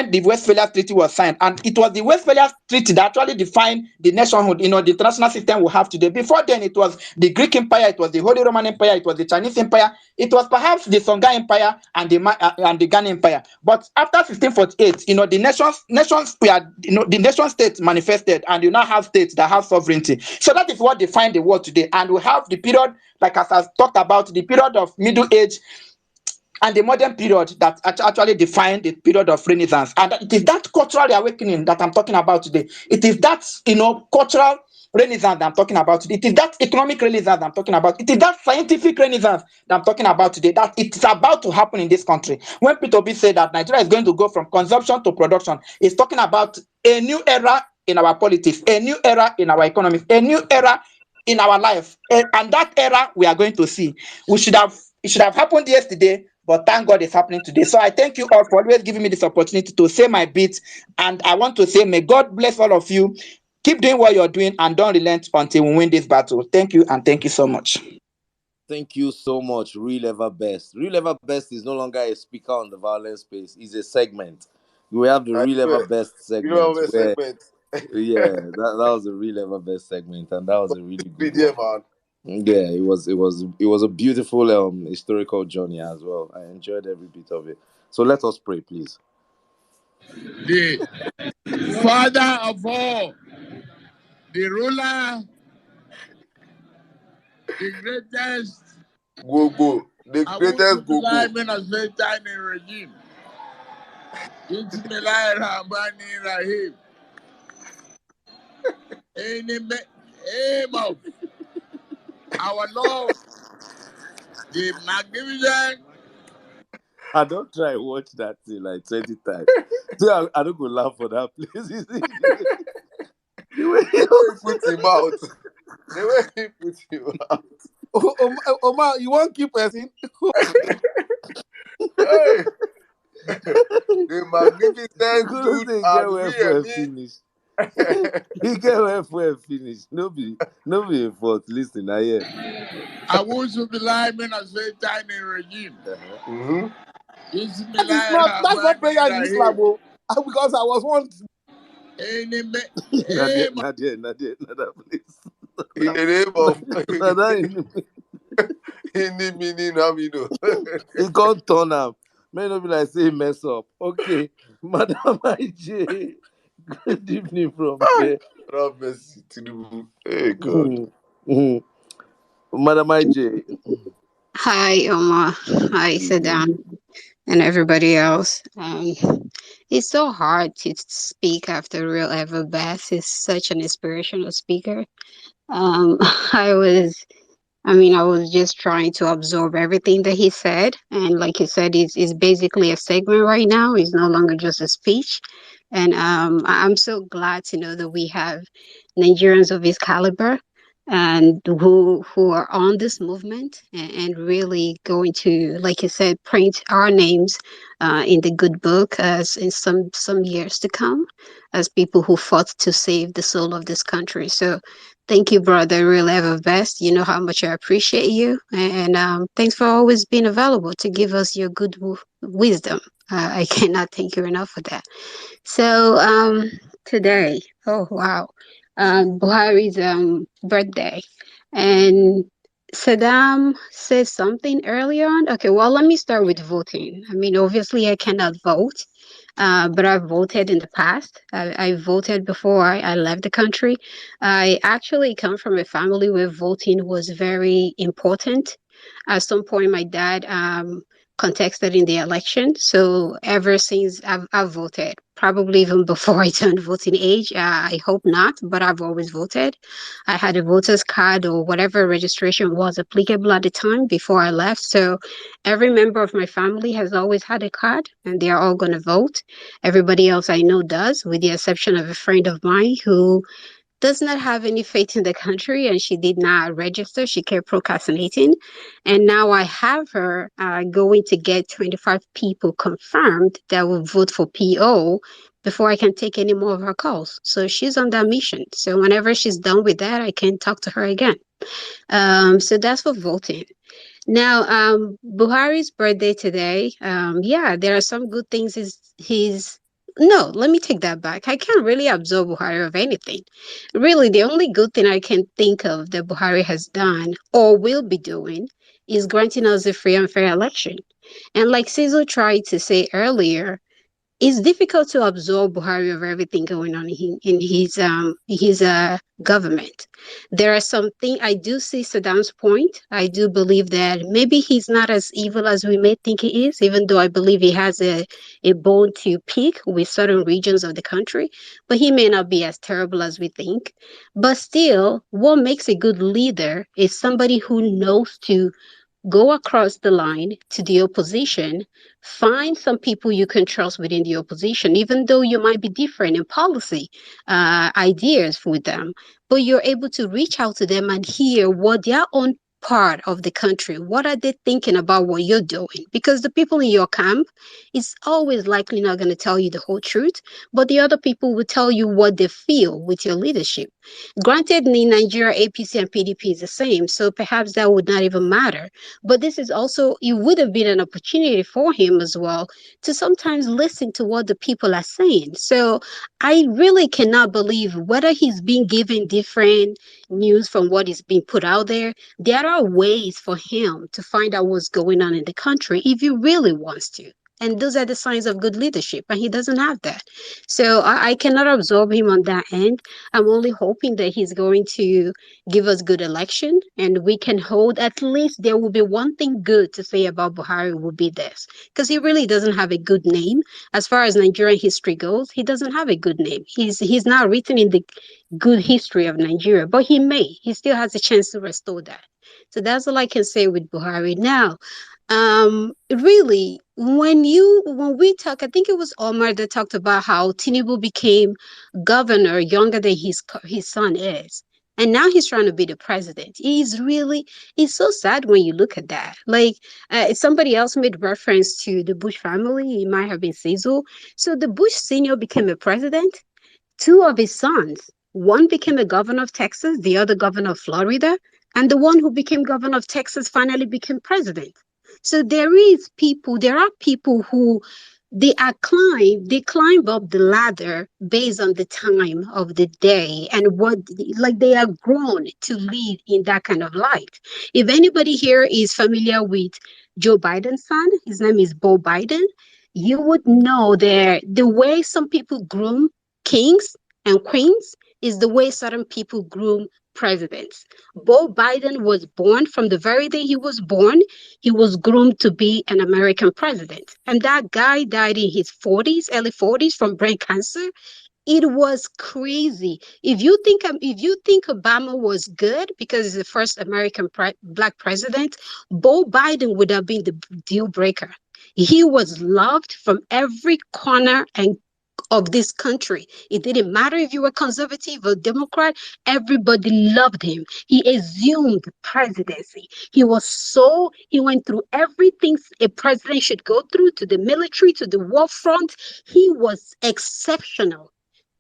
the Westphalia Treaty was signed, and it was the Westphalia Treaty that actually defined the nationhood, the international system we have today. Before then, it was the Greek Empire, it was the Holy Roman Empire, it was the Chinese Empire, it was perhaps the Songhai Empire and the Ghana Empire. But after 1648, the nations were, the nation states manifested, and you now have states that have sovereignty. So that is what defined the world today, and we have the period, like as I talked about, the period of Middle Age and the modern period that actually defined the period of Renaissance. And it is that cultural awakening that I'm talking about today. It is that, cultural Renaissance that I'm talking about today. It is that economic Renaissance that I'm talking about. It is that scientific Renaissance that I'm talking about today, that it's about to happen in this country. When Peter B said that Nigeria is going to go from consumption to production, he's talking about a new era in our politics, a new era in our economy, a new era in our life, and that era we are going to see. It should have happened yesterday, but thank God it's happening today. So I thank you all for always giving me this opportunity to say my bit, and I want to say, may God bless all of you. Keep doing what you're doing, and don't relent until we win this battle. Thank you, and thank you so much. Thank you so much, Real Ever Best. Real Ever Best is no longer a speaker on the Violence Space. It's a segment. We have the Real Ever Best segment. That was the Real Ever Best segment, and that was a really good one. Yeah, it was a beautiful historical journey as well. I enjoyed every bit of it. So let us pray, please. The Father of all, the ruler The greatest. Go. The greatest go. من الشيطان الرجيم. بسم الله الرحمن الرحيم. In the name of our Lord, the magnificent. I don't try watch that thing like 20 times. So I don't go laugh for that place. The way he put him out. The way he put him out. Omar, you won't keep person? Hey. The magnificent Because dude they and get where for me. finish. He get where for finish. No be a fault. Listen, I hear. أعوذ بالله من الشيطان الرجيم. بسم That's الله not الرحمن prayer in Islam, الرحيم. because I was once. In the Nadia, please. In the name of in the meaning Amino. He can't turn up. May not be like say mess up. Okay, Madam IJ. Good evening from here. Hey God. Madam IJ. Hi, Omar. Hi, Saddam, and everybody else. It's so hard to speak after Real Ever Bass. He's such an inspirational speaker. Um, I was I was just trying to absorb everything that he said. And like you said, it's basically a segment right now. It's no longer just a speech. And I'm so glad to know that we have Nigerians of his caliber and who are on this movement and really going to, like you said, print our names in the good book as in some years to come as people who fought to save the soul of this country. So thank you, brother. Real ever best. You know how much I appreciate you, and thanks for always being available to give us your good wisdom. I cannot thank you enough for that. So today, oh wow, Buhari's birthday, and Saddam said something earlier on. Okay, well, let me start with voting. I mean, obviously, I cannot vote, but I've voted in the past. I voted before I left the country. I actually come from a family where voting was very important. At some point, my dad contested in the election. So ever since I've voted, probably even before I turned voting age. I hope not, but I've always voted. I had a voter's card or whatever registration was applicable at the time before I left. So every member of my family has always had a card and they are all going to vote. Everybody else I know does, with the exception of a friend of mine who does not have any faith in the country and she did not register. She kept procrastinating. And now I have her going to get 25 people confirmed that will vote for PO before I can take any more of her calls. So she's on that mission. So whenever she's done with that, I can talk to her again. So that's for voting. Now, Buhari's birthday today. Yeah, there are some good things. He's no, let me take that back. I can't really absolve Buhari of anything. Really, the only good thing I can think of that Buhari has done or will be doing is granting us a free and fair election. And like Cecil tried to say earlier, it's difficult to absorb Buhari of everything going on in his government. There are some things I do see Saddam's point. I do believe that maybe he's not as evil as we may think he is, even though I believe he has a bone to pick with certain regions of the country. But he may not be as terrible as we think. But still, what makes a good leader is somebody who knows to go across the line to the opposition, find some people you can trust within the opposition, even though you might be different in policy ideas with them, but you're able to reach out to them and hear what their own part of the country, what are they thinking about what you're doing? Because the people in your camp is always likely not going to tell you the whole truth, but the other people will tell you what they feel with your leadership. Granted, in Nigeria, APC and PDP is the same, so perhaps that would not even matter. But this is also, it would have been an opportunity for him as well to sometimes listen to what the people are saying. So I really cannot believe whether he's being given different news from what is being put out there. There are ways for him to find out what's going on in the country if he really wants to. And those are the signs of good leadership. And he doesn't have that. So I cannot absorb him on that end. I'm only hoping that he's going to give us good election and we can hold, at least there will be one thing good to say about Buhari will be this. Because he really doesn't have a good name. As far as Nigerian history goes, he doesn't have a good name. He's not written in the good history of Nigeria, but he may. He still has a chance to restore that. So that's all I can say with Buhari. Now, really, when we talk, I think it was Omar that talked about how Tinubu became governor younger than his son is. And now he's trying to be the president. It's so sad when you look at that. Like, somebody else made reference to the Bush family. It might have been Cecil. So the Bush senior became a president. Two of his sons, one became a governor of Texas, the other governor of Florida, and the one who became governor of Texas finally became president. So there are people who they climb up the ladder based on the time of the day and what, like, they are grown to lead in that kind of light. If anybody here is familiar with Joe Biden's son, his name is Bo Biden, you would know that the way some people groom kings and queens is the way certain people groom presidents. Bo Biden was born, from the very day he was born, he was groomed to be an American president. And that guy died in his 40s, early 40s, from brain cancer. It was crazy. If you think Obama was good because he's the first American black president, Bo Biden would have been the deal breaker. He was loved from every corner and of this country. It didn't matter if you were conservative or Democrat, everybody loved him. He assumed presidency. He went through everything a president should go through, to the military, to the war front. He was exceptional.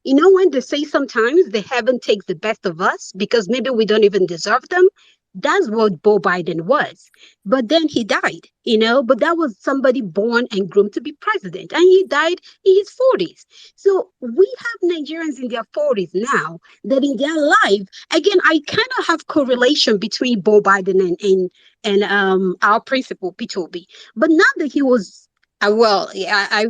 You know, when they say sometimes the heaven takes the best of us because maybe we don't even deserve them, that's what Bo Biden was. But then he died, but that was somebody born and groomed to be president. And he died in his 40s. So we have Nigerians in their 40s now that in their life, again, I kind of have correlation between Bo Biden and our principal, P2B. But not that he was I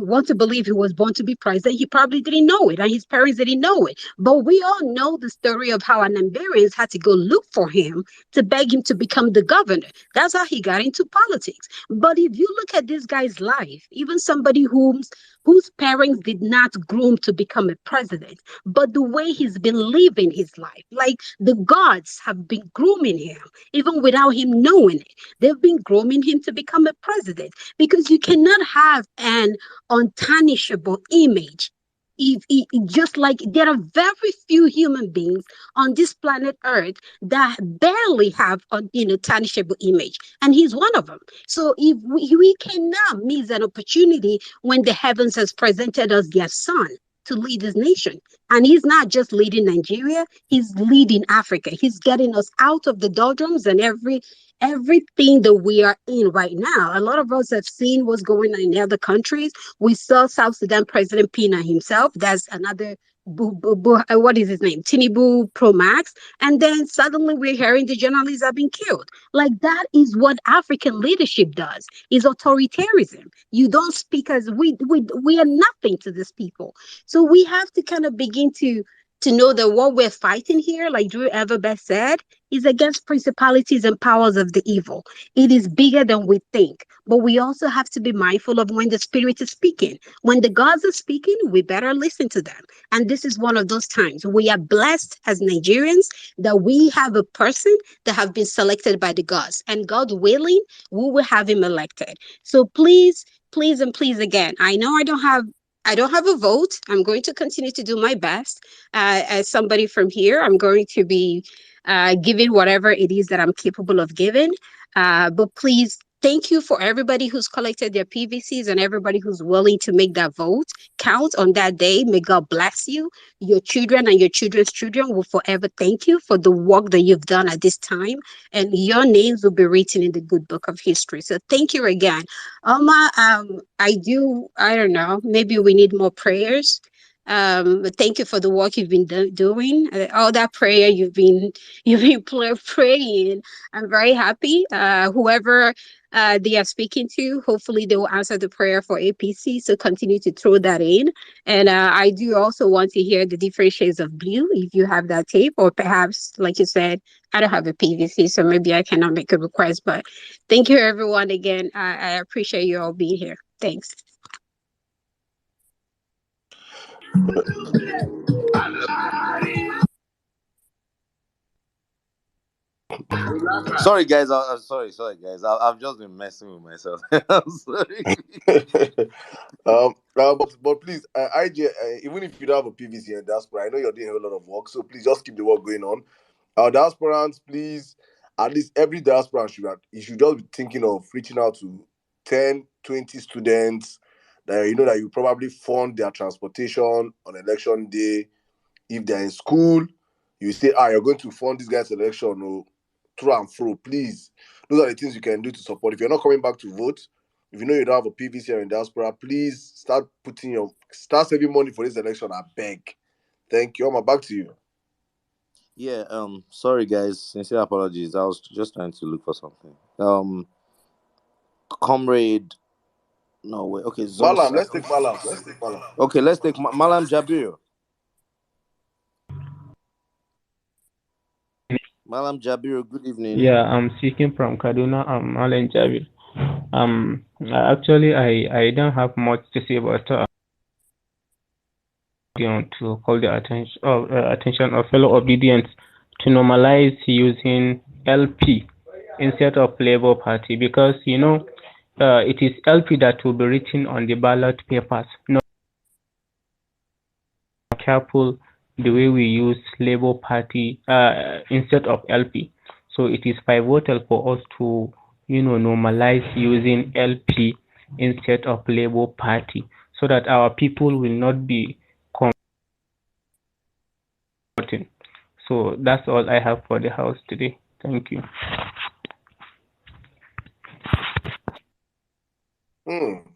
want to believe he was born to be president. He probably didn't know it, and his parents didn't know it. But we all know the story of how Nigerians had to go look for him to beg him to become the governor. That's how he got into politics. But if you look at this guy's life, even somebody whose parents did not groom to become a president, but the way he's been living his life, like the gods have been grooming him, even without him knowing it. They've been grooming him to become a president because you cannot have an untarnishable image. Just like there are very few human beings on this planet Earth that barely have a tarnishable image, and he's one of them. So if we cannot miss an opportunity when the heavens has presented us their son to lead this nation. And he's not just leading Nigeria, he's leading Africa. He's getting us out of the doldrums and everything that we are in right now. A lot of us have seen what's going on in other countries. We saw South Sudan President Pina himself. That's another what is his name? Tinubu Pro Max. And then suddenly we're hearing the journalists have been killed. Like, that is what African leadership does, is authoritarianism. You don't speak as we are nothing to these people. So we have to kind of begin to know that what we're fighting here, like Drew Everbest said, is against principalities and powers of the evil. It is bigger than we think. But we also have to be mindful of when the spirit is speaking. When the gods are speaking, we better listen to them. And this is one of those times. We are blessed as Nigerians that we have a person that have been selected by the gods. And God willing, we will have him elected. So please, please, and please again, I know I don't have a vote. I'm going to continue to do my best. As somebody from here, I'm going to be giving whatever it is that I'm capable of giving. But please, thank you for everybody who's collected their PVCs and everybody who's willing to make that vote count on that day. May God bless you. Your children and your children's children will forever thank you for the work that you've done at this time. And your names will be written in the good book of history. So thank you again. Alma, I don't know, maybe we need more prayers. But thank you for the work you've been doing. All that prayer you've been praying. I'm very happy. Whoever they are speaking to. Hopefully, they will answer the prayer for APC. So continue to throw that in. And I do also want to hear the different shades of blue if you have that tape, or perhaps, like you said, I don't have a PVC, so maybe I cannot make a request. But thank you, everyone. Again, I appreciate you all being here. Thanks. Sorry, guys. I'm sorry, guys. I've just been messing with myself. I'm sorry. But please, IJ, even if you don't have a PVC in diaspora, I know you're doing a lot of work, so please just keep the work going on. Our diasporans, please, at least every diaspora you should just be thinking of reaching out to 10, 20 students that you know that you probably fund their transportation on election day. If they're in school, you say, you're going to fund this guy's election, or through and fro, please. Those are the things you can do to support. If you're not coming back to vote, if you know you don't have a PVC or in diaspora, please start saving money for this election. I beg. Thank you. Back to you. Yeah. Sorry, guys. Sincere apologies. I was just trying to look for something. Comrade. No way. Okay, Malam, Zosa. let's take Malam. Okay, let's take Malam Jabir. Malam Jabir, good evening. Yeah, I'm speaking from Kaduna. I'm Alan Javid. Actually, I don't have much to say, but to call the attention of fellow obedience to normalize using LP instead of Labour Party, because it is LP that will be written on the ballot papers. No, careful the way we use Labour Party instead of LP. So it is pivotal for us to normalize using LP instead of Labour Party, so that our people will not be converting. So that's all I have for the house today. Thank you.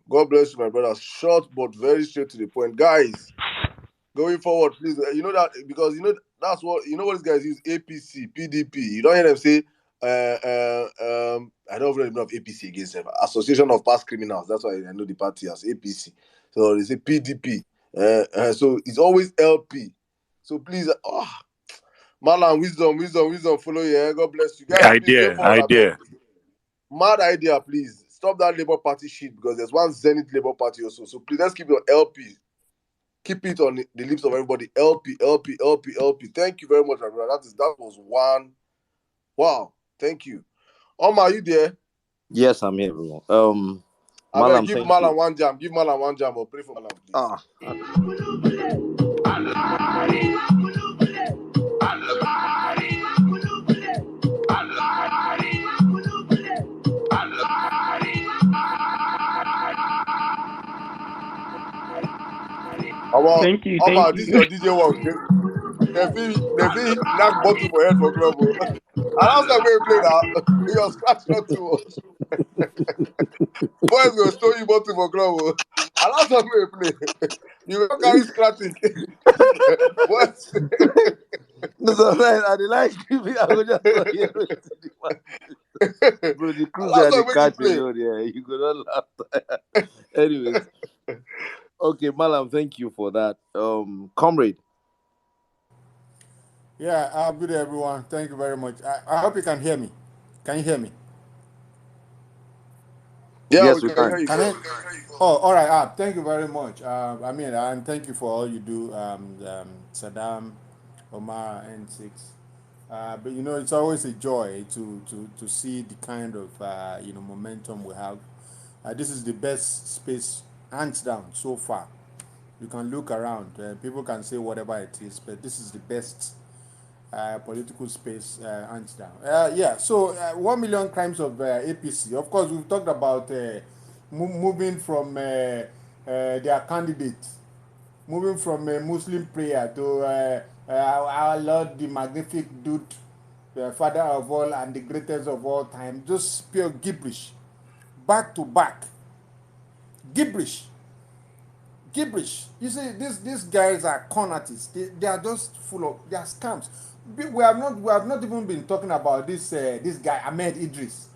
God bless you, my brother. Short but very straight to the point. Guys, going forward, please, you know that, because that's what what these guys use: APC, PDP. You don't hear them say I don't really know of APC against them. Association of Past Criminals. That's why I know the party as APC. So they say PDP. So it's always LP. So please, Malam, wisdom, follow you. God bless you guys. Please go forward. Mad idea, please. Stop that Labour Party shit, because there's one Zenith Labour Party also. So please, let's keep your LP. Keep it on the lips of everybody. LP. Thank you very much, my brother. That was one. Wow. Thank you. Omar, are you there? Yes, I'm here, bro. Malam, give Malam one jam. Give Malam one jam, or pray for Malam, Thank you. Omar, this is your DJ work. They feel knock bottle for head for club. And last time we played that, your scratch not too much. Boys go steal you bottle for club. And last time we play, you go carry scratching. Boys. No, so I like I go just hear bro, the cruise Last and the time we catch play. alone, yeah, you could not laugh. Anyways, okay, Malam, thank you for that. Comrade. Yeah, good day, everyone. Thank you very much. I hope you can hear me. Can you hear me? Yeah, yes, we can hear you. Oh, all right. Thank you very much. And thank you for all you do, Saddam, Omar, N6. But it's always a joy to see the kind of momentum we have. This is the best space, hands down, so far. You can look around. People can say whatever it is, but this is the best political space, hands down. So 1 million crimes of APC. Of course, we've talked about moving from their candidate, moving from a Muslim prayer to our Lord, the magnific dude, the father of all and the greatest of all time. Just pure gibberish, back to back, gibberish. You see, these guys are con artists. They are just they are scams. We have not even been talking about this guy Ahmed Idris.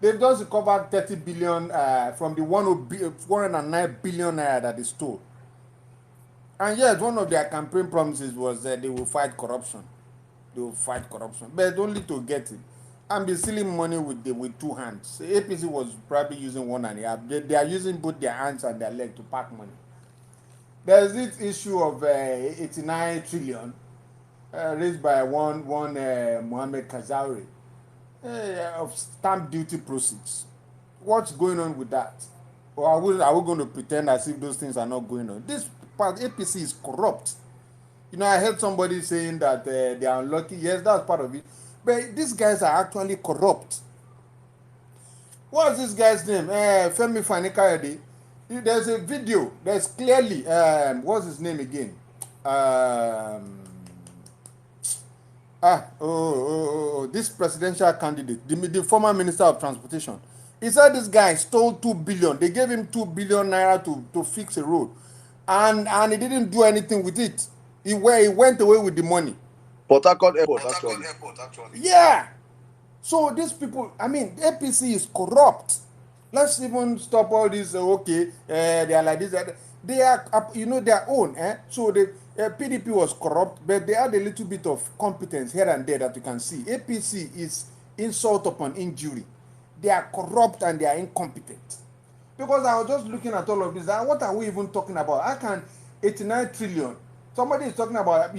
They've just recovered 30 billion from the 109 billion naira that they stole. And yes, one of their campaign promises was that they will fight corruption. They will fight corruption, but only to get it and be stealing money with two hands. APC was probably using one and a half. They are using both their hands and their leg to pack money. There's this issue of 89 trillion raised by one Mohammed Kazauri of stamp duty proceeds. What's going on with that? Or are we going to pretend as if those things are not going on? This part APC is corrupt. You know, I heard somebody saying that they are unlucky. Yes, that's part of it. But these guys are actually corrupt. What's this guy's name? Femi Fanikayode. There's a video. There's clearly, what's his name again? This presidential candidate, the former minister of transportation. He said this guy stole 2 billion. They gave him 2 billion naira to fix a road. And he didn't do anything with it. He went away with the money. Port Harcourt Airport, actually. Yeah. So these people, I mean, APC is corrupt. Let's even stop all this. They are like this. They are, their own. So the PDP was corrupt, but they had a little bit of competence here and there that you can see. APC is insult upon injury. They are corrupt and they are incompetent. Because I was just looking at all of this. What are we even talking about? I can 89 trillion. Somebody is talking about,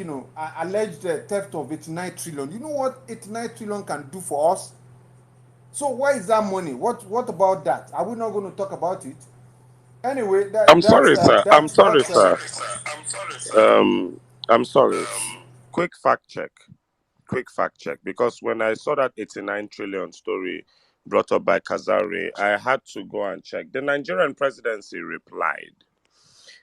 alleged theft of 89 trillion. You know what 89 trillion can do for us? So where is that money? What about that? Are we not going to talk about it? Anyway, I'm sorry, sir. I'm sorry, sir. I'm sorry. Quick fact check. Because when I saw that 89 trillion story brought up by Kazari, I had to go and check. The Nigerian presidency replied.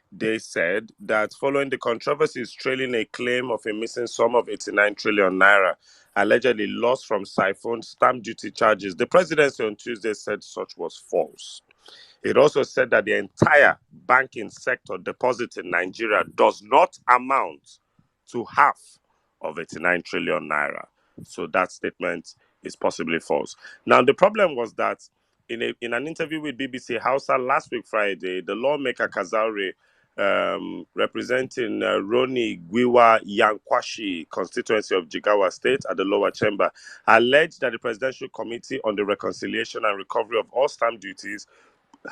They said that following the controversies trailing a claim of a missing sum of 89 trillion naira allegedly lost from siphoned stamp duty charges, the presidency on Tuesday said such was false. It also said that the entire banking sector deposit in Nigeria does not amount to half of 89 trillion naira. So that statement is possibly false. Now, the problem was that in an interview with BBC Hausa last week, Friday, the lawmaker Kazaure, representing Roni Gwiwa Yankwashi constituency of Jigawa State at the lower chamber, alleged that the Presidential Committee on the Reconciliation and Recovery of All Stamp Duties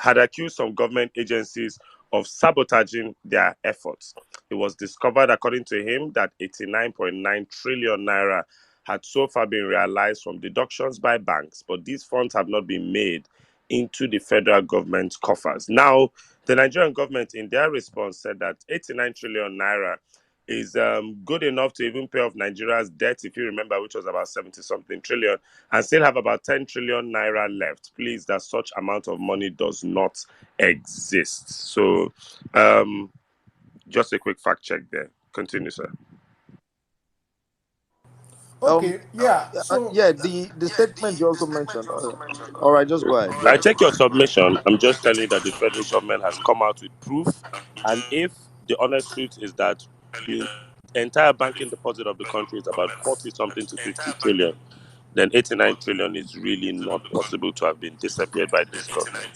had accused some government agencies of sabotaging their efforts. It was discovered, according to him, that 89.9 trillion naira had so far been realized from deductions by banks, but these funds have not been made into the federal government's coffers. Now, the Nigerian government, in their response, said that 89 trillion naira is good enough to even pay off Nigeria's debt, if you remember, which was about 70-something trillion, and still have about 10 trillion naira left. Please, that such amount of money does not exist. So, just a quick fact check there. Continue, sir. Okay, yeah. So the statement you also mentioned. All right, just go ahead. I check your submission. I'm just telling you that the federal government has come out with proof, and if the honest truth is that the entire banking deposit of the country is about 40 something to 50 trillion, then 89 trillion is really not possible to have been disappeared by this government.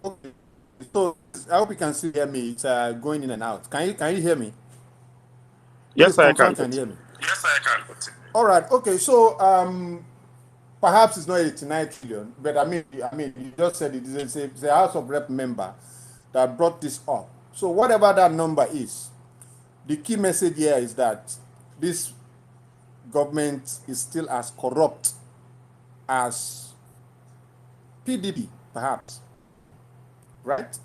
Okay, so I hope you can still hear me. It's going in and out. Can you hear me? Yes, Please I confirm can. you can hear me. Yes, I can. All right. Okay. So perhaps it's not 89 trillion, but I mean, you just said it is a House of Rep member that brought this up. So whatever that number is, the key message here is that this government is still as corrupt as PDP, perhaps, right?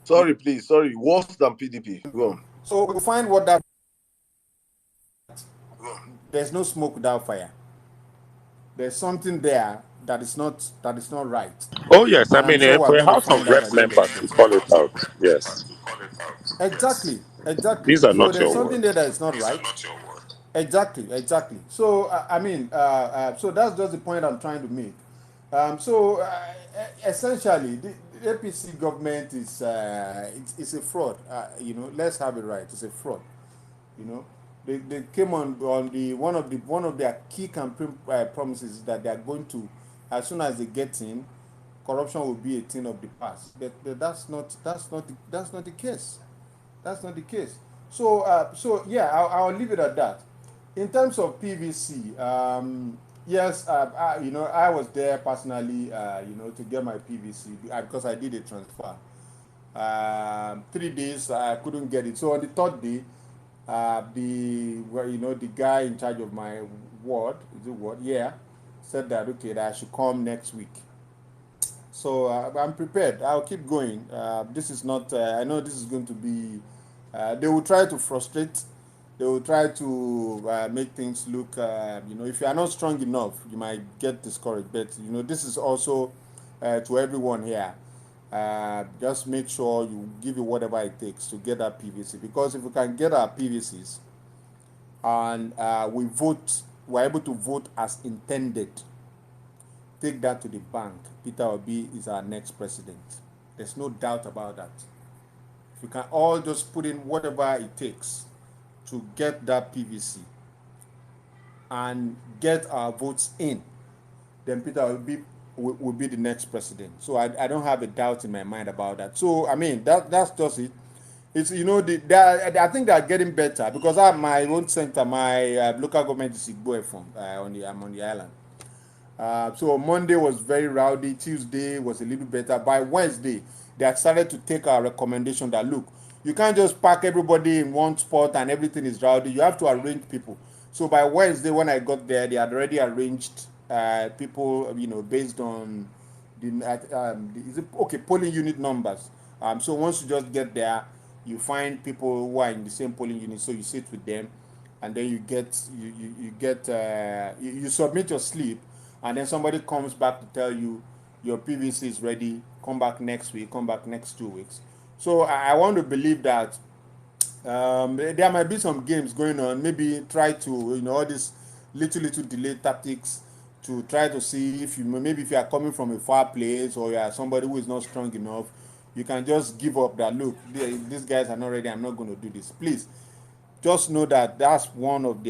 Sorry, please. Sorry, worse than PDP. Go on. So we'll find what that. There's no smoke without fire. There's something there that is not right. Oh, yes. I And I'm mean, sure we're for a going to House find of out Rep at the end of members the to day. call it out, yes. Exactly. These are So not there's your something there words. that is not right. Exactly. So so that's just the point I'm trying to make. Essentially, the APC government is it's a fraud. Let's have it right. It's a fraud. They came on the one of their key campaign promises is that they are going to, as soon as they get in, corruption will be a thing of the past. But that's not the case. That's not the case. So yeah, I'll leave it at that. In terms of PVC, yes, I was there personally, to get my PVC because I did a transfer. 3 days I couldn't get it. So on the third day, the guy in charge of my ward, is it ward? Yeah, said that okay, that I should come next week. So I'm prepared. I'll keep going. This is not. I know this is going to be. They will try to frustrate. They will try to make things look. If you are not strong enough, you might get discouraged. But this is also to everyone here. Just make sure you give it whatever it takes to get that PVC. Because if we can get our PVCs and we're able to vote as intended, take that to the bank. Peter Obi is our next president. There's no doubt about that. If we can all just put in whatever it takes to get that PVC and get our votes in, then Peter Obi will be the next president. So I don't have a doubt in my mind about that. So I mean that's just it. It's I think they are getting better because my own center, my local government is Igbo from I'm on the island. So Monday was very rowdy. Tuesday was a little better. By Wednesday, they had started to take our recommendation that look, you can't just pack everybody in one spot and everything is rowdy. You have to arrange people. So by Wednesday, when I got there, they had already arranged people, based on polling unit numbers. So once you just get there, you find people who are in the same polling unit. So you sit with them, and then you submit your slip, and then somebody comes back to tell you your PVC is ready. Come back next week. Come back next 2 weeks. So I want to believe that there might be some games going on. Maybe try to all these little delay tactics to try to see if if you are coming from a far place or you are somebody who is not strong enough, you can just give up that look. These guys are not ready. I'm not going to do this. Please just know that that's part of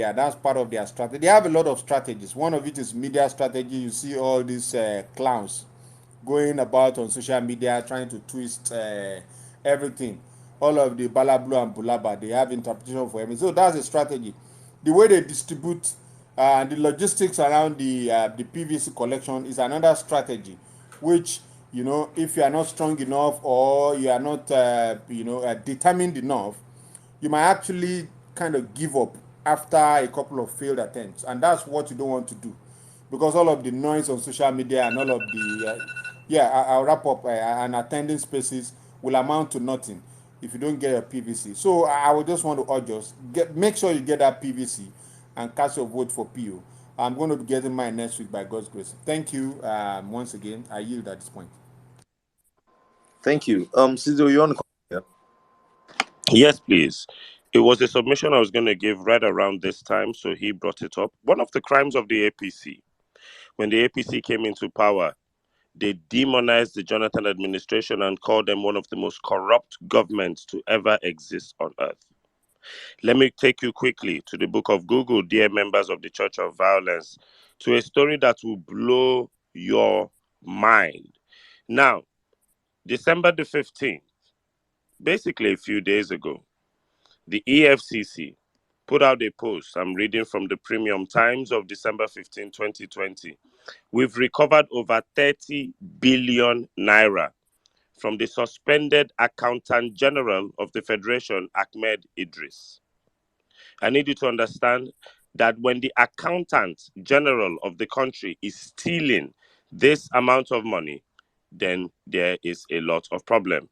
their strategy. They have a lot of strategies. One of it is media strategy. You see all these clowns going about on social media trying to twist everything. All of the balablu and bulaba, they have interpretation for everything. So that's a strategy. The way they distribute the logistics around the PVC collection is another strategy, which if you are not strong enough or you are not determined enough, you might actually kind of give up after a couple of failed attempts, and that's what you don't want to do, because all of the noise on social media and all of the I'll wrap up, and attending spaces will amount to nothing if you don't get your PVC. So I would just want to urge us, make sure you get that PVC and cast your vote for PO. I'm going to be getting mine next week by God's grace. Thank you once again. I yield at this point. Thank you. Cizo, you want to come here? Yes, please. It was a submission I was going to give right around this time, so he brought it up. One of the crimes of the APC, when the APC came into power, they demonized the Jonathan administration and called them one of the most corrupt governments to ever exist on earth. Let me take you quickly to the book of Google, dear members of the Church of Vawulence, to a story that will blow your mind. Now, December the 15th, basically a few days ago, the EFCC put out a post. I'm reading from the Premium Times of December 15, 2020. We've recovered over 30 billion naira from the suspended Accountant General of the Federation, Ahmed Idris. I need you to understand that when the Accountant General of the country is stealing this amount of money, then there is a lot of problem.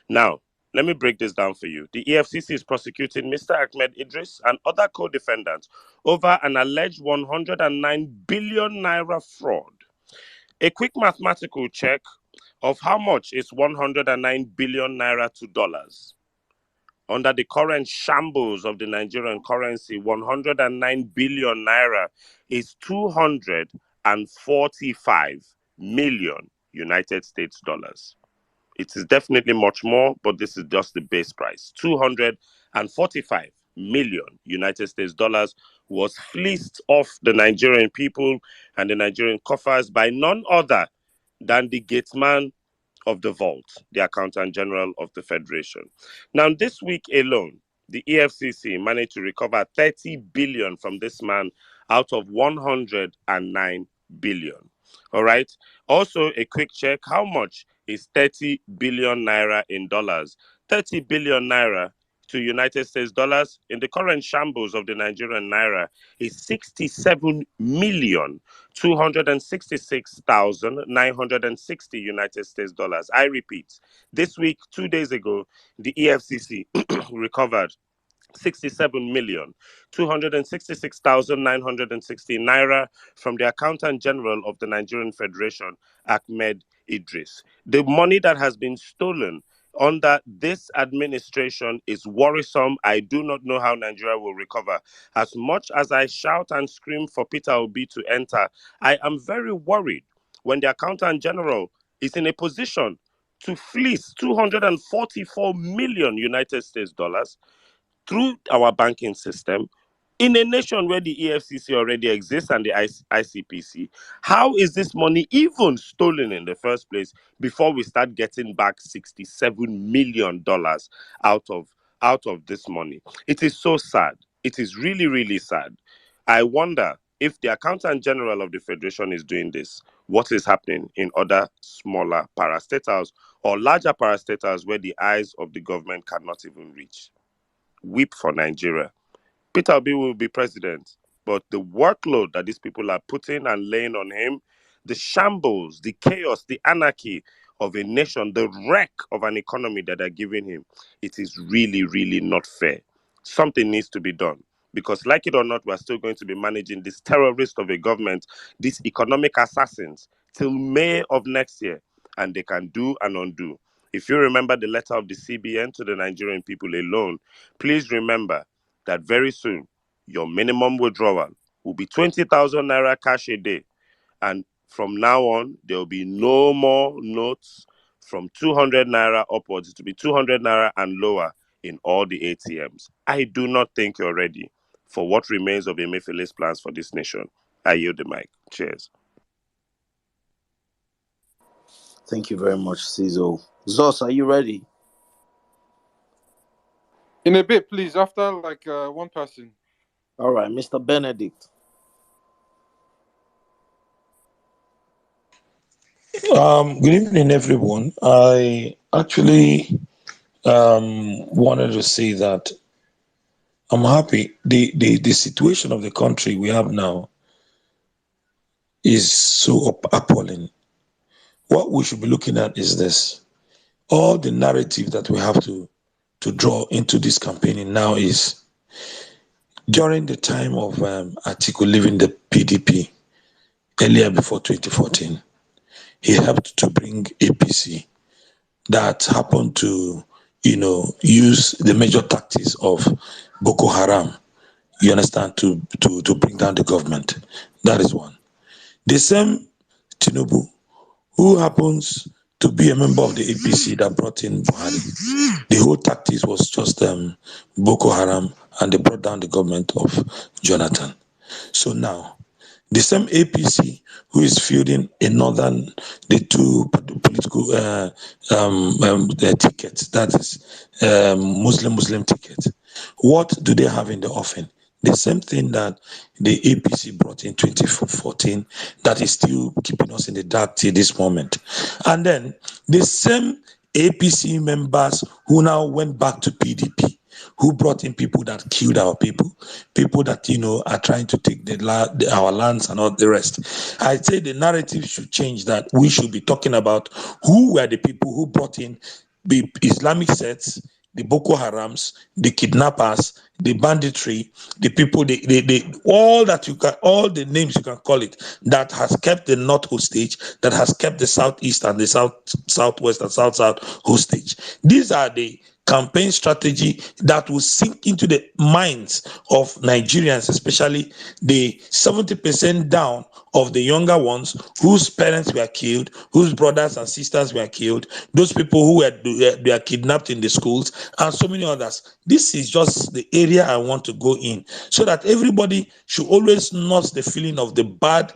Now, let me break this down for you. The EFCC is prosecuting Mr. Ahmed Idris and other co-defendants over an alleged 109 billion naira fraud. A quick mathematical check of how much is 109 billion naira to dollars. Under the current shambles of the Nigerian currency, 109 billion naira is 245 million United States dollars. It is definitely much more, but this is just the base price, 245 million United States dollars was fleeced off the Nigerian people and the Nigerian coffers by none other than the gateman of the vault, the Accountant General of the Federation. Now, this week alone, the EFCC managed to recover 30 billion from this man out of 109 billion. All right. Also, a quick check. How much is 30 billion naira in dollars? 30 billion naira to United States dollars in the current shambles of the Nigerian naira is 67,266,960 United States dollars. I repeat, this week, 2 days ago, the EFCC recovered 67,266,960 naira from the Accountant General of the Nigerian Federation, Ahmed Idris. The money that has been stolen under this administration is worrisome. I do not know how Nigeria will recover. As much as I shout and scream for Peter Obi to enter, I am very worried when the Accountant General is in a position to fleece 244 million United States dollars through our banking system in a nation where the EFCC already exists and the ICPC. How is this money even stolen in the first place before we start getting back $67 million out of this money? It is so sad. It is really, really sad. I wonder if the Accountant General of the Federation is doing this, what is happening in other smaller parastatals or larger parastatals where the eyes of the government cannot even reach. Weep for Nigeria. Peter Obi will be president, but the workload that these people are putting and laying on him, the shambles, the chaos, the anarchy of a nation, the wreck of an economy that they're giving him, it is really, really not fair. Something needs to be done. Because like it or not, we're still going to be managing this terrorist of a government, these economic assassins, till May of next year. And they can do and undo. If you remember the letter of the CBN to the Nigerian people alone, please remember that very soon your minimum withdrawal will be 20,000 naira cash a day. And from now on, there will be no more notes from 200 naira upwards. It will be 200 naira and lower in all the ATMs. I do not think you're ready for what remains of Emefiele's plans for this nation. I yield the mic. Cheers. Thank you very much, Cizo. Zos, are you ready? In a bit, please, after one person. All right, Mr. Benedict. Good evening, everyone. I actually wanted to say that I'm happy. The situation of the country we have now is so appalling. What we should be looking at is this. All the narrative that we have to draw into this campaigning now is during the time of Atiku leaving the PDP earlier before 2014, he helped to bring APC that happened to, use the major tactics of Boko Haram, you understand, to bring down the government. That is one. The same Tinubu, who happens to be a member of the APC that brought in Buhari. The whole tactics was just Boko Haram, and they brought down the government of Jonathan. So now, the same APC who is fielding the two political tickets, that is Muslim ticket. What do they have in the offing? The same thing that the APC brought in 2014 that is still keeping us in the dark till this moment. And then the same APC members who now went back to PDP, who brought in people that killed our people that, are trying to take our lands and all the rest. I say the narrative should change, that we should be talking about who were the people who brought in the Islamic sects, the Boko Harams, the kidnappers, the banditry, the people, all that you can, all the names you can call it, that has kept the North hostage, that has kept the Southeast and the Southwest and South hostage. These are the campaign strategy that will sink into the minds of Nigerians, especially the 70% down of the younger ones whose parents were killed, whose brothers and sisters were killed, those people who were kidnapped in the schools, and so many others. This is just the area I want to go in, so that everybody should always nurse the feeling of the bad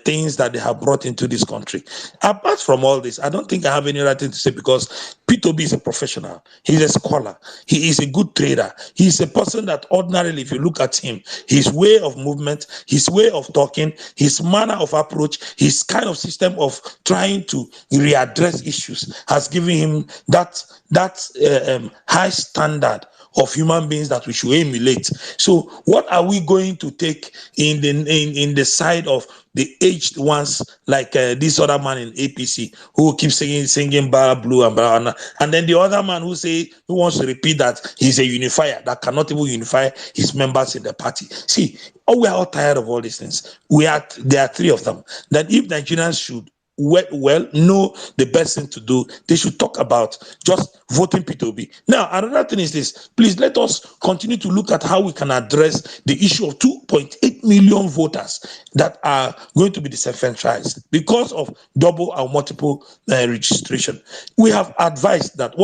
things that they have brought into this country. Apart from all this, I don't think I have any other thing to say, because P2B is a professional. He's a scholar. He is a good trader. He's a person that ordinarily, if you look at him, his way of movement, his way of talking, his manner of approach, his kind of system of trying to readdress issues has given him that high standard of human beings that we should emulate. So what are we going to take in the side of the aged ones, like this other man in APC who keeps singing Bara Blue and then the other man who wants to repeat that he's a unifier that cannot even unify his members in the party. See, we are all tired of all these things. There are three of them. That if Nigerians should know the best thing to do, they should talk about just voting P2B. Now, another thing is this: please let us continue to look at how we can address the issue of 2.8 million voters that are going to be disenfranchised because of double or multiple registration. We have advised that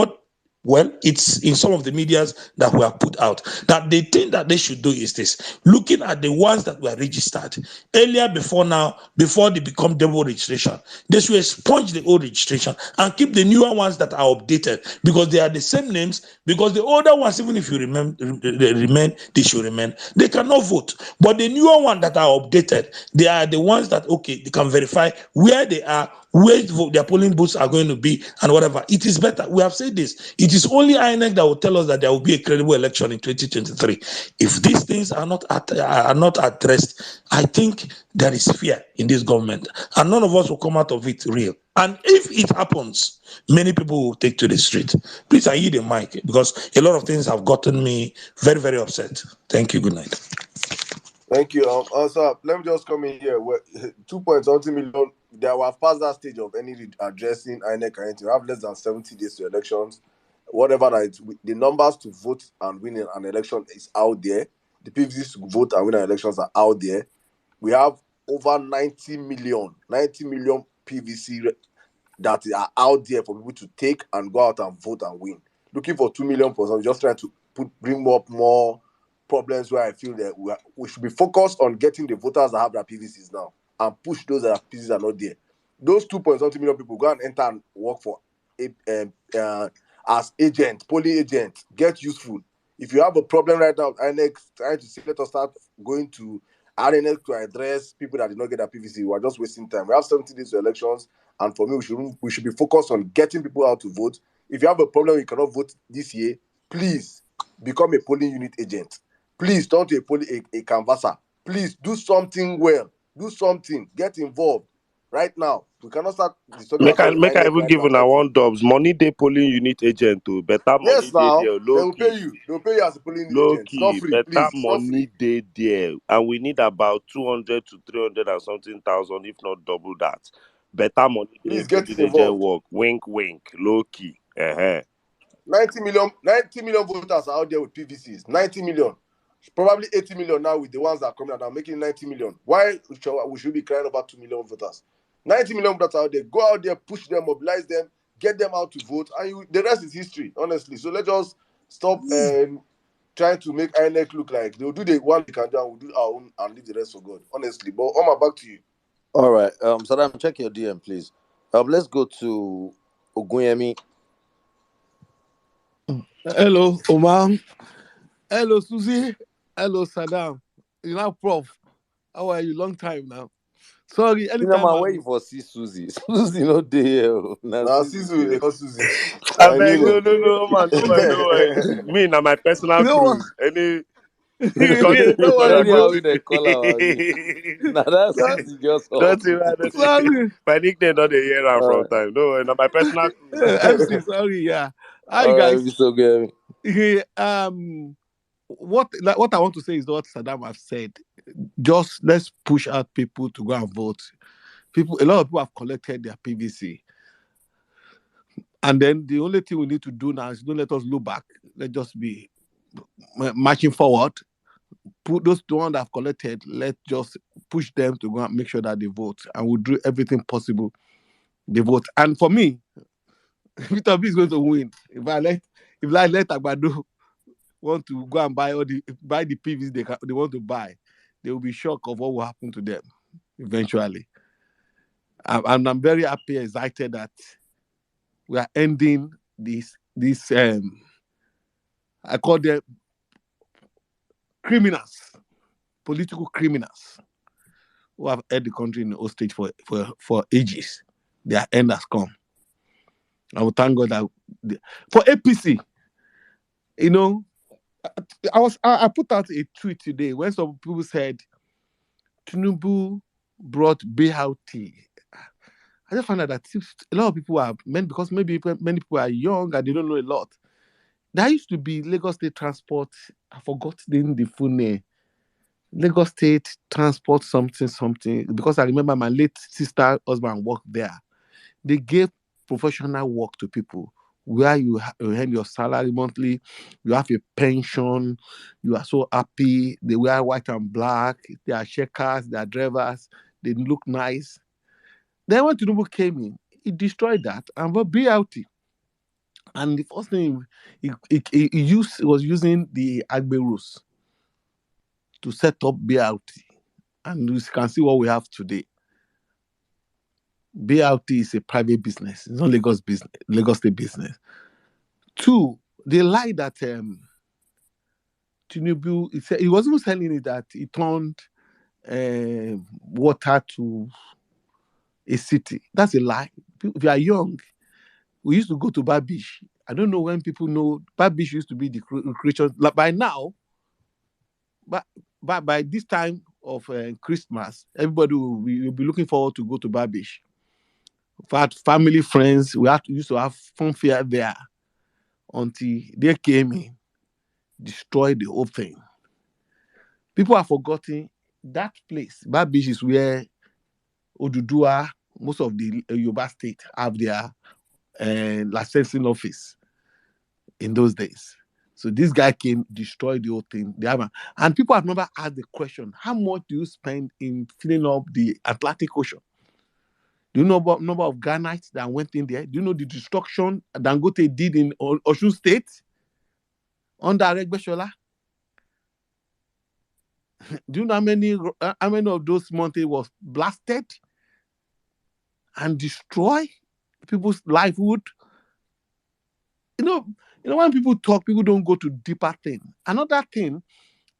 it's in some of the medias that we have put out, that the thing that they should do is this: looking at the ones that were registered earlier before they become double registration, they should expunge the old registration and keep the newer ones that are updated, because they are the same names. Because the older ones, even if you remain, they should remain. They cannot vote. But the newer ones that are updated, they are the ones that, okay, they can verify where they are, where their polling booths are going to be, and whatever. It is better. We have said this. It is only INEC that will tell us that there will be a credible election in 2023. If these things are not addressed, I think there is fear in this government, and none of us will come out of it real. And if it happens, many people will take to the street. Please, I yield the mic, because a lot of things have gotten me very, very upset. Thank you. Good night. Thank you. Also, let me just come in here. 2.something million. They have passed that stage of any addressing INEC or anything. We have less than 70 days to elections. Whatever that is, the numbers to vote and win an election is out there. The PVCs to vote and win an elections are out there. We have over 90 million PVC that are out there for people to take and go out and vote and win. Looking for 2 million person, just trying to bring up more problems where I feel that we should be focused on getting the voters that have their PVCs now and push those that PVCs are not there. Those 2.something million people go and enter and work for as agent, polling agent, get useful. If you have a problem right now, INEC trying to say, let us start going to INEC to address people that did not get their PVC. We are just wasting time. We have 70 days to elections, and for me, we should be focused on getting people out to vote. If you have a problem, you cannot vote this year, please become a polling unit agent. Please turn to a canvasser. Please do something well. Do something. Get involved right now. We cannot start disturbing Make I ourselves with INEC even right give now. una one dubs. Money day polling unit agent to better money Yes, day now there. they Low will key. pay you. They will pay you as a polling Low agent. It's not key, free, better please. It's not money free. day there, and we need about 200 to 300 and something thousand, if not double that. Better money day Please get polling agent involved. work. Wink, wink. Low key. 90 million voters are out there with PVCs. 90 million. Probably 80 million now with the ones that are coming out now, making 90 million. Why we should be crying about 2 million voters? 90 million voters out there. Go out there, push them, mobilize them, get them out to vote, and the rest is history, honestly. So let's just stop trying to make INEC look like they'll do the one they can do, and we'll do our own and leave the rest for God, honestly. But Omar, back to you. All right. Saddam, check your DM, please. Let's go to Ogunyemi. Hello, Omar. Hello, Susie. Hello, Saddam. You know, Prof. How are you? Long time now. Sorry, anytime Man, where you for see Susie? Susie no there. Now, Susie, they call Susie. I I beg, knew no, man, don't worry. Me, now my personal You know what? cruise. Continue Don't for worry, that. Anyhow, bro. we they call her. Now that's Susie just off. Don't worry. Sorry. My nickname not the year am from time. No worry, now my personal cruise. MC, sorry, yeah. Hi, All right, guys. Mr. Ogunyemi. What I want to say is what Saddam have said. Just let's push out people to go and vote. A lot of people have collected their PVC. And then the only thing we need to do now is don't let us look back. Let's just be marching forward. Put those the ones that have collected, let's just push them to go and make sure that they vote. And we'll do everything possible they vote. And for me, Peter B is going to win. If I let Agbado want to go and buy the PVs they want to buy, they will be shocked of what will happen to them eventually. And I'm very happy, excited that we are ending this I call them criminals, political criminals who have held the country in the hostage for ages. Their end has come. I will thank God that for APC, you know, I put out a tweet today when some people said Tinubu brought BLT. I just found out that a lot of people are because maybe many people are young and they don't know a lot. There used to be Lagos State Transport. I forgot the full name. Lagos State Transport something. Because I remember my late sister husband worked there. They gave professional work to people where you earn your salary monthly, you have a pension, you are so happy. They wear white and black. They are checkers, they are drivers. They look nice. Then when Tinubu came in, he destroyed that and brought BLT. And the first thing he was using the Agberus to set up BLT. And you can see what we have today. BLT is a private business. It's not Lagos State business. Two, they lied that Tinubu, he wasn't telling it that he turned water to a city. That's a lie. If you are young, we used to go to Babish. I don't know when people know Babish used to be the recreation. Like by now, but by this time of Christmas, everybody will be looking forward to go to Babish. In fact, family, friends, used to have fun fair there until they came in, destroyed the whole thing. People are forgetting that place. Babish is where Odudua, most of the Yoruba state have their licensing office in those days. So this guy came, destroyed the whole thing. And people have never asked the question, how much do you spend in filling up the Atlantic Ocean? Do you know about number of granites that went in there? Do you know the destruction Dangote did in Osun State under Aregbesola? Do you know how many of those mountains was blasted and destroy people's livelihood? You know, when people talk, people don't go to deeper things. Another thing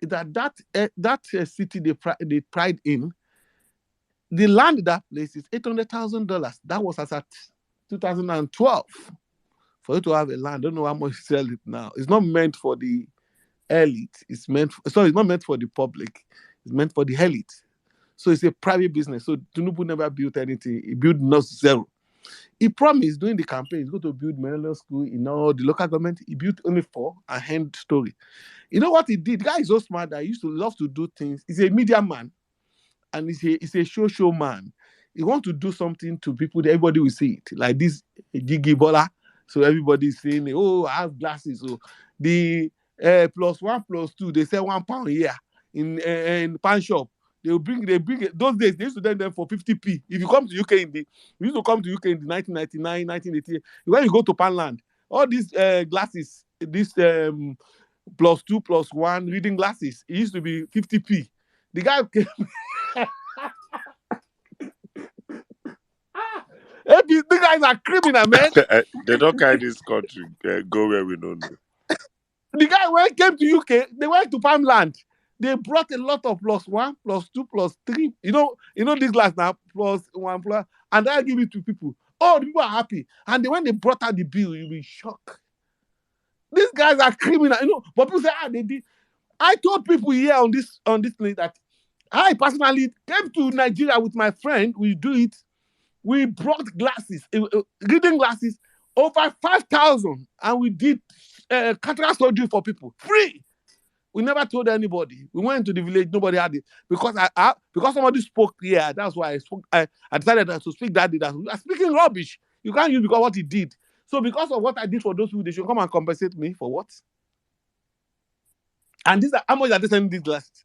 is that city they pride in, the land in that place is $800,000. That was as at 2012. For you to have a land, I don't know how much you sell it now. It's not meant for the elite. It's not meant for the public. It's meant for the elite. So it's a private business. So Tinubu never built anything. He built zero. He promised during the campaign he's going to build millennial school in all the local government. He built only 4 and end story. You know what he did? The guy is so smart that he used to love to do things. He's a media man and he's a show man. He wants to do something to people that everybody will see it. Like this Gigi Bola. So everybody's saying, oh, I have glasses. So the +1 +2, they sell £1 here in pan shop. They bring it. Those days they used to sell them for 50p. If you come to UK we used to come to UK in the 1999, 1988. When you go to Panland, all these glasses, this +2 +1 reading glasses, it used to be 50p. The guy came. These guys are criminal, man. They don't carry this country go where we don't know. The guy when he came to UK, they went to Farmland. They brought a lot of +1, +2, +3. You know this glass now, +1, and I give it to people. Oh, the people are happy. And when they brought out the bill, you'll be shocked. These guys are criminal, but people say, they did. I told people here on this place that I personally came to Nigeria with my friend. We do it. We brought glasses, reading glasses, over 5,000, and we did cataract surgery for people, free. We never told anybody. We went to the village, nobody had it. Because because somebody spoke here, that's why I spoke. I decided to speak that day. I'm speaking rubbish. You can't use because what he did. So because of what I did for those people, they should come and compensate me for what? And these are how much are they selling this last?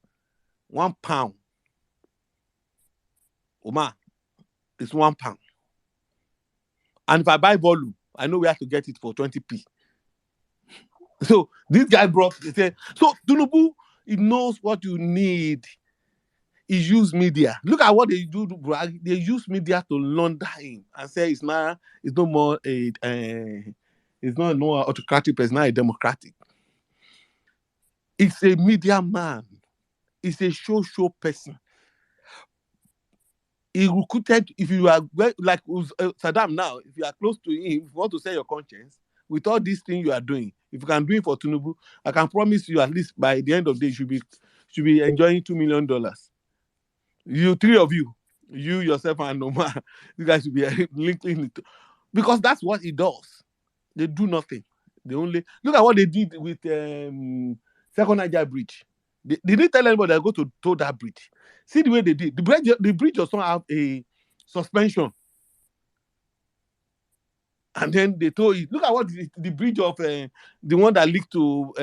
£1. Omar, it's £1. And if I buy volume, I know we have to get it for 20p. So this guy they say, so Tinubu, he knows what you need. He use media. Look at what they do, bro. They use media to launder him and say it's no more it's not no autocratic, it's not a democratic. It's a media man. It's a show person. He recruited, if you are like Saddam now, if you are close to him, if you want to sell your conscience, with all these things you are doing, if you can do it for Tinubu, I can promise you at least by the end of the day, you should be enjoying $2 million. You, three of you, yourself, and Omar, you guys should be linking it. Because that's what he does. They do nothing. They only look at what they did with Second Niger Bridge. They didn't tell anybody to go to tow that bridge. See the way they did. The bridge does not have a suspension. And then they tow it. Look at what the bridge of the one that leaked to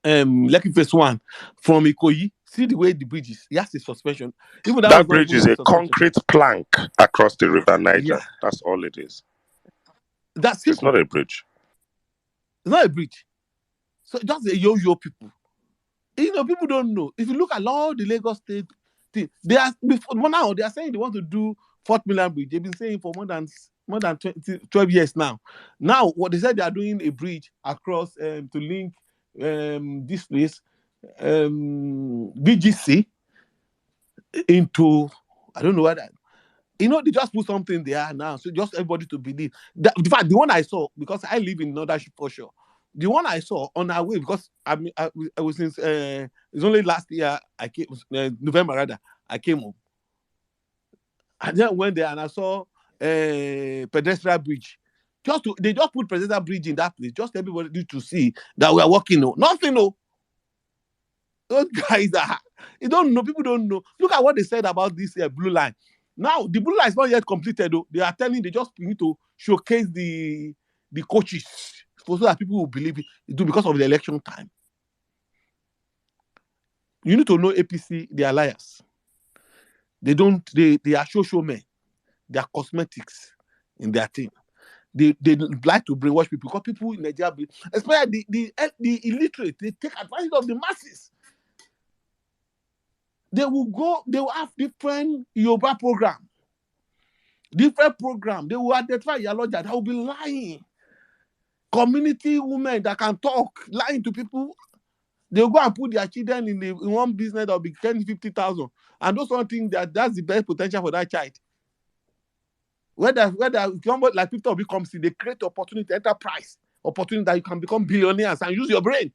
Lekki Phase 1 from Ikoyi. See the way the bridge is. It has a suspension. Even that bridge is a concrete plank across the River Niger. Yeah. That's all it is. It's not a bridge. It's not a bridge. So just a yo-yo people. You know, people don't know. If you look at all the Lagos State thing, they are now they are saying they want to do 4th Mainland Bridge. They've been saying for more than 12 years now. Now, what they said, they are doing a bridge across to link this place, BGC, into, I don't know what that. You know, they just put something there now, so just everybody to believe. In fact, the one I saw, because I live in Northern for sure. The one I saw on our way, because I was since it's only last year I came, November rather, I came home. And then went there and I saw a pedestrian bridge. They just put pedestrian bridge in that place, just everybody to see that we are working. Nothing. Those guys you don't know, people don't know. Look at what they said about this blue line. Now the blue line is not yet completed though. They are telling they just need to showcase the coaches so that people will believe it because of the election time. You need to know APC, they are liars. They are show men. They are cosmetics in their thing. They like to brainwash people because people in Nigeria, especially the illiterate, they take advantage of the masses. They will have different Yoruba program. They will identify Yaloja that will be lying. Community women that can talk, lying to people. They'll go and put their children in one business that will be 10,000, 50,000. And those one think that's the best potential for that child. Whether somebody like Peter Obi comes in, they create opportunity, enterprise, opportunity that you can become billionaires and use your brain.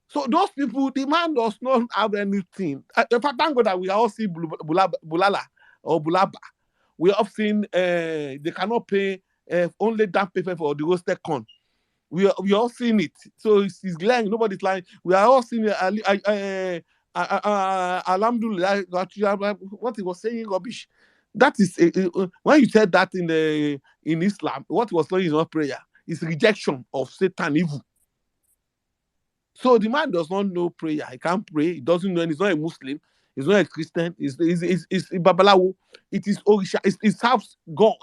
So those people, the man does not have anything. If I thank God that we all see Bulala or Bulaba, we have seen they cannot pay only down payment for the roasted corn. We all seen it. So it's lying. Nobody's lying. We are all seeing Alhamdulillah, what he was saying rubbish. That is when you said that in Islam, what he was saying is not prayer. It's rejection of Satan evil. So the man does not know prayer. He can't pray. He doesn't know. He's not a Muslim. He's not a Christian. It's Babalawo. It is Orisha. It serves God.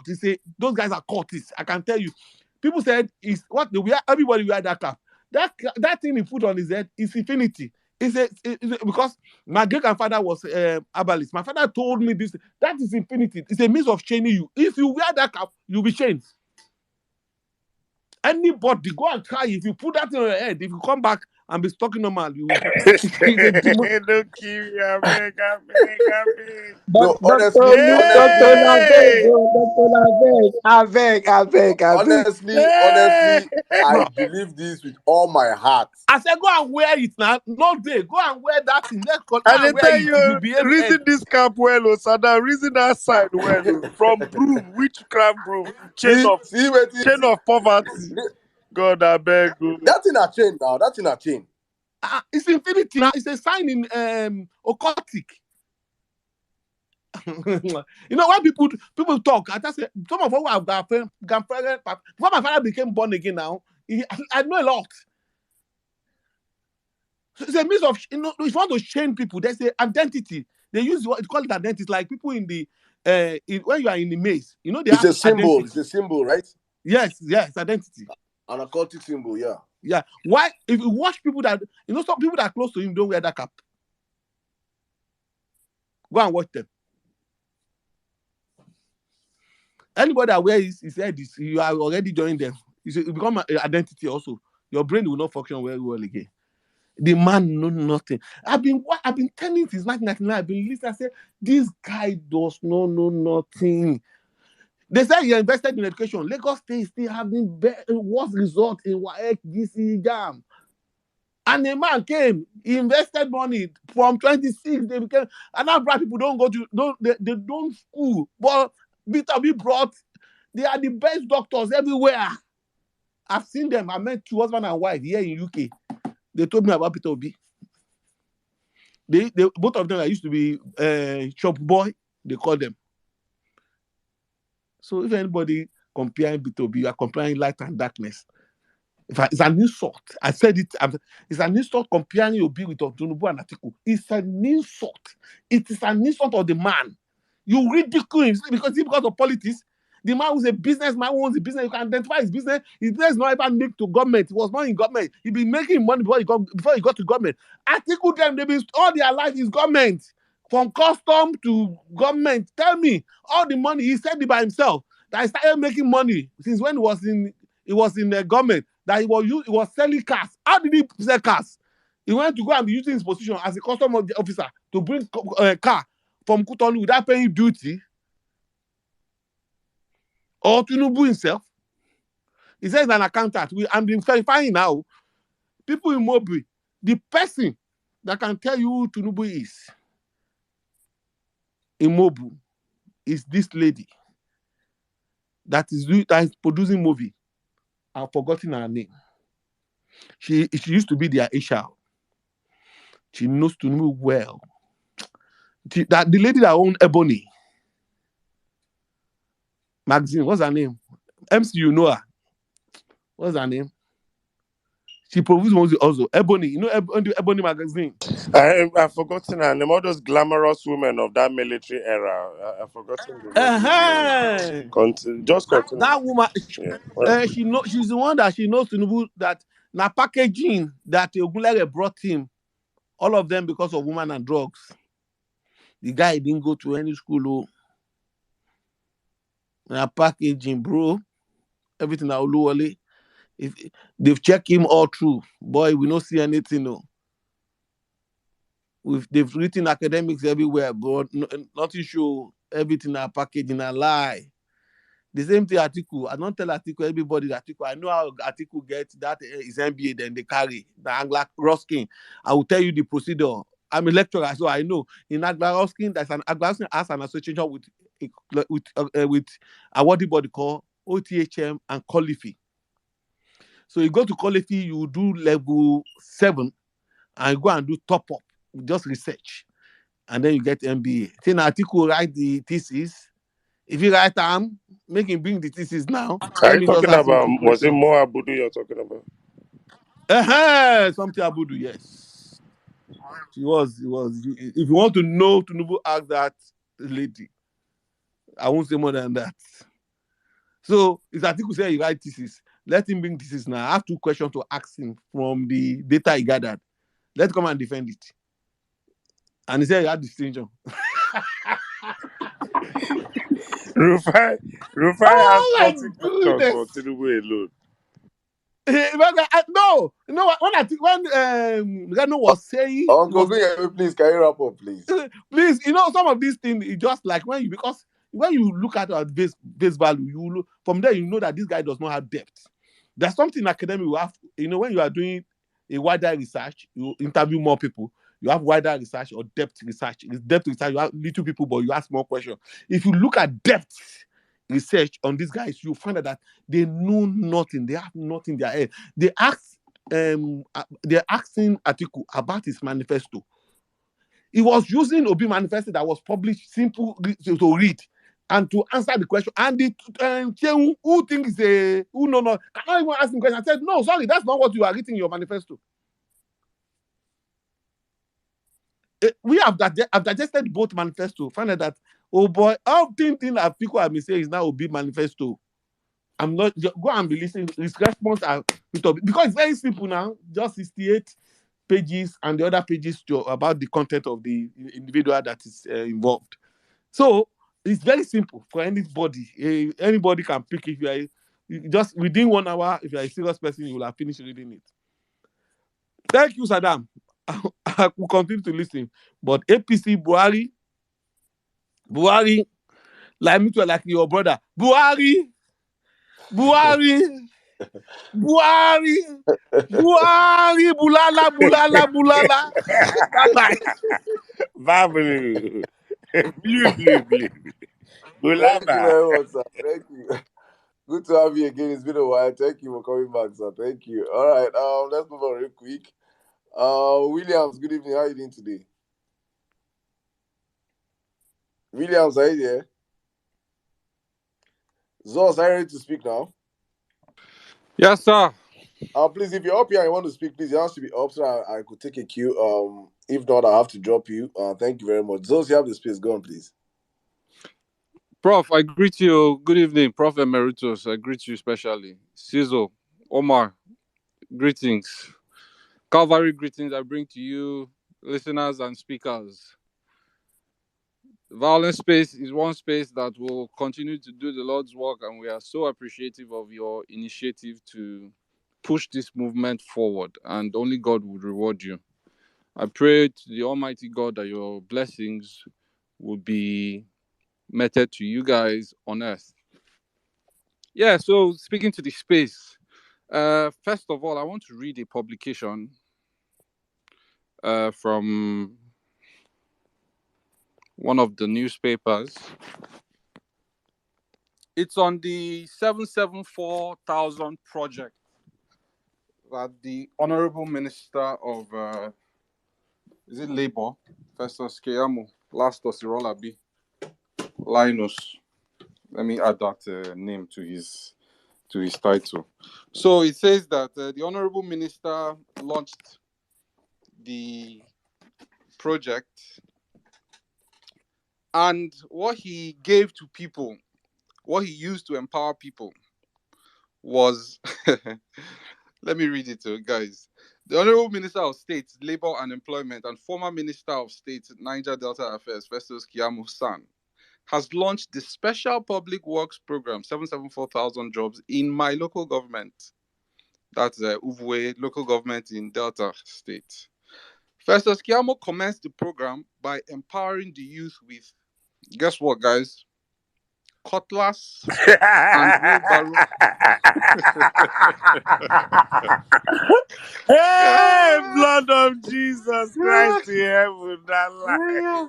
Those guys are cultists. I can tell you. People said everybody wear that cap. That thing he put on his head is infinity. Because my great grandfather was herbalist. My father told me this. That is infinity. It's a means of chaining you. If you wear that cap, you'll be chained. Anybody go and try. If you put that in your head, if you come back and be talking normal, you. Don't kill me, I beg. Honestly, I believe this with all my heart. I said, go and wear it now. No day, go and wear that thing. And they tell you, reason this cap well, Osada, reason that side well, from broom, witchcraft broom, chain of poverty. God, I beg you. That's in a chain now. That's in a chain. It's infinity now. It's a sign in occultic. You know, when people talk, I just say some of us have grandparents. Before my father became born again now, I know a lot. So it's a mix of, if you want to change people, there's the identity. They use what call it identity, like people in the when you are in the maze, they It's have a symbol. identity. It's a symbol, right? Yes, identity. An occultic symbol, yeah. Yeah. Why? If you watch people that some people that are close to him don't wear that cap. Go and watch them. Anybody that wears his head, you are already joining them. It become an identity also. Your brain will not function very well again. The man know nothing. I've been telling since 1999. I've been listening. I said this guy does not know nothing. They say he invested in education. Lagos State still having worst result in WAEC GC jam. And a man came, he invested money from 26. They became, and now black people they don't school. But B brought, they are the best doctors everywhere. I've seen them. I met two husband and wife here in UK. They told me about Peter Obi. They both of them used to be shop boy, they call them. So if anybody comparing Peter Obi, you are comparing light and darkness. It's an insult. I said it. It's an insult comparing Obi with Tinubu and Atiku. It's an insult. It is an insult of the man. You ridicule him because of politics. The man was a businessman who owns a business. You can identify his business. His business is not even linked to government. He was not in government. He been making money before he got to government. Atiku them, they been all their life is government. From custom to government. Tell me, all the money, he said it by himself, that he started making money since when he was in the government, that he was selling cars. How did he sell cars? He went to go and be using his position as a custom officer to bring a car from Cotonou without paying duty. Or Tinubu himself. He says an accountant. I'm verifying now. People in Mobi, the person that can tell you who Tinubu is in Mobu is this lady that is producing movie. I've forgotten her name. She used to be their Aisha. She knows Tinubu well. The lady that owned Ebony magazine, what's her name? MC, you know her. What's her name? She produced movie also. Ebony, Ebony magazine. I've forgotten her name. All those glamorous women of that military era. I've forgotten the name. Just continue. That woman, Yeah. she's the one that she knows Tinubu that na packaging that Ogunlere brought him. All of them because of women and drugs. The guy didn't go to any school. Na packaging, bro. Everything that Oluwole. If they've checked him all through, boy, we don't see anything. No. They've written academics everywhere, but nothing show everything are packaging a lie. The same thing Atiku. I don't tell Atiku everybody that Atiku. I know how Atiku gets that is MBA, then they carry the Anglo Ruskin. I will tell you the procedure. I'm a lecturer, so I know in Anglo Ruskin, there's an Anglo Ruskin has an association with what the body call OTHM and Qualify. So you go to Qualify, you do level 7, and you go and do top up, just research, and then you get MBA. Then Atiku write the thesis. If you write make him bring the thesis now. Are you talking about, was it Mo Abudu you're talking about? Something Abudu, yes. He was. If you want to know Tinubu, ask that lady. I won't say more than that. So, if Atiku say he write thesis, let him bring thesis now. I have 2 questions to ask him from the data he gathered. Let's come and defend it. And he said he had distinction. Rufai has 40 questions for Tinubu alone. No, you know what? When Reno was saying, please can you wrap up, please? Please, some of these things is just like because when you look at our base value, you look from there, you know that this guy does not have depth. There's something academic you have. When you are doing a wider research, you interview more people. You have wider research or depth research. It's depth research, you have little people, but you ask more questions. If you look at depth research on these guys, you find that they know nothing. They have nothing in their head. They're asking Atiku about his manifesto. He was using Obi manifesto that was published, simple to read, and to answer the question. And the who thinks who no cannot even ask him question. I said, no, sorry, that's not what you are writing in your manifesto. We have digested both manifesto. Find out that, oh boy, all thing that people have been saying is now Obi manifesto. I'm not go and be listening. His response are because it's very simple now. Just 68 pages and the other pages about the content of the individual that is involved. So it's very simple for anybody. Anybody can pick if you are just within 1 hour. If you are a serious person, you will have finished reading it. Thank you, Saddam. I will continue to listen. But APC Buhari, like me to like your brother. Buhari, Bulala, Bulala. That time. Babu. Blue. Thank you Bulaba. very much, sir. Thank you. Good to have you again. It's been a while. Thank you for coming back, sir. Thank you. All right. Let's move on real quick. Williams, good evening. How are you doing today? Williams, are you there? Zos, are you ready to speak now? Yes, sir. Please, if you're up here and you want to speak, please, you have to be up so I could take a cue. If not, I have to drop you. Thank you very much. Zos, you have the space. Go on, please. Prof, I greet you. Good evening, Prof Emeritus. I greet you especially. Cizo, Omar, greetings. Calvary greetings I bring to you, listeners and speakers. Violence Space is one space that will continue to do the Lord's work, and we are so appreciative of your initiative to push this movement forward, and only God would reward you. I pray to the Almighty God that your blessings would be meted to you guys on earth. Yeah, so speaking to the space, first of all, I want to read a publication from one of the newspapers. It's on the 774,000 project that the Honorable Minister of, is it Labour, Festus Keyamo, last Osirola B, Linus. Let me add that name to his title. So it says that the Honorable Minister launched the project, and what he gave to people, what he used to empower people was, let me read it to you guys. The Honorable Minister of State, Labour and Employment, and former Minister of State, Niger Delta Affairs, Festus Keyamo San, has launched the Special Public Works Program, 774,000 jobs in my local government. That's Uvwe local government in Delta State. Festus Keyamo commenced the program by empowering the youth with, guess what, guys? Cutlass and wheelbarrow. Hey, blood of Jesus Christ in heaven, that lie.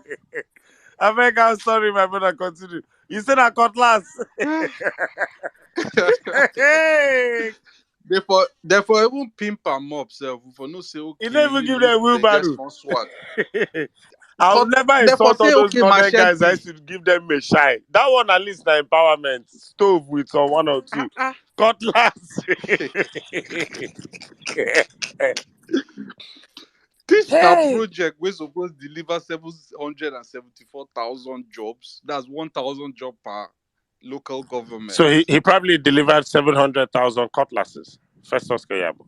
I beg, I'm sorry, my brother. Continue. You said a cutlass. Hey, Therefore, even pimp and mop self for no say okay. you never give them a wheelbarrow. I would never Therefore, insult all say those okay, northern guys. I machete. should give them a shine. That one at least the empowerment. Stove with some 1 or 2. Cutlass. This na Hey. project we're supposed to deliver 774,000 jobs. That's 1,000 jobs per local government. So he probably delivered 700,000 cutlasses. Festus Keyamo.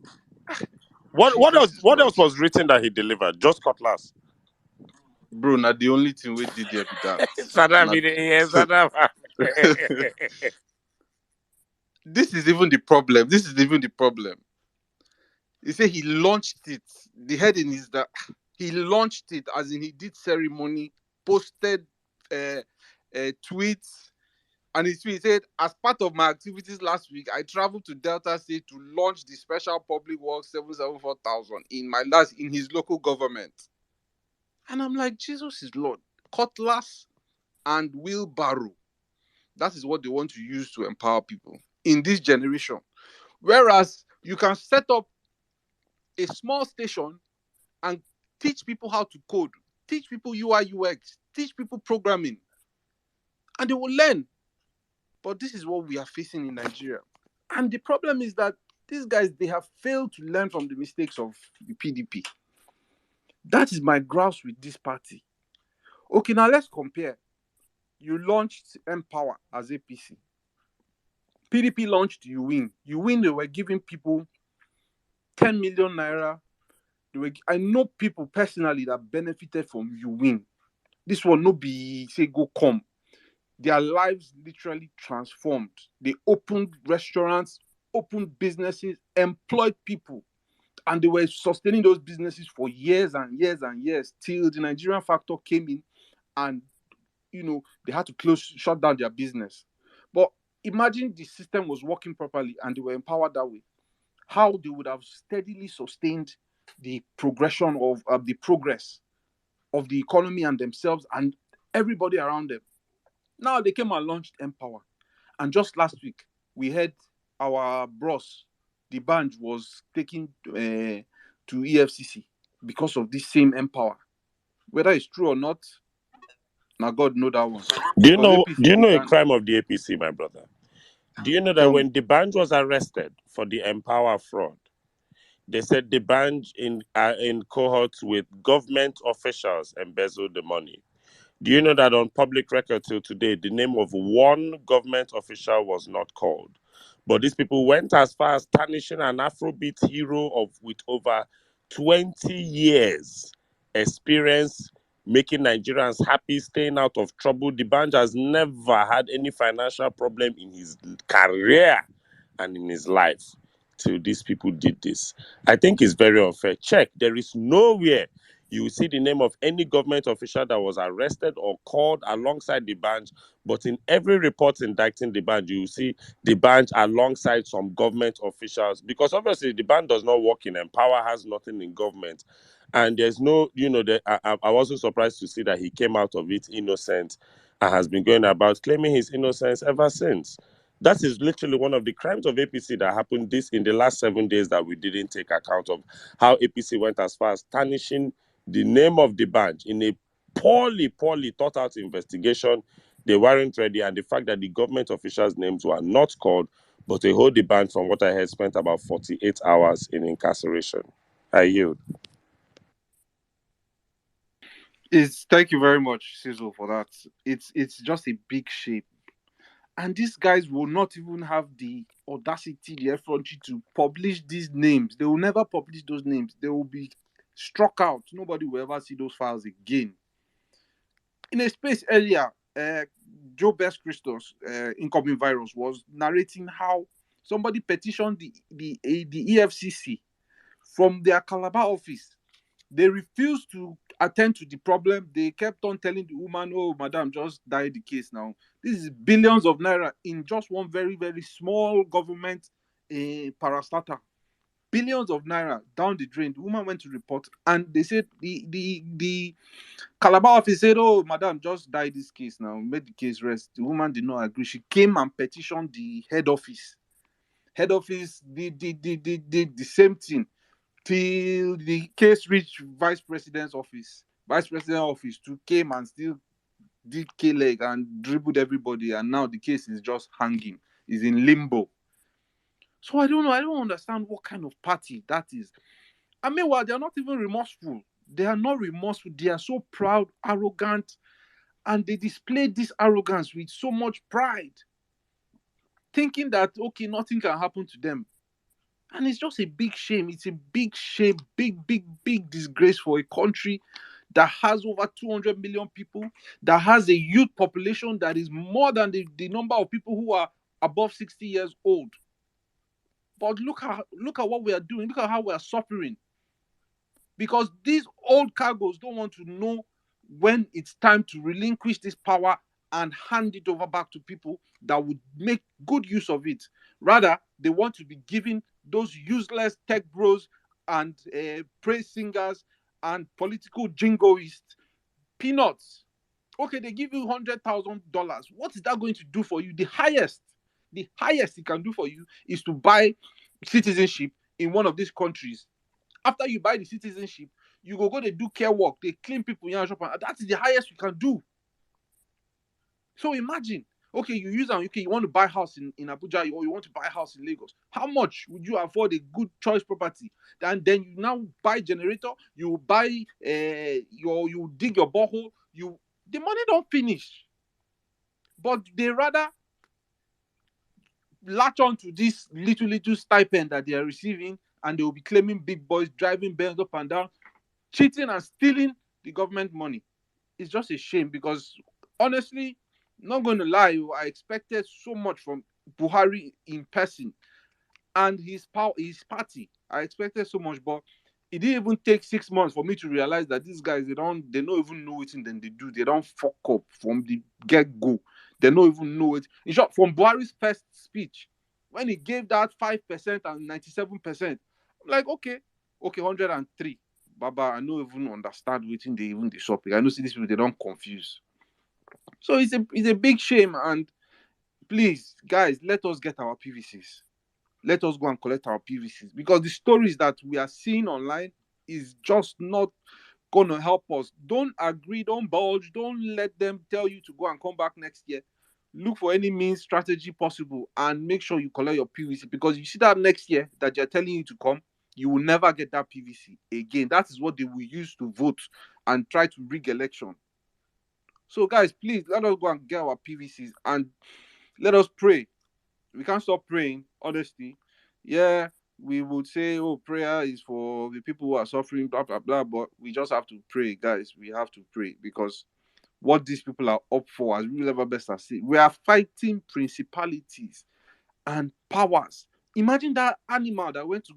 What else was written that he delivered? Just cutlass. Bro, not the only thing we did there be that. Saddam. This is even the problem. He said he launched it. The heading is that he launched it, as in he did ceremony, posted tweets, and he said, as part of my activities last week, I traveled to Delta State to launch the Special Public Works 774,000 in his local government. And I'm like, Jesus is Lord. Cutlass and wheelbarrow. That is what they want to use to empower people in this generation. Whereas you can set up a small station and teach people how to code, teach people UI UX, teach people programming, and they will learn. But this is what we are facing in Nigeria. And the problem is that these guys, they have failed to learn from the mistakes of the PDP. That is my grouse with this party. Okay, now let's compare. You launched Empower as APC. PDP launched You Win. You Win, they were giving people 10 million naira. I know people personally that benefited from You Win. This one no be say go come. Their lives literally transformed. They opened restaurants, opened businesses, employed people, and they were sustaining those businesses for years and years and years till the Nigerian factor came in, and they had to shut down their business. But imagine the system was working properly and they were empowered that way. How they would have steadily sustained the progression of the progress of the economy and themselves and everybody around them. Now they came and launched Empower. And just last week, we heard our bros, the band, was taken to EFCC because of this same Empower. Whether it's true or not, now God know that one. Do you know? APC, Do you know a crime of the APC, my brother? Do you know that when the band was arrested for the Empower fraud, they said the band in cohorts with government officials embezzled the money? Do you know that on public record till today, the name of one government official was not called? But these people went as far as tarnishing an Afrobeat hero with over 20 years experience, making Nigerians happy, staying out of trouble. The band has never had any financial problem in his career and in his life till these people did this. I think it's very unfair. Check, there is nowhere you will see the name of any government official that was arrested or called alongside the band, but in every report indicting the band, you will see the band alongside some government officials, because obviously the band does not work in Empower, has nothing in government. And there's no, I wasn't surprised to see that he came out of it innocent and has been going about claiming his innocence ever since. That is literally one of the crimes of APC that happened in the last 7 days that we didn't take account of. How APC went as far as tarnishing the name of the band in a poorly thought out investigation. They weren't ready, and the fact that the government officials' names were not called, but they hold the band, from what I heard, spent about 48 hours in incarceration. I yield. Thank you very much, Sizzle, for that. It's just a big shame. And these guys will not even have the audacity, the effrontery to publish these names. They will never publish those names. They will be struck out. Nobody will ever see those files again. In a space earlier, Joe Best Christos, incoming virus, was narrating how somebody petitioned the EFCC from their Calabar office. They refused to attend to the problem. They kept on telling the woman, "Oh, madam, just die the case now." This is billions of naira in just one very, very small government parastatal. Billions of naira down the drain. The woman went to report, and they said the Calabar office said, "Oh, madam, just die this case now. Make the case rest." The woman did not agree. She came and petitioned the head office. Head office did the same thing till the case reached vice president's office. Vice president's office too came and still did K-leg and dribbled everybody, and now the case is just hanging. Is in limbo. So I don't know. I don't understand what kind of party that is. I mean, well, they're not even remorseful. They are not remorseful. They are so proud, arrogant, and they display this arrogance with so much pride, thinking that, okay, nothing can happen to them. And it's just a big shame. It's a big shame, big disgrace for a country that has over 200 million people, that has a youth population that is more than the number of people who are above 60 years old. But look at what we are doing. Look at how we are suffering. Because these old cargoes don't want to know when it's time to relinquish this power and hand it over back to people that would make good use of it. Rather, they want to be giving those useless tech bros and praise singers and political jingoists peanuts. Okay, they give you $100,000. What is that going to do for you? The highest it can do for you is to buy citizenship in one of these countries. After you buy the citizenship, You go they do care work, they clean people in your shop, and that is the highest you can do. So imagine, okay, you use okay, you want to buy a house in Abuja, or you want to buy a house in Lagos. How much would you afford a good choice property? And then you now buy generator, you buy you dig your borehole, the money don't finish. But they rather latch on to this little stipend that they are receiving, and they will be claiming big boys, driving Benz up and down, cheating and stealing the government money. It's just a shame, because honestly, not going to lie, I expected so much from Buhari in person and his party. I expected so much, but it didn't even take 6 months for me to realize that these guys, they don't even know it, and then they do. They don't fuck up from the get-go. They don't even know it. In short, from Buhari's first speech, when he gave that 5% and 97%, I'm like, okay, 103. Baba, I don't even understand what they even the shopping. I know see these people, they don't confuse. So it's a big shame, and please, guys, let us get our PVCs. Let us go and collect our PVCs, because the stories that we are seeing online is just not going to help us. Don't agree, don't bulge, don't let them tell you to go and come back next year. Look for any means, strategy possible, and make sure you collect your PVC, because you see that next year that they're telling you to come, you will never get that PVC again. That is what they will use to vote and try to rig election. So, guys, please let us go and get our PVCs, and let us pray. We can't stop praying, honestly. Yeah, we would say, oh, prayer is for the people who are suffering, blah, blah, blah. But we just have to pray, guys. We have to pray, because what these people are up for, as we never best as we are fighting principalities and powers. Imagine that animal that went to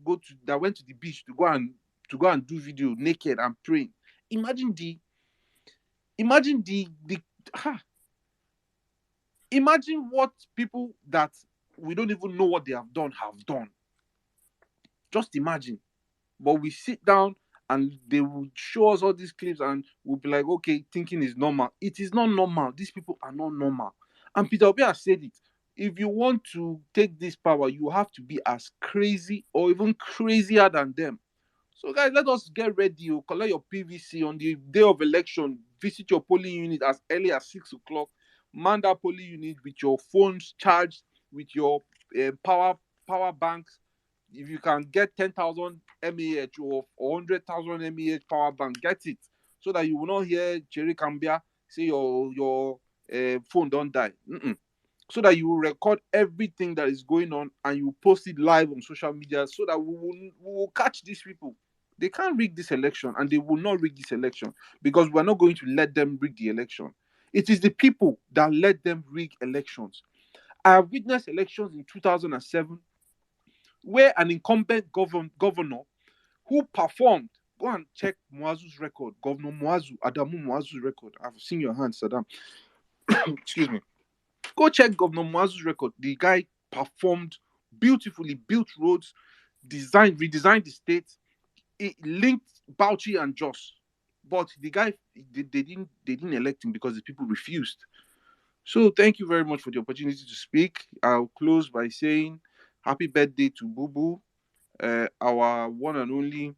the beach to go and do video naked and praying. Imagine the imagine what people that we don't even know what they have done. Just imagine. But we sit down and they will show us all these clips, and we'll be like, okay, thinking is normal. It is not normal. These people are not normal. And Peter Obi has said it. If you want to take this power, you have to be as crazy or even crazier than them. So, guys, let us get ready. Collect your PVC on the day of election. Visit your polling unit as early as 6 o'clock. Man that polling unit with your phones charged, with your power banks. If you can get 10,000 mAh or 100,000 mAh power bank, get it, so that you will not hear Jerry Cambia say your phone don't die. So that you will record everything that is going on, and you post it live on social media, so that we will catch these people. They can't rig this election, and they will not rig this election, because we're not going to let them rig the election. It is the people that let them rig elections. I have witnessed elections in 2007 where an incumbent governor who performed, go and check Muazu's record, Governor Adamu Muazu's record. I've seen your hand, Saddam. Excuse me. Go check Governor Muazu's record. The guy performed beautifully, built roads, redesigned the state. It linked Bauchi and Jos. But the guy, they didn't elect him because the people refused. So thank you very much for the opportunity to speak. I'll close by saying happy birthday to Boo Boo, our one and only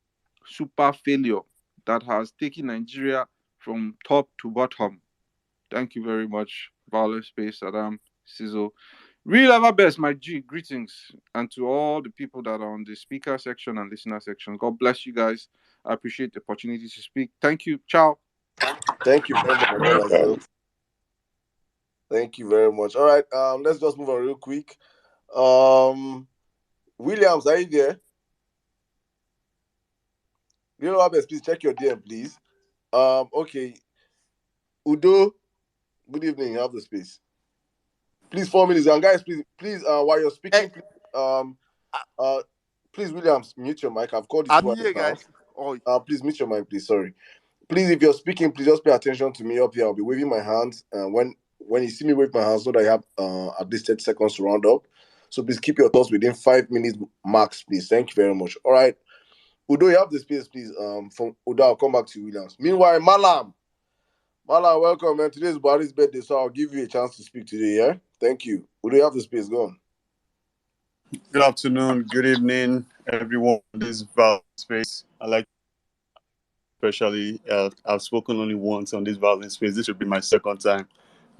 super failure that has taken Nigeria from top to bottom. Thank you very much, Vawulence Space, Adam, Sizzle. Real ever best, my G. Greetings. And to all the people that are on the speaker section and listener section. God bless you guys. I appreciate the opportunity to speak. Thank you. Ciao. Thank you very much, brother. Thank you very much. All right, let's just move on real quick. Williams, are you there? Real Abes, please check your DM, please. Okay. Udo, good evening. You have the space. Please, 4 minutes. And guys, please, while you're speaking, please, Williams, mute your mic. I've called you twice now. Guys. Please mute your mic, please. Sorry. Please, if you're speaking, please just pay attention to me up here. I'll be waving my hands. When you see me wave my hands, so that you have at least 30 seconds to round up. So please keep your thoughts within 5 minutes max, please. Thank you very much. All right. Udo, you have the space, please. From Udo, I'll come back to you, Williams. Meanwhile, Malam, welcome, man. Today's Barry's birthday, so I'll give you a chance to speak today, yeah? Thank you. Udo, you have the space. Go on. Good afternoon, good evening, everyone. This is Vawulence Space. especially. I've spoken only once on this violence space. This should be my second time.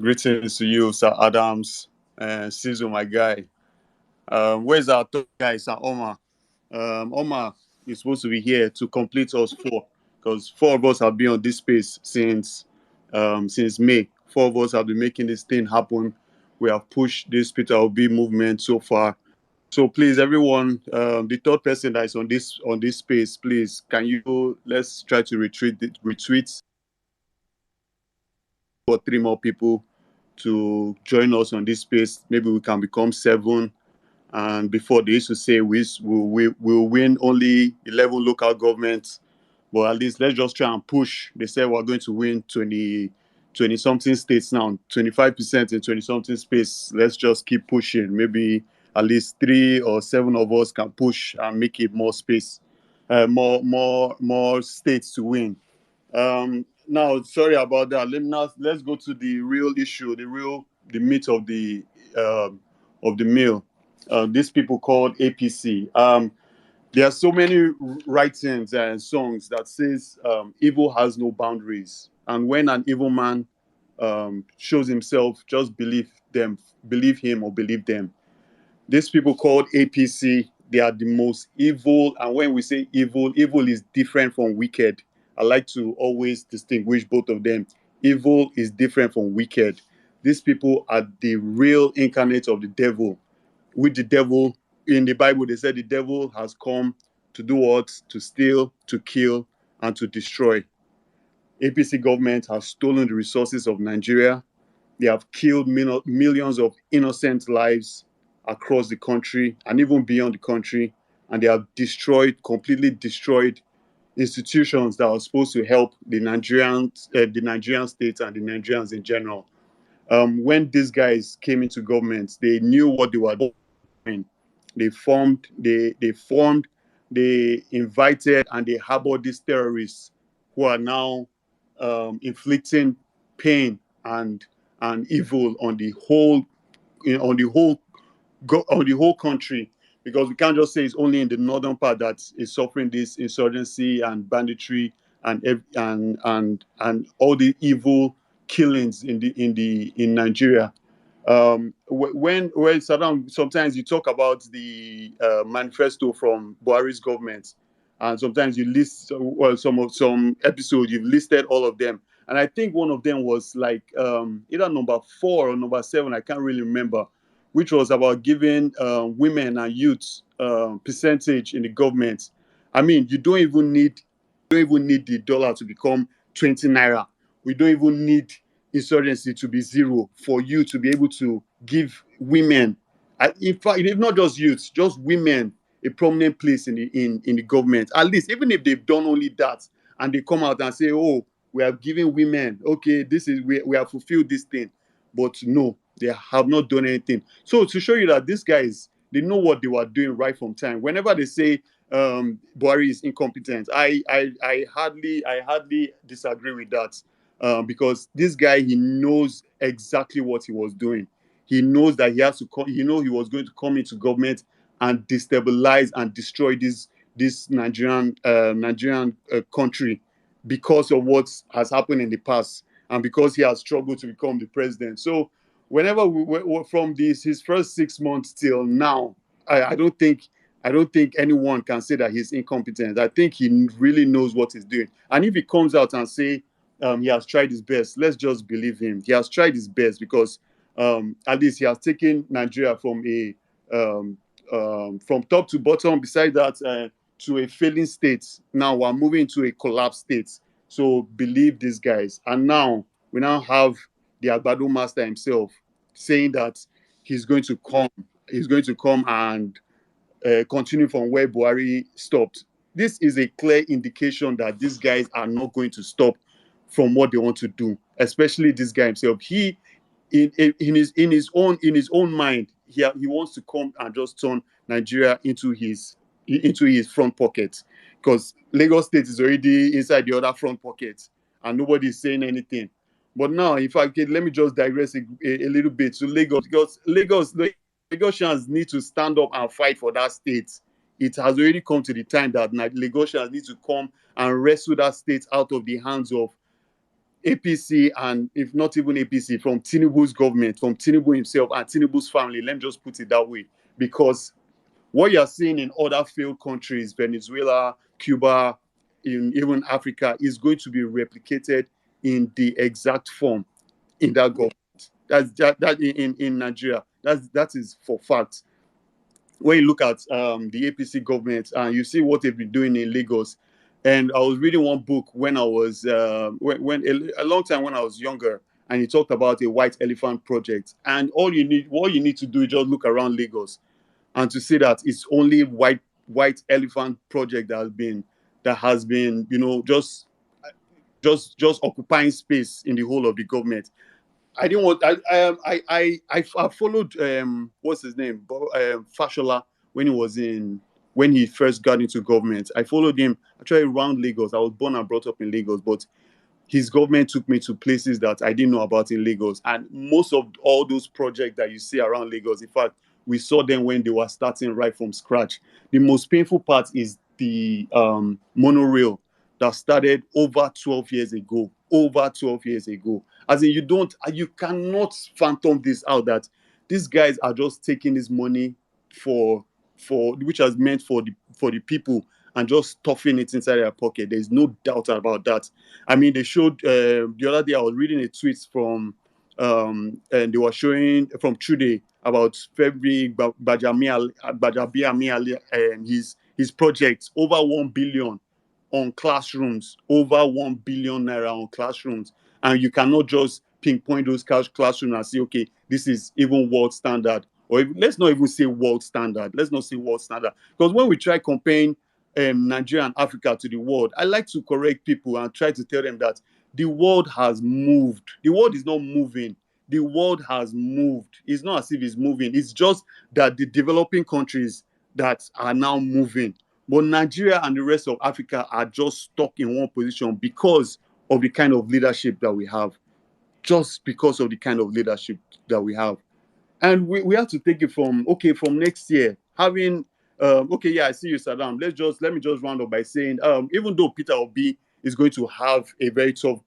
Greetings to you, Sir Adams, and Sizzle, my guy. Where's our third guy, Sir Omar? Omar is supposed to be here to complete us four, because four of us have been on this space since May. Four of us have been making this thing happen. We have pushed this Peter Obi movement so far. So please, everyone, the third person that is on this space, please, can you let's try to retweet for three more people to join us on this space. Maybe we can become seven. And before they used to say we'll win only 11 local governments, but at least let's just try and push. They said we're going to win 20 something states now, 25% in 20 something space. Let's just keep pushing. Maybe at least 3 or 7 of us can push and make it more space, more states to win. Now, sorry about that. Let's go to the real issue, the meat of the meal. These people called APC. There are so many writings and songs that says evil has no boundaries, and when an evil man shows himself, just believe him or believe them. These people called APC, they are the most evil, and when we say evil, evil is different from wicked. I like to always distinguish both of them. Evil is different from wicked. These people are the real incarnate of the devil. With the devil in the Bible, they said the devil has come to do what? To steal, to kill, and to destroy. APC government has stolen the resources of Nigeria. They have killed millions of innocent lives across the country and even beyond the country. And they have completely destroyed institutions that are supposed to help the Nigerian state and the Nigerians in general. When these guys came into government, they knew what they were doing. They invited, and they harbored these terrorists who are now inflicting pain and evil on the whole on the whole on the whole country, because we can't just say it's only in the northern part that is suffering this insurgency and banditry and all the evil killings in Nigeria. When Saddam, sometimes you talk about the manifesto from Buhari's government, and sometimes you list some episodes you've listed all of them, and I think one of them was like either number 4 or number 7, I can't really remember, which was about giving women and youth percentage in the government. I mean, you don't even need the dollar to become 20 naira. We don't even need insurgency to be 0 for you to be able to give women, in fact, if not just youth, just women, a prominent place in the government. At least, even if they've done only that, and they come out and say, "Oh, we have given women, okay, we have fulfilled this thing," but no, they have not done anything. So to show you that these guys, they know what they were doing right from time. Whenever they say Buhari is incompetent, I hardly disagree with that, because this guy, he knows exactly what he was doing. He knows that he has to come. He was going to come into government and destabilize and destroy this Nigerian country because of what has happened in the past, and because he has struggled to become the president. So whenever from his first 6 months till now, I don't think anyone can say that he's incompetent. I think he really knows what he's doing. And if he comes out and say he has tried his best, let's just believe him. He has tried his best, because at least he has taken Nigeria from top to bottom. Besides that, to a failing state. Now we're moving to a collapsed state. So believe these guys. And now we now have the Agbado master himself saying that he's going to come. He's going to come and continue from where Buhari stopped. This is a clear indication that these guys are not going to stop from what they want to do. Especially this guy himself. He, in his own mind, he wants to come and just turn Nigeria into his front pocket, because Lagos State is already inside the other front pocket and nobody is saying anything. But now, in fact, let me just digress a little bit to Lagos, because Lagosians need to stand up and fight for that state. it has already come to the time that Lagosians need to come and wrestle that state out of the hands of APC, and if not even APC, from Tinubu's government, from Tinubu himself and Tinubu's family. Let me just put it that way. Because what you're seeing in other failed countries, Venezuela, Cuba, in even Africa, is going to be replicated in the exact form in that government. That in Nigeria. That is for fact. When you look at the APC government and you see what they've been doing in Lagos, and I was reading one book when I was when a long time when I was younger, and he talked about a white elephant project. And what you need to do is just look around Lagos and to see that it's only white elephant project that has been just occupying space in the whole of the government. I didn't want. I followed what's his name, Fashola, when he first got into government. I followed him actually around Lagos. I was born and brought up in Lagos, but his government took me to places that I didn't know about in Lagos. And most of all those projects that you see around Lagos, in fact, we saw them when they were starting right from scratch. The most painful part is the monorail that started over 12 years ago. Over 12 years ago. As in, you cannot phantom this out that these guys are just taking this money for which was meant for the people and just stuffing it inside their pocket. There's no doubt about that. I mean, they showed the other day. I was reading a tweet from, and they were showing from Trude about February Bajabiamia and his projects, over 1 billion on classrooms, over 1 billion naira on classrooms, and you cannot just pinpoint those classrooms and say, okay, this is even world standard, or let's not even say world standard. Let's not say world standard, because when we try comparing Nigeria and Africa to the world, I like to correct people and try to tell them that the world has moved. The world is not moving. The world has moved. It's not as if it's moving. It's just that the developing countries that are now moving. But Nigeria and the rest of Africa are just stuck in one position because of the kind of leadership that we have. Just because of the kind of leadership that we have. And we have to take it from next year having okay, yeah, I see you, Saddam. Let me just round up by saying even though Peter Obi is going to have a very tough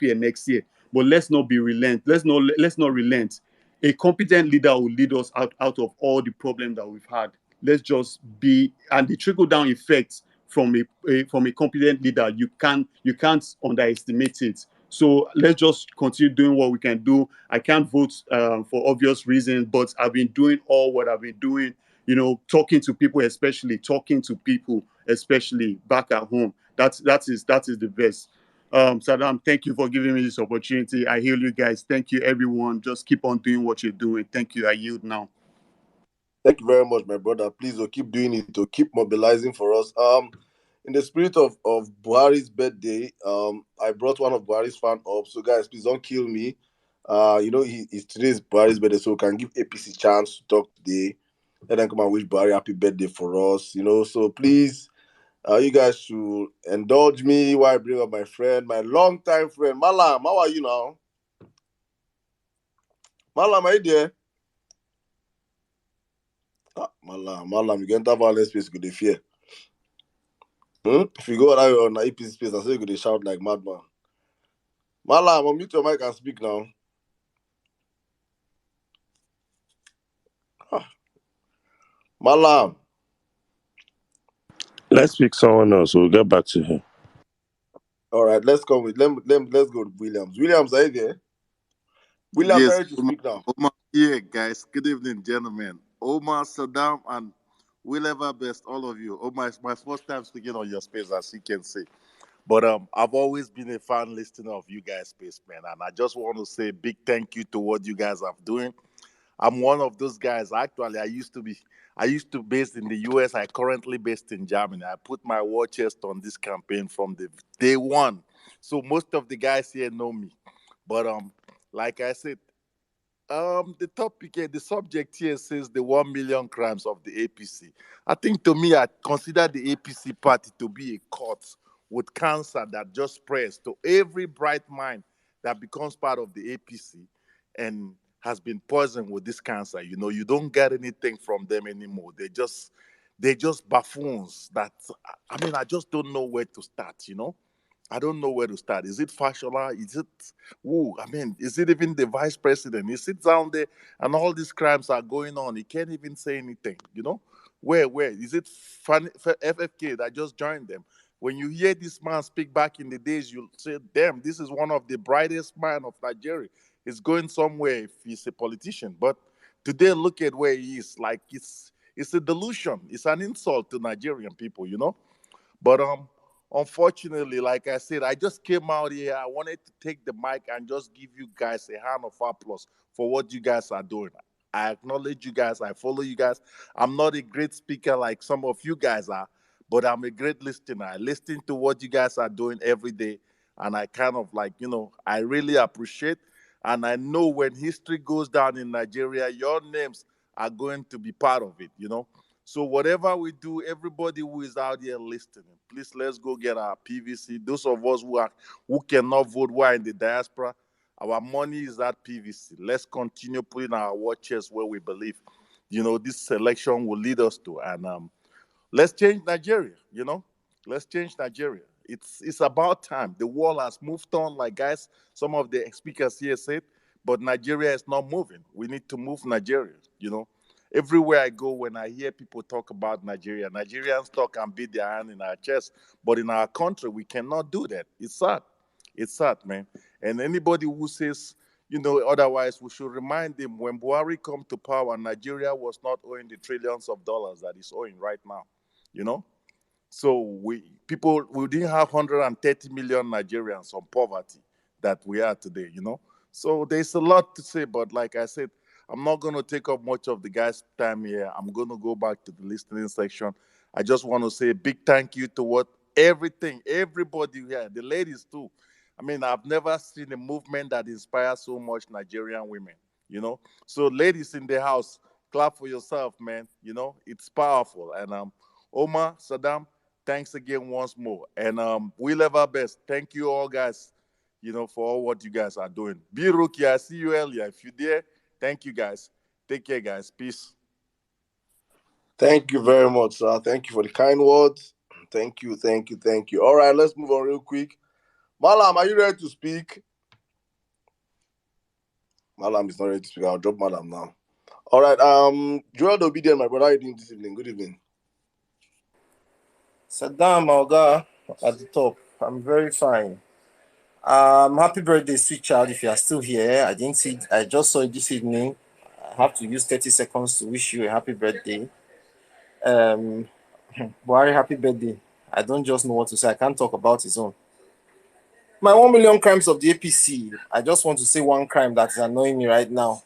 year next year, but let's not relent. Let's not relent. A competent leader will lead us out of all the problems that we've had. Let's just be, and the trickle down effects from a competent leader, you can't underestimate it. So let's just continue doing what we can do. I can't vote for obvious reasons, but I've been doing all what I've been doing, talking to people, especially back at home. That is the best. Saddam, thank you for giving me this opportunity. I hear you guys. Thank you, everyone. Just keep on doing what you're doing. Thank you. I yield now. Thank you very much, my brother. Please, keep doing it. Keep mobilizing for us. In the spirit of Buhari's birthday, I brought one of Buhari's fan up. So, guys, please don't kill me. It's today's Buhari's birthday, so we can give APC chance to talk today. Let them come and wish Buhari happy birthday for us. So please, you guys should indulge me while I bring up my friend, my longtime friend, Malam. How are you now? Malam, are you there? Malam, you can enter violence space, you go fear. If you go around on the APC space, I say you go shout like madman. Malam, unmute your mic and speak now. Malam. Let's pick someone else. We'll get back to him. All right, let's go with let's go with Williams. Williams, are you there? Williams, yes, ready to speak now. Omar, yeah, guys. Good evening, gentlemen. Omar, Saddam, and whoever best, all of you. Omar, it's my first time speaking on your space, as you can see. But I've always been a fan listener of you guys' space, man. And I just want to say a big thank you to what you guys are doing. I'm one of those guys. Actually, I used to based in the US. I currently based in Germany. I put my war chest on this campaign from the day one. So most of the guys here know me. But like I said, the topic here, the subject here says the 1 million crimes of the APC. I think to me, I consider the APC party to be a cult with cancer that just spreads to every bright mind that becomes part of the APC and has been poisoned with this cancer. You don't get anything from them anymore. they're just buffoons that, I mean, I just don't know where to start, you know? I don't know where to start. Is it Fashola? Is it who? I mean, is it even the vice president? He sits down there and all these crimes are going on. He can't even say anything, you know? Where? Is it FFK that just joined them? When you hear this man speak back in the days, you'll say, damn, this is one of the brightest men of Nigeria. He's going somewhere if he's a politician. But today, look at where he is. Like, it's a delusion. It's an insult to Nigerian people, you know? But unfortunately, like I said, I just came out here. I wanted to take the mic and just give you guys a hand of applause for what you guys are doing. I acknowledge you guys. I follow you guys. I'm not a great speaker like some of you guys are, but I'm a great listener. I listen to what you guys are doing every day, and I kind of like, you know, I really appreciate. And I know when history goes down in Nigeria, your names are going to be part of it, you know. So whatever we do, everybody who is out there listening, please let's go get our PVC. Those of us who cannot vote, who are in the diaspora, our money is at PVC. Let's continue putting our watches where we believe, you know, this selection will lead us to. And let's change Nigeria, you know. Let's change Nigeria. It's about time. The world has moved on, like guys, some of the speakers here said, but Nigeria is not moving. We need to move Nigeria, you know. Everywhere I go, when I hear people talk about Nigeria, Nigerians talk and beat their hand in our chest. But in our country, we cannot do that. It's sad. It's sad, man. And anybody who says, you know, otherwise, we should remind them when Buhari come to power, Nigeria was not owing the trillions of dollars that it's owing right now, you know? So we didn't have 130 million Nigerians on poverty that we are today, you know. So there's a lot to say, but like I said, I'm not going to take up much of the guys' time here. I'm going to go back to the listening section. I just want to say a big thank you to everybody here, the ladies too. I mean, I've never seen a movement that inspires so much Nigerian women, you know. So ladies in the house, clap for yourself, man. You know, it's powerful. And Omar, Saddam, thanks again once more. And we'll have our best. Thank you all, guys, you know, for all what you guys are doing. Be rookie, I see you earlier. If you're there, thank you, guys. Take care, guys. Peace. Thank you very much, sir. Thank you for the kind words. Thank you. All right, let's move on real quick. Malam, are you ready to speak? Malam is not ready to speak. I'll drop Malam now. All right, Joel Obedient, my brother, how are you doing this evening? Good evening. Saddam Alga at the top. I'm very fine. Happy birthday, sweet child. If you are still here, I just saw it this evening. I have to use 30 seconds to wish you a happy birthday. Buhari, happy birthday. I don't just know what to say. I can't talk about his own. My 1 million crimes of the APC. I just want to say one crime that is annoying me right now.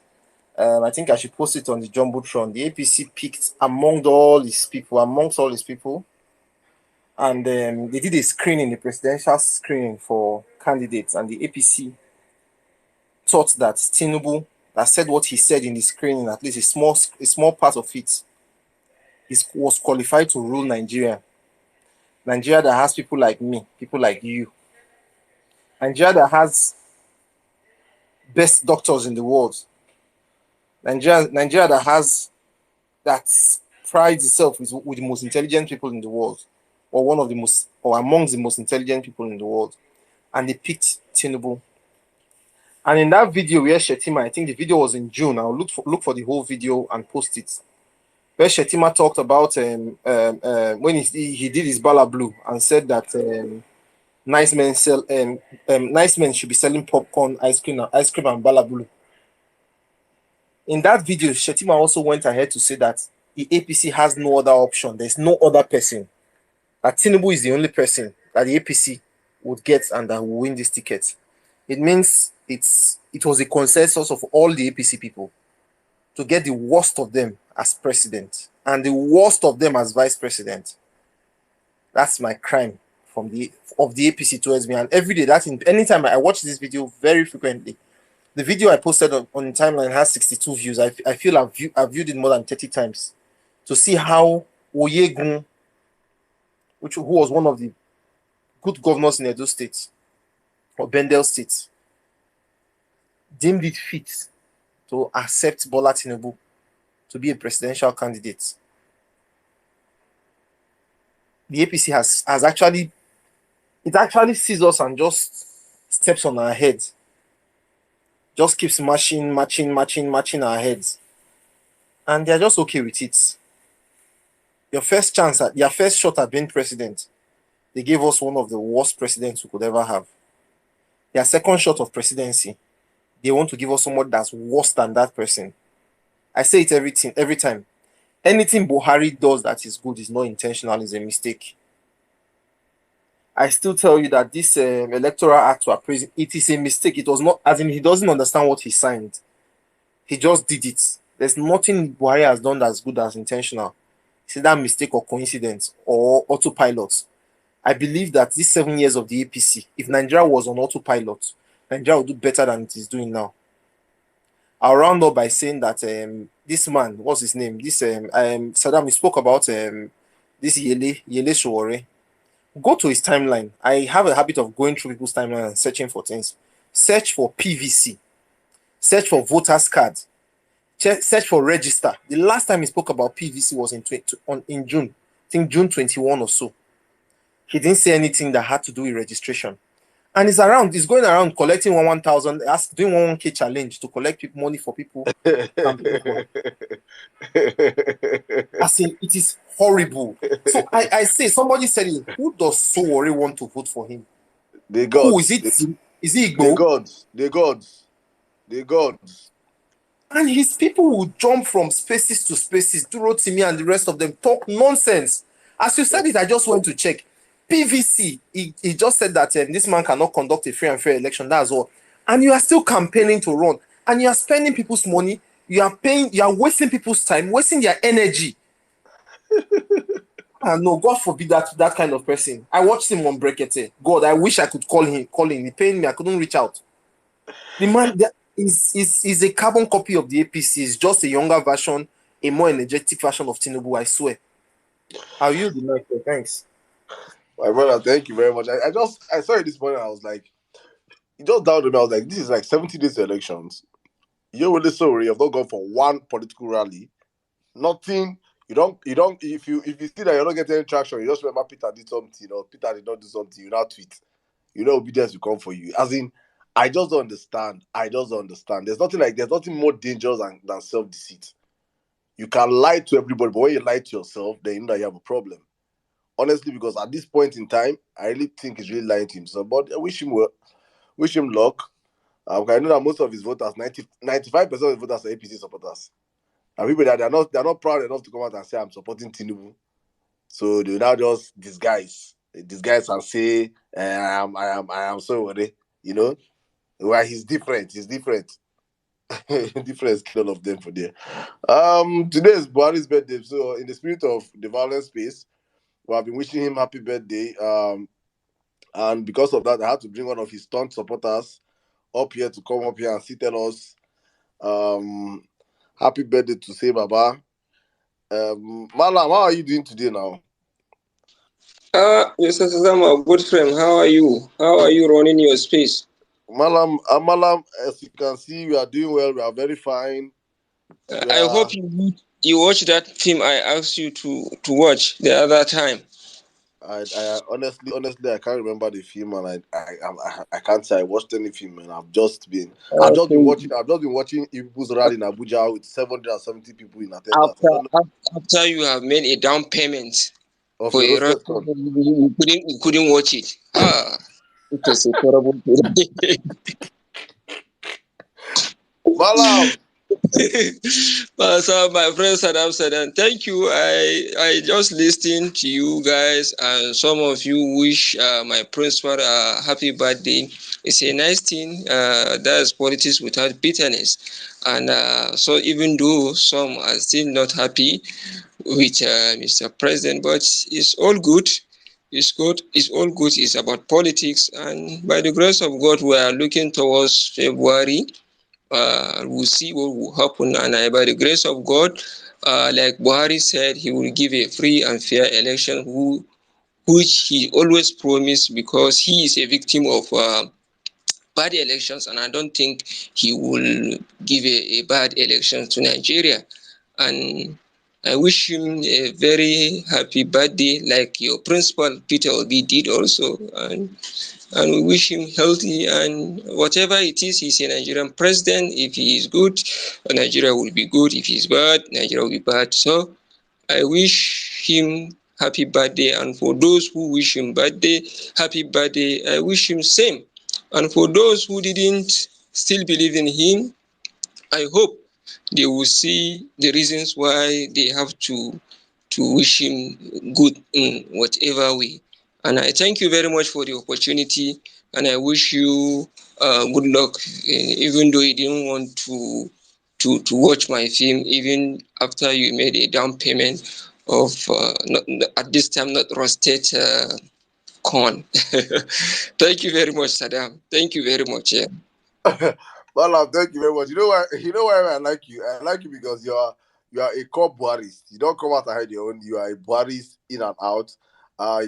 I think I should post it on the Jumbotron. The APC picked amongst all his people, and they did a presidential screening for candidates, and the APC thought that Tinubu, that said what he said in the screening, at least a small part of it, was qualified to rule Nigeria. Nigeria that has people like me, people like you. Nigeria that has best doctors in the world. Nigeria that prides itself with the most intelligent people in the world, or amongst the most intelligent people in the world. And they picked Tinubu. And in that video where Shetima, I think the video was in June. I'll look for the whole video and post it. Where Shetima talked about when he did his Bala Blue and said that nice men should be selling popcorn, ice cream and Bala Blue. In that video, Shetima also went ahead to say that the APC has no other option. There's no other person. That Tinubu is the only person that the APC would get and that will win this ticket. It means it was a consensus of all the APC people to get the worst of them as president and the worst of them as vice president. That's my crime of the APC towards me. And every day, anytime I watch this video very frequently. The video I posted on the timeline has 62 views. I feel I've viewed it more than 30 times to see how Oyegun, who was one of the good governors in Edo State or Bendel State, deemed it fit to accept Bola Tinubu to be a presidential candidate. the APC has actually, it actually sees us and just steps on our heads, just keeps marching our heads, and they're just okay with it. Your first shot at being president, they gave us one of the worst presidents we could ever have. Their second shot of presidency, they want to give us someone that's worse than that person. I say it every time. Anything Buhari does that is good is not intentional, is a mistake. I still tell you that this electoral act to appraise it is a mistake. It was not, as in he doesn't understand what he signed. He just did it. There's nothing Buhari has done that's good as intentional. It's either mistake or coincidence or autopilot. I believe that these 7 years of the APC, if Nigeria was on autopilot, Nigeria would do better than it is doing now. I'll round up by saying that this man, what's his name? This Saddam, he spoke about this Yele Sowore. Go to his timeline. I have a habit of going through people's timeline and searching for things. Search for PVC. Search for voters card. Search for register. The last time he spoke about PVC was in June. I think June 21 or so. He didn't say anything that had to do with registration. And he's going around collecting 1,000, doing 1K challenge to collect money for people. As in, it is horrible. So I say, somebody said it, who does Sowore want to vote for him? The gods. Who is it? Is it Igbo? The gods. And his people will jump from spaces to spaces. Duro Timi and the rest of them talk nonsense. As you said it, I just went to check. PVC, he just said that this man cannot conduct a free and fair election. That's all. And you are still campaigning to run. And you are spending people's money. You are wasting people's time, wasting their energy. No, God forbid that kind of person. I watched him on Brekete. God, I wish I could call him. He pained me. I couldn't reach out. The man is a carbon copy of the APC. It's just a younger version, a more energetic version of Tinubu, I swear. I'll use the mic. Thanks. My brother, thank you very much. I saw it this morning. I was like, it just dawned on me. I was like, this is like 70 days to elections. You're really sorry. You've not gone for one political rally. Nothing. You don't. If you see that you're not getting any traction, you just remember Peter did something. Peter did not do something. You now tweet. Obedience will come for you. As in, I just don't understand. There's nothing more dangerous than self-deceit. You can lie to everybody, but when you lie to yourself, then you know that you have a problem. Honestly, because at this point in time, I really think he's really lying to himself. But I wish him well. Wish him luck. I know that most of his voters, 95% of the voters are APC supporters. And people that they're not proud enough to come out and say I'm supporting Tinubu. So they now just disguise and say I am so worried. Why he's different. Different skill of them for there. Today is Buhari's birthday. So in the spirit of the violence space, we have been wishing him happy birthday. And because of that, I had to bring one of his staunch supporters up here to come up here and tell us happy birthday to say Baba. Malam, how are you doing today now? Mr. Sazama, good friend, how are you? How are you running your space? Malam, as you can see, we are doing well. We are very fine. I hope you watched that film I asked you to watch the other time. I honestly, I can't remember the film, and I can't say I watched any film, and I've just been watching people's rally in Abuja with 770 people in attendance. After you have made a down payment for a restaurant, you couldn't watch it. It was a terrible thing. Malam. So my friend Saddam, thank you. I just listened to you guys, and some of you wish my principal a happy birthday. It's a nice thing. That's politics without bitterness. And so even though some are still not happy with Mr. President, but it's all good. It's good. It's all good. It's about politics, and by the grace of God, we are looking towards February. We'll see what will happen, and by the grace of God, like Buhari said, he will give a free and fair election, which he always promised, because he is a victim of bad elections, and I don't think he will give a bad election to Nigeria. And I wish him a very happy birthday, like your principal Peter Obi did also, and we wish him healthy, and whatever it is, he's a Nigerian president. If he is good, Nigeria will be good. If he's bad, Nigeria will be bad. So I wish him happy birthday, and for those who wish him birthday, happy birthday, I wish him same. And for those who didn't still believe in him, I hope they will see the reasons why they have to wish him good in whatever way. And I thank you very much for the opportunity, and I wish you good luck. Even though you didn't want to watch my film, even after you made a down payment of not, at this time not roasted corn. Thank you very much, Saddam. Thank you very much. Yeah. Malam, thank you very much. You know why? You know why I like you? I like you because you are a core Buharist. You don't come out and hide your own. You are a Buharist in and out.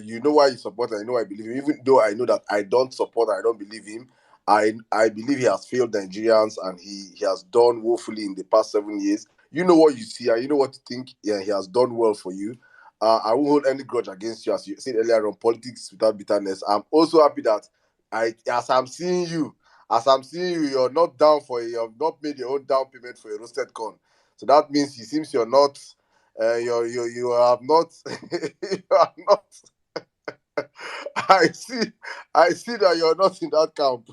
You know why you support and you know why I believe him. Even though I know that I don't support and I don't believe him, I believe he has failed Nigerians and he has done woefully in the past 7 years. You know what you see and you know what you think. Yeah, he has done well for you. I won't hold any grudge against you, as you said earlier on, politics without bitterness. I'm also happy that as I'm seeing you, you're not down for you have not made your own down payment for a roasted corn. So that means it seems you're not you have not you are not I see that you're not in that camp.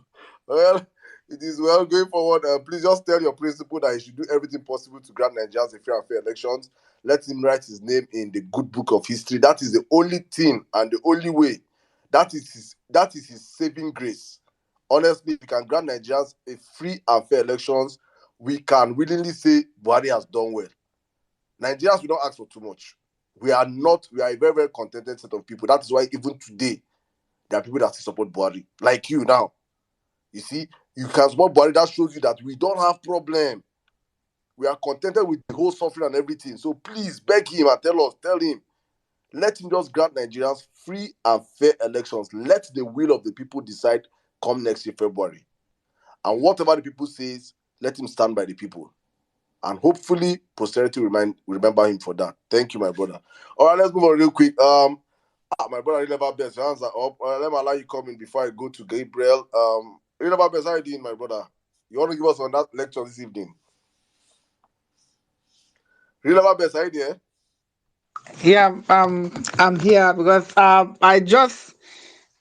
Well, it is well going forward. Please just tell your principal that he should do everything possible to grant Nigerians a free and fair elections. Let him write his name in the good book of history. That is the only thing and the only way. That is his saving grace. Honestly, if we can grant Nigerians a free and fair elections, we can willingly say Buhari has done well. Nigerians, we don't ask for too much. We are a very, very contented set of people. That is why even today, there are people that still support Buhari. Like you now. You see, you can support Buhari. That shows you that we don't have problem. We are contented with the whole suffering and everything. So please beg him and tell him, let him just grant Nigerians free and fair elections. Let the will of the people decide come next year, February. And whatever the people says, let him stand by the people. And hopefully, posterity will remember him for that. Thank you, my brother. All right, let's move on real quick. My brother, Rileva Best, your hands are up. Let me allow you come in before I go to Gabriel. Rileva Best, how are you doing, my brother? You want to give us on that lecture this evening? Rileva Best, are you there? Yeah, I'm here because I just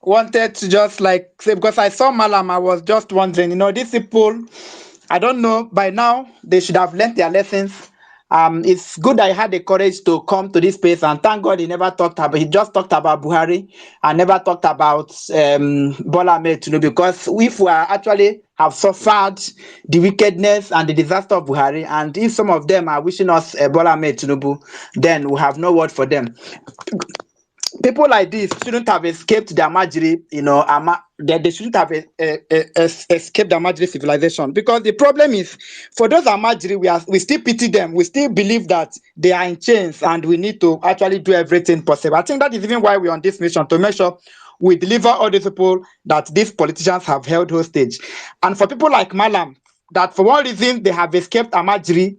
wanted to just like say, because I saw Malam, I was just wondering, these people, I don't know, by now they should have learned their lessons. It's good I had the courage to come to this space, and thank God he just talked about Buhari and never talked about Bola Ahmed Tinubu, because if we actually have suffered the wickedness and the disaster of Buhari, and if some of them are wishing us Bola Ahmed Tinubu, then we have no word for them. People like this shouldn't have escaped the Amajiri, they shouldn't have escaped the Amajiri civilization. Because the problem is, for those Amajiri, we still pity them. We still believe that they are in chains and we need to actually do everything possible. I think that is even why we're on this mission, to make sure we deliver all these people that these politicians have held hostage. And for people like Malam, that for one reason they have escaped Amajiri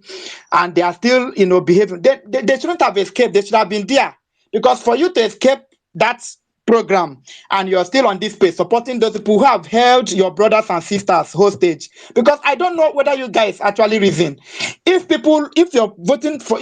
and they are still, behaving. They shouldn't have escaped. They should have been there. Because for you to escape that program and you're still on this space supporting those people who have held your brothers and sisters hostage, because I don't know whether you guys actually reason. If you're voting for,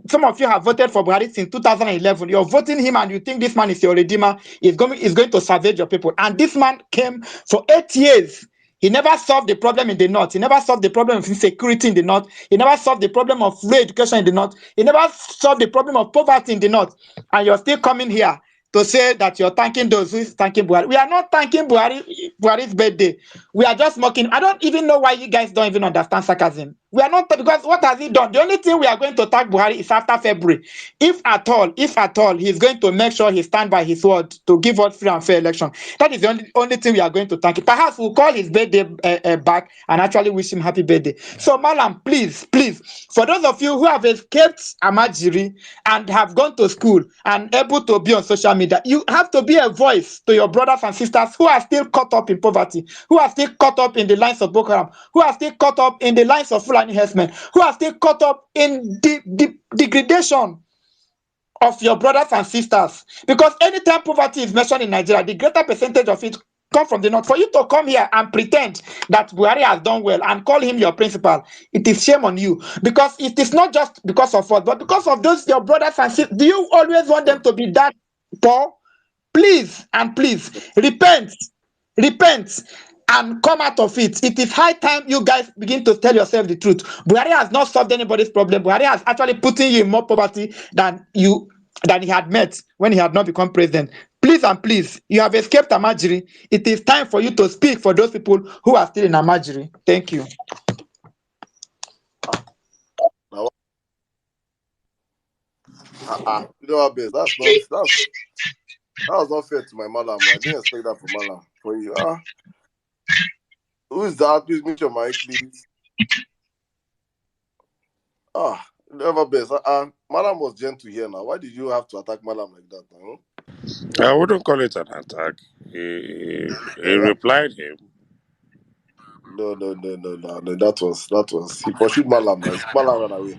some of you have voted for Buhari since 2011, you're voting him and you think this man is your redeemer, is going to salvage your people. And this man came for 8 years. He never solved the problem in the north. He never solved the problem of insecurity in the north. He never solved the problem of low education in the north. He never solved the problem of poverty in the north. And you're still coming here to say that you're thanking those who is thanking Buhari. We are not thanking Buhari's birthday. We are just mocking. I don't even know why you guys don't even understand sarcasm. We are not, because what has he done? The only thing we are going to thank Buhari is after February. If at all, he's going to make sure he stand by his word to give us free and fair election. That is the only thing we are going to thank him. Perhaps we'll call his birthday back and actually wish him happy birthday. So, Malam, please, for those of you who have escaped Amajiri and have gone to school and able to be on social media, you have to be a voice to your brothers and sisters who are still caught up in poverty, who are still caught up in the lines of Boko Haram, who are still caught up in the lines of Fulani Fulani herdsmen who are still caught up in the degradation of your brothers and sisters. Because anytime poverty is mentioned in Nigeria, the greater percentage of it come from the north. For you to come here and pretend that Buhari has done well and call him your principal, it is shame on you. Because it is not just because of us, but because of those your brothers and sisters. Do you always want them to be that poor? Please and please repent, repent, and come out of it. It is high time you guys begin to tell yourself the truth. Buhari has not solved anybody's problem. Buhari has actually putting you in more poverty than he had met when he had not become president. Please and please, you have escaped Amajiri. It is time for you to speak for those people who are still in Amajiri. Thank you. You know what, best? That was not fair to my malam. I didn't expect that from malam. For you, who is that? Please mute your mic, please. Never best. Malam was gentle here now. Why did you have to attack malam like that? I wouldn't call it an attack. He replied him. No. That was he pursued malam. Malam ran away.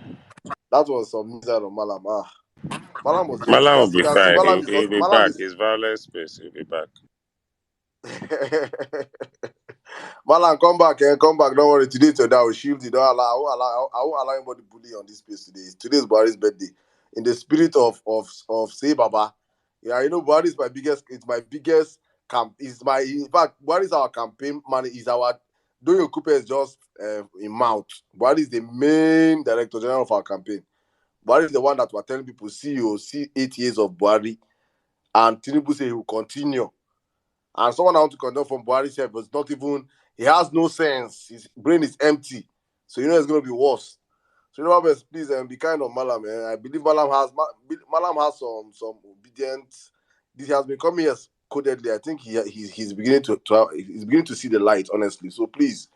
That was some misery of malam. Malam was gentle. Malam will As you be can see, fine. malam is He'll not. be Malam back. is. His violent space. He'll be back. Malam, come back, come back. Don't worry. Today, I will shield it. I won't allow anybody bully on this space today. Today is Buhari's birthday. In the spirit of say Baba. Yeah, you know, Buhari is my biggest. It's my biggest camp. In fact, Buhari is our campaign man. Is our Doyo Cooper is just in mouth. Buhari is the main director general of our campaign. Buhari is the one that we're telling people, see 8 years of Buhari, and Tinubu say he will continue. And someone I want to condemn from Buhari said, but it's not even, he has no sense. His brain is empty. So you know it's going to be worse. So you know what, please be kind of Malam. I believe Malam has some obedience. This has been coming as codedly. I think he's beginning he's beginning to see the light, honestly. So please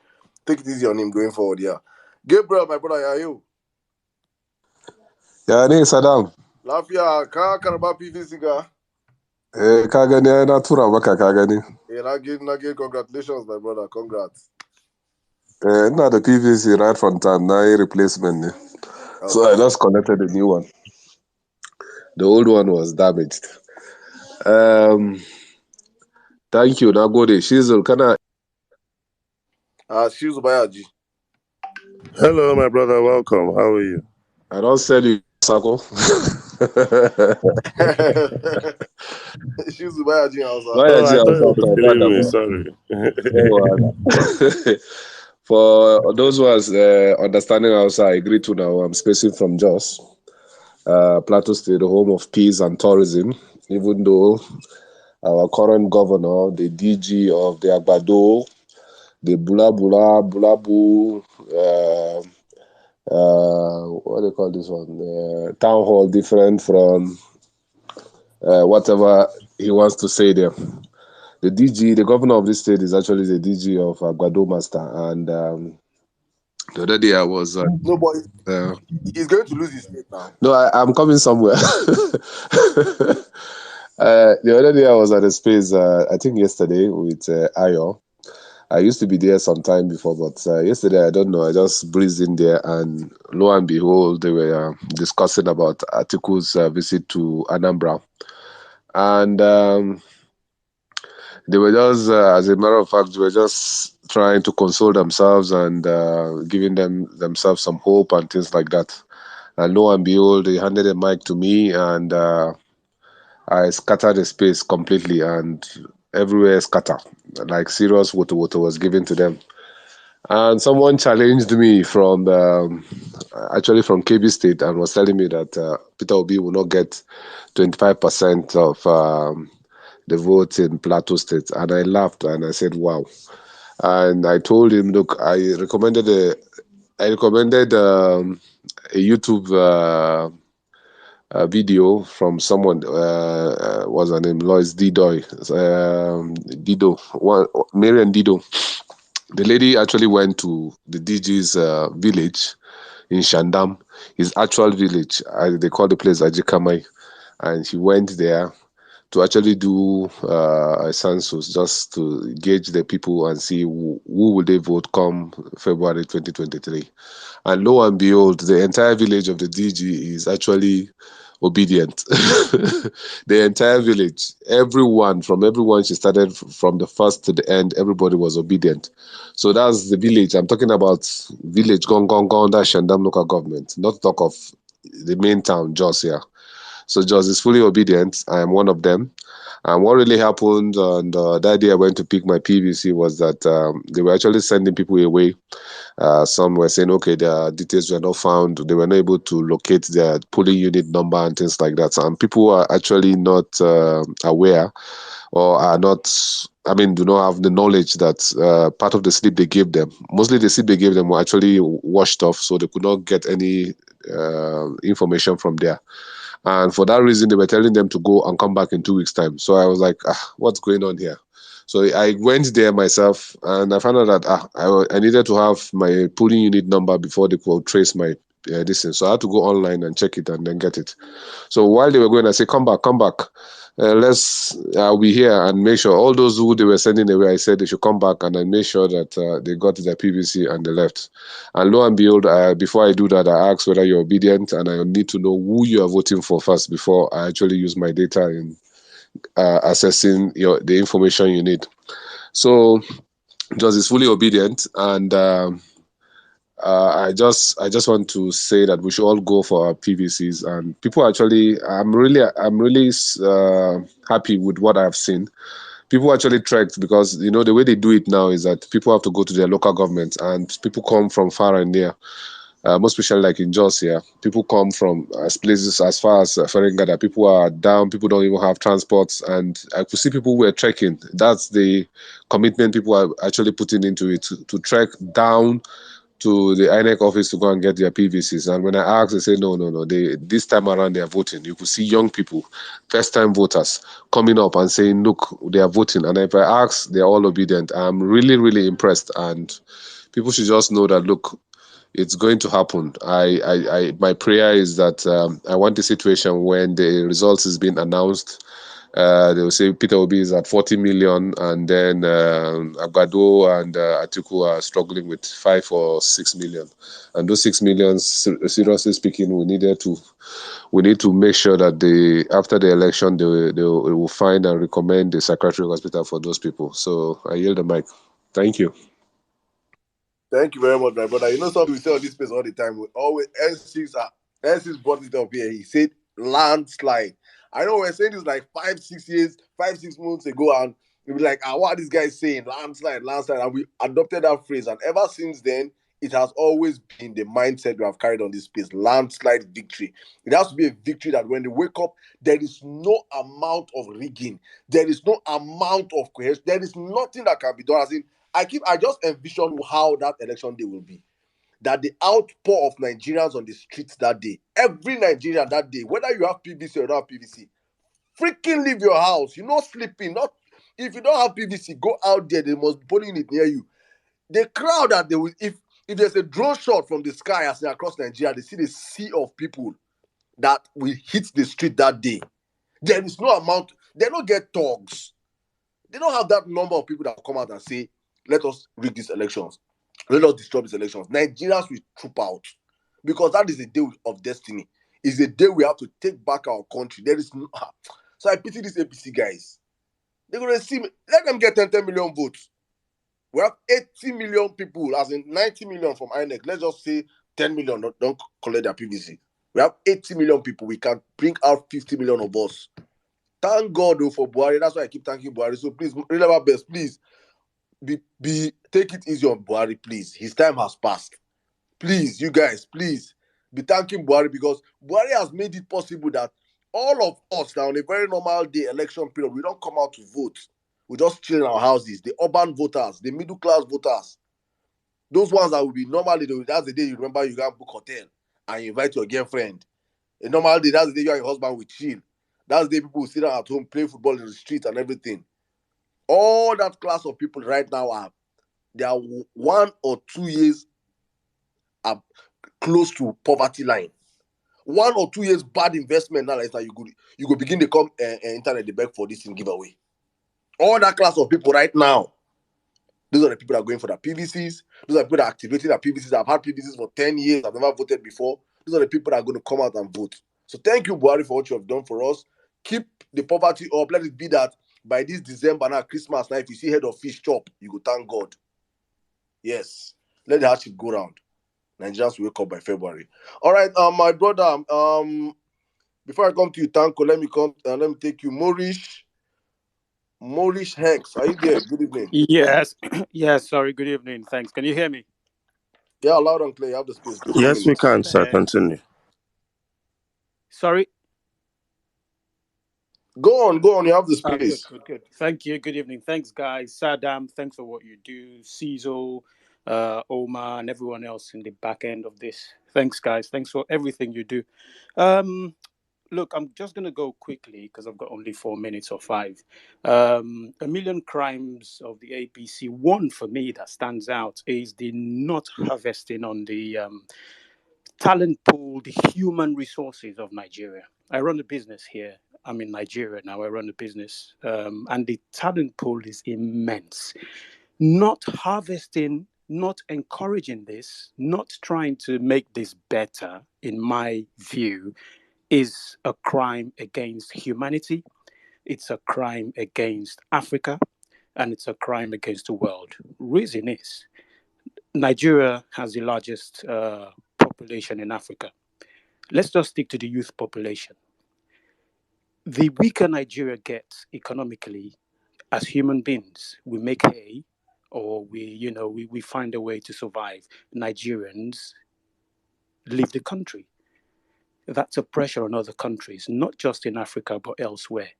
take it easy on him going forward. Yeah, Gabriel, my brother, how are you? Ya ne Saddam. Lafiya, ka karba PVC ga? Ka gani na tura maka ka gani. Nage, congratulations, my brother. Congrats. Ina da PVC right from time na replacement ne. Okay. So I just connected a new one. The old one was damaged. Thank you. Na gode. Shizel kana. Shizu Bayaji. Hello, my brother. Welcome. How are you? I don't sell you, Sako. Shizu Bayaji also. Oh, I thought you were killing me. Sorry. For those who are understanding also, I agree to now. I'm spacing from Jos, Plateau State, the home of peace and tourism, even though our current governor, the DG of the Agbado, the Bulabu, what do they call this one? Town hall, different from whatever he wants to say there. The DG, the governor of this state, is actually the DG of Agbado Master, and the other day I was. No, but he's going to lose his state now. No, I'm coming somewhere. The other day I was at a space, I think yesterday with Ayo. I used to be there sometime before, but yesterday, I don't know, I just breezed in there, and lo and behold, they were discussing about Atiku's visit to Anambra. And they were just, as a matter of fact, they were just trying to console themselves and giving themselves some hope and things like that. And lo and behold, they handed a mic to me, and I scattered the space completely, and everywhere scattered. Like serious water was given to them. And someone challenged me from actually from KB State and was telling me that Peter Obi will not get 25% of the votes in Plateau State. And I laughed and I said, wow. And I told him, look, I recommended a YouTube video from someone, what's her name, Lois Dido, Marian Dido. The lady actually went to the DG's village in Shandam, his actual village. They call the place Ajikamai. And she went there to actually do a census just to gauge the people and see who will they vote come February 2023. And lo and behold, the entire village of the DG is actually obedient. The entire village, from everyone, she started from the first to the end, everybody was obedient. So that's the village. I'm talking about village Gong Gong Gong, that's Shandam local government, not to talk of the main town, Jos here. So Jos is fully obedient. I am one of them. And what really happened on that day I went to pick my PVC was that they were actually sending people away. Some were saying, okay, their details were not found. They were not able to locate their polling unit number and things like that. And people are actually not aware or are not, do not have the knowledge that part of the slip they gave them, mostly the slip they gave them were actually washed off, so they could not get any information from there. And for that reason, they were telling them to go and come back in 2 weeks' time. So I was like, what's going on here? So I went there myself and I found out that I needed to have my polling unit number before they could trace my distance. So I had to go online and check it and then get it. So while they were going, I said, come back. I'll be here and make sure all those who they were sending away, I said they should come back, and I made sure that they got their PVC and they left. And lo and behold, before I do that, I asked whether you're obedient, and I need to know who you are voting for first before I actually use my data in assessing the information you need. So Just is fully obedient, and I just want to say that we should all go for our PVCs. And people actually, I'm really happy with what I've seen. People actually trekked because the way they do it now is that people have to go to their local government, and people come from far and near. Most especially like in Jos here, people come from places as far as Ferengada. People are down. People don't even have transports, and I could see people were trekking. That's the commitment people are actually putting into it to trek down to the INEC office to go and get their PVCs. And when I asked, they say no. This time around they are voting. You could see young people, first-time voters, coming up and saying, look, they are voting. And if I ask, they are all obedient. I'm really, really impressed. And people should just know that, look, it's going to happen. My prayer is that I want a situation when the results is being announced. They will say Peter Obi is at 40 million, and then Agbado and Atiku are struggling with 5 or 6 million. And those 6 million, seriously speaking, we need to make sure that after the election, they will find and recommend the psychiatric hospital for those people. So I yield the mic. Thank you. Thank you very much, my brother. You know something we say on this space all the time. We always N6 brought it up here. He said landslide. I know we're saying this like 5-6 months ago, and we'll be like, what are these guys saying? Landslide. And we adopted that phrase, and ever since then, it has always been the mindset we have carried on this space. Landslide victory. It has to be a victory that when they wake up, there is no amount of rigging, there is no amount of coercion, there is nothing that can be done. As in, I just envision how that election day will be. That the outpour of Nigerians on the streets that day, every Nigerian that day, whether you have PVC or not have PVC, freaking leave your house. You're not sleeping. If you don't have PVC, go out there. They must be putting it near you. The crowd that they will, if there's a drone shot from the sky as they across Nigeria, they see the sea of people that will hit the street that day. There is no amount. They don't get thugs. They don't have that number of people that come out and say, let us rig these elections. Let us disrupt these elections. Nigerians will troop out because that is a day of destiny. It's a day we have to take back our country. There is no... So I pity these APC guys. They're going to see me. Let them get 10 million votes. We have 80 million people, as in 90 million from INEC. Let's just say 10 million don't collect their PVC. We have 80 million people. We can bring out 50 million of us. Thank God though for Buhari. That's why I keep thanking Buhari. So please, Releva Best, please take it easy on Buhari, please. His time has passed. Please, you guys, please be thanking Buhari because Buhari has made it possible that all of us now on a very normal day, election period, we don't come out to vote. We just chill in our houses. The urban voters, the middle class voters, those ones that will be normally, that's the day you remember you can book hotel and you invite your girlfriend. A normal day, that's the day you and your husband will chill. That's the day people will sit down at home, play football in the street and everything. All that class of people right now they are 1 or 2 years close to poverty line. 1 or 2 years bad investment now, like that you go begin to come internet the beg for this thing giveaway. All that class of people right now, those are the people that are going for the PVCs. Those are the people that are activating the PVCs. I've had PVCs for 10 years. I've never voted before. Those are the people that are going to come out and vote. So thank you, Buhari, for what you have done for us. Keep the poverty up. Let it be that by this December now, Christmas now, if you see head of fish chop, you go thank God. Yes. Let the hardship go round. Nigerians will wake up by February. All right, my brother. Before I come to you, Tanko, let me take you, Maurice Hex. Are you there? Good evening. Yes, yes, sorry, good evening. Thanks. Can you hear me? Yeah, loud and clear. You have the space. 2 Yes, we minutes. can, sir. Continue. Sorry. Go on. You have the Good, space. good. Thank you. Good evening. Thanks, guys. Saddam, thanks for what you do. Cecil, Omar, and everyone else in the back end of this. Thanks, guys. Thanks for everything you do. Look, I'm just going to go quickly because I've got only 4 minutes or 5. A million crimes of the APC. One for me that stands out is the not harvesting on the talent pool, the human resources of Nigeria. I run a business here. I'm in Nigeria now. I run a business, and the talent pool is immense. Not harvesting, not encouraging this, not trying to make this better, in my view, is a crime against humanity. It's a crime against Africa, and it's a crime against the world. Reason is, Nigeria has the largest population in Africa. Let's just stick to the youth population. The weaker Nigeria gets economically, as human beings, we make hay, or we find a way to survive. Nigerians leave the country. That's a pressure on other countries, not just in Africa, but elsewhere.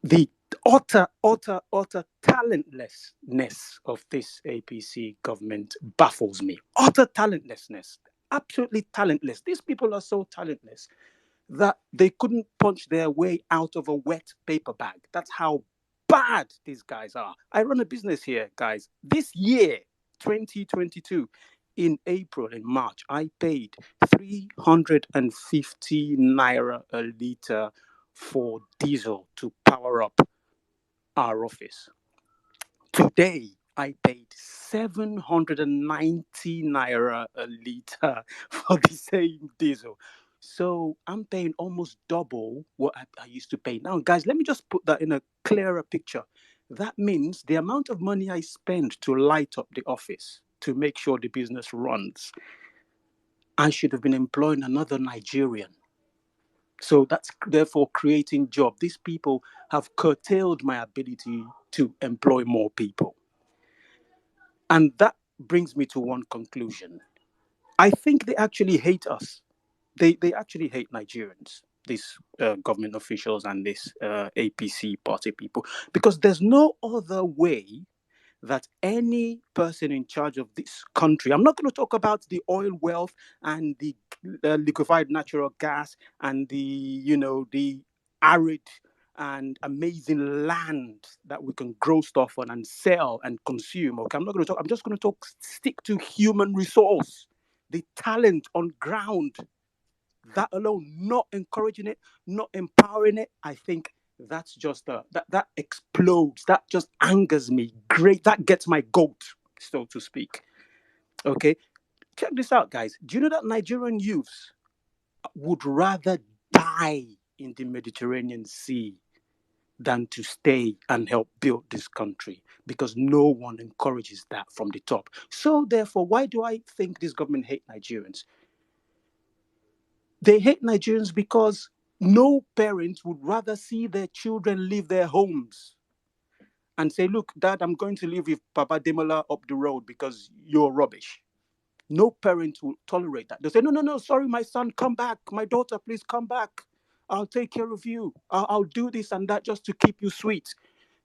The utter talentlessness of this APC government baffles me. Utter talentlessness. Absolutely talentless. These people are so talentless that they couldn't punch their way out of a wet paper bag. That's how bad these guys are. I run a business here, guys. This year, 2022, in April and March, I paid 350 naira a litre for diesel to power up our office. Today, I paid 790 naira a litre for the same diesel. So I'm paying almost double what I used to pay. Now, guys, let me just put that in a clearer picture. That means the amount of money I spend to light up the office, to make sure the business runs, I should have been employing another Nigerian. So that's therefore creating jobs. These people have curtailed my ability to employ more people. And that brings me to one conclusion. I think they actually hate us. They actually hate Nigerians, these government officials and these APC party people, because there's no other way that any person in charge of this country, I'm not going to talk about the oil wealth and the liquefied natural gas and the arid and amazing land that we can grow stuff on and sell and consume. Okay, I'm not going to talk. I'm just going to stick to human resource, the talent on ground. That alone, not encouraging it, not empowering it, I think that's just that explodes. That just angers me. Great, that gets my goat, so to speak. Okay, check this out, guys. Do you know that Nigerian youths would rather die in the Mediterranean Sea than to stay and help build this country, because no one encourages that from the top. So therefore, why do I think this government hate Nigerians? They hate Nigerians because no parent would rather see their children leave their homes and say, look, Dad, I'm going to live with Papa Demola up the road because you're rubbish. No parent will tolerate that. They'll say, no, sorry, my son, come back. My daughter, please come back. I'll take care of you. I'll do this and that just to keep you sweet.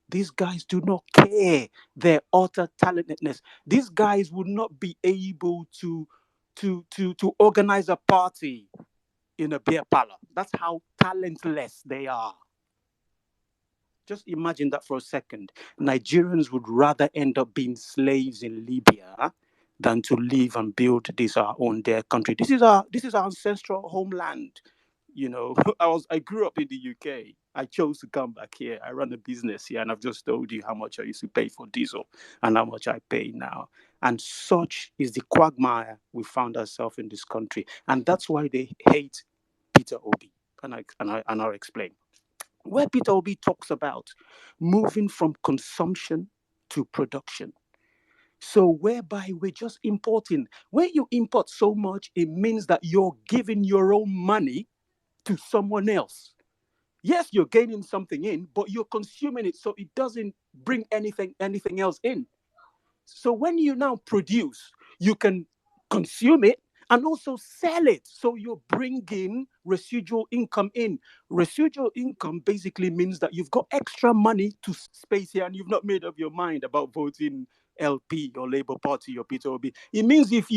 These guys do not care their utter talentedness. These guys would not be able to organize a party in a beer parlor. That's how talentless they are. Just imagine that for a second. Nigerians would rather end up being slaves in Libya than to live and build this our own dear country. This is our ancestral homeland. You know, I grew up in the UK. I chose to come back here. I run a business here, and I've just told you how much I used to pay for diesel and how much I pay now. And such is the quagmire we found ourselves in this country, and that's why they hate Peter Obi. And I'll explain. Where Peter Obi talks about moving from consumption to production. So, whereby we're just importing. When you import so much, it means that you're giving your own money to someone else. Yes, you're gaining something in, but you're consuming it, so it doesn't bring anything else in. So when you now produce, you can consume it and also sell it. So you're bringing residual income in. Residual income basically means that you've got extra money to space here and you've not made up your mind about voting LP or Labour Party or Peter Obi. It means if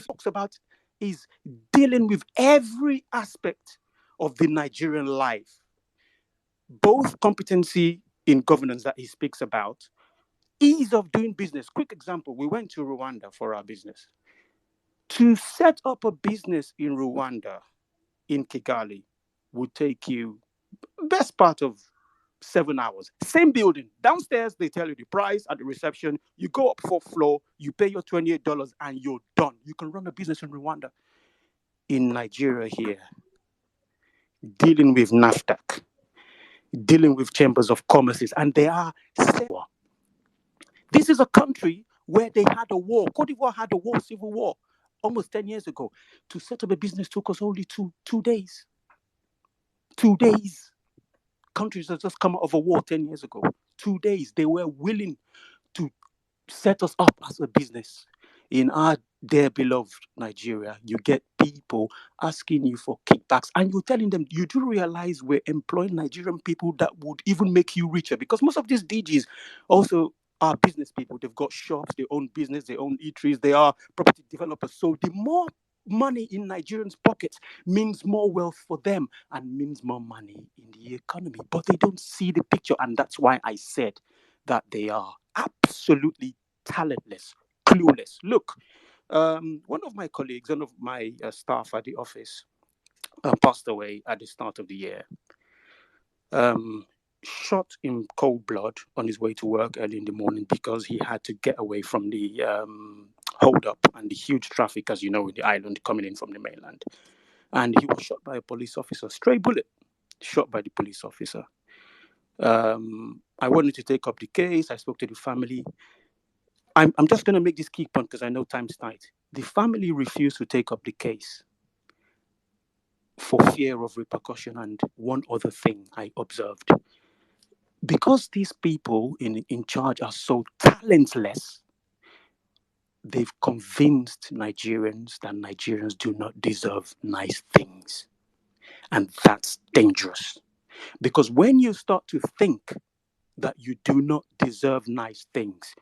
talks about is dealing with every aspect of the Nigerian life, both competency in governance that he speaks about, ease of doing business. Quick example, we went to Rwanda for our business. To set up a business in Rwanda, in Kigali, would take you best part of 7 hours. Same building. Downstairs, they tell you the price at the reception. You go up 4th floor, you pay your $28 and you're done. You can run a business in Rwanda. In Nigeria here, dealing with NAFTAC, dealing with chambers of commerces, and they are. This is a country where they had a war. Cote d'Ivoire had a war, civil war, almost 10 years ago. To set up a business took us only two days. 2 days. Countries that just come out of a war 10 years ago. 2 days. They were willing to set us up as a business. In our dear beloved Nigeria, you get people asking you for kickbacks and you're telling them, you do realize we're employing Nigerian people that would even make you richer, because most of these DGs also are business people. They've got shops, they own business, they own eateries, they are property developers. So the more money in Nigerians' pockets means more wealth for them and means more money in the economy. But they don't see the picture, and that's why I said that they are absolutely talentless, clueless. Look, one of my colleagues, one of my staff at the office, passed away at the start of the year. Shot in cold blood on his way to work early in the morning because he had to get away from the hold up and the huge traffic, as you know, in the island coming in from the mainland. And he was shot by a police officer, stray bullet, shot by the police officer. I wanted to take up the case. I spoke to the family. I'm just going to make this key point because I know time's tight. The family refused to take up the case for fear of repercussion. And one other thing I observed, because these people in charge are so talentless, they've convinced Nigerians that Nigerians do not deserve nice things. And that's dangerous. Because when you start to think that you do not deserve nice things,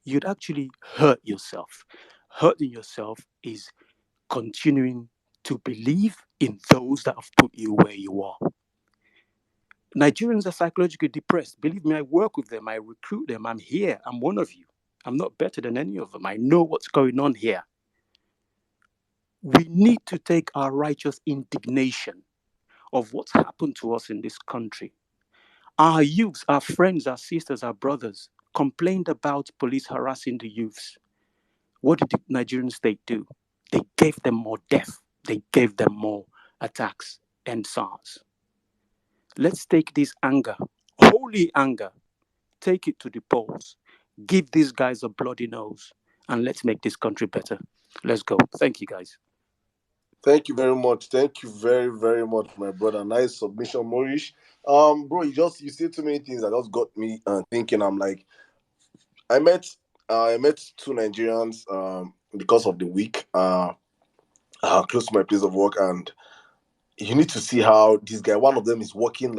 you'd actually hurt yourself. Hurting yourself is continuing to believe in those that have put you where you are. Nigerians are psychologically depressed. Believe me, I work with them. I recruit them. I'm here. I'm one of you. I'm not better than any of them. I know what's going on here. We need to take our righteous indignation of what's happened to us in this country. Our youths, our friends, our sisters, our brothers complained about police harassing the youths. What did the Nigerian state do? They gave them more death. They gave them more attacks and SARS. Let's take this anger, holy anger, take it to the polls. Give these guys a bloody nose and let's make this country better. Let's go. Thank you, guys. Thank you very much. Thank you very, very much, my brother. Nice submission, Maurice. Bro, you said too many things that just got me thinking. I'm like, I met two Nigerians because of the week close to my place of work, and you need to see how this guy. One of them is working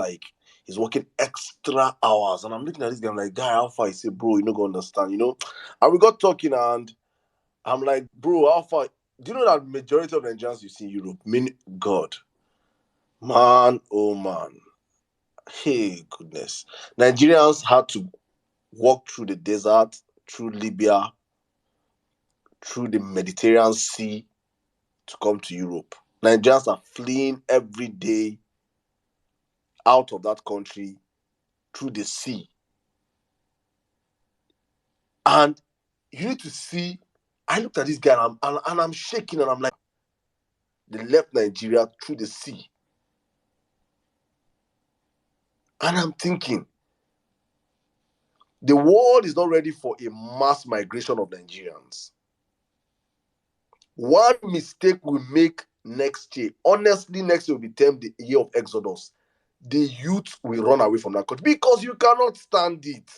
he's working extra hours, and I'm looking at this guy. I'm like, guy, how far? He said, bro, you're not gonna understand, And we got talking, and I'm like, bro, how far? Do you know that majority of Nigerians you see in Europe mean God? Man, oh man. Hey, goodness. Nigerians had to walk through the desert, through Libya, through the Mediterranean Sea to come to Europe. Nigerians are fleeing every day out of that country through the sea. And you need to see, I looked at this guy and I'm shaking and I'm like, they left Nigeria through the sea. And I'm thinking, the world is not ready for a mass migration of Nigerians. One mistake we make next year, honestly, next year will be termed the year of Exodus. The youth will run away from that country because you cannot stand it.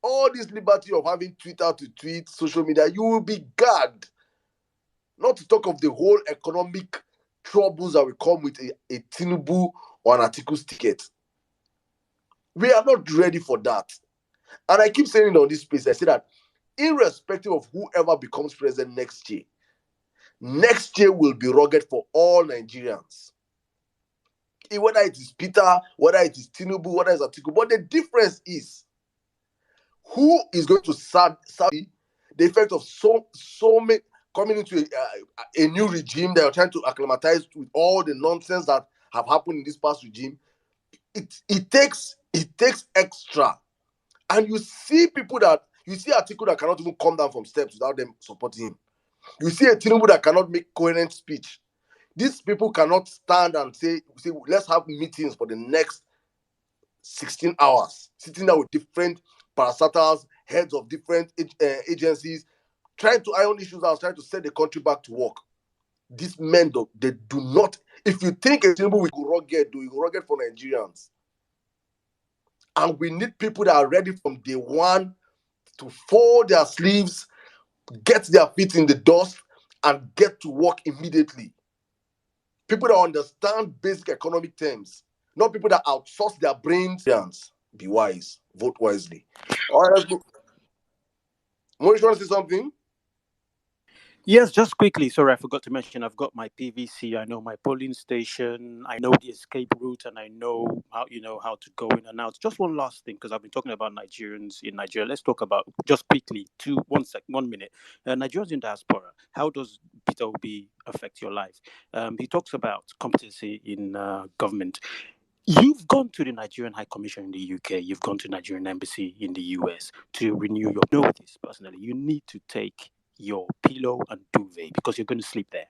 All this liberty of having Twitter to tweet, social media, you will be gagged. Not to talk of the whole economic troubles that will come with a Tinubu or an Atiku's ticket. We are not ready for that. And I keep saying it on this space, I say that irrespective of whoever becomes president next year will be rugged for all Nigerians. Whether it is Peter, whether it is Tinubu, whether it's Atiku. But the difference is who is going to start the effect of so many coming into a new regime that are trying to acclimatize with all the nonsense that have happened in this past regime. It takes extra. And you see Atiku that cannot even come down from steps without them supporting him. You see a Tinubu that cannot make coherent speech. These people cannot stand and say, let's have meetings for the next 16 hours, sitting down with different parastatals, heads of different agencies, trying to iron issues out, trying to set the country back to work. These men, they do not. If you think a Tinubu will go rugged for Nigerians. And we need people that are ready from day one to fold their sleeves, get their feet in the dust, and get to work immediately. People that understand basic economic terms, not people that outsource their brains. Be wise, vote wisely. All right, let's go. Maurice, you want to say something? Yes, just quickly. Sorry, I forgot to mention. I've got my PVC. I know my polling station. I know the escape route, and I know how to go in and out. Just one last thing, because I've been talking about Nigerians in Nigeria. Let's talk about just quickly. 1 minute. Nigerians in diaspora. How does Peter Obi affect your life? He talks about competency in government. You've gone to the Nigerian High Commission in the UK. You've gone to Nigerian Embassy in the US to renew your. Know this personally. You need to take your pillow and duvet because you're going to sleep there.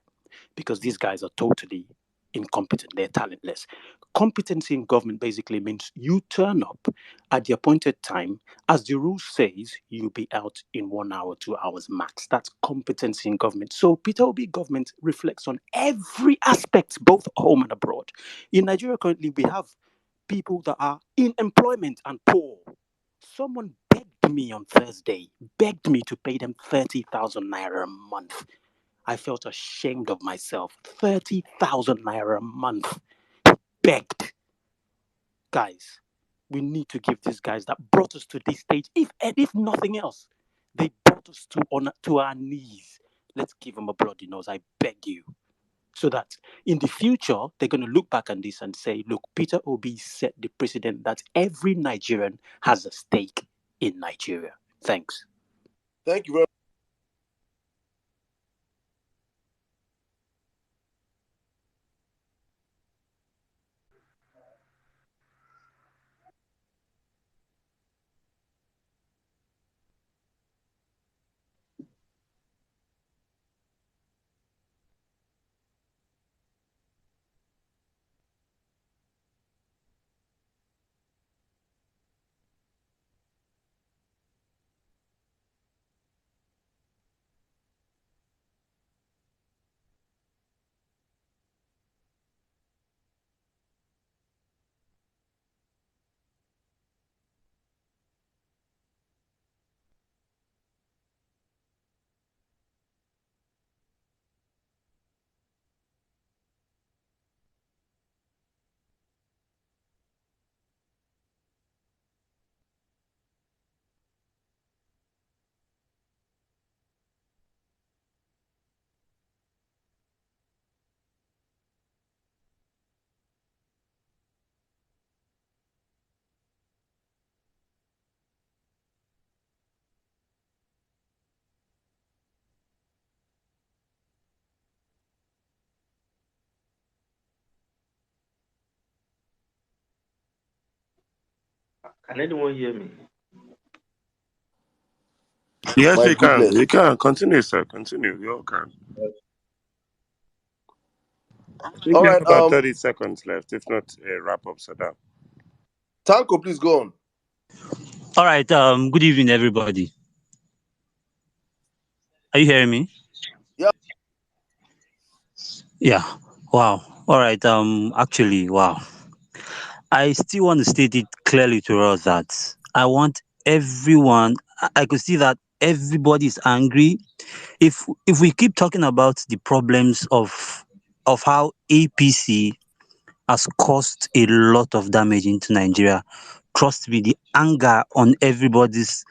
Because these guys are totally incompetent. They're talentless. Competency in government basically means you turn up at the appointed time. As the rule says, you'll be out in 1 hour, 2 hours max. That's competency in government. So Peter Obi government reflects on every aspect, both home and abroad. In Nigeria currently, we have people that are in employment and poor. Someone begged me on Thursday, begged me to pay them 30,000 naira a month. I felt ashamed of myself. 30,000 naira a month. Begged. Guys, we need to give these guys that brought us to this stage, if nothing else, they brought us to our knees. Let's give them a bloody nose, I beg you. So that in the future, they're going to look back on this and say, look, Peter Obi set the precedent that every Nigerian has a stake in Nigeria. Thanks. Thank you very much. Can anyone hear me? Yes, My we can. goodness. We can. Continue, sir. Continue. We all can. I think All you have right. about 30 seconds left, if not a wrap up, Saddam. Tanko, please go on. All right. Good evening, everybody. Are you hearing me? Yeah. Yeah. Wow. All right. Actually, wow. I still want to state it clearly to us that I want everyone. I could see that everybody is angry. If we keep talking about the problems of how APC has caused a lot of damage into Nigeria, trust me, the anger on everybody's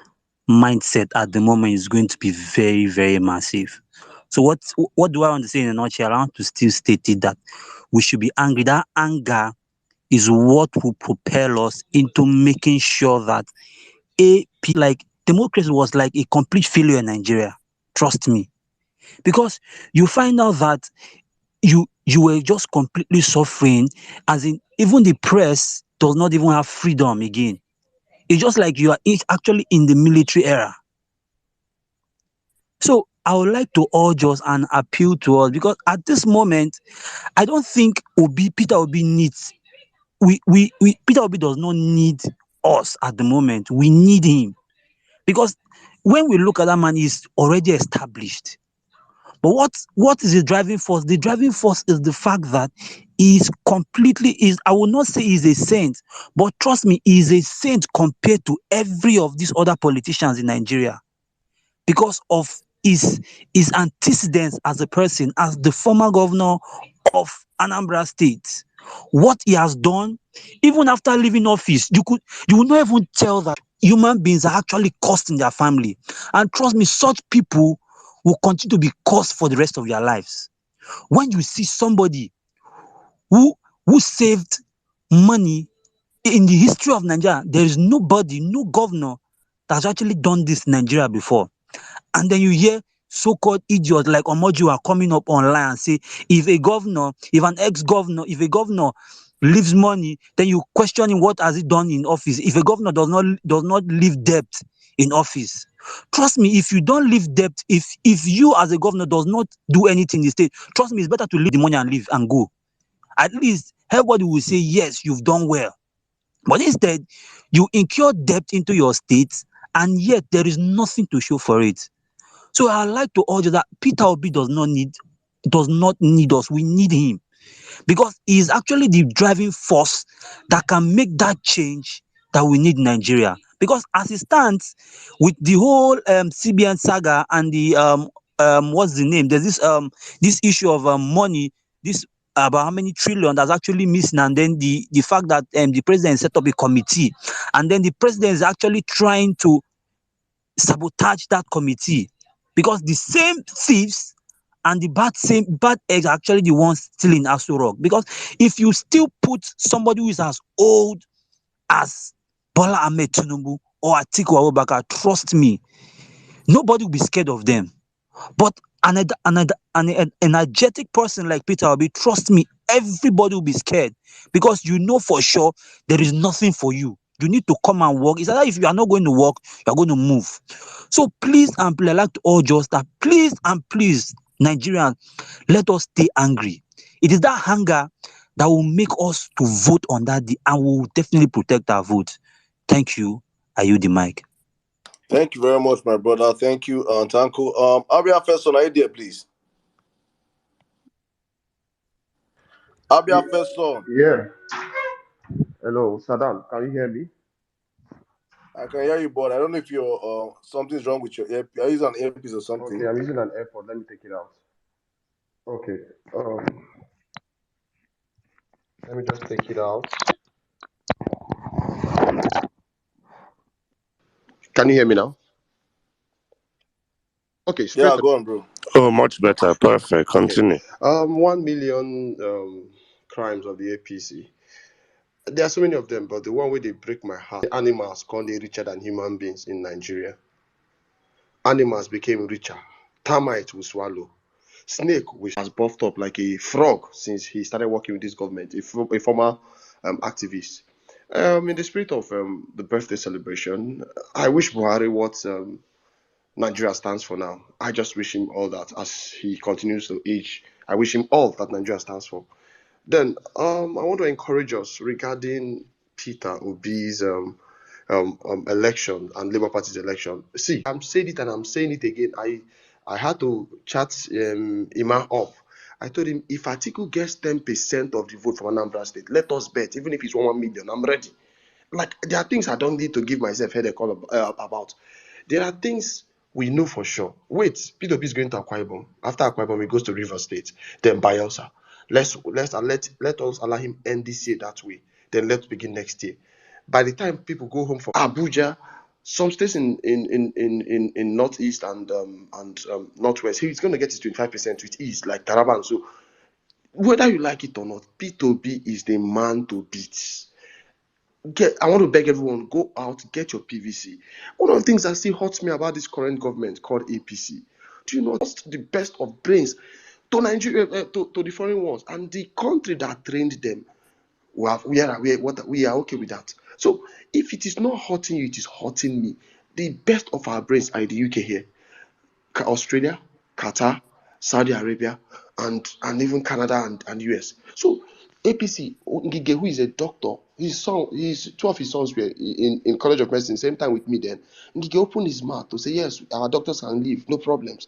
mindset at the moment is going to be very, very massive. So what do I want to say in a nutshell? I want to still state it that we should be angry. That anger is what will propel us into making sure that like democracy was like a complete failure in Nigeria. Trust me. Because you find out that you were just completely suffering, as in even the press does not even have freedom again. It's just like you are actually in the military era. So I would like to urge us and appeal to us, because at this moment, I don't think Peter Obi needs Peter Obi does not need us at the moment. We need him, because when we look at that man, he's already established. But what is the driving force? The driving force is the fact that I will not say he's a saint, but trust me, he is a saint compared to every of these other politicians in Nigeria, because of his antecedents as a person, as the former governor of Anambra State. What he has done, even after leaving office, you will not even tell that human beings are actually costing their family. And trust me, such people will continue to be cost for the rest of their lives. When you see somebody who saved money in the history of Nigeria, there is nobody, no governor that has actually done this in Nigeria before. And then you hear so-called idiots like Omoju are coming up online and say, if a governor leaves money, then you question him, what has he done in office? If a governor does not leave debt in office, trust me, if you don't leave debt, if you as a governor does not do anything in the state, trust me, it's better to leave the money and leave and go. At least everybody will say, yes, you've done well. But instead, you incur debt into your state, and yet there is nothing to show for it. So I'd like to urge that Peter Obi does not need us. We need him, because he is actually the driving force that can make that change that we need in Nigeria. Because as it stands, with the whole CBN saga and the what's the name? There's this issue of money, this about how many trillion that's actually missing, and then the fact that the president set up a committee, and then the president is actually trying to sabotage that committee, because the same thieves and the bad eggs are actually the ones stealing Aso Rock. Because if you still put somebody who is as old as Bola Ahmed Tinubu or Atiku Abubakar, trust me, nobody will be scared of them. But an energetic person like Peter Obi, trust me, everybody will be scared, because you know for sure there is nothing for you. You need to come and work. It's either if you are not going to work, you are going to move. So please and please, I like to urge us that please and please, Nigerians, let us stay angry. It is that anger that will make us to vote on that day, and we will definitely protect our vote. Thank you. I yield the mic. Thank you very much, my brother. Thank you, Tanko. Abia Fesson, are you there, please? Abia Fesson. Yeah. Hello, Saddam. Can you hear me? I can hear you, but I don't know if you're something's wrong with your ear. Are you using an earpiece or something? Okay, I'm using an AirPod. Let me take it out. Okay. Let me just take it out. Can you hear me now? Okay, straight. Yeah, go on, bro. Oh, much better. Perfect. Continue. Okay. 1 million crimes of the APC. There are so many of them, but the one where they break my heart, animals called they richer than human beings in Nigeria. Animals became richer. Termite will swallow. Snake, which has buffed up like a frog since he started working with this government, a former activist. In the spirit of the birthday celebration, I wish Buhari what Nigeria stands for now. I just wish him all that as he continues to age. I wish him all that Nigeria stands for. Then I want to encourage us regarding Peter Obi's election and Labour Party's election. See, I'm saying it and I'm saying it again. I had to chat Ima up. I told him if Atiku gets 10% of the vote from Anambra State, let us bet, even if it's 1 million, I'm ready. Like there are things I don't need to give myself headache about. There are things we know for sure. Wait, P2P is going to Akwa Ibom. After Akwa Ibom, he goes to River State, then Bayelsa. Let us allow him end this year that way. Then let's begin next year. By the time people go home for Abuja, some states in northeast and northwest, he's going to get his 25% with ease, like Taraba and so. Whether you like it or not, P2B is the man to beat. I want to beg everyone, go out, get your PVC. One of the things that still hurts me about this current government called APC, do you know what's the best of brains to Nigeria, to the foreign ones, and the country that trained them? We are okay with that. So if it is not hurting you, it is hurting me. The best of our brains are in the UK here. Australia, Qatar, Saudi Arabia, and even Canada and US. So APC, Ngige, who is a doctor, two of his sons were in College of Medicine, same time with me then. Ngige opened his mouth to say, yes, our doctors can leave, no problems.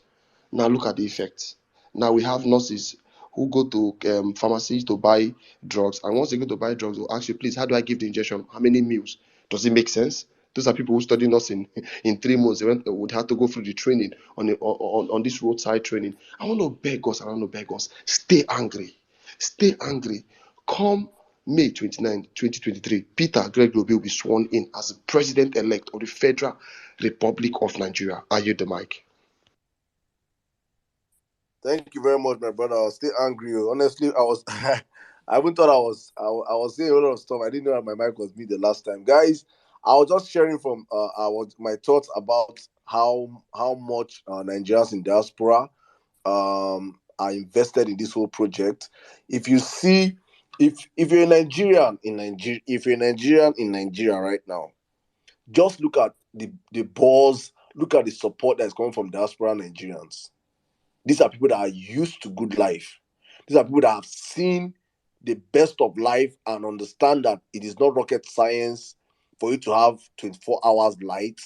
Now look at the effects. Now we have nurses who go to pharmacies to buy drugs, and once they go to buy drugs, they'll ask you, please, how do I give the injection? How many meals? Does it make sense? Those are people who study nursing in 3 months. Would have to go through the training on this roadside training. I want to beg us. I want to beg us. Stay angry. Stay angry. Come May 29, 2023, Peter Greg Obi will be sworn in as president-elect of the Federal Republic of Nigeria. Are you the mic? Thank you very much, my brother. I was still angry. Honestly, I was. I even thought I was saying a lot of stuff. I didn't know that my mic was me the last time, guys. I was just sharing from my thoughts about how much Nigerians in diaspora are invested in this whole project. If you see, if you're a Nigerian in Nigeria, if you're a Nigerian in Nigeria right now, just look at the buzz, look at the support that's coming from diaspora Nigerians. These are people that are used to good life. These are people that have seen the best of life and understand that it is not rocket science for you to have 24 hours light,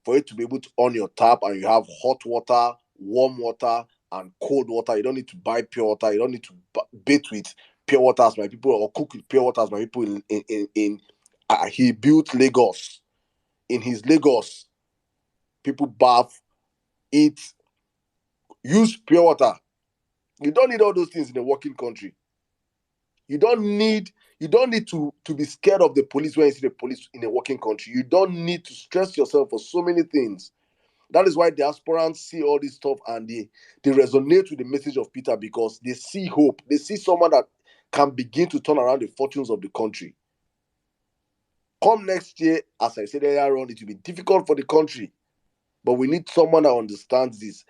for you to be able to on your tap and you have hot water, warm water, and cold water. You don't need to buy pure water. You don't need to bathe with pure water as my people or cook with pure water as my people he built Lagos. In his Lagos, people bath, eat, use pure water. You don't need all those things in a working country. You don't need to be scared of the police when you see the police in a working country. You don't need to stress yourself for so many things. That is why diasporans see all this stuff and they resonate with the message of Peter because they see hope. They see someone that can begin to turn around the fortunes of the country. Come next year, as I said earlier on, it will be difficult for the country, but we need someone that understands this.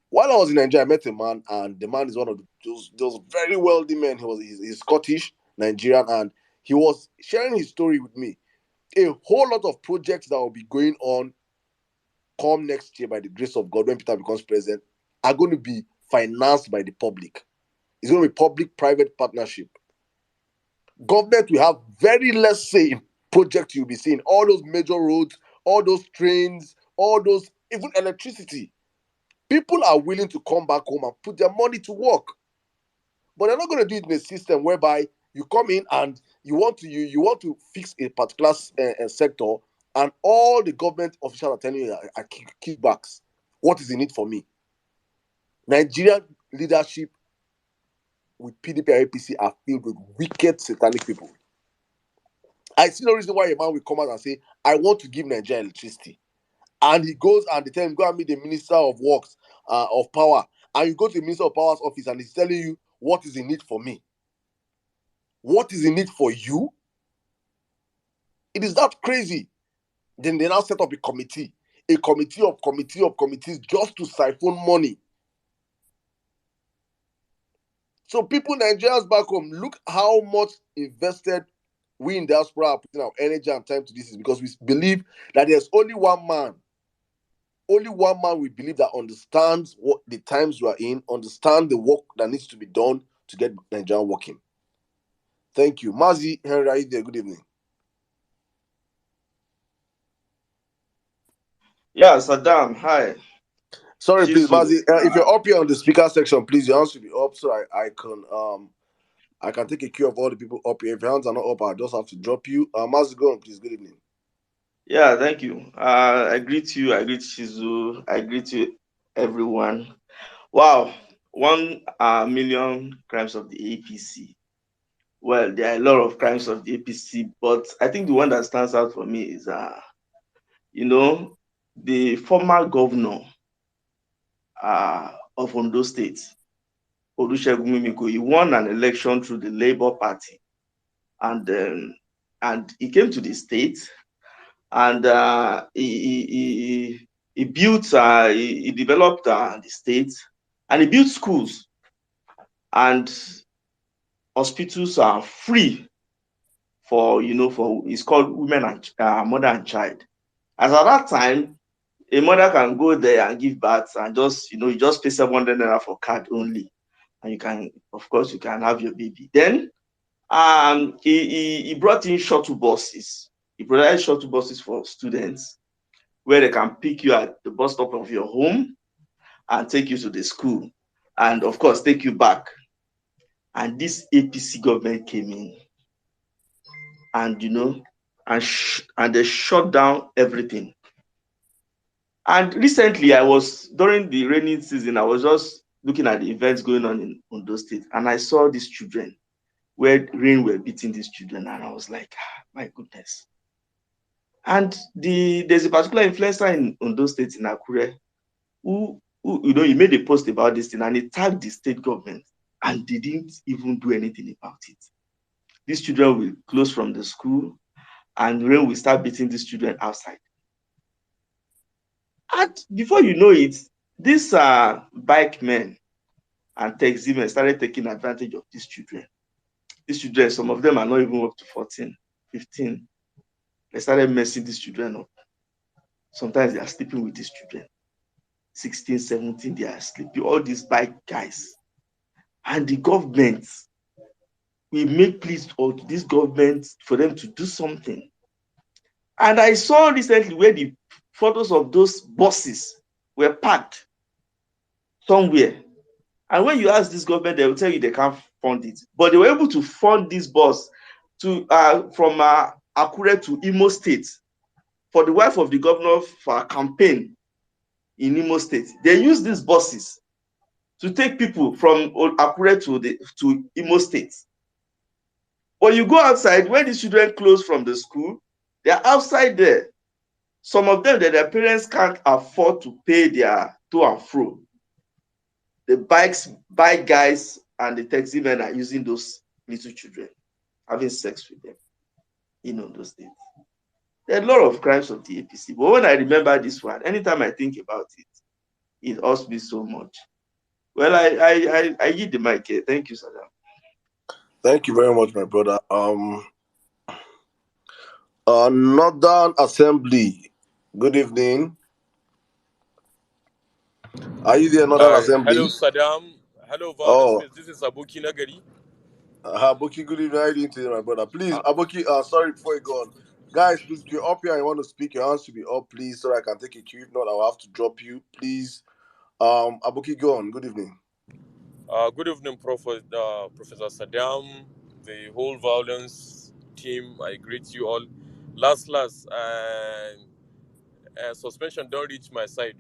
While I was in Nigeria, I met a man, and the man is one of those very wealthy men. He's Scottish, Nigerian, and he was sharing his story with me. A whole lot of projects that will be going on come next year by the grace of God when Peter becomes president are going to be financed by the public. It's going to be public-private partnership. Government will have very less say in projects you'll be seeing. All those major roads, all those trains, all those, even electricity. People are willing to come back home and put their money to work. But they're not going to do it in a system whereby you come in and you want to fix a particular sector and all the government officials are telling you are kickbacks. What is in it for me? Nigerian leadership with PDP and APC are filled with wicked satanic people. I see no reason why a man will come out and say, I want to give Nigeria electricity. And he goes and they tell him, go and meet the Minister of Works, of Power. And you go to the Minister of Power's office and he's telling you, what is in it for me? What is in it for you? It is that crazy. Then they now set up a committee of committees just to siphon money. So people, Nigerians back home, look how much invested we in diaspora are putting our energy and time to this is because we believe that there's only one man we believe that understands what the times we are in, understand the work that needs to be done to get Nigeria working. Thank you. Mazi Henry, are you there? Good evening. Yeah, Saddam, hi. Sorry, please, Shizu. Mazi. If you're up here on the speaker section, please, your hands should be up so I can take a cue of all the people up here. If your hands are not up, I just have to drop you. Mazi, go on, please. Good evening. Yeah, thank you. I greet you. I greet Shizu. I greet you, everyone. Wow, 1 million crimes of the APC. Well, there are a lot of crimes of the APC, but I think the one that stands out for me is, the former governor of Ondo State, Olusegun Mimiko. He won an election through the Labour Party, and he came to the state, and he built, he developed the state, and he built schools, and hospitals are free for it's called women and mother and child. As at that time, a mother can go there and give birth and just you just pay 700 naira for card only, and you can, of course, you can have your baby. Then he brought in shuttle buses. He provided shuttle buses for students where they can pick you at the bus stop of your home and take you to the school, and of course take you back. And this APC government came in, and and they shut down everything. And recently, during the rainy season, I was just looking at the events going on in Ondo State, and I saw these children where rain were beating these children, and I was like, my goodness. And there's a particular influencer in Ondo State, in Akure, who he made a post about this thing, and he tagged the state government, and they didn't even do anything about it. These children will close from the school, and rain will start beating these children outside. And before you know it, these bike men and taxi men started taking advantage of these children. These children, some of them are not even up to 14, 15. They started messing these children up. Sometimes they are sleeping with these children. 16, 17, they are sleeping. All these bike guys. And the government, we make pleas to this government for them to do something. And I saw recently where the photos of those buses were parked somewhere. And when you ask this government, they will tell you they can't fund it. But they were able to fund this bus from Akure to Imo State for the wife of the governor for a campaign in Imo State. They use these buses to take people from Akure to Imo State. When you go outside, when these children close from the school, they're outside there. Some of them, their parents can't afford to pay their to and fro. The bike guys and the taxi men are using those little children, having sex with them in those days. There are a lot of crimes of the APC, but when I remember this one, anytime I think about it, it hurts me so much. Well, I yield the mic here. Thank you, Saddam. Thank you very much, my brother. Northern Assembly. Good evening. Are you there, Northern Assembly? Hello, Saddam. Hello, Vawulence. Oh, This is Abuki Nagari. Aboki, good evening. How are you doing today, my brother? Please, Aboki, sorry, before you go on. Guys, please, if you're up here and you want to speak, your hands should be up, please, so I can take a cue. If not, I'll have to drop you, please. Aboki, go on. Good evening. Good evening, Professor Saddam, the whole Vawulence team. I greet you all. Last, suspension don't reach my side.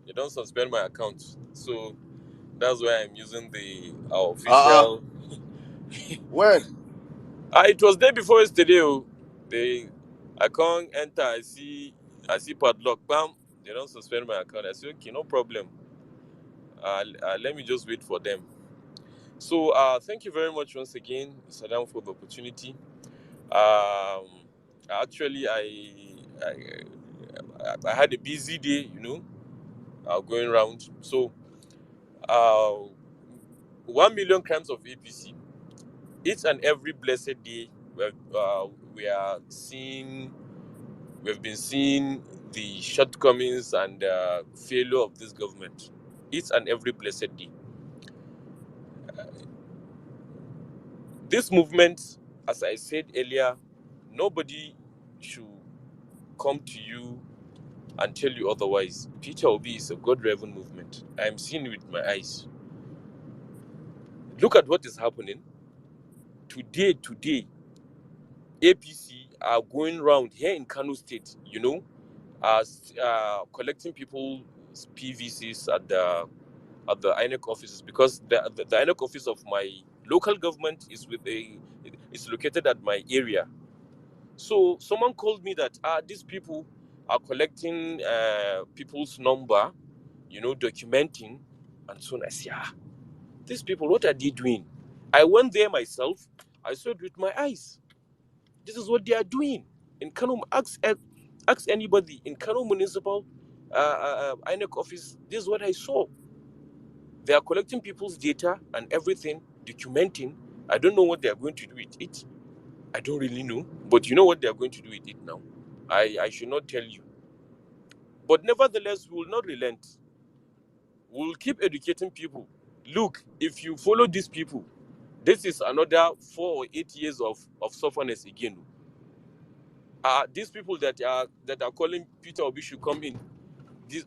They don't suspend my account. So that's why I'm using the official. When? It was day before yesterday. I can't enter. I see padlock. Bam. They don't suspend my account. I say, okay, no problem. Let me just wait for them. So thank you very much once again, Saddam, for the opportunity. Actually, I had a busy day, going around. So 1 million crimes of APC. Each and every blessed day, we are seeing, we've been seeing the shortcomings and failure of this government each and every blessed day. This movement, as I said earlier, nobody should come to you and tell you otherwise. Peter Obi is a God-driven movement. I am seeing it with my eyes. Look at what is happening today. APC are going around here in Kano State, as collecting people's PVCs at the INEC offices, because the INEC office of my local government is located at my area. So someone called me that these people are collecting people's number, documenting, and so on. I said, these people, what are they doing? I went there myself. I saw it with my eyes. This is what they are doing in Kano. Ask anybody in Kano Municipal INEC office. This is what I saw. They are collecting people's data and everything, documenting. I don't know what they are going to do with it. I don't really know. But you know what they are going to do with it now? I should not tell you. But nevertheless, we will not relent. We will keep educating people. Look, if you follow these people, this is another 4 or 8 years of sufferness again. These people that are calling Peter Obi should come in. These,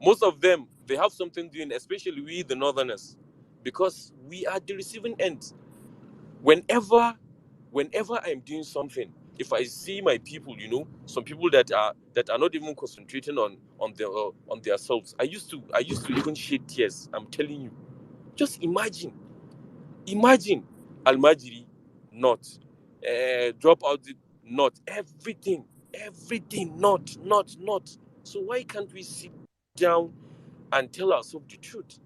most of them, they have something doing, especially we the Northerners, because we are the receiving end. Whenever I'm doing something, if I see my people, some people that are not even concentrating on their selves, I used to even shed tears. I'm telling you, just imagine Almajiri, not drop out, not everything, not. So why can't we sit down and tell ourselves the truth?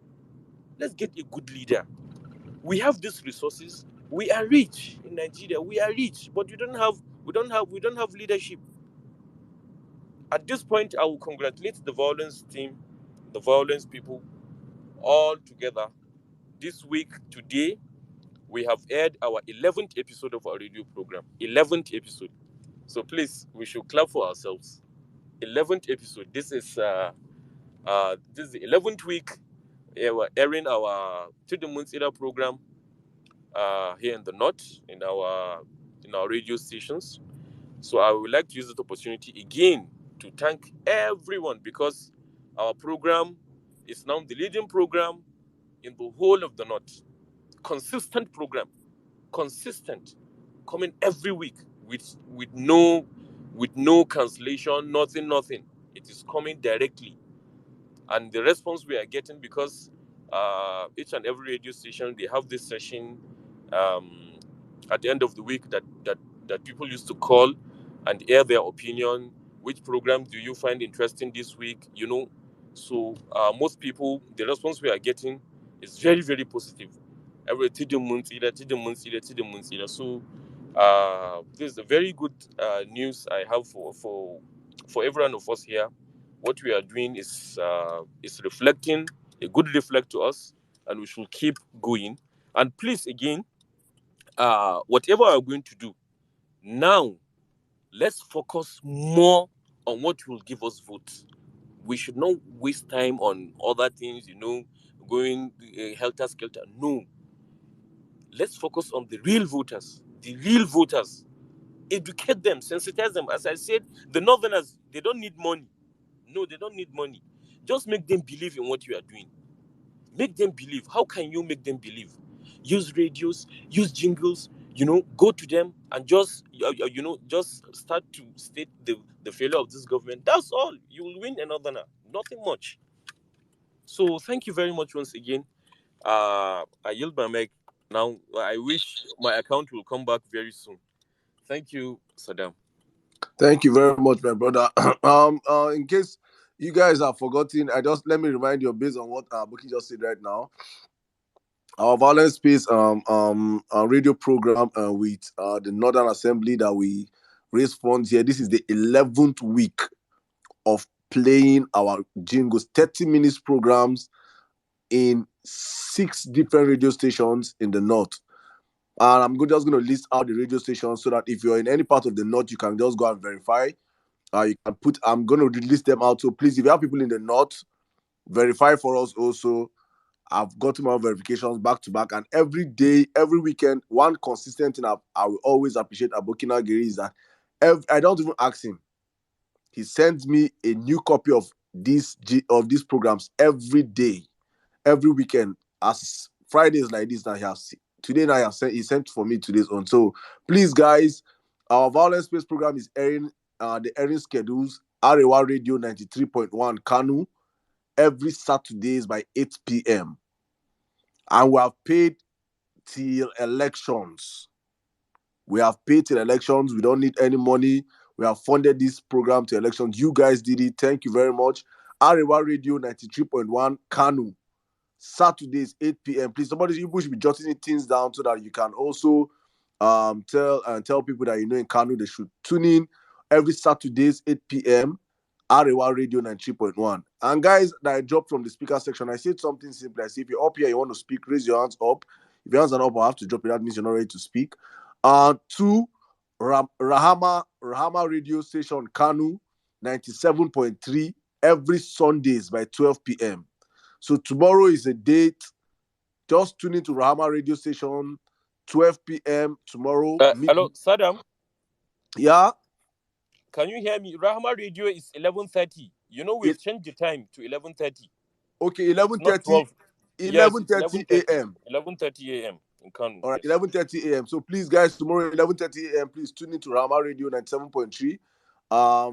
Let's get a good leader. We have these resources. We are rich in Nigeria. We are rich, but we don't have leadership. At this point, I will congratulate the Vawulence team, the Vawulence people, all together. This week, today, we have aired our 11th episode of our radio program. 11th episode. So please, we should clap for ourselves. 11th episode. This is the 11th week. Yeah, we're airing our To the Moon's Era program here in the north in our radio stations. So I would like to use this opportunity again to thank everyone, because our program is now the leading program in the whole of the north. Consistent program, consistent, coming every week with no cancellation, nothing. It is coming directly, and the response we are getting, because each and every radio station, they have this session um, at the end of the week that people used to call and air their opinion. Which program do you find interesting this week? So most people, the response we are getting is very, very positive. Every Tidum. So this is a very good news I have for every one of us here. What we are doing is reflecting, a good reflect to us, and we should keep going. And please, again, whatever we're going to do now, let's focus more on what will give us votes. We should not waste time on other things, going helter skelter. No, let's focus on the real voters. The real voters. Educate them, sensitize them. As I said, the Northerners, they don't need money. No, they don't need money. Just make them believe in what you are doing. Make them believe. How can you make them believe? Use radios, use jingles, go to them and just just start to state the failure of this government. That's all. You will win another now. Nothing much. So thank you very much once again. I yield my mic now. I wish my account will come back very soon. Thank you, Saddam. Thank you very much, my brother. In case you guys have forgotten, let me remind you based on what Buki just said right now. Our Violence Space radio program with the Northern Assembly that we raise funds here. This is the 11th week of playing our jingles, 30 minutes programs in 6 different radio stations in the north. And I'm just going to list out the radio stations so that if you're in any part of the north, you can just go and verify. You can put. I'm going to list them out. So please, if you have people in the north, verify for us also. I've gotten my verifications back to back, and every day, every weekend, one consistent thing I will always appreciate Abokina Giri is that I don't even ask him. He sends me a new copy of these programs every day, every weekend. As Fridays like this, now today now he sent for me today's on. So please, guys, our Violence Space program is airing. The airing schedules Arewa Radio 93.1 Kanu every Saturdays by 8 p.m. And we have paid till elections. We have paid till elections. We don't need any money. We have funded this program to elections. You guys did it. Thank you very much. Arewa Radio 93.1 Kanu. Saturdays 8 p.m. Please, somebody you should be jotting things down so that you can also tell people that you know in Kanu they should tune in every Saturdays 8 p.m. Arewa Radio 93.1. And guys that I dropped from the speaker section, I said something simple. I said if you're up here, you want to speak, raise your hands up. If your hands are up, I have to drop it. That means you're not ready to speak. Two, Rahama Radio Station Kanu 97.3 every Sundays by 12 p.m. So tomorrow is a date. Just tune into Rahama Radio Station, 12 p.m. tomorrow. Hello, Saddam. Yeah. Can you hear me? Rahama Radio is 11:30. You know we've changed the time to 11:30. Okay, 11:30. 11:30 a.m. 11:30 a.m. in Kano. All right, 11:30 a.m. So please, guys, tomorrow 11:30 a.m. Please tune into Rahama Radio 97.3.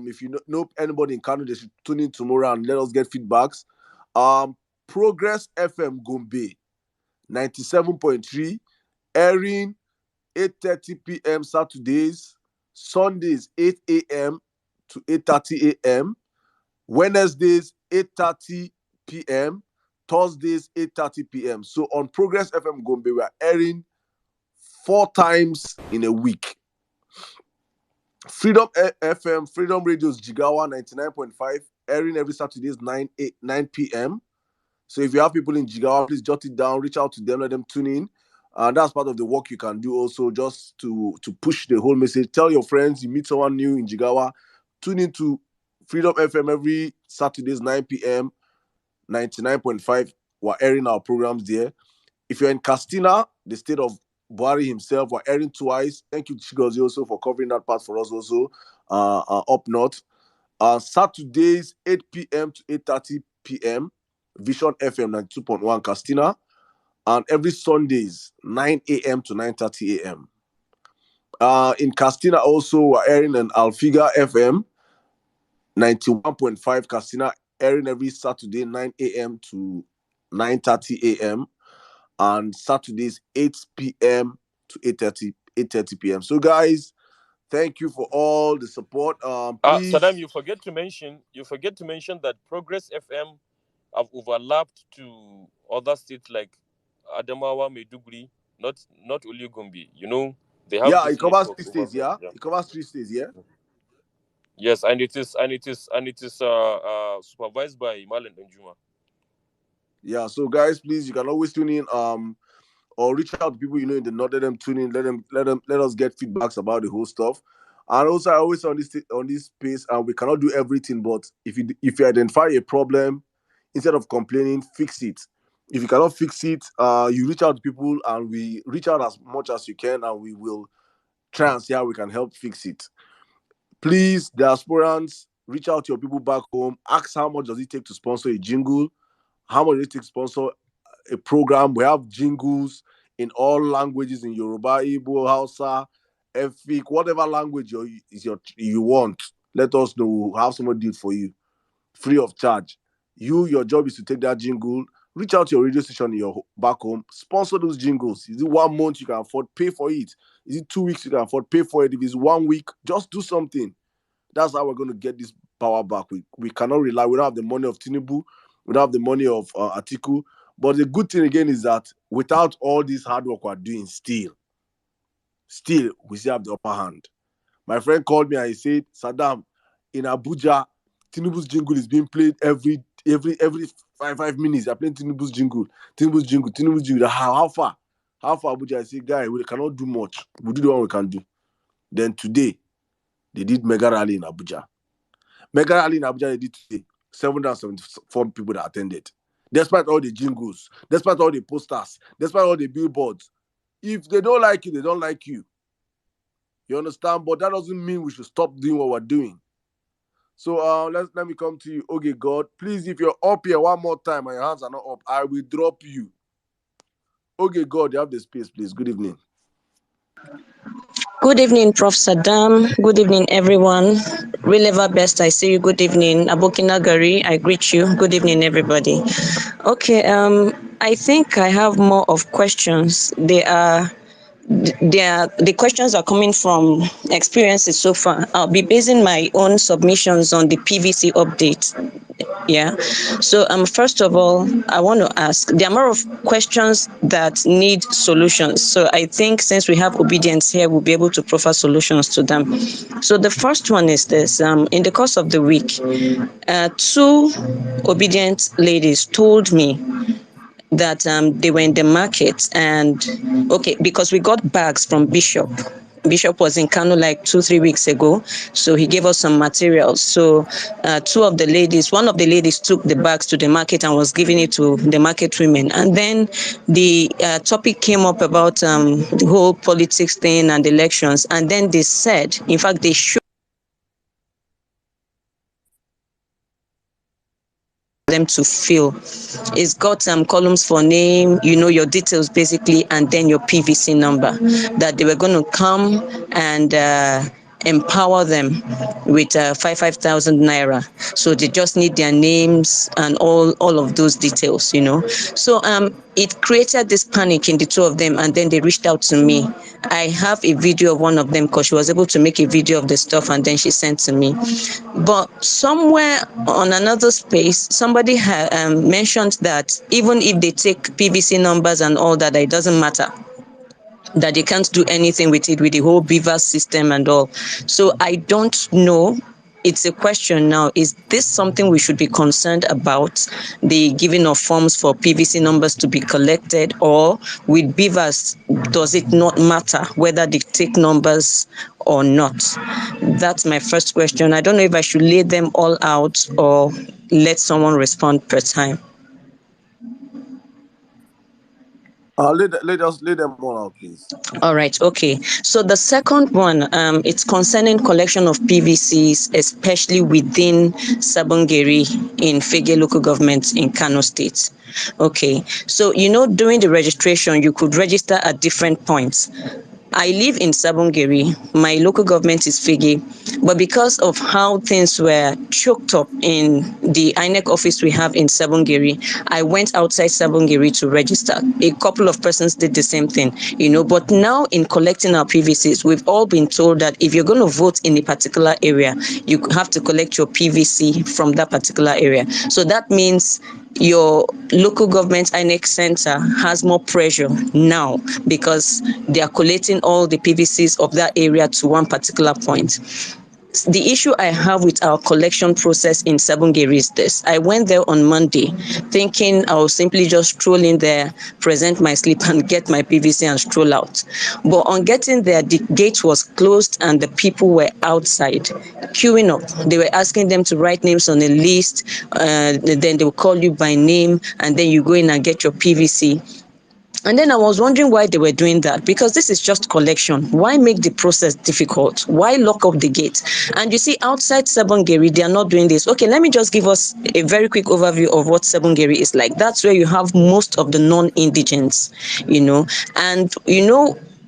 If you know anybody in Kano, they should tune in tomorrow and let us get feedbacks. Progress FM Gombe 97.3, airing 8:30 p.m. Saturdays, Sundays 8 a.m. to 8:30 a.m., Wednesdays 8:30 p.m., Thursdays 8:30 p.m. So on Progress FM Gombe, we are airing 4 times in a week. Freedom FM, Freedom Radio's Jigawa 99.5, airing every Saturdays 9 p.m. So if you have people in Jigawa, please jot it down, reach out to them, let them tune in. And that's part of the work you can do also, just to push the whole message. Tell your friends, you meet someone new in Jigawa, tune into Freedom FM every Saturdays 9 p.m. 99.5. We're airing our programs there. If you're in Castina, the state of Buhari himself, we're airing twice. Thank you, Chigozi, also for covering that part for us also up north. Saturdays 8 p.m. to 8:30 p.m. Vision FM 92.1 Castina, and every Sundays 9 a.m. to 9:30 a.m. In Castina also we're airing an Alfiga FM 91.5 Castina, airing every Saturday 9 a.m. to 9:30 a.m. and Saturdays 8 p.m. to 8:30 p.m. So guys, thank you for all the support. Please, Saddam, you forget to mention that Progress FM have overlapped to other states like Adamawa, Maiduguri, not only Gombe. You know, they have this it covers network 3 over states, there. yeah? It covers 3 states, yeah? Yes, and it is supervised by Malen Benjuma. Yeah, so guys, please, you can always tune in or reach out to people you know in the north, let them tune in, let us get feedbacks about the whole stuff. And also I always on this space, and we cannot do everything, but if you identify a problem, instead of complaining, fix it. If you cannot fix it, you reach out to people, and we reach out as much as you can, and we will try and see how we can help fix it. Please, diasporans, reach out to your people back home. Ask how much does it take to sponsor a jingle? How much does it take to sponsor a program? We have jingles in all languages, in Yoruba, Igbo, Hausa, Efik, whatever language you want. Let us know. We'll have someone do it for you, free of charge. Your job is to take that jingle, reach out to your radio station in your back home, sponsor those jingles. Is it 1 month you can afford, pay for it? Is it 2 weeks you can afford, pay for it? If it's 1 week, just do something. That's how we're going to get this power back. We cannot rely. We don't have the money of Tinubu. We don't have the money of Atiku. But the good thing again is that without all this hard work we're doing, still we still have the upper hand. My friend called me and he said, Saddam, in Abuja, Tinubu's jingle is being played every 5 minutes. They're playing Tinubu's jingle. How far? Half Abuja, I say, guy, we cannot do much. We do the one we can do. Then today, they did mega rally in Abuja. Mega rally in Abuja, they did today. 774 people that attended. Despite all the jingles, despite all the posters, despite all the billboards. If they don't like you, they don't like you. You understand? But that doesn't mean we should stop doing what we're doing. So let me come to you. Okay, God, please, if you're up here one more time and your hands are not up, I will drop you. Okay, God, you have the space, please. Good evening. Good evening, Prof. Saddam. Good evening, everyone. Releva Best, I see you. Good evening. Abokina Gari, I greet you. Good evening, everybody. Okay, I think I have more of questions. The questions are coming from experiences so far. I'll be basing my own submissions on the PVC update. Yeah. So first of all, I want to ask, there are more of questions that need solutions. So I think since we have obedience here, we'll be able to proffer solutions to them. So the first one is this: in the course of the week, two obedient ladies told me that they were in the market, and okay, because we got bags from Bishop was in Kano like 2-3 weeks ago, so he gave us some materials. So one of the ladies took the bags to the market and was giving it to the market women, and then the topic came up about the whole politics thing and elections, and then they said, in fact, they showed them to fill. It's got columns for name, your details basically, and then your PVC number, that they were going to come and empower them with 5,000 naira. So they just need their names and all of those details. So it created this panic in the two of them, and then they reached out to me. I have a video of one of them because she was able to make a video of the stuff, and then she sent to me. But somewhere on another space, somebody mentioned that even if they take PVC numbers and all that, it doesn't matter, that they can't do anything with it, with the whole beaver system and all. So I don't know. It's a question now. Is this something we should be concerned about, the giving of forms for PVC numbers to be collected, or with beavers, does it not matter whether they take numbers or not? That's my first question. I don't know if I should lay them all out or let someone respond per time. Let us lay them all out, please. All right. Okay. So the second one, it's concerning collection of PVCs, especially within Sabongeri in Fege local government in Kano State. Okay. So, during the registration, you could register at different points. I live in Sabongeri. My local government is Fege. But because of how things were choked up in the INEC office we have in Sabongeri, I went outside Sabongeri to register. A couple of persons did the same thing, But now in collecting our PVCs, we've all been told that if you're going to vote in a particular area, you have to collect your PVC from that particular area. So that means your local government INEC center has more pressure now because they are collating all the PVCs of that area to one particular point. The issue I have with our collection process in Sabongeri is this. I went there on Monday thinking I will simply just stroll in there, present my slip and get my PVC and stroll out. But on getting there, the gate was closed and the people were outside queuing up. They were asking them to write names on a list. Then they will call you by name, and then you go in and get your PVC. And then I was wondering why they were doing that, because this is just collection. Why make the process difficult? Why lock up the gate? And you see, outside Sabongeri, they are not doing this. Okay, let me just give us a very quick overview of what Sabongeri is like. That's where you have most of the non-indigents, and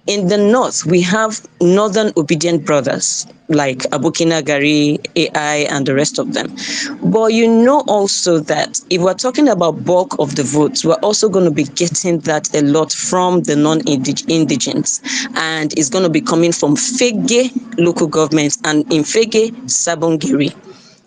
in the north, we have northern obedient brothers like Abukina Gari, AI, and the rest of them. But also that if we're talking about bulk of the votes, we're also going to be getting that a lot from the non-indigents. And it's going to be coming from Fege local governments and in Fege, Sabongeri.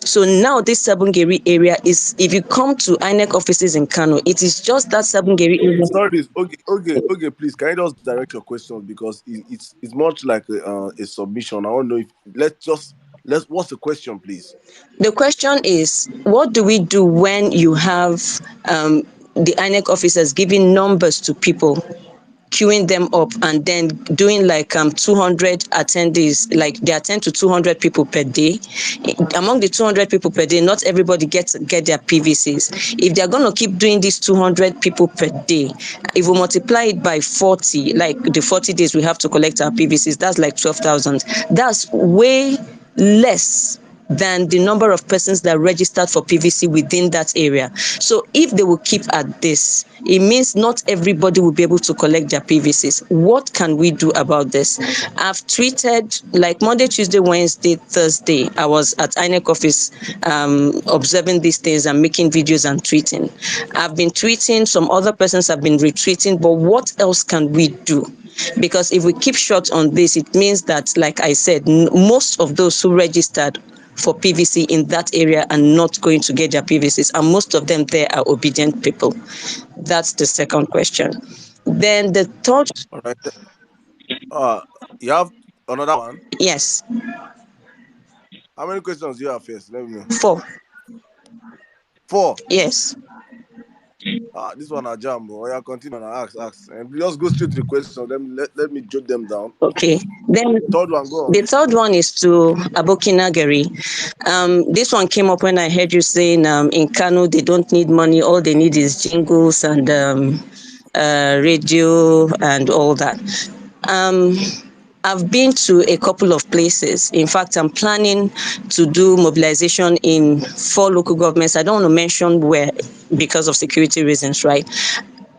So now this Sabongeri area is, if you come to INEC offices in Kano, it is just that Sabongeri area. Sorry, okay, please, can you just direct your questions, because it's much like a submission. I don't know if what's the question, please? The question is, what do we do when you have the INEC officers giving numbers to people queuing them up and then doing like 200 attendees, like they attend to 200 people per day. Among the 200 people per day, not everybody get their PVCs. If they're going to keep doing these 200 people per day, if we multiply it by 40, like the 40 days we have to collect our PVCs, that's like 12,000. That's way less than the number of persons that registered for PVC within that area. So if they will keep at this, it means not everybody will be able to collect their PVCs. What can we do about this? I've tweeted like Monday, Tuesday, Wednesday, Thursday. I was at INEC office observing these things and making videos and tweeting. I've been tweeting, some other persons have been retweeting, but what else can we do? Because if we keep short on this, it means that, like I said, most of those who registered for PVC in that area are not going to get their PVCs, and most of them there are obedient people. That's the second question. Then the third. All right. You have another one? Yes. How many questions do you have first? Let me know. 4. 4. Yes. This one I jam, bro. Yeah, continue and ask. And just go straight to the question. Let me jot them down. Okay. Then Third one, go on. the third one is to Abokinageri. This one came up when I heard you saying in Kano they don't need money, all they need is jingles and radio and all that. I've been to a couple of places. In fact, I'm planning to do mobilization in 4 local governments. I don't want to mention where because of security reasons, right?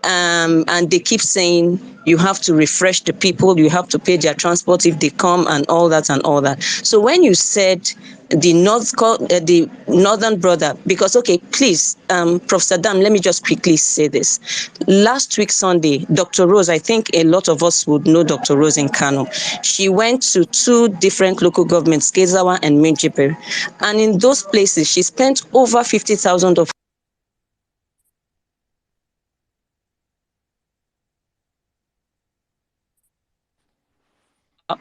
And they keep saying you have to refresh the people, you have to pay their transport if they come and all that and all that. So when you said the northern brother, because okay, please, Professor Dam, let me just quickly say this. Last week Sunday, Dr. Rose, I think a lot of us would know Dr. Rose in Kano. She went to 2 different local governments, Gezawa and Minjibir, and in those places she spent over 50,000 of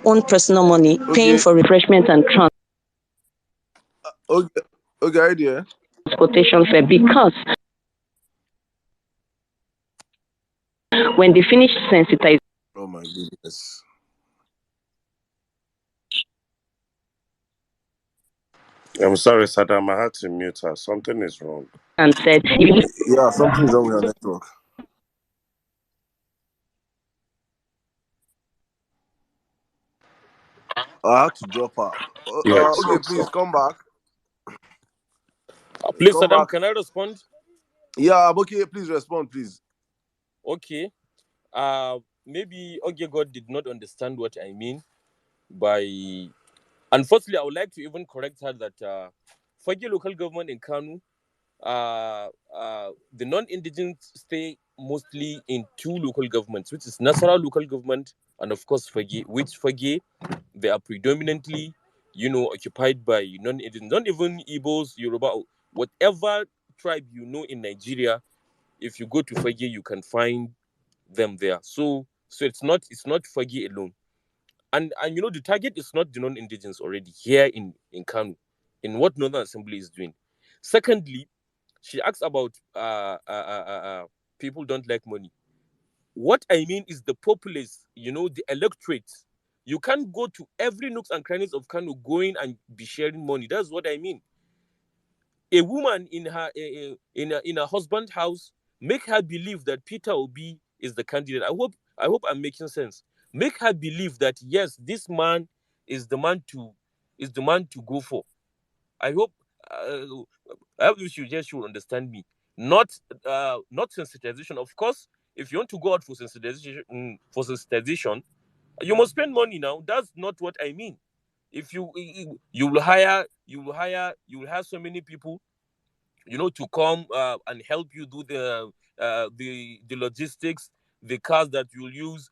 own personal money, paying for refreshment and Okay, idea. Transportation fare, because when they finish sensitizing. Oh my goodness. I'm sorry, Saddam. I had to mute her. Something is wrong. And said, yeah, something's wrong with your network. I had to drop her. Yes, Okay, yes. please come back. Please, Come Saddam, back. can I respond? Yeah, okay, please respond, please. Okay. Maybe God did not understand what I mean by. Unfortunately, I would like to even correct her that for the local government in Kanu, the non-indigenous stay mostly in 2 local governments, which is Nasara local government and of course Fage, which Fage, they are predominantly, occupied by non-indigenous, not even Igbos, Yoruba, whatever tribe in Nigeria. If you go to Fage, you can find them there. So it's not Fage alone. And the target is not the non-indigenous already here in Kanu, in what Northern Assembly is doing. Secondly, she asks about people don't like money. What I mean is the populace, the electorate. You can't go to every nooks and crannies of Kanu going and be sharing money. That's what I mean. A woman in her husband's house, make her believe that Peter Obi is the candidate. I hope I'm making sense. Make her believe that yes, this man is the man to go for. I hope you should understand me. Not sensitization. Of course, if you want to go out for sensitization, you must spend money now. That's not what I mean. If you will hire so many people, to come and help you do the logistics, the cars that you'll use,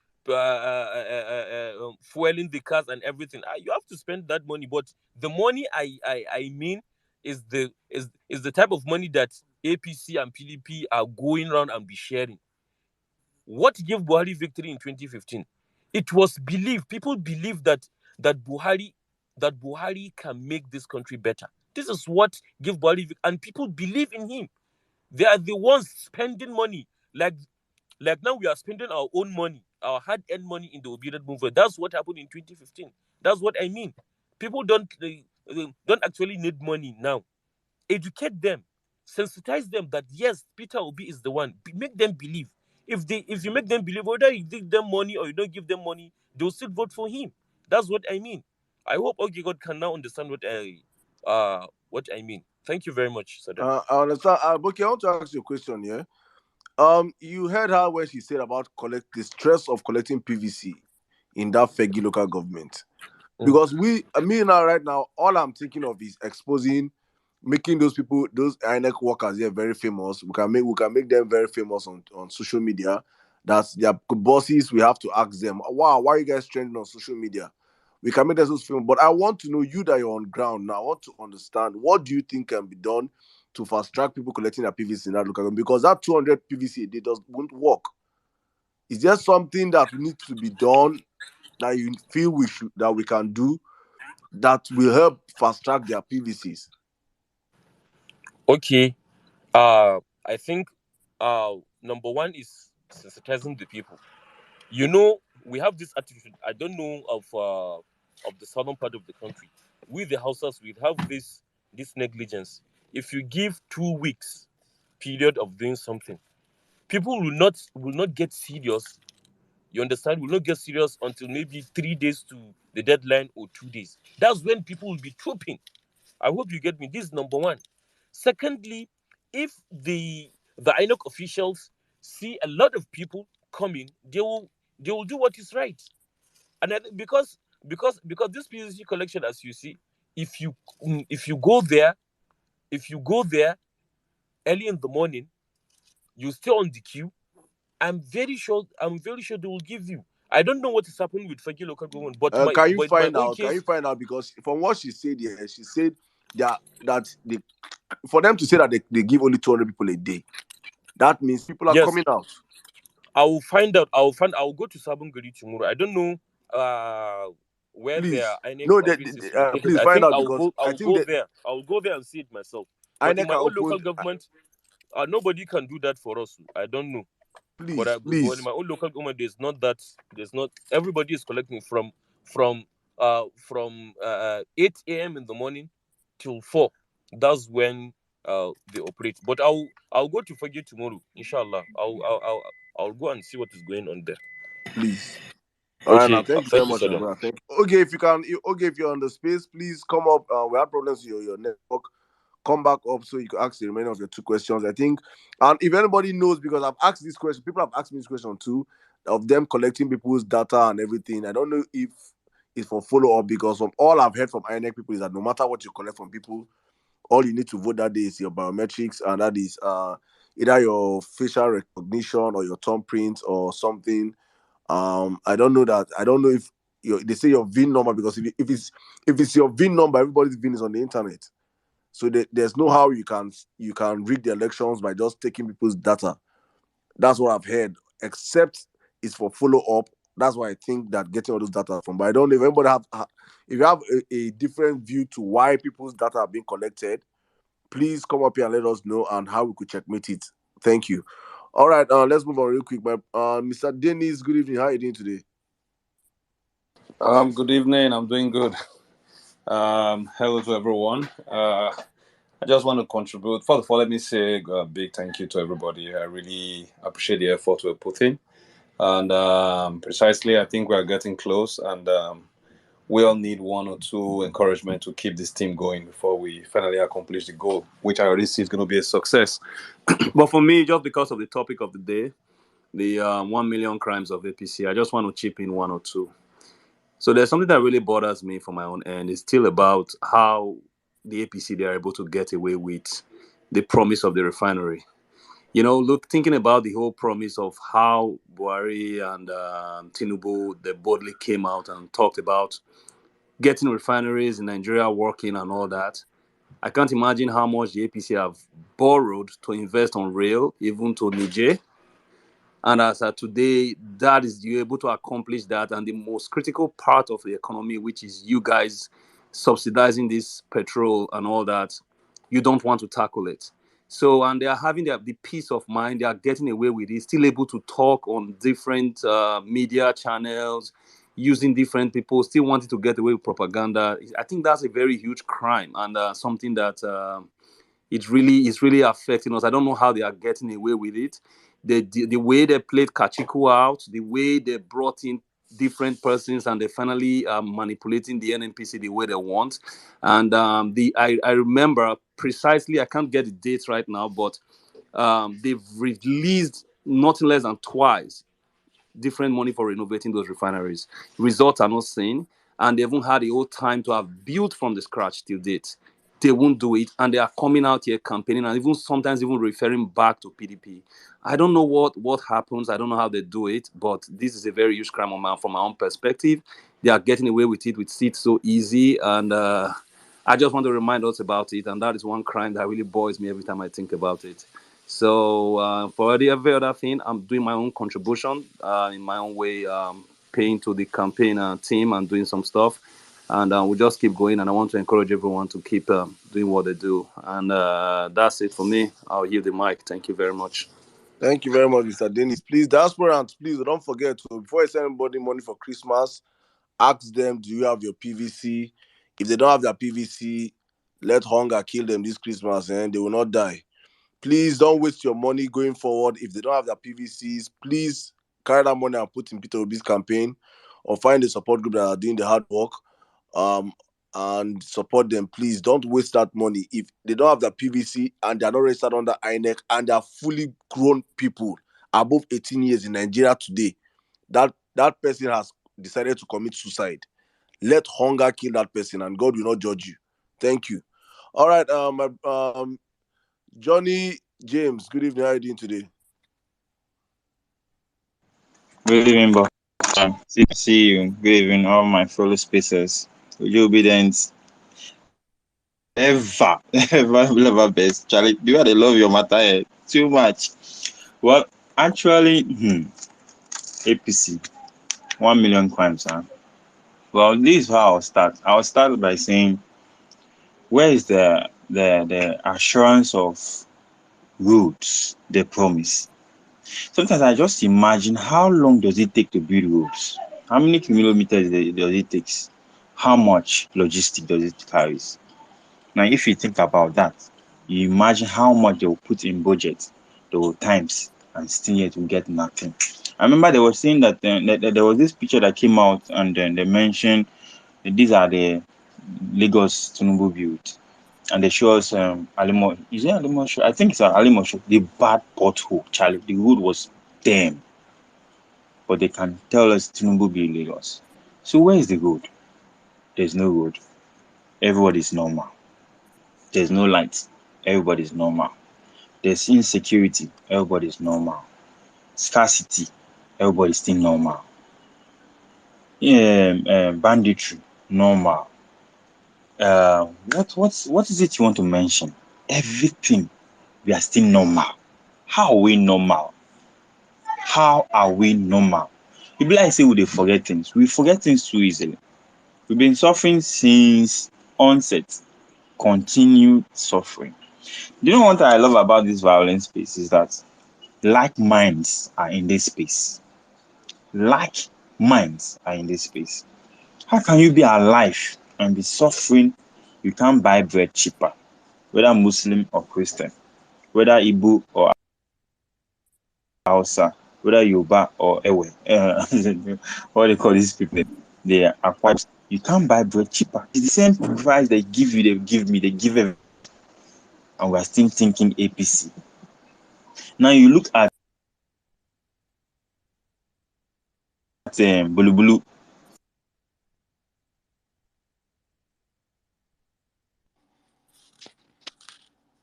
fueling the cars and everything. You have to spend that money, but the money I mean is the type of money that APC and PDP are going around and be sharing. What gave Buhari victory in 2015? It was belief. People believe that Buhari can make this country better. This is what gave Buhari victory, and people believe in him. They are the ones spending money. Like now we are spending our own money, our hard-earned money in the obedient movement. That's what happened in 2015. That's what I mean. People don't actually need money now. Educate them, sensitize them that yes, Peter Obi is the one. Make them believe. If you make them believe, whether you give them money or you don't give them money, they'll still vote for him. That's what I mean. I hope okay God can now understand what I mean. Thank you very much, Sada. I understand. Boki, I want to ask you a question. Yeah. You heard her where she said about the stress of collecting PVC in that Fegi local government. Because me now right now, all I'm thinking of is exposing, making those people, those INEC workers here very famous. We can make them very famous on social media. That's their bosses. We have to ask them, wow, why are you guys trending on social media? We can make those famous. But I want to know, you that you're on ground now, I want to understand, what do you think can be done to fast track people collecting their PVC in that local government? Because that 200 PVC a day won't work. Is there something that needs to be done that you feel we can do that will help fast track their PVCs? Okay. I think number one is sensitizing the people. You know, we have this attitude. I don't know of the southern part of the country. We the houses we have this negligence. If you give 2 weeks period of doing something, people will not get serious. You understand? Will not get serious until maybe 3 days to the deadline or 2 days. That's when people will be trooping. I hope you get me. This is number one. Secondly, if the INOC officials see a lot of people coming, they will do what is right. And because this PVC collection, as you see, if you if you go there, if you go there early in the morning, you stay on the queue. I'm very sure they will give you. I don't know what is happening with Fagi local government, but Can you my find own out? Can you case. find out? Because from what she said here, she said that they, for them to say that they give only 200 people a day, that means people are Yes, coming out. I will find out. I will go to Sabungari tomorrow. I don't know where their Please, INEC no, office is located. please I find think out, because I I will think go that there. I will go there and see it myself. But in INEC my are own local open. government, nobody can do that for us. I don't know. Please, But in please, my own local government, there's not that. There's not. Everybody is collecting from 8 a.m. in the morning till 4. That's when they operate. But I'll go to Fagge tomorrow, inshallah. I'll go and see what is going on there. please. All right, now Okay. thank you very Thank you, much, my Sada. brother. Thank you. Okay, if you can, okay, if you're on the space, please come up. We have problems with your network. Come back up so you can ask the remainder of your two questions. I think, and if anybody knows, because I've asked this question, people have asked me this question too, of them collecting people's data and everything. I don't know if it's for follow up, because from all I've heard from INEC people is that no matter what you collect from people, all you need to vote that day is your biometrics, and that is either your facial recognition or your thumb print or something. I don't know that. I don't know if they say your VIN number, because if it's your VIN number, everybody's VIN is on the internet. So there's no how you can rig the elections by just taking people's data. That's what I've heard. Except it's for follow up. That's why I think that getting all those data from. But I don't know if anybody if you have a different view to why people's data are being collected, please come up here and let us know and how we could checkmate it. Thank you. All right, let's move on real quick. Mr. Dennis, good evening. How are you doing today? Good evening. I'm doing good. Hello to everyone. I just want to contribute. First of all, let me say a big thank you to everybody. I really appreciate the effort we're putting. And precisely, I think we're getting close. And we all need one or two encouragement to keep this team going before we finally accomplish the goal, which I already see is going to be a success. But for me, just because of the topic of the day, the 1 million crimes of APC, I just want to chip in one or two. So there's something that really bothers me from my own end. It's still about how the APC, they are able to get away with the promise of the refinery. Look, thinking about the whole promise of how Buhari and Tinubu, they boldly came out and talked about getting refineries in Nigeria working and all that. I can't imagine how much the APC have borrowed to invest on rail, even to Niger. And as of today, that is, you're able to accomplish that. And the most critical part of the economy, which is you guys subsidizing this petrol and all that, you don't want to tackle it. So, and they are having the peace of mind. They are getting away with it, still able to talk on different media channels, using different people, still wanting to get away with propaganda. I think that's a very huge crime, and something that it really is really affecting us. I don't know how they are getting away with it. The way they played Kachiku out, the way they brought in different persons, and they finally manipulating the NNPC the way they want. And I remember precisely, I can't get the dates right now, but they've released nothing less than twice different money for renovating those refineries. Results are not seen, and they haven't had the whole time to have built from the scratch till date. They won't do it, and they are coming out here campaigning and even sometimes even referring back to PDP. I don't know what happens. I don't know how they do it, but this is a very huge crime from my own perspective. They are getting away with it so easy, and I just want to remind us about it, and that is one crime that really boils me every time I think about it. So for every other thing, I'm doing my own contribution in my own way, paying to the campaign team and doing some stuff. And we'll just keep going. And I want to encourage everyone to keep doing what they do. And that's it for me. I'll yield the mic. Thank you very much. Thank you very much, Mr. Dennis. Please, diasporans, please don't forget to, before you send anybody money for Christmas, ask them, do you have your PVC? If they don't have their PVC, let hunger kill them this Christmas and they will not die. Please don't waste your money going forward. If they don't have their PVCs, please carry that money and put in Peter Obi's campaign or find a support group that are doing the hard work and support them. Please don't waste that money. If they don't have their PVC and they're not registered under INEC and they're fully grown people above 18 years in Nigeria today, that person has decided to commit suicide. Let hunger kill that person and God will not judge you. Thank you. All right, Johnny James, good evening. How are you doing today? Good evening, boss. See you. Good evening, all my fellow spacers. Will you obedient? Ever best. Charlie, do you love your matter too much? Well, actually, APC, 1 million crimes, huh? Well, this is how I'll start. I'll start by saying, where is the assurance of roads they promise? Sometimes I just imagine, how long does it take to build roads? How many kilometers does it take? How much logistic does it carry? Now, if you think about that, you imagine how much they will put in budget, they will times, and still yet will get nothing. I remember they were saying that, that there was this picture that came out, and then they mentioned that these are the Lagos Tinubu built. And they show us Alimo. Is it Alimo? I think it's Alimo. The bad pothole, Charlie. The road was damn. But they can tell us Tinubu built Lagos. So where is the road? There's no road. Everybody's normal. There's no lights. Everybody's normal. There's insecurity. Everybody's normal. Scarcity. Everybody's still normal. Banditry. Normal. What is it you want to mention? Everything. We are still normal. How are we normal? How are we normal? People like say we forget things. We forget things too easily. We've been suffering since onset. Continued suffering. You know what I love about this violence space is that like minds are in this space. Like minds are in this space. How can you be alive and be suffering? You can't buy bread cheaper, whether Muslim or Christian, whether Igbo or Hausa, whether Yoruba or Ewe, what they call these people, they are quite. You can't buy bread cheaper. It's the same price they give you, they give me, they give everything. And we're still thinking APC. Now you look at Bulu Bulu.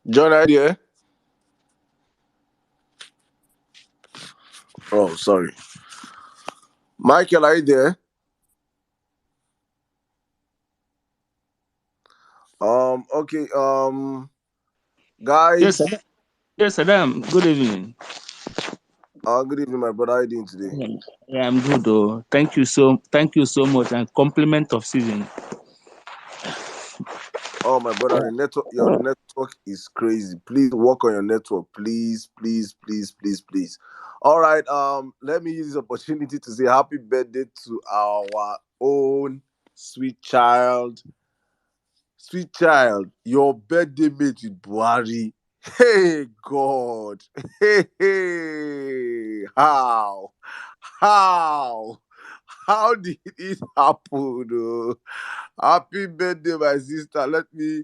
John, are you there? Oh, sorry. Michael, are you there? Okay. Yes, Guys. Adam. Yes, Adam. Good evening. Good evening, my brother. How are you doing today? Yeah, I'm good. Oh, thank you so much, and compliment of season. Oh my brother, the network, your network is crazy. Please work on your network, please, please, please, please, please. All right, let me use this opportunity to say happy birthday to our own sweet child. Sweet child, your birthday mate with Buhari. Hey God. Hey, hey. How? How did it happen? Oh? Happy birthday, my sister. Let me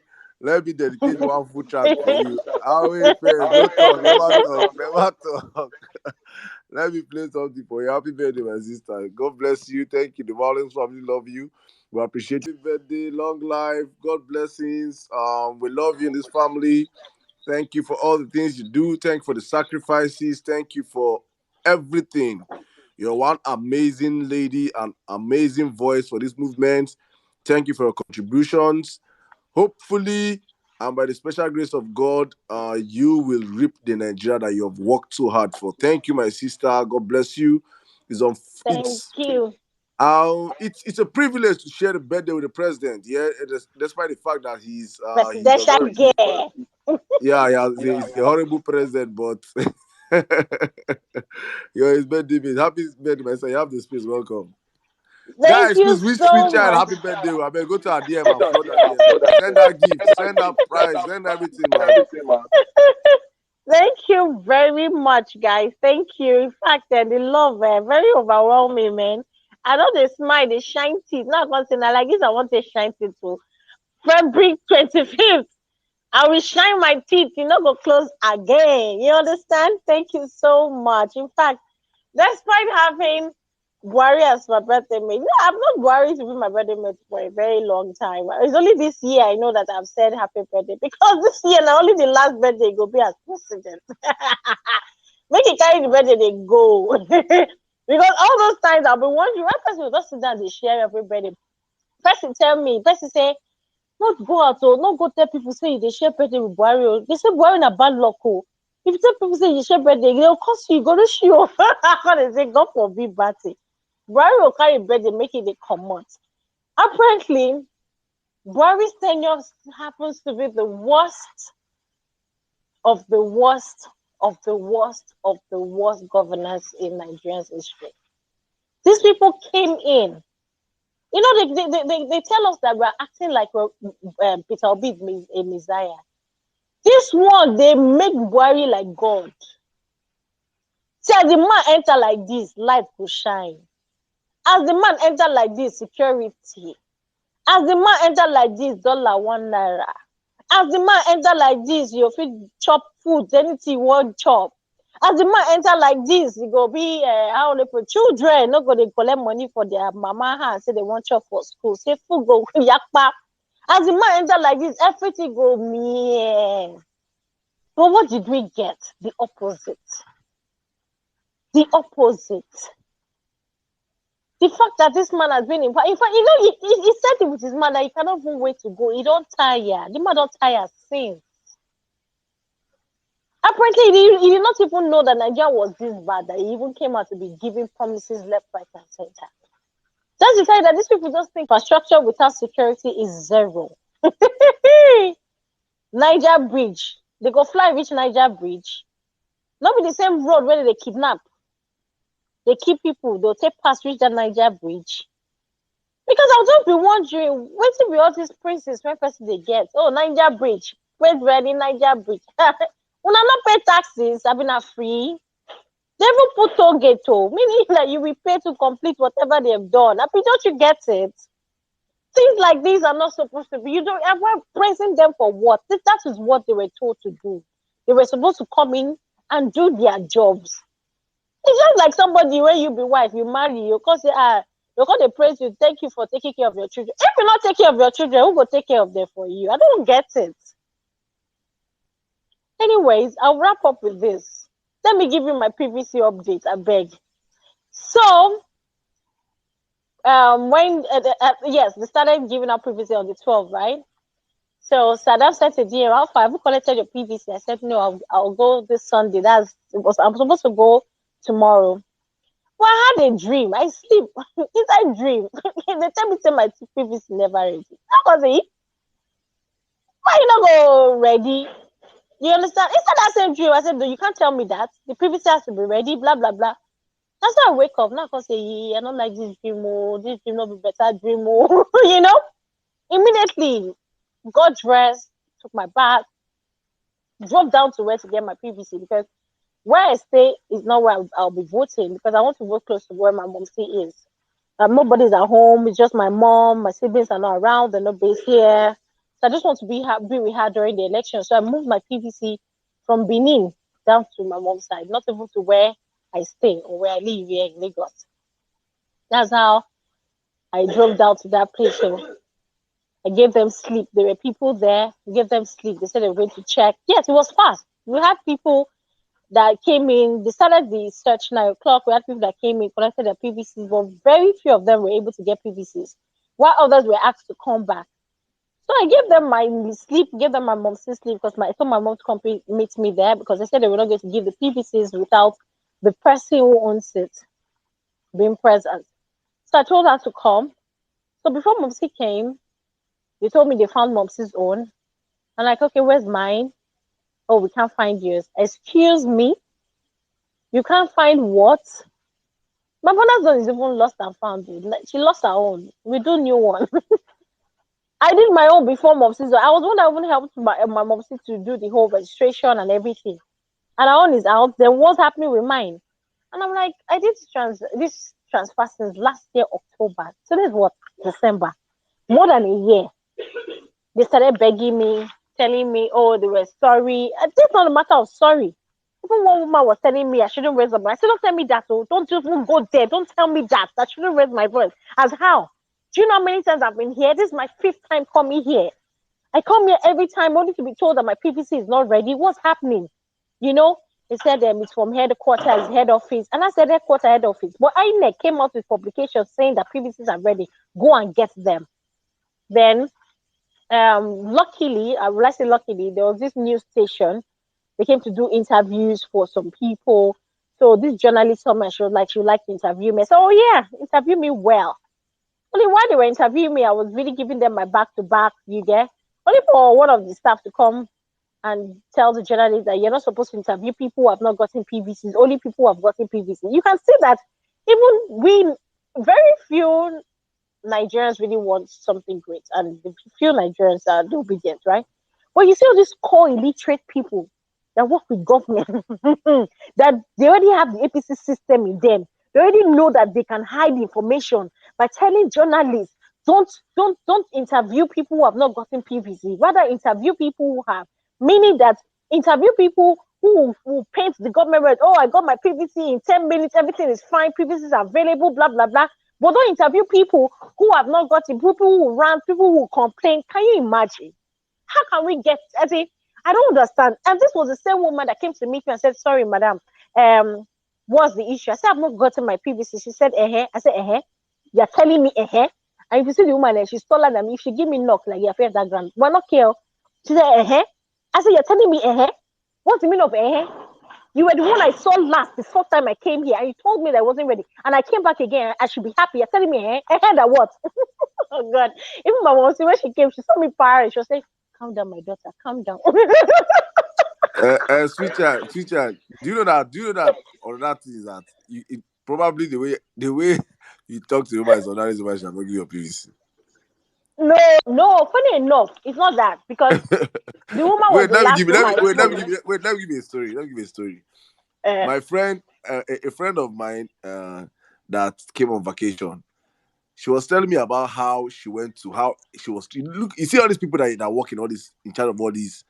dedicate one food track for you. Ah, wait, first. Don't talk. Never talk. Never talk. Let me play something for you. Happy birthday, my sister. God bless you. Thank you. The Vawulence family love you. We appreciate your birthday. Long life. God blessings. We love you in this family. Thank you for all the things you do. Thank you for the sacrifices. Thank you for everything. You're one amazing lady and amazing voice for this movement. Thank you for your contributions. Hopefully, and by the special grace of God, you will reap the Nigeria that you have worked so hard for. Thank you, my sister. God bless you. It's on. Thank you. It's a privilege to share the birthday with the president. Yeah, despite the fact that he does Presidential not. girl. Yeah, he's a horrible president, but you're his birthday mate. Happy birthday, my son. You have the space. Welcome. Thank Guys, you please wish sweet so child much. happy birthday. I mean, go to our DM and flood her DM. Send her gifts, send her prize, send her everything, man. Thank you very much, guys. Thank you. In fact, the love very overwhelming, man. I know they smile, they shine teeth. Now I'm saying like this, I want to shine teeth too. February 25th. I will shine my teeth, go close again. You understand? Thank you so much. In fact, despite having Buhari as my birthday mate, I've known Buhari to be my birthday mate for a very long time. It's only this year I know that I've said happy birthday because this year now only the last birthday go be as president. Make it carry the birthday they go. Because all those times I've been wondering, why person will just sit down and share every birthday. Person tell me, person say, not go out or not go tell people say they share birthday with Buhari. They say Buhari na bad luck. Oh. If you tell people say you share birthday, they'll cost you, go to show. They say God forbid bad thing. Buhari will carry birthday, make it a common. Apparently, Buhari's tenure happens to be the worst of the worst of the worst of the worst governance in Nigeria's history. These people came in. They tell us that we're acting like Peter Obi is a messiah. This one, they make Buhari like God. See, as the man enter like this, light will shine. As the man enter like this, security. As the man enter like this, dollar 1 naira. As the man enter like this, you fit chop food, anything you want chop. As the man enter like this, it go be how they put children not go to collect money for their mama hand, say they want chop for school. Say food go yakpa. As the man enter like this, everything go me. But what did we get? The opposite. The opposite. The fact that this man has been in fact, he said it with his man that he cannot even wait to go. He don't tire. The man don't tire since. Apparently, he did not even know that Nigeria was this bad that he even came out to be giving promises left, right, and center. Just to tell you that these people just think infrastructure without security is zero. Niger Bridge. They go fly reach Niger Bridge. Not be the same road where they kidnap. They keep people, they'll take past reach that Niger Bridge. Because I'll just be wondering, where to be all these princes when first they get? Oh, Niger Bridge. Where's ready Niger Bridge? When I not pay taxes, I've been free. They even put toll gate, meaning that you will pay to complete whatever they have done. Don't you get it? Things like these are not supposed to be. You don't ever praising them for what? That is what they were told to do. They were supposed to come in and do their jobs. It's just like somebody when you be wife, you marry, you can't say, you can't praise you, thank you for taking care of your children. If you not take care of your children, who will take care of them for you? I don't get it. Anyways, I'll wrap up with this. Let me give you my PVC update, I beg. So, yes, they started giving out PVC on the 12th, right? So Saddam said to DM, Alpha, have you collected your PVC? I said, no, I'll go this Sunday. I'm supposed to go tomorrow. Well, I had a dream. I sleep inside dream. They tell me say my PVC never ready. How was it? Why you not go ready? You understand? Inside that same dream, I said, no, you can't tell me that. The previous has to be ready, blah, blah, blah. That's why I wake up. Now I can say, yeah, I don't like this dream, oh, this dream not be better dream, oh. You know? Immediately, got dressed, took my bath, drove down to where to get my PVC because where I stay is not where I'll be voting because I want to vote close to where my mom is. Nobody's at home. It's just my mom. My siblings are not around. They're not based here. So I just want to be with her during the election. So I moved my PVC from Benin down to my mom's side, not even to where I stay or where I live here in Lagos. That's how I drove down to that place. So I gave them sleep. There were people there. I gave them sleep. They said they were going to check. Yes, it was fast. We had people that came in. They started the search 9 o'clock. We had people that came in, collected their PVCs, but very few of them were able to get PVCs, while others were asked to come back. So I gave them my sleep, gave them my mom's sleep because I told my mom to come meet me there because they said they were not going to give the PVCs without the person who owns it being present. So I told her to come. So before Momsy came, they told me they found Momsy's own. I'm like, okay, where's mine? Oh, we can't find yours. Excuse me? You can't find what? My mother's one is even lost and found. She lost her own. We do new one. I did my own before Momsy's. I was one that even helped my Momsy to do the whole registration and everything. And our own is out. Then what's happening with mine? And I'm like, I did this transfer since last year, October. So this is what? December. More than a year. They started begging me, telling me, oh, they were sorry. It's not a matter of sorry. Even one woman was telling me I shouldn't raise my voice. I said, don't tell me that. Oh, don't just go there. Don't tell me that. I shouldn't raise my voice. As how? Do you know how many times I've been here? This is my 5th time coming here. I come here every time only to be told that my PVC is not ready. What's happening? You know, they said it's from headquarters, head office. And I said headquarters, head office. But INEC came out with publications saying that PVCs are ready. Go and get them. Then, luckily, let's say luckily, there was this news station. They came to do interviews for some people. So this journalist told me she would like to interview me. So, oh yeah, interview me well. Only while they were interviewing me, I was really giving them my back to back, you get? Only for one of the staff to come and tell the journalist that you're not supposed to interview people who have not gotten PVCs, only people who have gotten PVCs. You can see that even very few Nigerians really want something great, and the few Nigerians are obedient, right? But you see all these core illiterate people that work with government, that they already have the APC system in them. They already know that they can hide information by telling journalists, don't interview people who have not gotten PVC. Rather, interview people who have. Meaning that interview people who paint the government red. Oh, I got my PVC in 10 minutes. Everything is fine. PVCs are available. Blah blah blah. But don't interview people who have not gotten. People who rant. People who complain. Can you imagine? How can we get? I don't understand. And this was the same woman that came to meet me and said, "Sorry, madam. What's the issue?" I said, "I've not gotten my PVC." She said, "Eh." I said, "Eh." You're telling me, "Eh." And if you see the woman, she's taller than me. If she give me knock, like, you're afraid of that ground. We're not care. She said, "Eh." I said, "You're telling me, eh? What's the meaning of eh? You were the one I saw last the first time I came here, and you told me that I wasn't ready. And I came back again. I should be happy. You're telling me, eh? That what?" Oh, God. Even my mom, when she came, she saw me parrot. She was saying, "Calm down, my daughter. Calm down." Sweet child, sweet child. Do you know that? Another thing is that probably the way you talk to your man is another reason why she not give you your PVC. No. Funny enough, it's not that because the woman was Wait, the last woman I told. let me give you a story. Let me give you a story. Uh, My friend, a friend of mine, that came on vacation. She was telling me about how she went to how she was. Look, you see all these people that work in all this in charge of all these,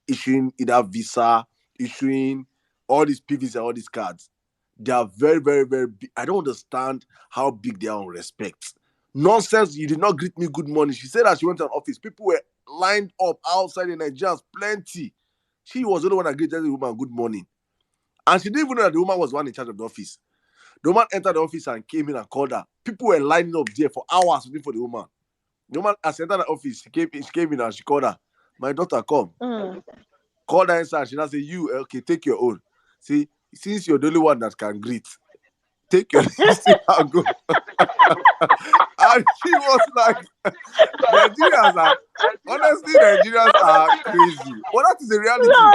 issuing either visa, issuing all these PVs, all these cards. They are very, very, very big. I don't understand how big they are on respect. Nonsense. You did not greet me good morning. She said that she went to an office. People were lined up outside in Nigeria, plenty. She was the only one that greeted the woman good morning. And she didn't even know that the woman was the one in charge of the office. The woman entered the office and came in and called her. People were lining up there for hours waiting for the woman. The woman, as she entered the office, she came in and she called her. "My daughter, come." Called her inside. She now said, "You, okay, take your own. See, since you're the only one that can greet, take your listen and go. And she was like, Nigerians are, honestly, Nigerians are crazy. But that is the reality. No,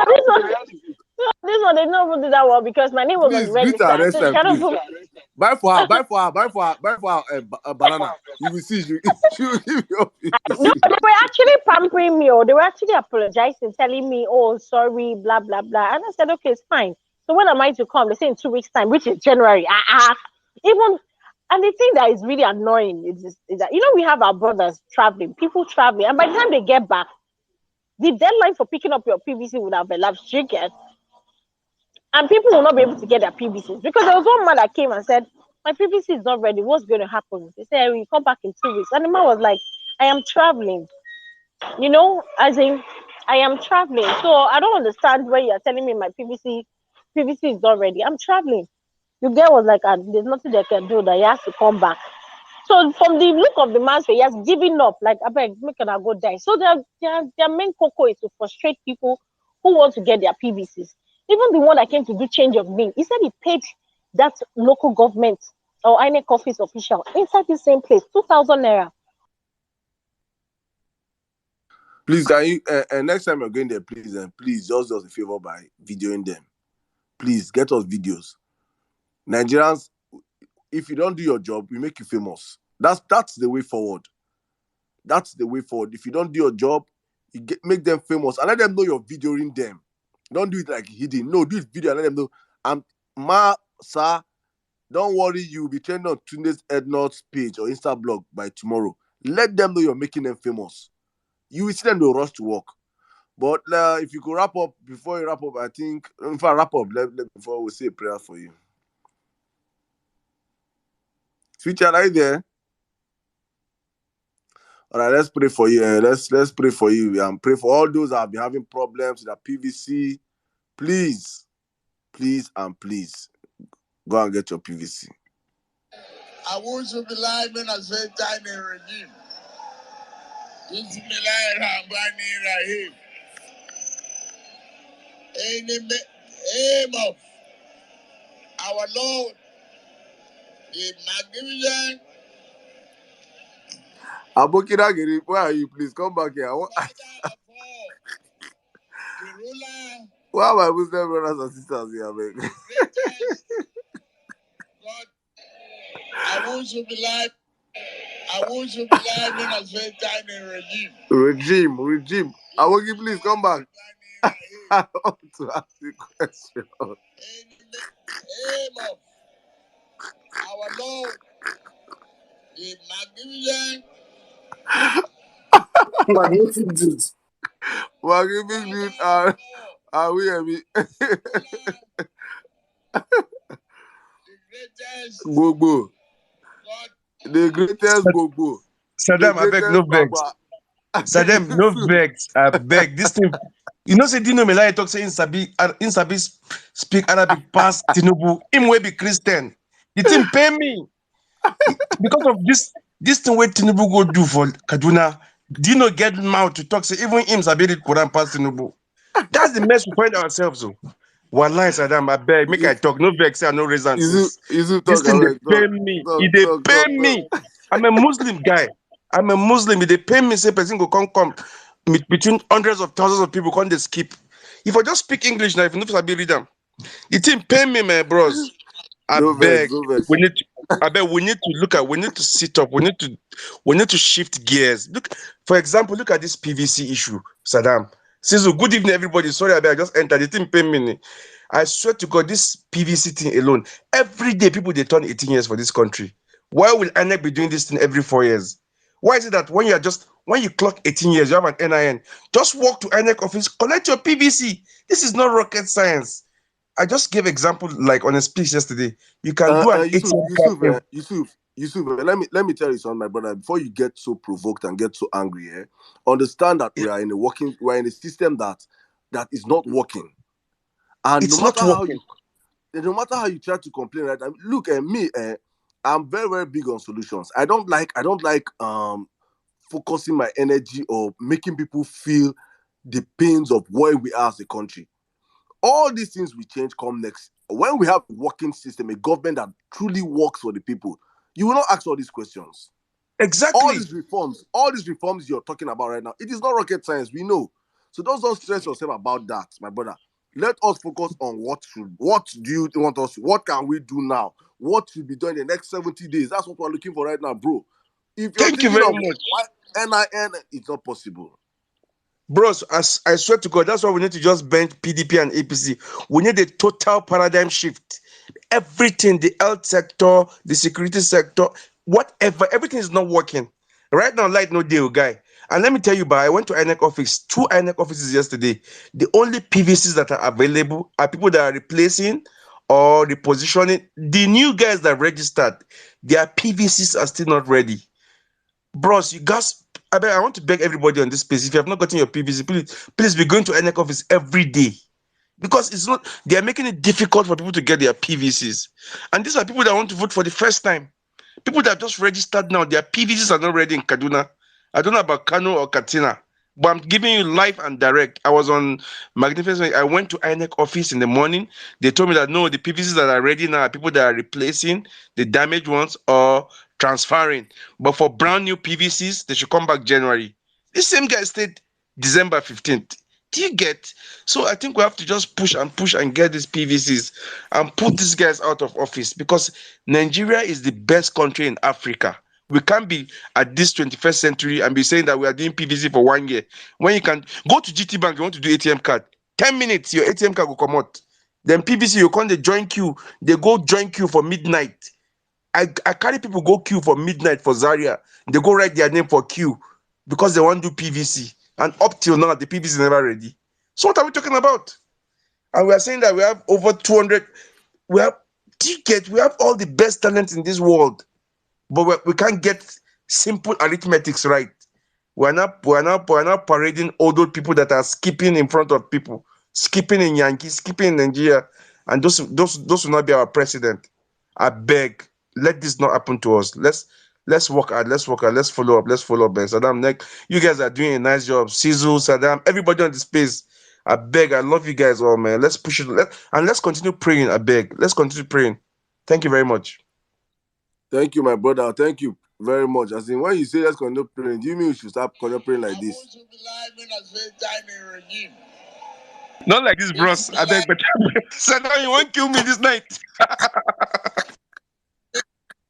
this one they don't even do that one because my name was on the Please, greet her register, next so she time, cannot please. even. Buy for her, buy for her, buy for her, buy for her a banana. You will see, she will give you No, they were actually pampering me, or they were actually apologizing, telling me, "Oh, sorry, blah blah blah." And I said, "Okay, it's fine." So when am I to come? They say in 2 weeks' time, which is January. Even, and the thing that is really annoying is that we have our brothers traveling, people traveling, and by the time they get back, the deadline for picking up your PVC would have elapsed. You get, and people will not be able to get their PVCs because there was one man that came and said, "My PVC is not ready. What's going to happen?" They said, "We come back in 2 weeks." And the man was like, "I am traveling." As in, I am traveling. So I don't understand when you're telling me my PVC is not ready. I'm traveling. The girl was like, there's nothing they can do, that he has to come back. So from the look of the man's face, he has given up. Like, I beg, make I go die. So their main cocoa is to frustrate people who want to get their PVCs. Even the one that came to do change of name, he said he paid that local government or INEC office official inside the same place, 2,000 naira. Please, can you, next time you're going there, please just do us a favor by videoing them. Please, get us videos. Nigerians, if you don't do your job, we make you famous. That's the way forward. That's the way forward. If you don't do your job, make them famous and let them know you're videoing them. Don't do it like hidden. No, do it video and let them know. Sir, don't worry, you'll be trending on Tunde's Ednot's page or Insta blog by tomorrow. Let them know you're making them famous. You will see them, they'll rush to work. But if you could wrap up, before you wrap up, I think, if I wrap up, before we say a prayer for you. Future, are you there? All right, let's pray for you. Let's pray for you and pray for all those that have been having problems with their PVC. Please, and please, go and get your PVC. I want to be live in a certain regime. Bismillahirrahmanirrahim. In the name of our Lord, the magnificent. Abokiragiri, where are you? Please come back here. Why are my Muslim brothers and sisters here, man? God, I want to be live in a certain regime. Regime. Aboki, please come back. I want to ask you a question. In the name of our Lord, the magnificent. Magnificent dudes. Magnificent dudes are we heavy? Gbogbo. The greatest Gbogbo. Saddam, I beg, no vex. Saddam, no vex. I beg. This thing, say Dino Melai talk say in Sabi speak Arabic past Tinubu. Him will be Christian. The thing pay me. Because of this thing where Tinubu go do for Kaduna, Dino get mouth to talk, say even him Sabi read Quran past Tinubu. That's the mess we find ourselves. Wallahi, Saddam, I beg, make I talk. No vex, I no reason. This thing, they pay me. They pay me. I'm a Muslim guy. I'm a Muslim. If they pay me, say person go come between hundreds of thousands of people, can't they skip? If I just speak English now, if you know Sabi read them, the thing pay me, my bros. I beg. We need to look at. We need to sit up. We need to shift gears. Look, for example, look at this PVC issue, Saddam. Sizu, good evening, everybody. Sorry, I just entered. The thing pay me. I swear to God, this PVC thing alone, every day people they turn 18 years for this country. Why will INEC be doing this thing every 4 years? Why is it that when you clock 18 years, you have an NIN, just walk to INEC office, collect your PVC? This is not rocket science. I just gave example like on a speech yesterday. You can do an ATM. Yusuf, let me tell you something, my brother. Before you get so provoked and get so angry, understand that we are in a system that is not working, and it's not working. No matter how you try to complain, right? I mean, look at me. I'm very, very big on solutions. I don't like focusing my energy or making people feel the pains of where we are as a country. All these things will change come next When we have a working system, a government that truly works for the people, you will not ask all these questions. Exactly. All these reforms you're talking about right now, it is not rocket science. We know. So don't stress yourself about that, my brother. Let us focus on what do you want us? What can we do now? What should be done in the next 70 days? That's what we're looking for right now, bro. If you're Thank you thinking very of much. NIN, it's not possible. Bros, I swear to God, that's why we need to just bench PDP and APC. We need a total paradigm shift. Everything, the health sector, the security sector, whatever, everything is not working. Right now, light no deal, guy. And let me tell you, I went to INEC office, 2 INEC offices yesterday. The only PVCs that are available are people that are replacing or repositioning. The new guys that registered, their PVCs are still not ready. Bros, you guys, I want to beg everybody on this space. If you have not gotten your PVC, please be going to INEC office every day. Because it's not, they are making it difficult for people to get their PVCs. And these are people that want to vote for the first time. People that just registered now, their PVCs are not ready in Kaduna. I don't know about Kano or Katina, but I'm giving you live and direct. I was on Magnificent. I went to INEC office in the morning. They told me that no, the PVCs that are ready now are people that are replacing the damaged ones or transferring. But for brand new PVCs, they should come back January. This same guy stayed December 15th. Do you get? So I think we have to just push and get these PVCs and put these guys out of office, because Nigeria is the best country in Africa. We can't be at this 21st century and be saying that we are doing PVC for 1 year. When you can go to GT Bank, you want to do ATM card, 10 minutes, your ATM card will come out. Then PVC, you come, they join queue, they go join queue for midnight. I carry people go queue for midnight for Zaria. They go write their name for queue because they want to do PVC. And up till now, the PVC is never ready. So what are we talking about? And we are saying that we have over 200, we have tickets, we have all the best talents in this world, but we can't get simple arithmetics right. We're not parading old people that are skipping in front of people, skipping in Yankee, skipping in Nigeria, and those will not be our president. I beg, let this not happen to us. Let's work hard. Let's follow up. Man. Saddam, you guys are doing a nice job. Sizzle, Saddam, everybody on the space. I beg, I love you guys all, man. Let's push it. Let's continue praying. I beg. Let's continue praying. Thank you very much. Thank you, my brother. Thank you very much. As in, when you say let's continue praying, do you mean we should start praying like this? Not like this, bros. I beg, but Saddam, you won't kill me this night.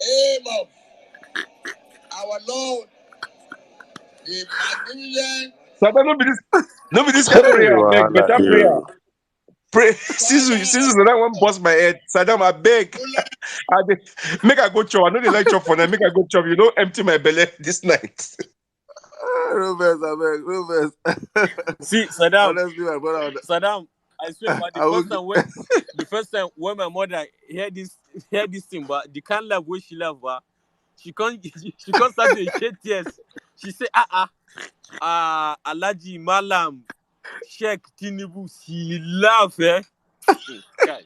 Aim of our Lord, the magnificent. Saddam, no be this kind of prayer. I beg, better prayer. Pray, since that one bust my head. Saddam, I beg. Make I go chop. I know they like chop for now. Make I go chop. You know, empty my belly this night. Rufus, I beg, Rufus. See, Saddam. Honestly, my brother. Saddam, I swear, but the first time when my mother heard this thing, but the kind of way she laugh, but she can't start to shed tears. She say, Alaji Malam, Sheikh Tinubu, he laugh, eh? God,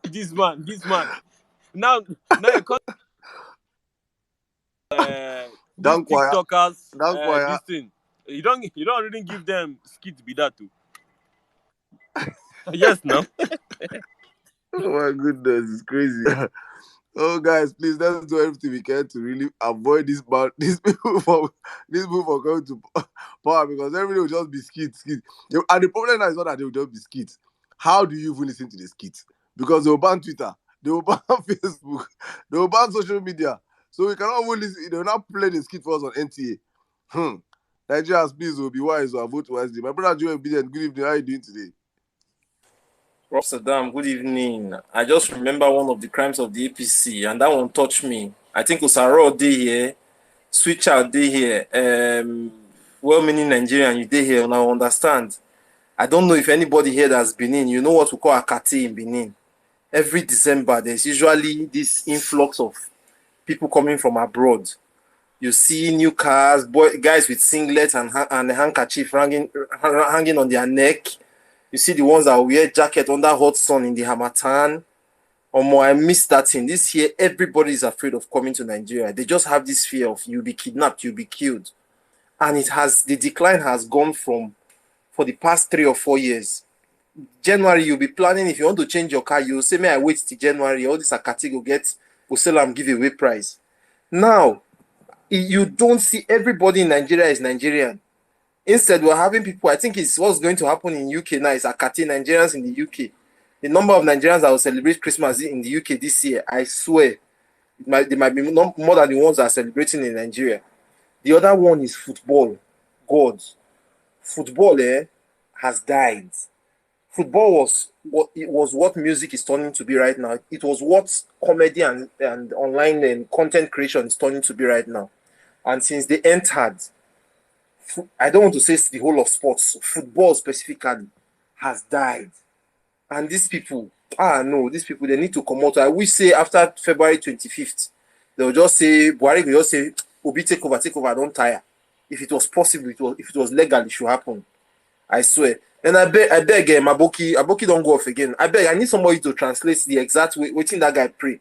this man. Now you can't. These TikTokers, this thing. You don't really give them skit be that too. Yes, no. Oh my goodness, it's crazy. Oh guys, please let's do everything we can to really avoid these people from coming to power, because everybody will just be skit. And the problem now is not that they will just be skits. How do you even listen to the skits? Because they will ban Twitter, they will ban Facebook, they will ban social media. So we cannot even listen. They will not play the skit for us on NTA. Nigerians, please will be wise or vote wisely. My brother Joe Obedient, good evening. How are you doing today? Prof. Saddam, good evening. I just remember one of the crimes of the APC, and that one touched me. I think Osaro day here, Switch out day here, well-meaning Nigerian, you day here, and I understand. I don't know if anybody here that's Benin, you know what we call Akati in Benin. Every December, there's usually this influx of people coming from abroad. You see new cars, guys with singlets and a handkerchief hanging on their neck. You see the ones that wear jacket under hot sun in the Hamatan. I missed that thing. This year, everybody is afraid of coming to Nigeria. They just have this fear of you'll be kidnapped, you'll be killed. And the decline has gone for the past 3 or 4 years. January, you'll be planning. If you want to change your car, you'll say, may I wait till January? All this Akati will sell and giveaway price. Now, you don't see everybody in Nigeria is Nigerian. Instead, we're having people, I think it's what's going to happen in UK now is Akati Nigerians in the UK. The number of Nigerians that will celebrate Christmas in the UK this year, I swear, they might be more than the ones that are celebrating in Nigeria. The other one is football. God, football has died. Football was what music is turning to be right now. It was what comedy and online and content creation is turning to be right now. And since they entered, I don't want to say the whole of sports, football specifically has died. And these people, these people, they need to come out. I wish say after February 25th, they'll just say, Buhari will just say, Obi, take over, I don't tire. If it was possible, if it was legal, it should happen. I swear. And I beg Maboki don't go off again. I beg, I need somebody to translate the exact way, waiting that guy pray.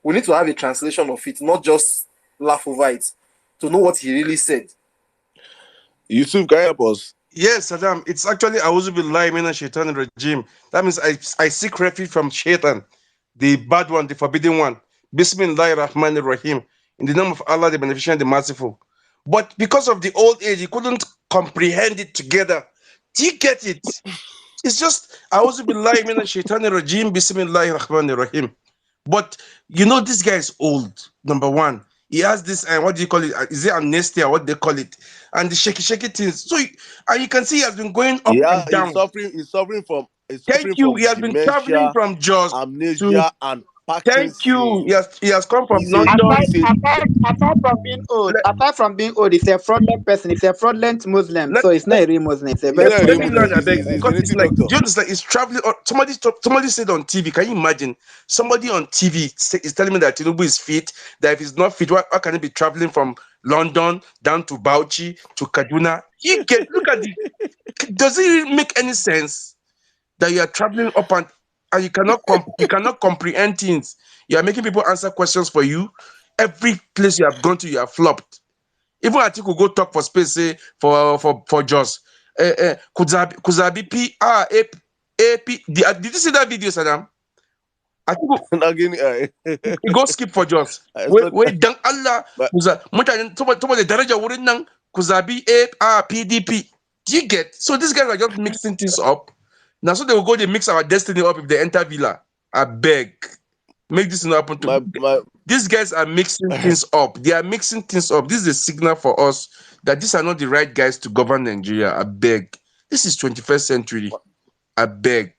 We need to have a translation of it, not just laugh over it, to know what he really said. Yusuf, can you help us? Yes, Saddam. It's actually Auzu Billahi Minash Shaitanir Rajim. That means I seek refuge from Shaitan, the bad one, the forbidden one. Bismillahir Rahmanir Rahim. In the name of Allah, the Beneficent, the Merciful. But because of the old age, he couldn't comprehend it together. Do you get it? It's just Auzu Billahi Minash Shaitanir Rajim. Bismillahir Rahmanir Rahim. But you know, this guy is old. Number one, he has this, what do you call it? Is it amnesia? What they call it? And the shaky things. So, and you can see he has been going up and down. He's suffering from Thank you. He has been traveling dementia, from Jos to. amnesia, and Thank you. Parkinson's. He has come from He's London. Apart from being old, he's a fraudulent person. He's a fraudulent Muslim. So it's not a real Muslim. It's a very Let me learn, I beg. He's Because it's like, do you understand? He's traveling. Somebody said on TV. Can you imagine? Somebody on TV is telling me that Tinubu is fit. That if he's not fit, why can he be traveling from London down to Bauchi to Kaduna? Look at the. Does it really make any sense that you are traveling up and you cannot comprehend things? You are making people answer questions for you. Every place you have gone to, you have flopped. Even I think we go talk for space, say for Jos. Kuzabi P R A P. Did you see that video, Saddam? I think we go skip for Jos. Wait, dan Allah. Somebody daraja wurin nan Kuzabi A R P D P. Do you get? So these guys are just mixing things up. Now, so they will go, they mix our destiny up if they enter Villa. I beg. Make this not happen to these guys are mixing things up. They are mixing things up. This is a signal for us that these are not the right guys to govern Nigeria. I beg. This is 21st century. I beg.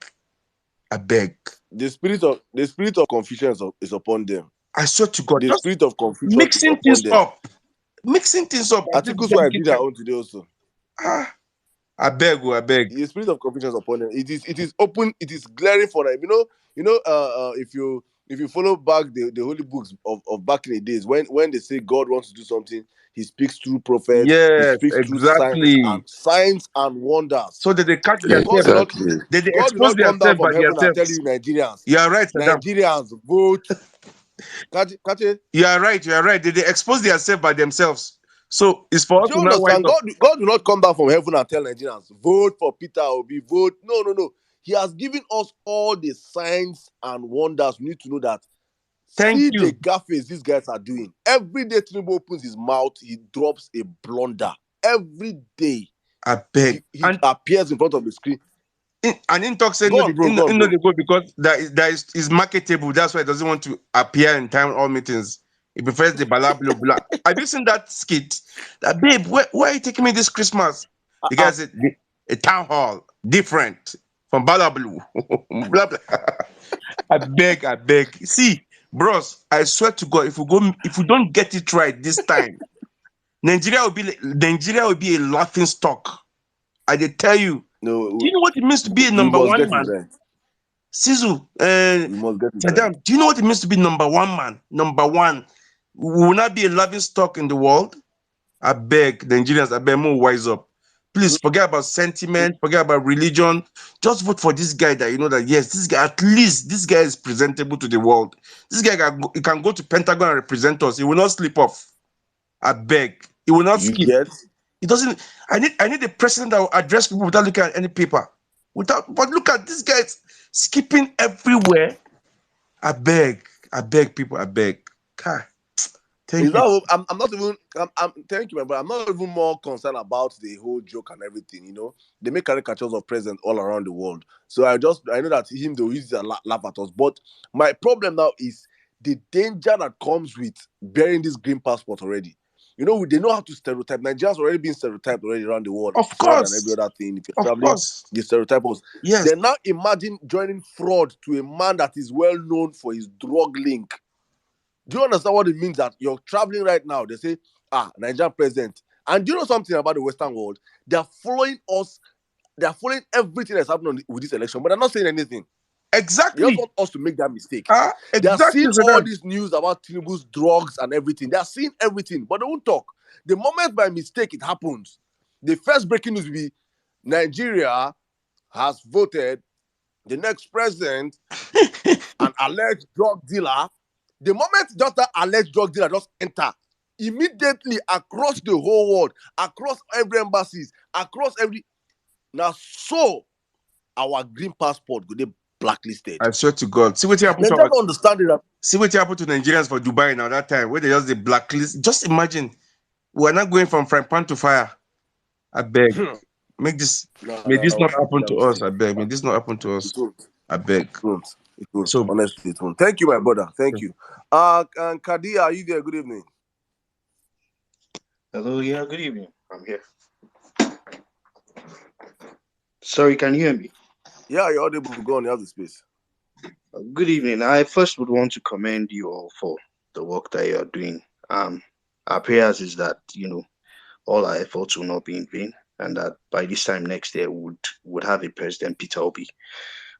The spirit of confusion is upon them. I swear to God. The spirit of confusion mixing things up. Mixing things up. I think why I did their own today also. I beg. The spirit of confusion is upon them. It is open. It is glaring for them. If you follow back the holy books of back in the days, when they say God wants to do something, he speaks through prophets, yes, he speaks exactly. through signs and wonders. So that they catch themselves. God will not come down from heaven and tell you Nigerians. You are right, Saddam. Nigerians, vote. Catch it? You are right. They expose themselves by themselves. So it's for us to not wake up. God will not come down from heaven and tell Nigerians, vote for Peter Obi, vote. No. He has given us all the signs and wonders. We need to know that. See the gaffes these guys are doing. Every day Tinubu opens his mouth, he drops a blunder. Every day. I beg. He appears in front of the screen. And in talk say no, they go because that is marketable. That's why he doesn't want to appear in town hall meetings. He prefers the blah blah blah. Have you seen that skit? That babe, where are you taking me this Christmas? The guy said a town hall, different from blah blue. Blah blah. I beg. See, bros, I swear to God, if we don't get it right this time, Nigeria will be a laughing stock. I did tell you. No, do you know what it means to be a number one man? Right. Sizu, Saddam, right. Do you know what it means to be number one man? Number one. We will not be a laughing stock in the world. I beg Nigerians, I beg more wise up. Please forget about sentiment, forget about religion. Just vote for this guy that you know that yes, this guy, at least this guy is presentable to the world. This guy can go to Pentagon and represent us. He will not slip off. I beg. He will not skip. Get? He doesn't. I need a president that will address people without looking at any paper. But look at these guys skipping everywhere. I beg people, I beg. God, thank It's you. not, I'm not even, thank you, but I'm not even more concerned about the whole joke and everything, you know. They make caricatures of presidents all around the world. So I know that they'll use it and laugh at us. But my problem now is the danger that comes with bearing this green passport already. You know, they know how to stereotype. Nigerians already been stereotyped already around the world, Of fraud and every course, other thing. If you're of traveling, course. they stereotype us. Yes, Then now imagine joining fraud to a man that is well known for his drug link. Do you understand what it means that you're traveling right now? They say, Nigerian president. And do you know something about the Western world? They are following us. They are following everything that's happening with this election, but they're not saying anything. They just exactly. want us to make that mistake. They are Exactly, seeing all Saddam. this news about Tinubu's drugs and everything. They are seeing everything, but they won't talk. The moment by mistake it happens, the first breaking news will be Nigeria has voted the next president, an alleged drug dealer. The moment just that alleged drug dealer just enter, immediately across the whole world, across every embassies, across every now, so our green passport go dey blacklisted. I swear to God. See what happened to Nigerians don't understand it. see what happened to Nigerians for Dubai now that time where they just the blacklist. Just imagine we're not going from frying pan to fire. I beg. May this not happen to us. I beg. May this not happen to us. I beg. It won't. So Honestly, it won't. Thank you, my brother. Thank you. And Kadia, are you there? Good evening. Hello, yeah, good evening. I'm here. Sorry, can you hear me? Yeah, you're audible. Go on, you have the space. Good evening. I first would want to commend you all for the work that you are doing. Our prayers is that, all our efforts will not be in vain, and that by this time next year would have a President Peter Obi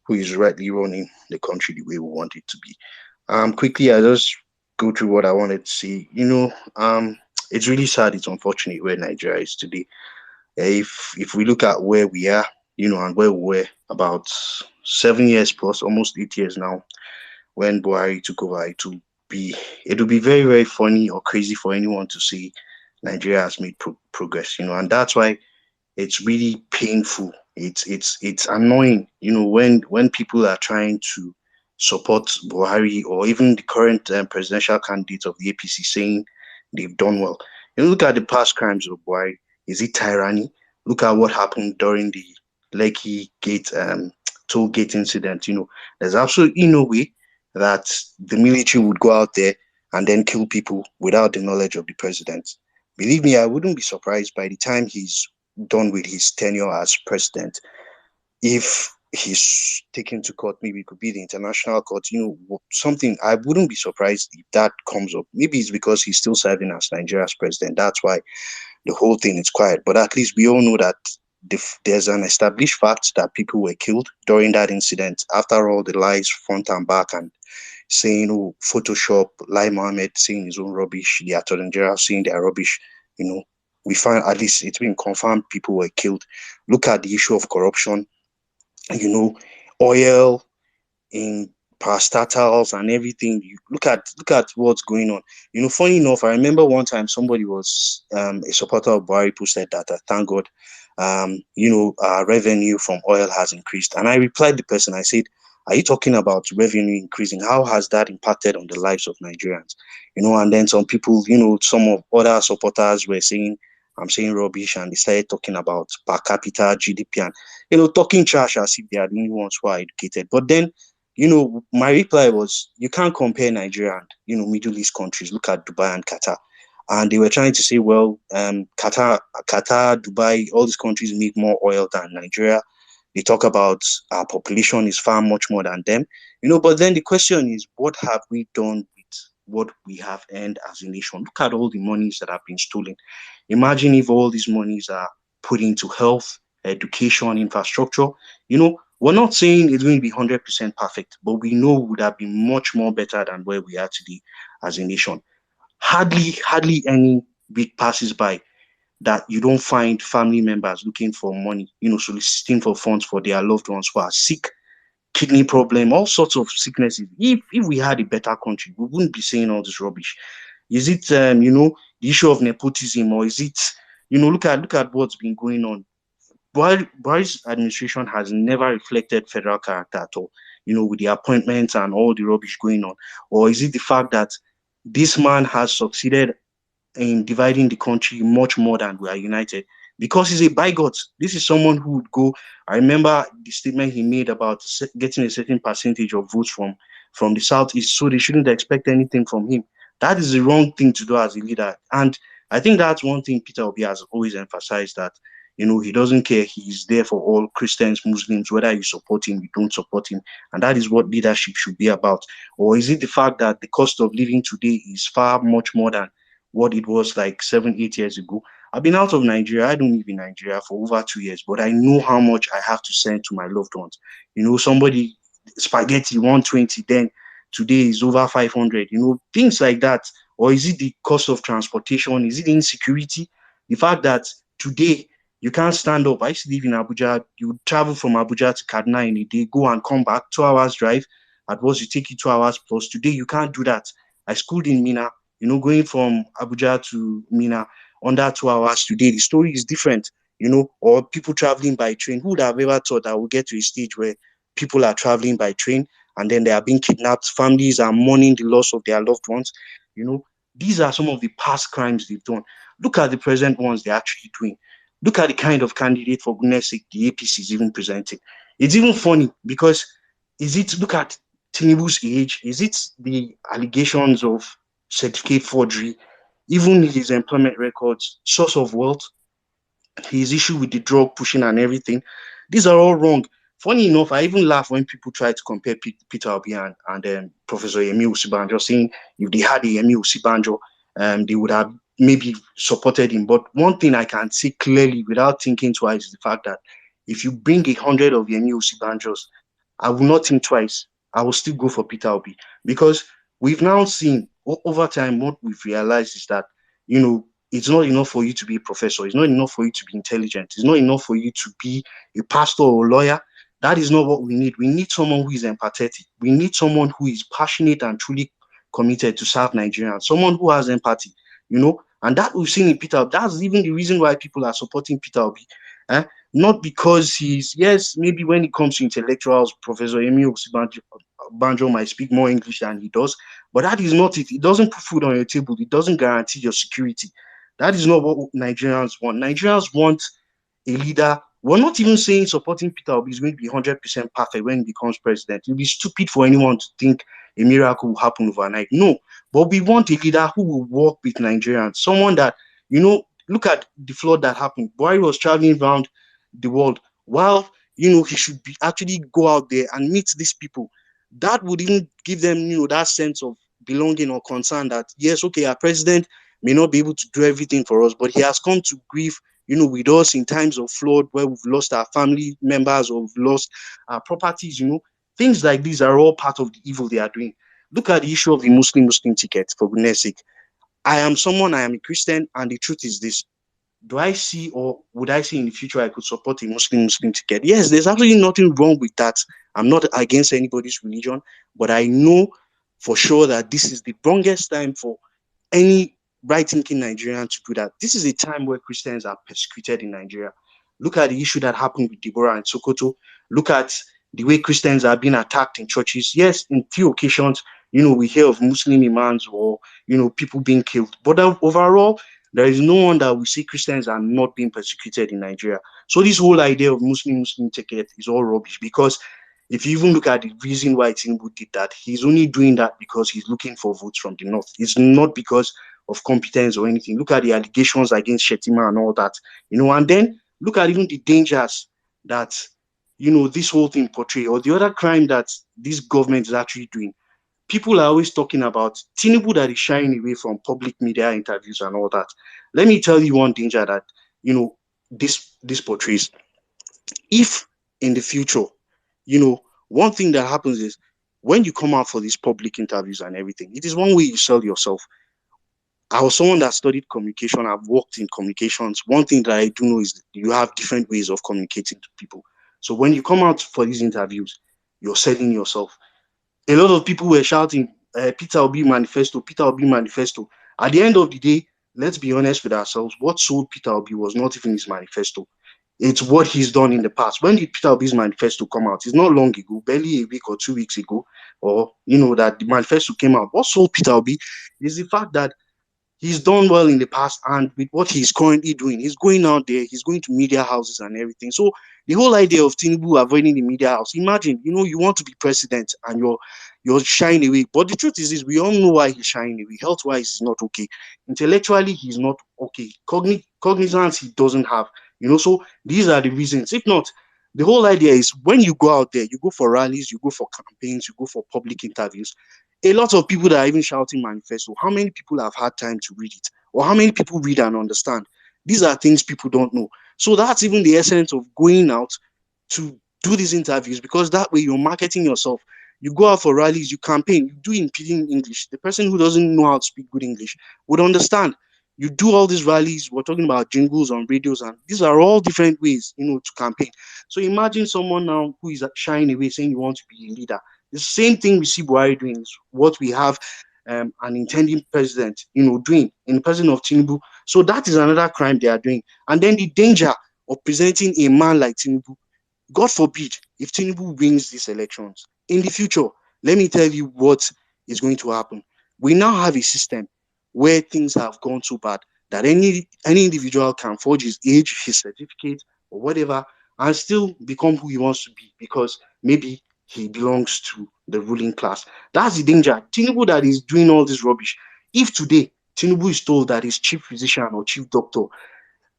who is rightly running the country the way we want it to be. Quickly, I just go through what I wanted to say. It's really sad. It's unfortunate where Nigeria is today. If we look at where we are, and where we were about 7 years plus, almost 8 years now, when Buhari took over, it will be very, very funny or crazy for anyone to say Nigeria has made progress, and that's why it's really painful. It's annoying, when people are trying to support Buhari or even the current presidential candidate of the APC saying they've done well. Look at the past crimes of Buhari. Is it tyranny? Look at what happened during the Lekki Gate toll gate incident. There's absolutely no way that the military would go out there and then kill people without the knowledge of the president. Believe me, I wouldn't be surprised by the time he's done with his tenure as president, if he's taken to court. Maybe it could be the international court, something. I wouldn't be surprised if that comes up. Maybe it's because he's still serving as Nigeria's president. That's why the whole thing is quiet. But at least we all know that there's an established fact that people were killed during that incident. After all the lies front and back and saying, Photoshop, Lai Mohammed saying his own rubbish, the Attorney General saying their rubbish, we find at least it's been confirmed people were killed. Look at the issue of corruption, oil in parastatals and everything. Look at what's going on. Funny enough, I remember one time somebody was a supporter of Buhari posted that thank God, our revenue from oil has increased. And I replied the person, I said, are you talking about revenue increasing? How has that impacted on the lives of Nigerians? And then some people, some of other supporters were saying, I'm saying rubbish, and they started talking about per capita GDP and, talking trash as if they are the only ones who are educated. But then, my reply was, you can't compare Nigeria and, Middle East countries. Look at Dubai and Qatar. And they were trying to say, well, Qatar, Dubai, all these countries make more oil than Nigeria. They talk about our population is far much more than them, but then the question is, what have we done with what we have earned as a nation? Look at all the monies that have been stolen. Imagine if all these monies are put into health, education, infrastructure. We're not saying it's going to be 100% perfect, but we know it would have been much more better than where we are today as a nation. Hardly any week passes by that you don't find family members looking for money, soliciting for funds for their loved ones who are sick, kidney problem, all sorts of sicknesses. If we had a better country, we wouldn't be saying all this rubbish. Is it, the issue of nepotism, or is it, look at what's been going on. Buhari's administration has never reflected federal character at all, with the appointments and all the rubbish going on? Or is it the fact that this man has succeeded in dividing the country much more than we are united? Because he's a bigot. This is someone who would go. I remember the statement he made about getting a certain percentage of votes from the southeast, so they shouldn't expect anything from him. That is the wrong thing to do as a leader. And I think that's one thing Peter Obi has always emphasized, that he doesn't care. He's there for all Christians, Muslims, whether you support him, you don't support him. And that is what leadership should be about. Or is it the fact that the cost of living today is far much more than what it was like 7, 8 years ago? I've been out of Nigeria. I don't live in Nigeria for over 2 years, but I know how much I have to send to my loved ones. Somebody, spaghetti 120, then today is over 500, things like that. Or is it the cost of transportation? Is it insecurity? The fact that today you can't stand up. I used to live in Abuja. You travel from Abuja to Kaduna in a day, go and come back, 2 hours drive. At once you take you 2 hours plus. Today you can't do that. I schooled in Mina, going from Abuja to Mina under 2 hours. Today the story is different, or people traveling by train. Who would have ever thought that we'll get to a stage where people are traveling by train and then they are being kidnapped, families are mourning the loss of their loved ones? These are some of the past crimes they've done. Look at the present ones they're actually doing. Look at the kind of candidate, for goodness sake, the APC is even presenting. It's even funny because look at Tinubu's age, is it the allegations of certificate forgery, even his employment records, source of wealth, his issue with the drug pushing and everything? These are all wrong. Funny enough, I even laugh when people try to compare Peter Obi and Professor Yemi Osibanjo, saying if they had a Yemi Osibanjo, they would have maybe supported him. But one thing I can see clearly without thinking twice is the fact that if you bring 100 of Yemi Osibanjos, I will not think twice. I will still go for Peter Obi, because we've now seen over time, what we've realized is that, it's not enough for you to be a professor. It's not enough for you to be intelligent. It's not enough for you to be a pastor or a lawyer. That is not what we need. We need someone who is empathetic. We need someone who is passionate and truly committed to serve Nigerians, someone who has empathy, and that we've seen in Peter Obi. That's even the reason why people are supporting Peter Obi. Not because yes, maybe when it comes to intellectuals, Professor Emil Banjo might speak more English than he does, but that is not it. It doesn't put food on your table. It doesn't guarantee your security. That is not what Nigerians want. Nigerians want a leader. We're not even saying supporting Peter Obi is going to be 100% perfect when he becomes president. It would be stupid for anyone to think a miracle will happen overnight. No, but we want a leader who will work with Nigerians. Someone that, look at the flood that happened. Buhari was traveling around the world while, he should be actually go out there and meet these people. That would even give them, that sense of belonging or concern that, yes, okay, our president may not be able to do everything for us, but he has come to grieve, with us in times of flood where we've lost our family members or we've lost our properties. Things like these are all part of the evil they are doing. Look at the issue of the Muslim ticket, for goodness sake. I am a Christian, and the truth is this: do I see, or would I see in the future I could support a Muslim ticket? Yes, there's absolutely nothing wrong with that. I'm not against anybody's religion, but I know for sure that this is the wrongest time for any right-thinking Nigerian to do that. This is a time where Christians are persecuted in Nigeria. Look at the issue that happened with Deborah and Sokoto. Look at the way Christians are being attacked in churches. Yes, in few occasions, we hear of Muslim imams or, people being killed. But overall, there is no one that will say Christians are not being persecuted in Nigeria. So this whole idea of Muslim ticket is all rubbish, because if you even look at the reason why Tinubu did that, he's only doing that because he's looking for votes from the north. It's not because of competence or anything. Look at the allegations against Shetima and all that, and then look at even the dangers that, this whole thing portray, or the other crime that this government is actually doing. People are always talking about Tinubu that is shying away from public media interviews and all that. Let me tell you one danger that, this portrays. If in the future, one thing that happens is when you come out for these public interviews and everything, it is one way you sell yourself. I was someone that studied communication. I've worked in communications. One thing that I do know is you have different ways of communicating to people. So when you come out for these interviews, you're selling yourself. A lot of people were shouting, Peter Obi manifesto, Peter Obi manifesto. At the end of the day, let's be honest with ourselves. What sold Peter Obi was not even his manifesto. It's what he's done in the past. When did Peter Obi's manifesto come out? It's not long ago, barely a week or 2 weeks ago, or that the manifesto came out. What sold Peter Obi is the fact that he's done well in the past, and with what he's currently doing, he's going out there, he's going to media houses and everything. So the whole idea of Tinubu avoiding the media house, imagine, you want to be president and you're shying away. But the truth is this, we all know why he's shying away. Health-wise, he's not okay. Intellectually, he's not okay. Cognizance, he doesn't have. So these are the reasons. If not, the whole idea is when you go out there, you go for rallies, you go for campaigns, you go for public interviews. A lot of people that are even shouting manifesto, how many people have had time to read it? Or how many people read and understand? These are things people don't know. So that's even the essence of going out to do these interviews, because that way you're marketing yourself. You go out for rallies, you campaign, you do in plain English. The person who doesn't know how to speak good English would understand. You do all these rallies, we're talking about jingles on radios, and these are all different ways, to campaign. So imagine someone now who is shying away saying you want to be a leader. The same thing we see Buhari doing is what we have an intending president, doing in the president of Tinubu. So that is another crime they are doing. And then the danger of presenting a man like Tinubu, God forbid, if Tinubu wins these elections, in the future, let me tell you what is going to happen. We now have a system where things have gone so bad that any individual can forge his age, his certificate, or whatever, and still become who he wants to be, because maybe he belongs to the ruling class. That's the danger. Tinubu that is doing all this rubbish. If today Tinubu is told that his chief physician or chief doctor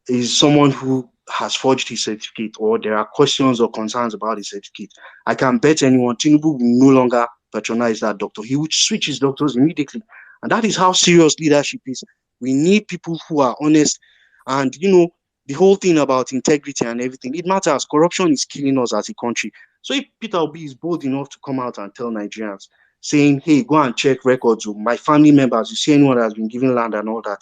is someone who has forged his certificate, or there are questions or concerns about his certificate, I can bet anyone Tinubu will no longer patronize that doctor. He would switch his doctors immediately. And that is how serious leadership is. We need people who are honest. And, the whole thing about integrity and everything, it matters. Corruption is killing us as a country. So if Peter Obi is bold enough to come out and tell Nigerians, saying, hey, go and check records of my family members, you see anyone that has been given land and all that,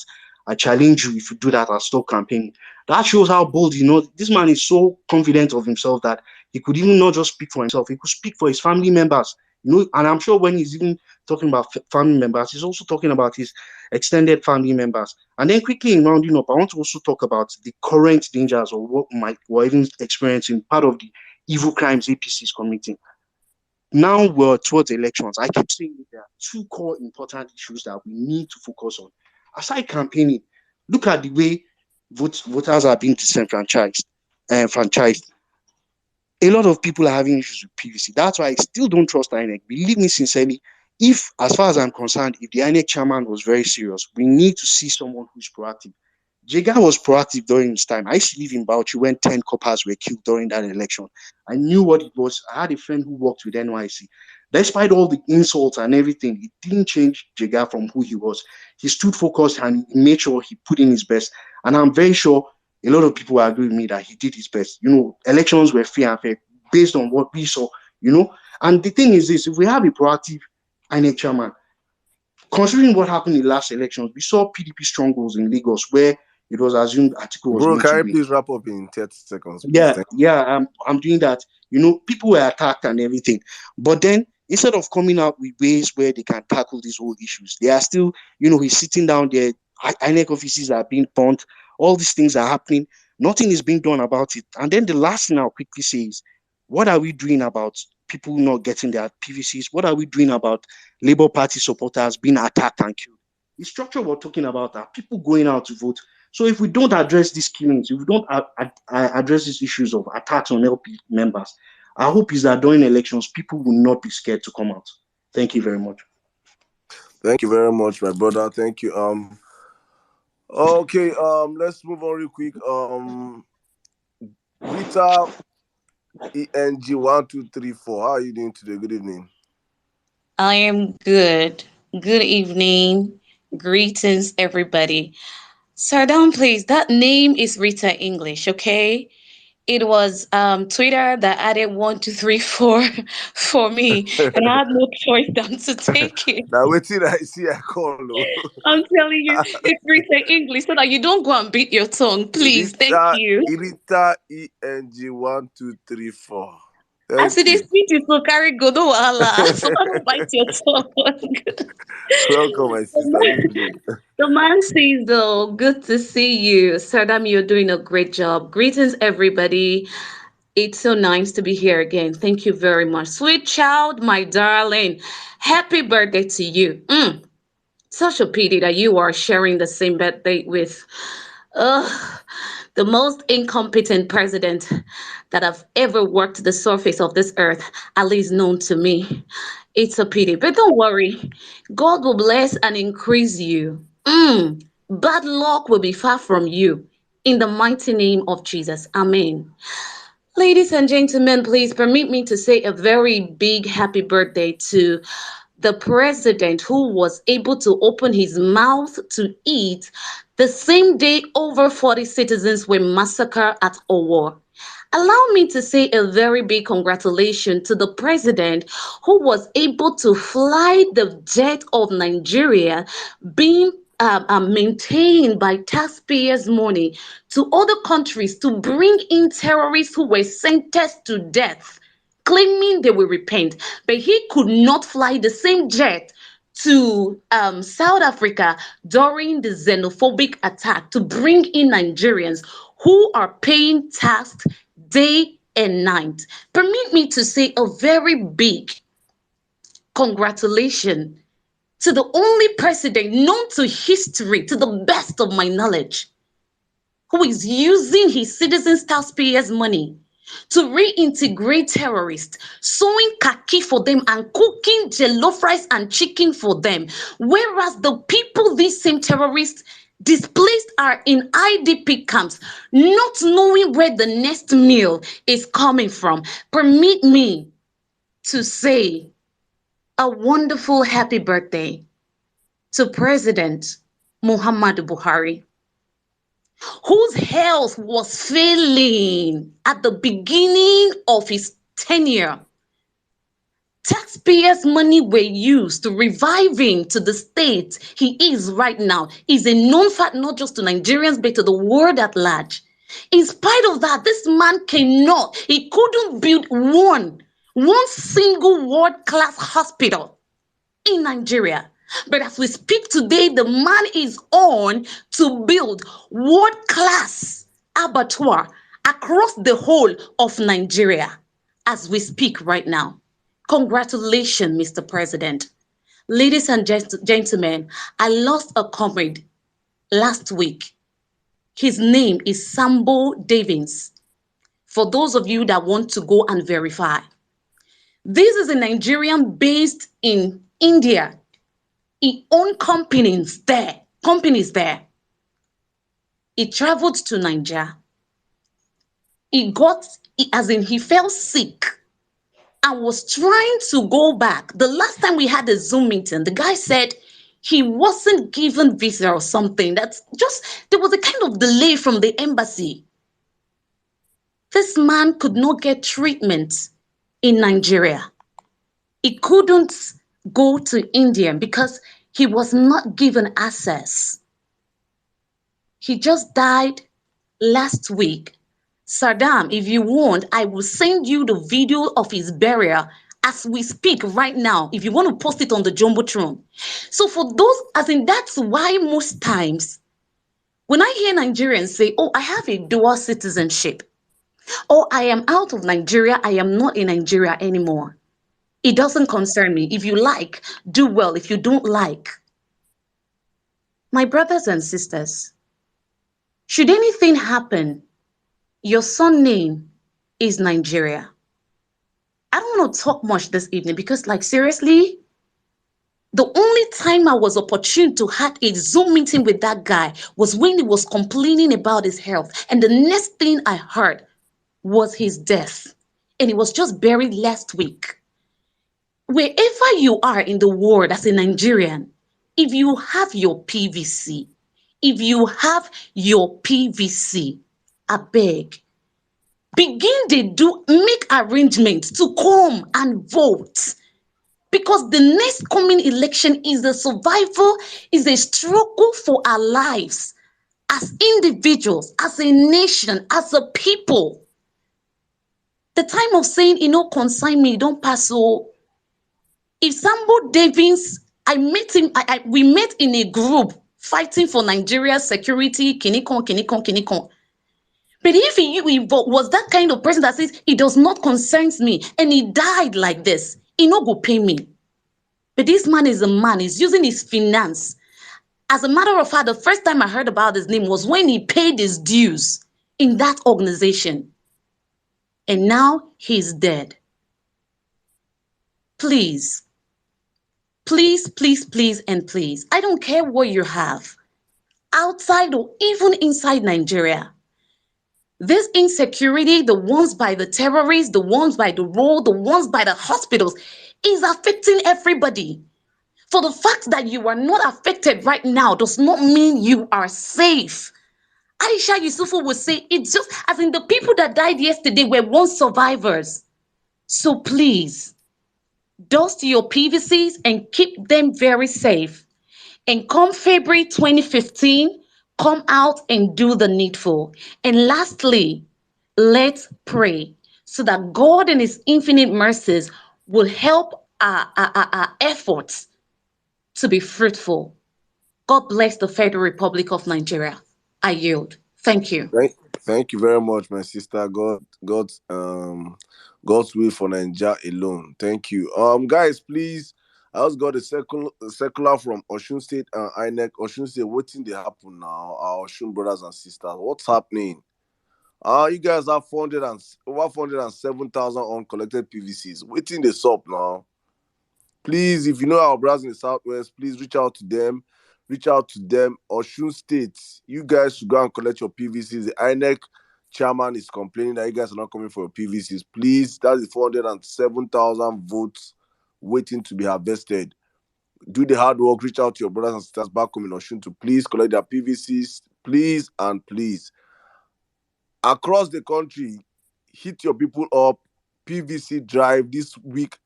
I challenge you. If you do that, I'll stop campaigning. That shows how bold, this man is so confident of himself that he could even not just speak for himself, he could speak for his family members. And I'm sure when he's even talking about family members, he's also talking about his extended family members. And then quickly in rounding up, I want to also talk about the current dangers of what we're even experiencing, part of the evil crimes APC is committing. Now we're towards elections. I keep saying there are two core important issues that we need to focus on. Aside campaigning, look at the way voters are being disenfranchised and franchised. A lot of people are having issues with PVC. That's why I still don't trust INEC. Believe me sincerely, if, as far as I'm concerned, if the INEC chairman was very serious, we need to see someone who's proactive. Jega was proactive during his time. I used to live in Bauchi when 10 coppers were killed during that election. I knew what it was. I had a friend who worked with NYC. Despite all the insults and everything, it didn't change Jega from who he was. He stood focused and he made sure he put in his best. And I'm very sure a lot of people agree with me that he did his best. Elections were fair and fair based on what we saw, And the thing is this, if we have a proactive INEC chairman, considering what happened in the last elections, we saw PDP strongholds in Lagos where it was assumed Atiku was Bro, going to can you win. please wrap up in 30 seconds, please? I'm doing that. People were attacked and everything. But then, instead of coming out with ways where they can tackle these whole issues, they are still, he's sitting down there, INEC offices are being burnt, all these things are happening, nothing is being done about it. And then the last thing I'll quickly say is, what are we doing about people not getting their PVCs? What are we doing about Labour Party supporters being attacked and killed? The structure we're talking about are people going out to vote. So if we don't address these killings, if we don't address these issues of attacks on LP members, our hope is that during elections, people will not be scared to come out. Thank you very much. Thank you very much, my brother. Thank you. Okay, let's move on real quick. Rita ENG1234. How are you doing today? Good evening. I am good. Good evening. Greetings, everybody. Sardon, please, that name is Rita English, okay? It was Twitter that added 1234 for me, and I had no choice than to take it. Now, wait till I see I call. I'm telling you, it's Rita English so that you don't go and beat your tongue, please. Thank you. Rita ENG1234. As Thank it is you. sweet, you so carry go no wahala. So I don't bite your tongue. Welcome, my sister. Good evening. The man says, though, good to see you. Sadam, you're doing a great job. Greetings, everybody. It's so nice to be here again. Thank you very much. Sweet child, my darling. Happy birthday to you. Such a pity that you are sharing the same birthday with the most incompetent president that have ever walked the surface of this earth, at least known to me. It's a pity. But don't worry, God will bless and increase you. Bad luck will be far from you. In the mighty name of Jesus. Amen. Ladies and gentlemen, please permit me to say a very big happy birthday to the president who was able to open his mouth to eat the same day over 40 citizens were massacred at Owo. Allow me to say a very big congratulations to the president who was able to fly the jet of Nigeria being maintained by taxpayers' money to other countries to bring in terrorists who were sentenced to death, claiming they will repent. But he could not fly the same jet to South Africa during the xenophobic attack to bring in Nigerians who are paying tax day and night. Permit me to say a very big congratulations to the only president known to history, to the best of my knowledge, who is using his citizens' taxpayers' money to reintegrate terrorists, sewing khaki for them and cooking jollof rice and chicken for them. Whereas the people these same terrorists displaced are in IDP camps, not knowing where the next meal is coming from. Permit me to say a wonderful happy birthday to President Muhammadu Buhari, whose health was failing at the beginning of his tenure. Taxpayers' money were used to revive him to the state he is right now. Is a known fact not just to Nigerians but to the world at large. In spite of that, this man he couldn't build one single world-class hospital in Nigeria. But as we speak today, the man is on to build world-class abattoir across the whole of Nigeria as we speak right now. Congratulations, Mr. President. Ladies and gentlemen, I lost a comrade last week. His name is Sambo Davins. For those of you that want to go and verify, this is a Nigerian based in India. He owned companies there. He traveled to Nigeria. He fell sick and was trying to go back. The last time we had a Zoom meeting, the guy said he wasn't given visa or something. There was a kind of delay from the embassy. This man could not get treatment in Nigeria. He couldn't go to India because he was not given access. He just died last week. Saddam, if you want, I will send you the video of his burial as we speak right now, if you want to post it on the Jumbotron. So for those, that's why most times when I hear Nigerians say, oh, I have a dual citizenship, or I am out of Nigeria, I am not in Nigeria anymore. It doesn't concern me. If you like, do well. If you don't like, my brothers and sisters, should anything happen, your son name is Nigeria. I don't want to talk much this evening because, seriously, the only time I was opportune to have a Zoom meeting with that guy was when he was complaining about his health. And the next thing I heard was his death. And he was just buried last week. Wherever you are in the world as a Nigerian, if you have your PVC, I beg, make arrangements to come and vote. Because the next coming election is a survival, is a struggle for our lives as individuals, as a nation, as a people. The time of saying, consign me, don't pass. So if Sambo Davis, I met him, we met in a group fighting for Nigeria's security, kinikon, kinikon, kinikon. But if he was that kind of person that says, it does not concern me, and he died like this, he no go pay me. But this man is a man, he's using his finance. As a matter of fact, the first time I heard about his name was when he paid his dues in that organization. And now he's dead. Please, please, please, please, and please, I don't care what you have, outside or even inside Nigeria. This insecurity, the ones by the terrorists, the ones by the road, the ones by the hospitals, is affecting everybody. For the fact that you are not affected right now does not mean you are safe. Aisha Yusufu would say it's just as in the people that died yesterday were once survivors. So please, dust your PVCs and keep them very safe. And come February 2015, come out and do the needful. And lastly, let's pray so that God in His infinite mercies will help our efforts to be fruitful. God bless the Federal Republic of Nigeria. I yield. Thank you. Thank you very much, my sister. God's will for Nigeria alone. Thank you. Guys, please. I also got a circular from Osun State and INEC. Osun State, what thing they happen now? Our Osun brothers and sisters, what's happening? You guys have over 407,000 uncollected PVCs. Waiting the sup now. Please, if you know our brothers in the Southwest, please reach out to them. Reach out to them. Osun State, you guys should go and collect your PVCs. The INEC chairman is complaining that you guys are not coming for your PVCs. Please, that is 407,000 votes waiting to be harvested. Do the hard work. Reach out to your brothers and sisters back home in Osun to please collect their PVCs. Please and please. Across the country, hit your people up. PVC drive this week.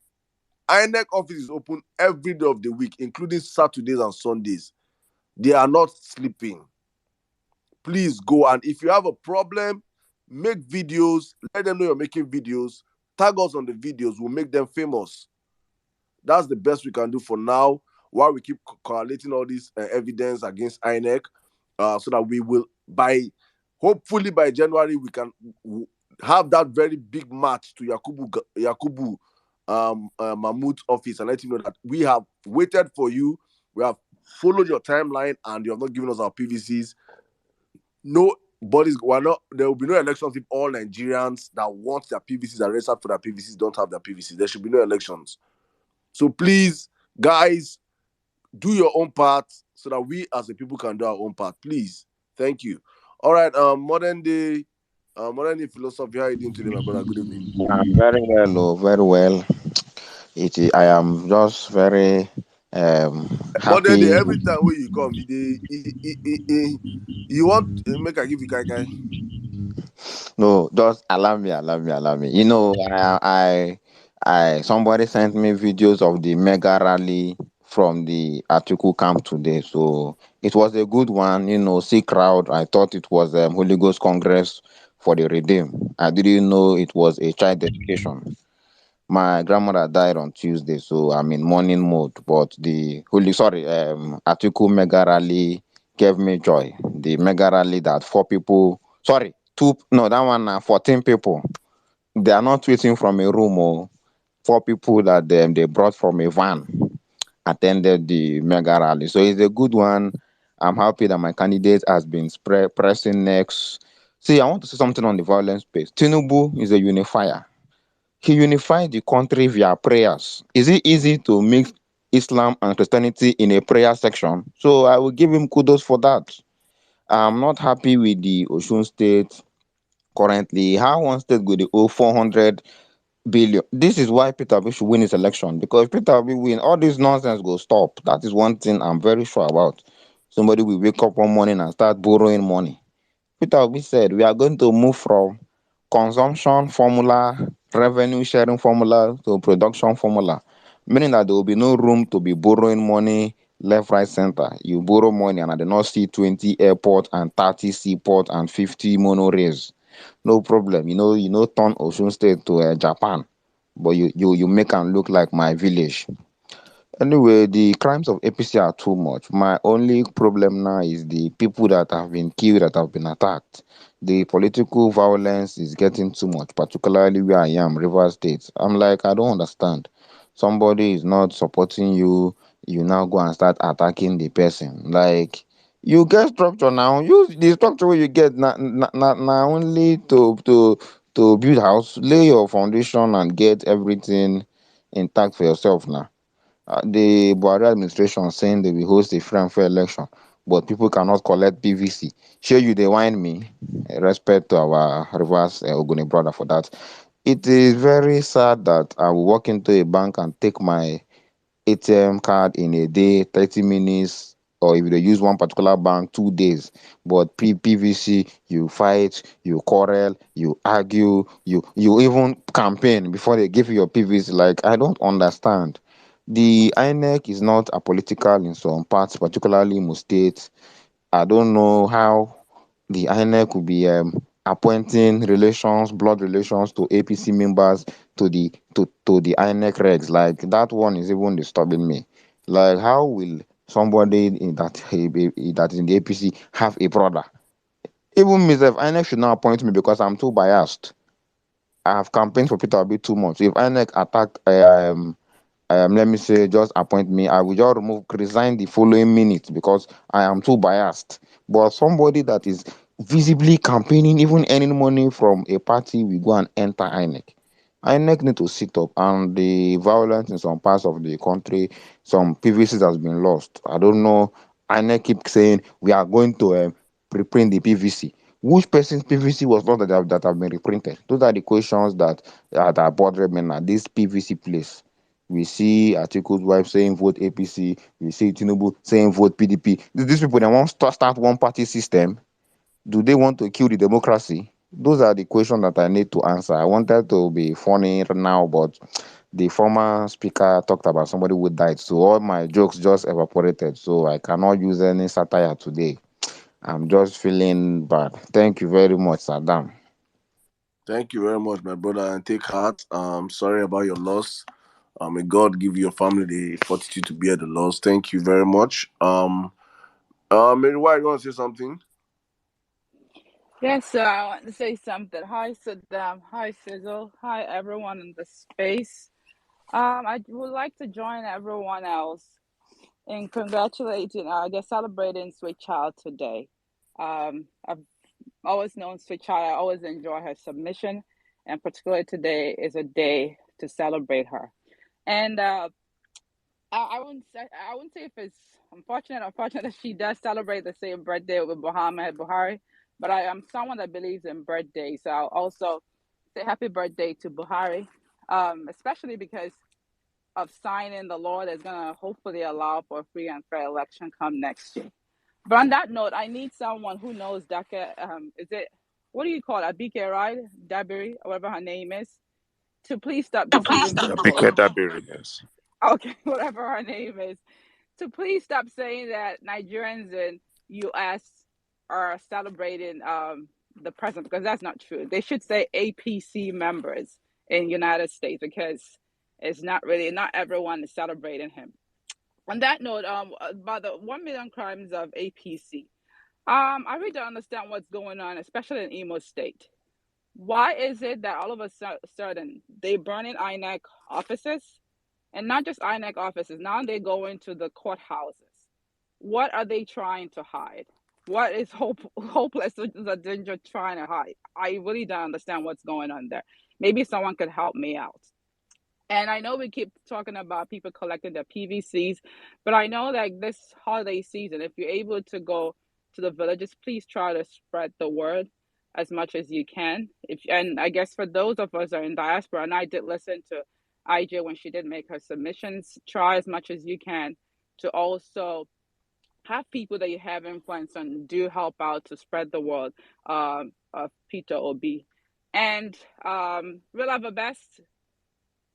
INEC office is open every day of the week, including Saturdays and Sundays. They are not sleeping. Please go, and if you have a problem, make videos. Let them know you're making videos. Tag us on the videos. We'll make them famous. That's the best we can do for now, while we keep collating all this evidence against INEC, so that we will, hopefully by January, we can have that very big match to Yakubu Mahmoud's office and let him know that we have waited for you, we have followed your timeline, and you have not given us our PVCs. There will be no elections if all Nigerians that want their PVCs and registered for their PVCs don't have their PVCs. There should be no elections. So please, guys, do your own part so that we as a people can do our own part. Please. Thank you. All right, modern day philosophy. How are you doing today, my brother? Good evening. I'm very well, very well. I am just very Modern day, happy. every time when you come, you want make I give you kai. No, just allow me. Somebody sent me videos of the mega rally from the Atiku camp today. So it was a good one, see crowd. I thought it was Holy Ghost Congress for the Redeem. I didn't know it was a child dedication. My grandmother died on Tuesday, so I'm in mourning mode. But Atiku mega rally gave me joy. The mega rally that 14 people. They are not waiting from a room or 4 people that they brought from a van attended the mega rally. So it's a good one. I'm happy that my candidate has been pressing next. See, I want to say something on the violence space. Tinubu is a unifier. He unified the country via prayers. Is it easy to mix Islam and Christianity in a prayer section? So I will give him kudos for that. I'm not happy with the Osun State currently. How one state go dey owe 400 billion? This is why Peter Obi should win his election, because if Peter Obi win, all this nonsense go stop. That is one thing I'm very sure about. Somebody will wake up one morning and start borrowing money. Peter Obi said we are going to move from consumption formula, revenue sharing formula to production formula, meaning that there will be no room to be borrowing money left, right, center. You borrow money and I do not see 20 airport and 30 seaport and 50 monorails. No problem. Turn Osun State to Japan, but you make am look like my village. Anyway, the crimes of APC are too much. My only problem now is the people that have been killed, that have been attacked. The political violence is getting too much, particularly where I am, Rivers State. I'm like, I don't understand. Somebody is not supporting you, you now go and start attacking the person. Like, you get structure now. Use the structure where you get now only to build house, lay your foundation and get everything intact for yourself now. The Buhari administration saying they will host a free and fair election, but people cannot collect PVC. Sure, you they whine me. Respect to our Rivers Ogoni brother for that. It is very sad that I will walk into a bank and take my ATM card in a day, 30 minutes, or if they use one particular bank, 2 days. But PVC, you fight, you quarrel, you argue, you even campaign before they give you your PVC. Like, I don't understand. The INEC is not apolitical in some parts, particularly Imo State. I don't know how the INEC will be appointing relations, blood relations to APC members to the INEC regs. Like, that one is even disturbing me. Like, how will somebody that is in the APC have a brother? Even myself, INEC should not appoint me because I'm too biased. I have campaigned for Peter Obi too much. If INEC attack let me say, just appoint me, I will just resign the following minute because I am too biased. But somebody that is visibly campaigning, even earning money from a party, will go and enter INEC. INEC need to sit up, and the violence in some parts of the country, some PVCs has been lost. I don't know. INEC keep saying we are going to reprint the PVC. Which person's PVC was not that have been reprinted? Those are the questions that bother me now. This PVC place. We see Atiku's wife saying vote APC. We see Tinubu saying vote PDP. These people, they want to start one party system. Do they want to kill the democracy? Those are the questions that I need to answer. I wanted to be funny now, but the former speaker talked about somebody who died. So all my jokes just evaporated. So I cannot use any satire today. I'm just feeling bad. Thank you very much, Saddam. Thank you very much, my brother, and take heart. Sorry about your loss. May God give your family the fortitude to bear the loss. Thank you very much. Mary, why you want to say something? Yes, sir. I want to say something. Hi, Saddam. Hi, Sizzle. Hi, everyone in the space. I would like to join everyone else in congratulating, they're celebrating Sweet Child today. I've always known Sweet Child. I always enjoy her submission, and particularly today is a day to celebrate her. And I wouldn't say if it's unfortunate that she does celebrate the same birthday with Muhammad Buhari, but I am someone that believes in birthdays. So I'll also say happy birthday to Buhari, especially because of signing the law that's gonna hopefully allow for a free and fair election come next year. But on that note, I need someone who knows Daka. Is it what do you call it? Abike, right? Dabiri, or whatever her name is, to please stop deceiving people. Abike Dabiri, yes. Okay, whatever her name is, to please stop saying that Nigerians in US are celebrating the president, because that's not true. They should say APC members in United States, because it's not everyone is celebrating him. On that note, about the 1 million crimes of APC, I really don't understand what's going on, especially in Imo State. Why is it that all of a sudden they burn in INEC offices, and not just INEC offices? Now they go into the courthouses. What are they trying to hide? What is hopeless that they're trying to hide? I really don't understand what's going on there. Maybe someone could help me out. And I know we keep talking about people collecting their PVCs, but I know that this holiday season, if you're able to go to the villages, please try to spread the word as much as you can. And I guess for those of us that are in diaspora, and I did listen to IJ when she did make her submissions, try as much as you can to also have people that you have influence on do help out to spread the word of Peter Obi. And real have a best.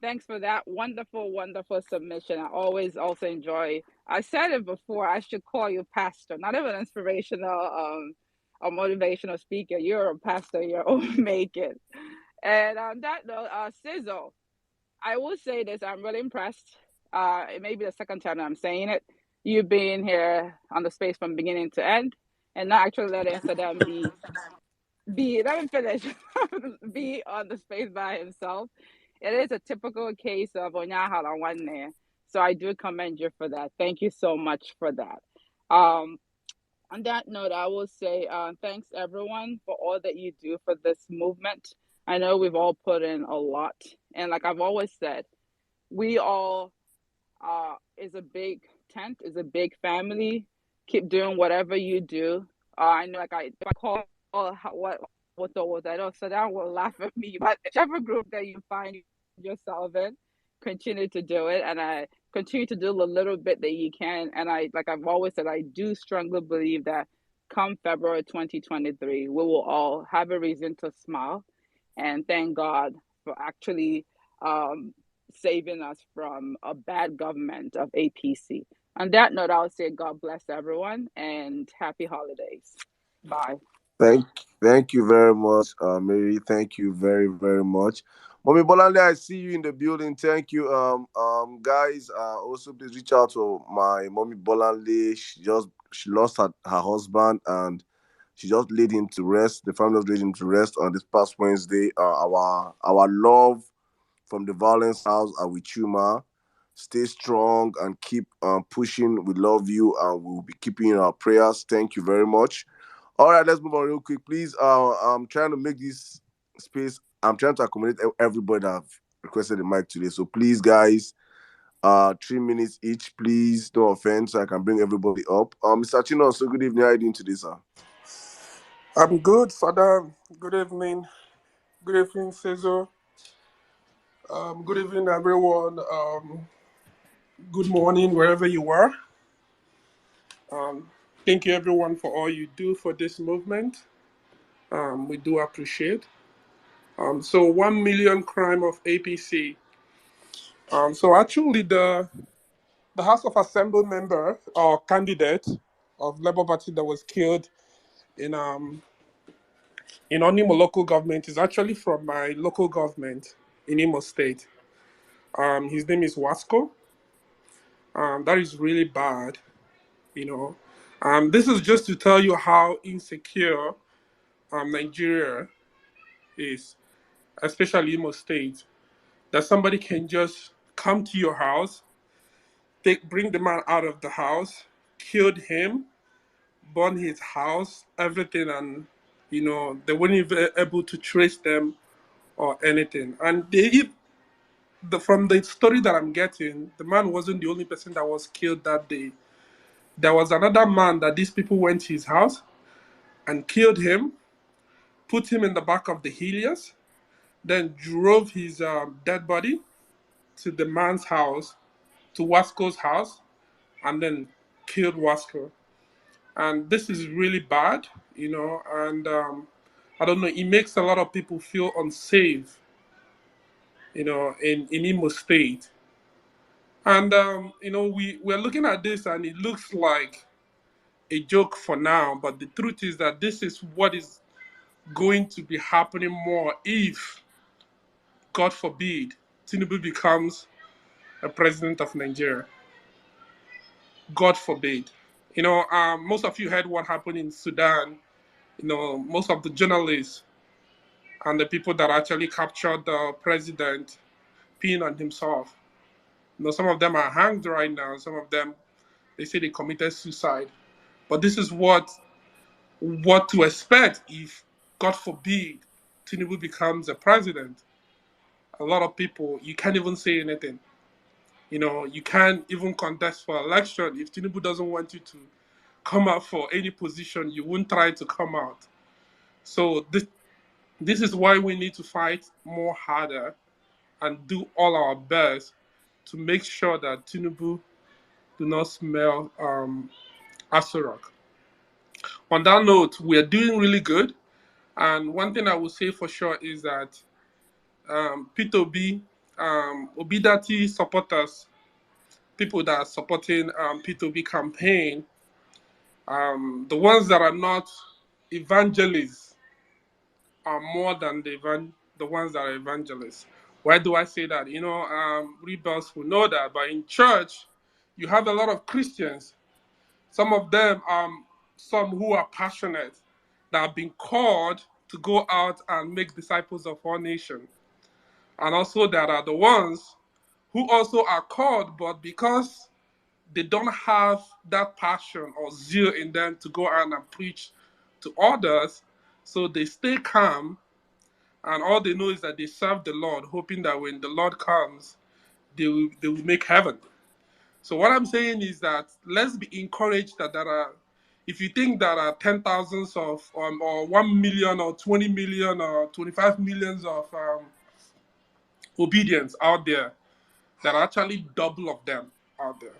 Thanks for that wonderful, wonderful submission. I always also enjoy. I said it before. I should call you pastor, not even inspirational a motivational speaker. You're a pastor, your own making. And on that note, Sizzle, I will say this: I'm really impressed. It may be the second time that I'm saying it. You've been here on the space from beginning to end, and not actually letting Saddam let me finish, be on the space by himself. It is a typical case of Onyahala one there. So I do commend you for that. Thank you so much for that. On that note, I will say thanks everyone for all that you do for this movement. I know we've all put in a lot. And like I've always said, we all is a big tent, is a big family. Keep doing whatever you do. I know, like if I call what I know, so that will laugh at me. But whichever group that you find yourself in, continue to do it, and I continue to do the little bit that you can. And like I've always said, I do strongly believe that come February 2023, we will all have a reason to smile and thank God for actually saving us from a bad government of APC. On that note, I would say God bless everyone and happy holidays. Bye. Thank you very much, Mary. Thank you very, very much. Mommy Bolande, I see you in the building. Thank you. Guys, also please reach out to my mommy Bolande. She lost her husband and she just laid him to rest. The family just laid him to rest on this past Wednesday. Our love from the Vawulence house are with you, ma. Stay strong and keep pushing. We love you and we'll be keeping in our prayers. Thank you very much. All right, let's move on real quick, please. I'm trying to make this space. I'm trying to accommodate everybody that have requested the mic today. So please, guys, 3 minutes each, please. No offense, so I can bring everybody up. Mr. Chino, so good evening. How are you doing today, sir? I'm good, Father. Good evening. Good evening, Cesar. Good evening, everyone. Good morning, wherever you are. Thank you, everyone, for all you do for this movement. We do appreciate. So 1 million crime of APC. So actually, the House of Assembly member or candidate of Labour Party that was killed in Onimo local government is actually from my local government in Imo State. His name is Wasco. That is really bad, you know. This is just to tell you how insecure Nigeria is, especially Imo State. That somebody can just come to your house, bring the man out of the house, killed him, burn his house, everything, and they weren't even able to trace them or anything. And from the story that I'm getting, the man wasn't the only person that was killed that day. There was another man that these people went to his house and killed him, put him in the back of the Helios, then drove his dead body to the man's house, to Wasco's house, and then killed Wasco. And this is really bad, and I don't know, it makes a lot of people feel unsafe, in Imo State. And, we're looking at this and it looks like a joke for now, but the truth is that this is what is going to be happening more if, God forbid, Tinubu becomes a president of Nigeria. God forbid. Most of you heard what happened in Sudan. Most of the journalists and the people that actually captured the president peeing on himself. Some of them are hanged right now. Some of them, they say they committed suicide. But this is what to expect if, God forbid, Tinubu becomes a president. A lot of people, you can't even say anything. You can't even contest for election. If Tinubu doesn't want you to come out for any position, you won't try to come out. So this is why we need to fight more harder and do all our best to make sure that Tinubu do not smell Asurok. On that note, we are doing really good. And one thing I will say for sure is that P2B, Obidati supporters, people that are supporting P2B campaign, the ones that are not evangelists are more than the ones that are evangelists. Why do I say that? Rebels who know that, but in church, you have a lot of Christians. Some of them, some who are passionate, that have been called to go out and make disciples of all nations. And also there are the ones who also are called, but because they don't have that passion or zeal in them to go out and preach to others, so they stay calm, and all they know is that they serve the Lord, hoping that when the Lord comes, they will make heaven. So what I'm saying is that let's be encouraged that there are, if you think there are 10,000s of, or 1 million or 20 million or 25 millions of obedience out there, there are actually double of them out there.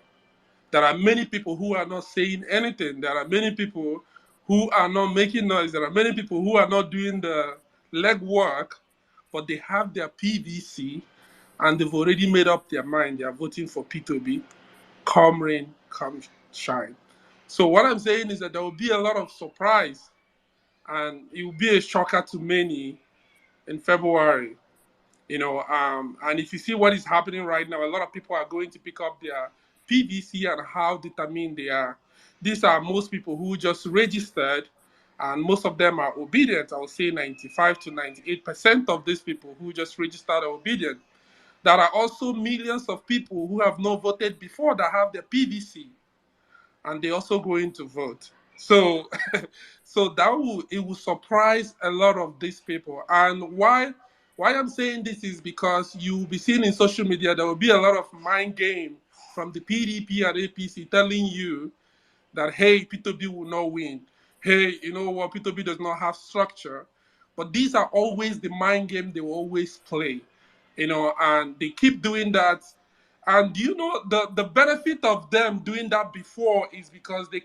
There are many people who are not saying anything. There are many people who are not making noise. There are many people who are not doing the legwork, but they have their PVC and they've already made up their mind. They are voting for P2B. Come rain, come shine. So what I'm saying is that there will be a lot of surprise, and it will be a shocker to many in February. And if you see what is happening right now, a lot of people are going to pick up their PVC and how determined they are. These are most people who just registered, and most of them are obedient. I would say 95 to 98% of these people who just registered are obedient. There are also millions of people who have not voted before that have their PVC, and they also going to vote. So, so it will surprise a lot of these people. And why I'm saying this is because you will be seeing in social media there will be a lot of mind game from the PDP and APC telling you that, hey, P2B will not win. Hey, you know what, P2B does not have structure. But these are always the mind game they will always play, and they keep doing that. And the benefit of them doing that before is because they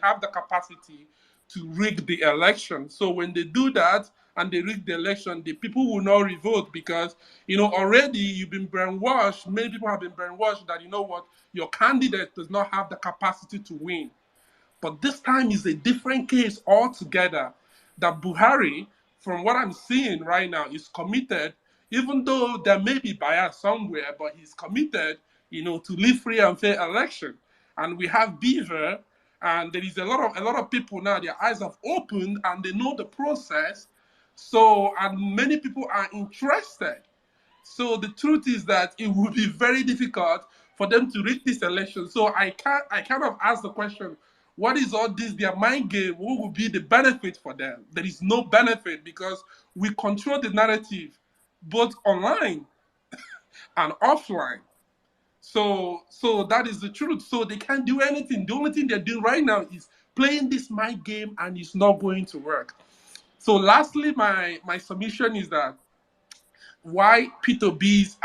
have the capacity to rig the election. So when they do that and they rig the election, the people will not revote because already you've been brainwashed. Many people have been brainwashed that your candidate does not have the capacity to win. But this time is a different case altogether. That Buhari, from what I'm seeing right now, is committed, even though there may be bias somewhere, but he's committed, to live free and fair election. And we have Beaver, and there is a lot of people now, their eyes have opened and they know the process. So, and many people are interested. So the truth is that it would be very difficult for them to rig this election. So I kind of ask the question, what is all this, their mind game? What would be the benefit for them? There is no benefit because we control the narrative both online and offline. So that is the truth. So they can't do anything. The only thing they're doing right now is playing this mind game, and it's not going to work. So lastly, my submission is that why P2B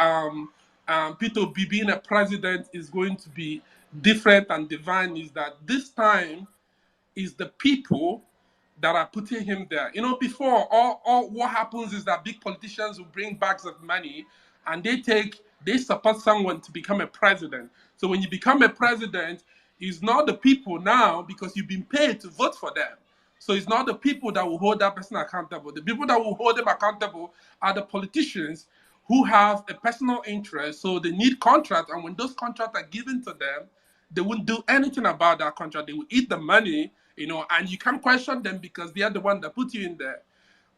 being a president is going to be different and divine is that this time is the people that are putting him there. Before all what happens is that big politicians will bring bags of money and they support someone to become a president. So when you become a president, it's not the people now because you've been paid to vote for them. So it's not the people that will hold that person accountable. The people that will hold them accountable are the politicians who have a personal interest. So they need contracts, and when those contracts are given to them, they won't do anything about that contract. They will eat the money, and you can't question them because they are the one that put you in there.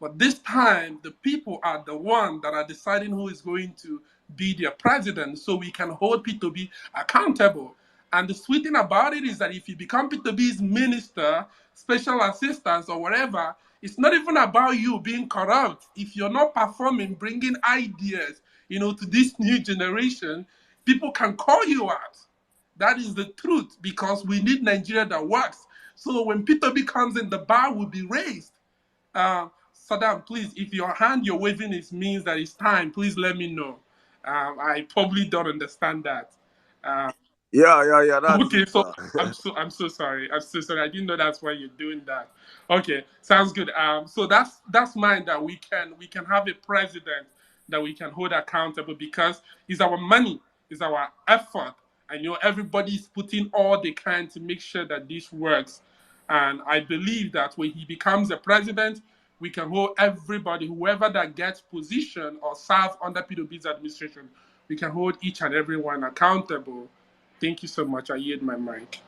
But this time, the people are the one that are deciding who is going to be their president, so we can hold P2B accountable. And the sweet thing about it is that if you become P2B's minister, special assistant, or whatever, it's not even about you being corrupt. If you're not performing, bringing ideas, to this new generation, people can call you out. That is the truth because we need Nigeria that works. So when P2B comes in, the bar will be raised. Saddam, please, if your hand you're waving it means that it's time, please let me know. I probably don't understand that. Uh, Yeah, that's okay, it so now. I'm so sorry. I'm so sorry. I didn't know that's why you're doing that. Okay, sounds good. So that's mine that we can have a president that we can hold accountable because it's our money, it's our effort. I know everybody's putting all they can to make sure that this works. And I believe that when he becomes a president, we can hold everybody, whoever that gets position or serve under P2B's administration, we can hold each and every one accountable. Thank you so much. I yield my mic.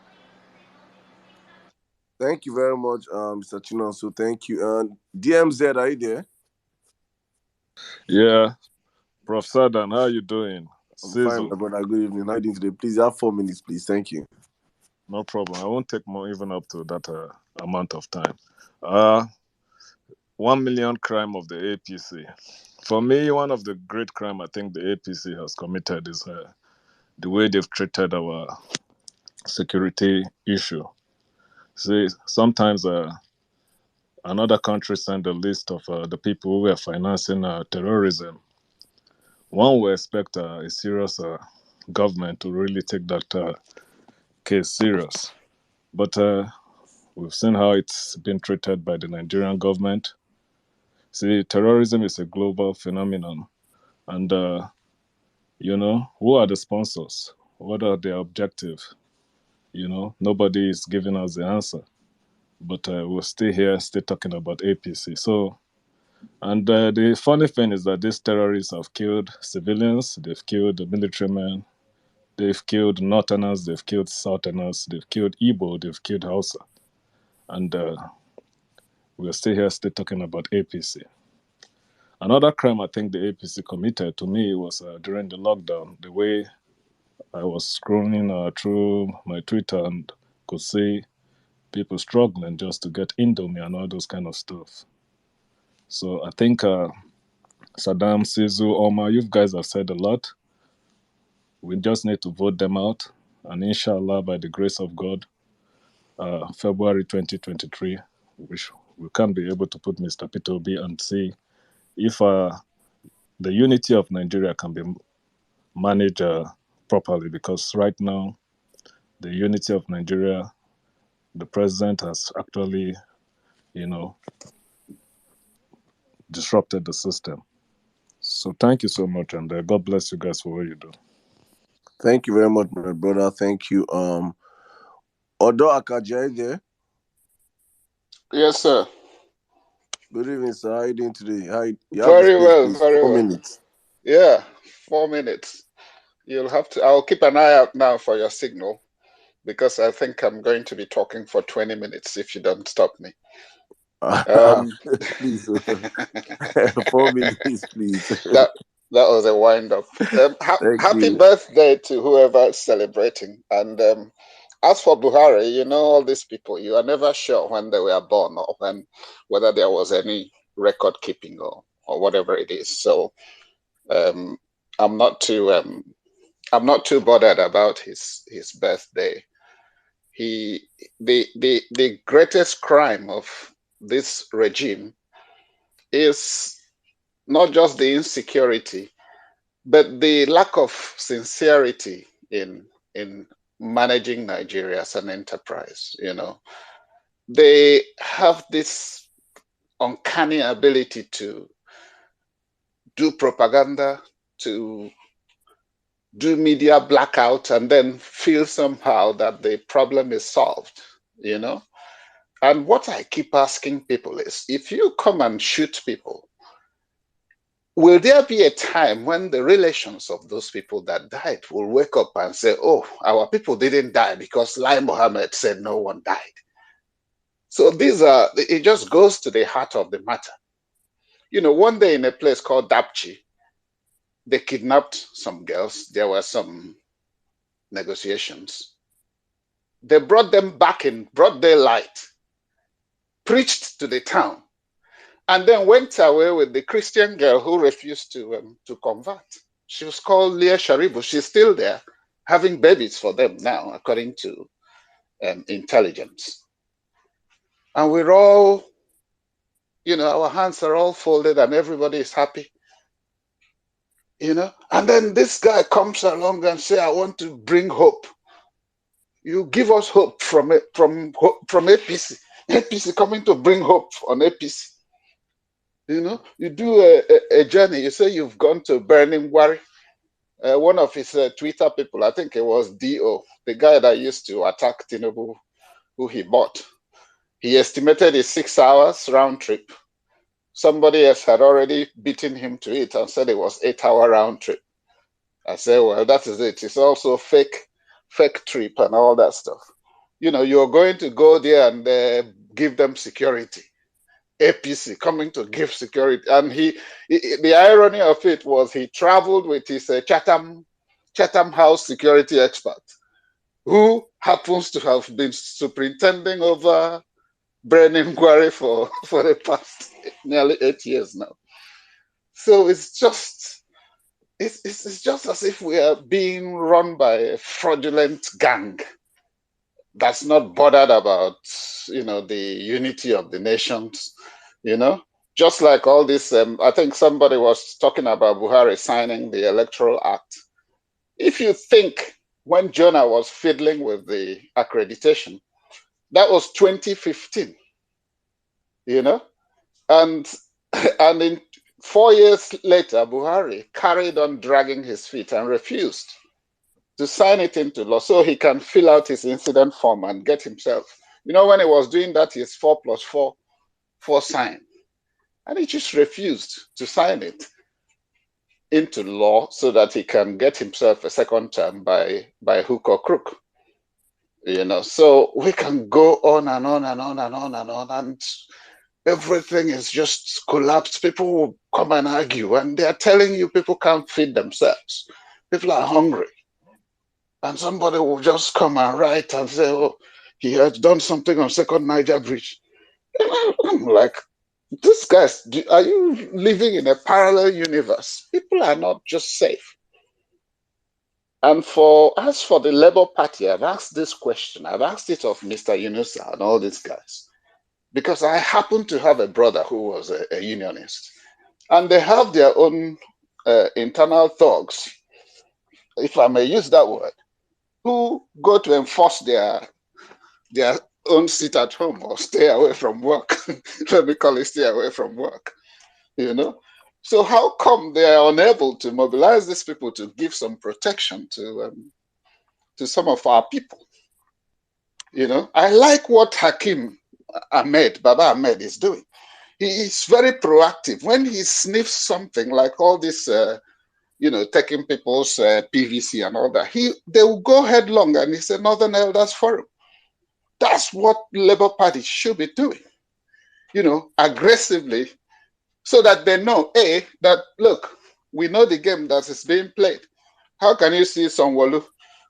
Thank you very much, Mr. Chinonso. Thank you. DMZ, are you there? Yeah, Prof. Sadan, how you doing? I'm fine, my brother. Good evening. How are you doing today? Please, you have 4 minutes, please. Thank you. No problem. I won't take more, even up to that amount of time. 1 million crime of the APC. For me, one of the great crime I think the APC has committed is the way they've treated our security issue. See, sometimes another country send a list of the people who are financing terrorism. One would expect a serious government to really take that case serious. But we've seen how it's been treated by the Nigerian government. See, terrorism is a global phenomenon. And, who are the sponsors? What are their objectives? Nobody is giving us the answer. But we're still here, still talking about APC. So, and the funny thing is that these terrorists have killed civilians, they've killed the military men, they've killed Northerners, they've killed Southerners, they've killed Igbo, they've killed Hausa. And we're still here, still talking about APC. Another crime I think the APC committed to me was during the lockdown, the way I was scrolling through my Twitter and could see people struggling just to get Indomie and all those kind of stuff. So I think Saddam, Sizu, Omar, you guys have said a lot. We just need to vote them out. And inshallah, by the grace of God, February 2023, we can be able to put Mr. P2B and see if the unity of Nigeria can be managed properly. Because right now, the unity of Nigeria, the president has actually, disrupted the system. So thank you so much, and God bless you guys for what you do. Thank you very much, my brother. Thank you. Odo Akaji there? Yes, sir. Good evening, sir. How are you doing today? You have Very the space, well, please. very 4 well. minutes. Yeah, 4 minutes. You'll have to. I'll keep an eye out now for your signal, because I think I'm going to be talking for 20 minutes if you don't stop me. Please, 4 minutes, please. That was a wind up. Happy birthday to whoever is celebrating. And as for Buhari, all these people, you are never sure when they were born or whether there was any record keeping or whatever it is. So I'm not too bothered about his birthday. The greatest crime of this regime is not just the insecurity, but the lack of sincerity in managing Nigeria as an enterprise. They have this uncanny ability to do propaganda, to do media blackout, and then feel somehow that the problem is solved, And what I keep asking people is, if you come and shoot people, will there be a time when the relations of those people that died will wake up and say, oh, our people didn't die because Lai Mohammed said no one died? So it just goes to the heart of the matter. One day in a place called Dapchi, they kidnapped some girls. There were some negotiations. They brought them back in broad daylight, preached to the town, and then went away with the Christian girl who refused to convert. She was called Leah Sharibu. She's still there, having babies for them now, according to intelligence. And we're all, our hands are all folded and everybody is happy. And then this guy comes along and says, I want to bring hope. You give us hope from APC. APC coming to bring hope on APC. You do a journey. You say you've gone to Burning Wari. One of his Twitter people, I think it was D.O., the guy that used to attack Tinubu, who he bought. He estimated it's 6 hours round trip. Somebody else had already beaten him to it and said it was 8 hour round trip. I said, well, that is it. It's also fake trip and all that stuff. You're going to go there and give them security. APC coming to give security. And the irony of it was he traveled with his Chatham House security expert, who happens to have been superintending over brain inquiry for the past nearly 8 years now. So it's just as if we are being run by a fraudulent gang that's not bothered about the unity of the nations. Just like all this. I think somebody was talking about Buhari signing the Electoral Act. If you think when Jonah was fiddling with the accreditation, that was 2015. And and in 4 years later, Buhari carried on dragging his feet and refused to sign it into law so he can fill out his incident form and get himself. When he was doing that, his 4+4 sign. And he just refused to sign it into law so that he can get himself a second term by hook or crook. So we can go on and on and on and on and on, and everything is just collapsed. People will come and argue, and they're telling you people can't feed themselves. People are hungry. And somebody will just come and write and say, oh, he has done something on Second Niger Bridge. And I'm like, these guys, are you living in a parallel universe? People are not just safe. And as for the Labour Party, I've asked this question. I've asked it of Mr. Yunusa and all these guys, because I happen to have a brother who was a unionist, and they have their own internal thugs, if I may use that word, who go to enforce their own sit at home or stay away from work. Let me call it stay away from work. So how come they are unable to mobilize these people to give some protection to some of our people? I like what Baba Ahmed is doing. He is very proactive. When he sniffs something like all this, taking people's PVC and all that, they will go headlong, and he said Northern Elders Forum. That's what Labour Party should be doing, aggressively, so that they know, that, look, we know the game that is being played. How can you see Sonwolu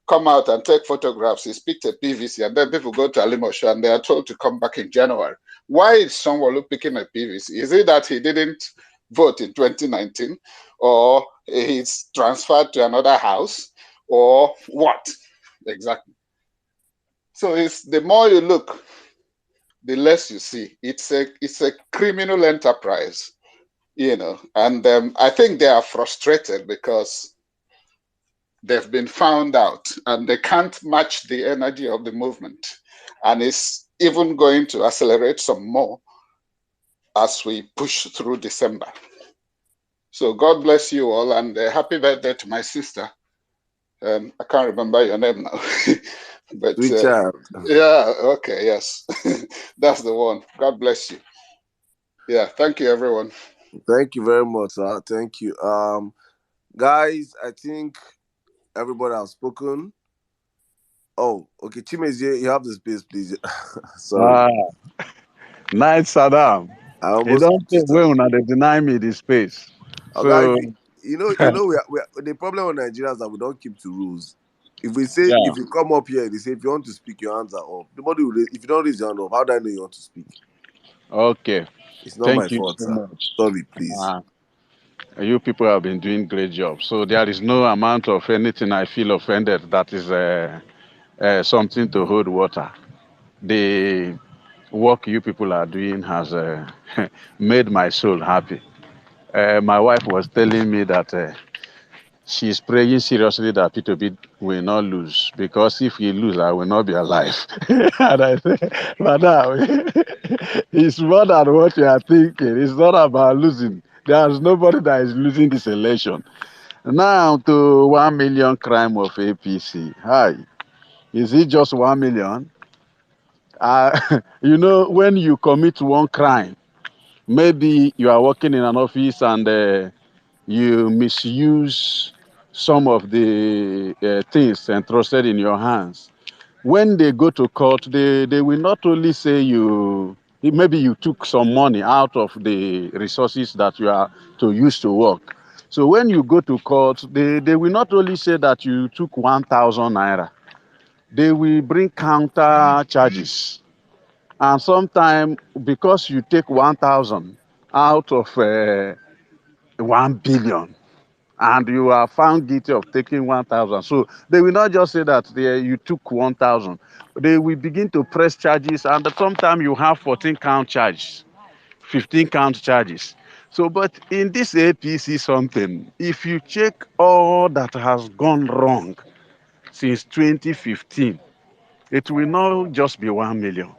come out and take photographs? He's picked a PVC, and then people go to Alimosho and they are told to come back in January. Why is Sonwolu picking a PVC? Is it that he didn't vote in 2019, or he's transferred to another house, or what exactly? So it's the more you look, the less you see. It's a criminal enterprise, and I think they are frustrated because they've been found out and they can't match the energy of the movement, and it's even going to accelerate some more as we push through December. So God bless you all, and happy birthday to my sister. I can't remember your name now. But Richard. Yeah, okay, yes. That's the one. God bless you. Yeah, thank you, everyone. Thank you very much, sir. Thank you. Guys, I think everybody has spoken. Oh, okay. Chimezie, you have the space, please. Sorry. Night, Saddam. I You almost don't say well now they deny me the space. guys, So the problem with Nigeria is that we don't keep to rules. If we say, yeah. if you come up here, they say, if you want to speak, your hands are up. Nobody will, if you don't raise your hand up, how do I know you want to speak? Okay. It's not my Thank you fault, so sir. much. Sorry, please. You people have been doing great job. So there is no amount of anything I feel offended that is something to hold water. The work you people are doing has made my soul happy. My wife was telling me that she's praying seriously that P2B will not lose, because if he lose, I will not be alive. And I said, Madam, it's more than what you are thinking. It's not about losing. There's nobody that is losing this election. Now to 1 million crime of APC. Hi. Is it just 1 million? When you commit one crime, maybe you are working in an office and you misuse some of the things entrusted in your hands. When they go to court, they will not only say maybe you took some money out of the resources that you are to use to work. So when you go to court, they will not only say that you took 1,000 naira, they will bring counter charges. And sometimes because you take 1,000 out of 1 billion, and you are found guilty of taking 1,000. So they will not just say that you took 1,000. They will begin to press charges, and sometimes you have 14 count charges, 15 count charges. So, but in this APC something, if you check all that has gone wrong since 2015, it will not just be 1 million.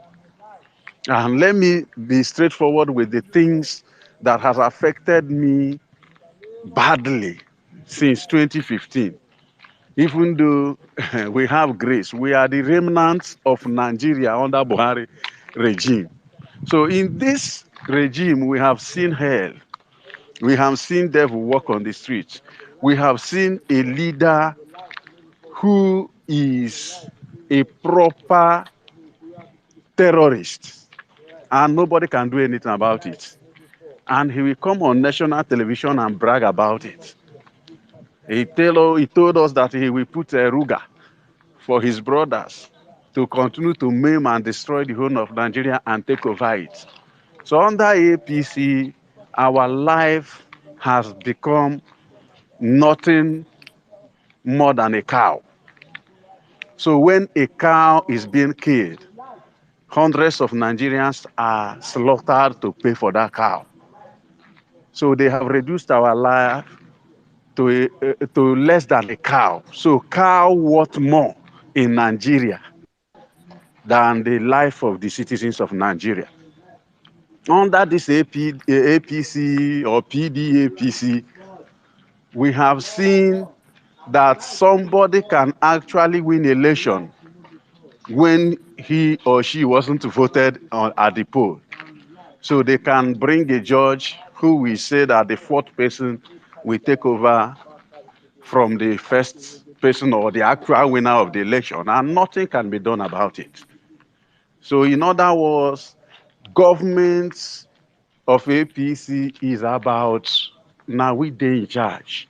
And let me be straightforward with the things that has affected me badly since 2015. Even though we have grace, we are the remnants of Nigeria under Buhari regime. So in this regime, we have seen hell. We have seen devil walk on the streets. We have seen a leader who is a proper terrorist, and nobody can do anything about it. And he will come on national television and brag about it. He told us that he will put a Ruger for his brothers to continue to maim and destroy the whole of Nigeria and take over it. So under APC, our life has become nothing more than a cow. So when a cow is being killed, hundreds of Nigerians are slaughtered to pay for that cow. So they have reduced our life to less than a cow. So cow worth more in Nigeria than the life of the citizens of Nigeria. Under this APC or PDAPC, we have seen that somebody can actually win election when he or she wasn't voted at the poll. So they can bring a judge who will say that the fourth person will take over from the first person or the actual winner of the election, and nothing can be done about it. So in other words, government of APC is about now we dey in charge.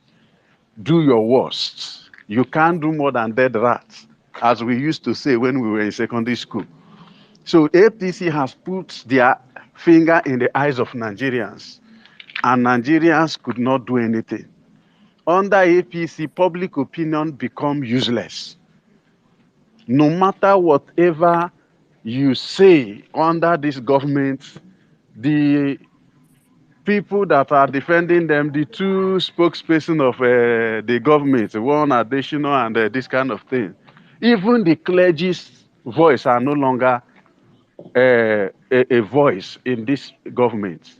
Do your worst. You can't do more than dead rats, as we used to say when we were in secondary school. So APC has put their finger in the eyes of Nigerians, and Nigerians could not do anything. Under APC, public opinion become useless. No matter whatever you say under this government, the people that are defending them, the two spokespersons of the government, one additional and this kind of thing, even the clergy's voice are no longer a voice in this government.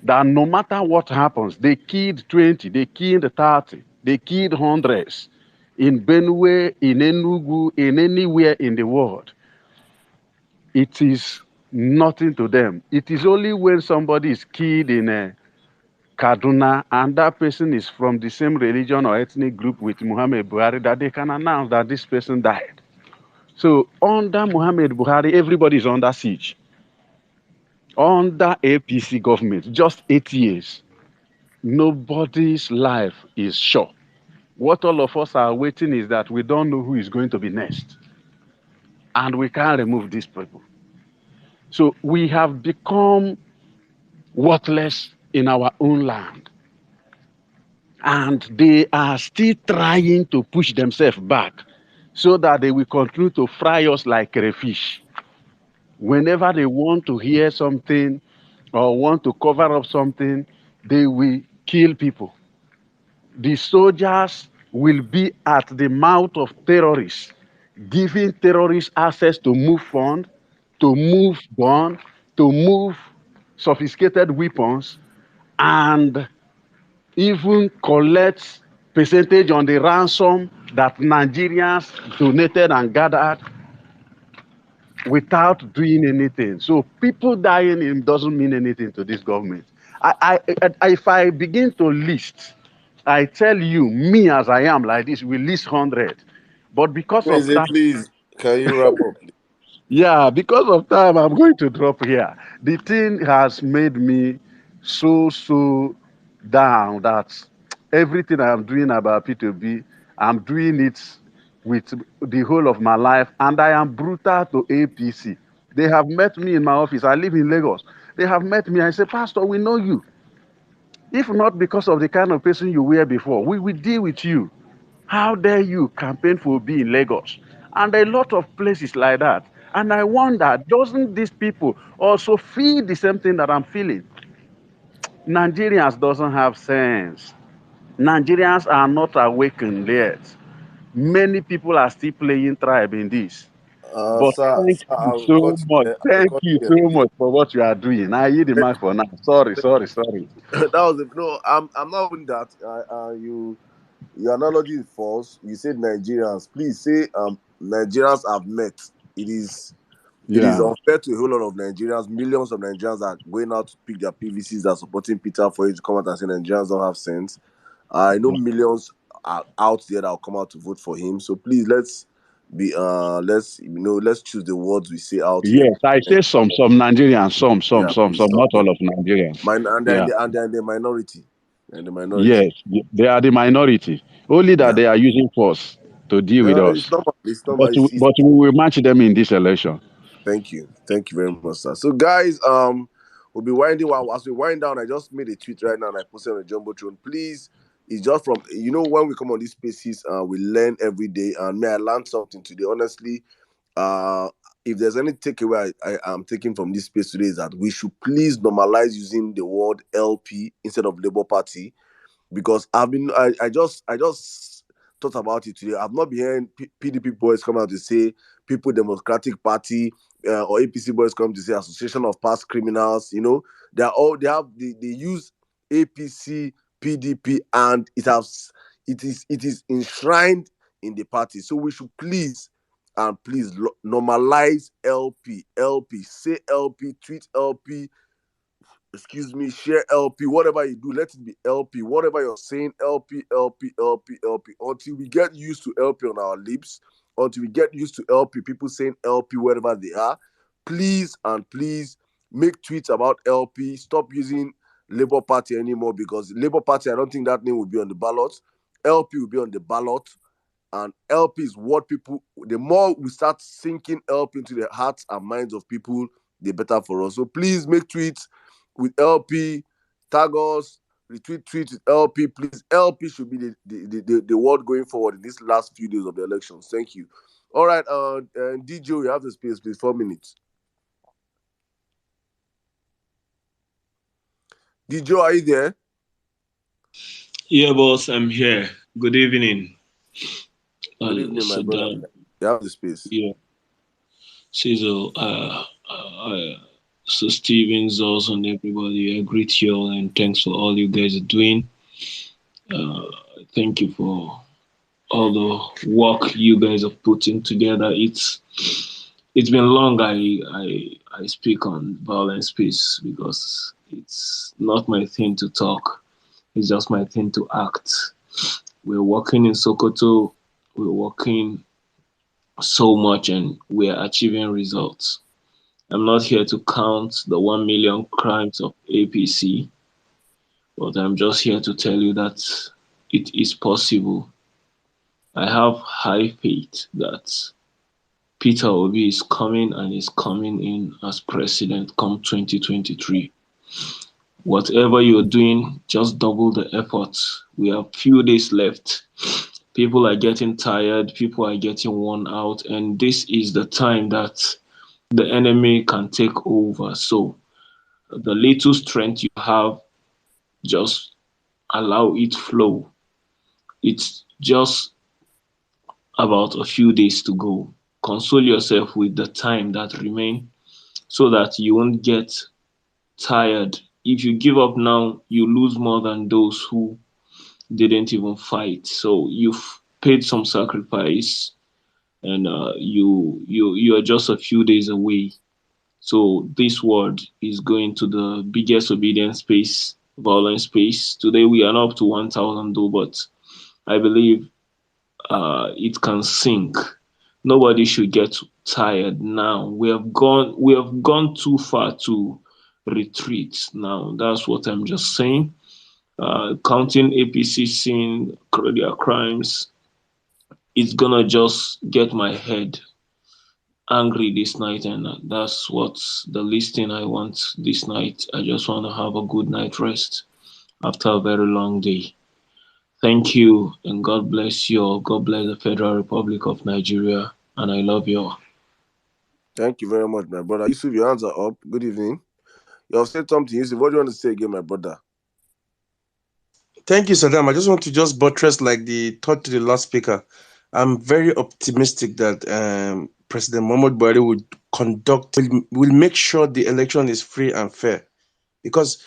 That no matter what happens, they killed 20, they killed 30, they killed hundreds in Benue, in Enugu, in anywhere in the world. It is nothing to them. It is only when somebody is killed in Kaduna and that person is from the same religion or ethnic group with Muhammad Buhari that they can announce that this person died. So under Muhammad Buhari, everybody is under siege. Under APC government, just 8 years, nobody's life is sure. What all of us are waiting is that we don't know who is going to be next. And we can't remove these people. So we have become worthless in our own land. And they are still trying to push themselves back so that they will continue to fry us like crayfish. Whenever they want to hear something or want to cover up something, they will kill people. The soldiers will be at the mouth of terrorists, giving terrorists access to move funds, to move guns, to move sophisticated weapons, and even collect percentage on the ransom that Nigerians donated and gathered without doing anything. So people dying in doesn't mean anything to this government. If I begin to list, I tell you, me as I am like this, we list 100. But because of Please, time, please, can you wrap up? yeah, because of time, I'm going to drop here. The thing has made me so down that everything I'm doing about P2B, I'm doing it with the whole of my life, and I am brutal to APC. They have met me in my office. I live in Lagos. They have met me. I say, Pastor, we know you. If not because of the kind of person you were before, we will deal with you. How dare you campaign for Obi in Lagos? And a lot of places like that. And I wonder, doesn't these people also feel the same thing that I'm feeling? Nigerians doesn't have sense. Nigerians are not awakened yet. Many people are still playing tribe in this. But thank Sir, you I will so cut you much. there. I will Thank cut you you so there, please. much for what you are doing. I hear the mic for now. Sorry. That was no. I'm not even that. You your analogy is false. You said Nigerians. Please say Nigerians have met. It is it is Yeah. unfair to a whole lot of Nigerians. Millions of Nigerians are going out to pick their PVCs that are supporting Peter for you to come out and say Nigerians don't have sense. I know millions are out there that will come out to vote for him. So please let's choose the words we say out here. Yes, I And say some Nigerians, yeah, please some, stop. not Yeah. all of Nigerians. Yeah. And then the minority. And the minority. Yes, they are the minority. Only that Yeah. they are using force to deal with No, it's us. normal. It's normal. But but we will match them in this election. Thank you. Thank you very much, sir. So guys, we'll be winding as we wind down. I just made a tweet right now and I posted on the Jumbotron. Please, it's just from when we come on these spaces, we learn every day. And may I learned something today. Honestly, uh if there's any takeaway I am taking from this space today is that we should please normalize using the word LP instead of Labour Party because I just thought about it today. I've not been hearing PDP boys come out to say People Democratic Party or APC boys come to say Association of Past Criminals. They use APC, PDP, and it is enshrined in the party. So we should please normalize LP, say LP, tweet LP, share LP, whatever you do, let it be LP. Whatever you're saying, LP, LP, LP, LP. Until we get used to LP on our lips, until we get used to LP, people saying LP wherever they are, please and please make tweets about LP. Stop using Labour Party anymore because Labour Party, I don't think that name will be on the ballot. LP will be on the ballot. And LP is what the more we start sinking LP into the hearts and minds of people, the better for us. So please make tweets with LP, tag us, retweet tweets with LP. Please, LP should be the word going forward in these last few days of the elections. Thank you. All right, DJ, you have the space, please. 4 minutes. DJ, are you there? Yeah, boss, I'm here. Good evening. Good evening, my brother. You have the space. Yeah. Cecil, so Stevens also and everybody, I greet you all and thanks for all you guys are doing. Thank you for all the work you guys are putting together. It's been long I speak on violence peace because it's not my thing to talk. It's just my thing to act. We're working in Sokoto. We're working so much and we're achieving results. I'm not here to count the 1 million crimes of APC, but I'm just here to tell you that it is possible. I have high faith that Peter Obi is coming and is coming in as president come 2023. Whatever you're doing, just double the effort. We have few days left. People are getting tired, people are getting worn out, and this is the time that the enemy can take over. So the little strength you have, just allow it flow. It's just about a few days to go. Console yourself with the time that remain so that you won't get tired. If you give up now, you lose more than those who didn't even fight. So you've paid some sacrifice. and you are just a few days away. So this word is going to the biggest obedience space, violence space. Today we are not up to 1,000 though, but I believe it can sink. Nobody should get tired now. We have gone too far to retreat now. That's what I'm just saying. Counting APC seeing their crimes, it's gonna just get my head angry this night, and that's what's the least thing I want this night. I just want to have a good night rest after a very long day. Thank you, and God bless you all. God bless the Federal Republic of Nigeria, and I love you all. Thank you very much, my brother. Yusuf, your hands are up. Good evening. You have said something, Yusuf. What do you want to say again, my brother? Thank you, Saddam. I just want to just buttress like the thought to the last speaker. I'm very optimistic that President Muhammad Buhari will make sure the election is free and fair. Because,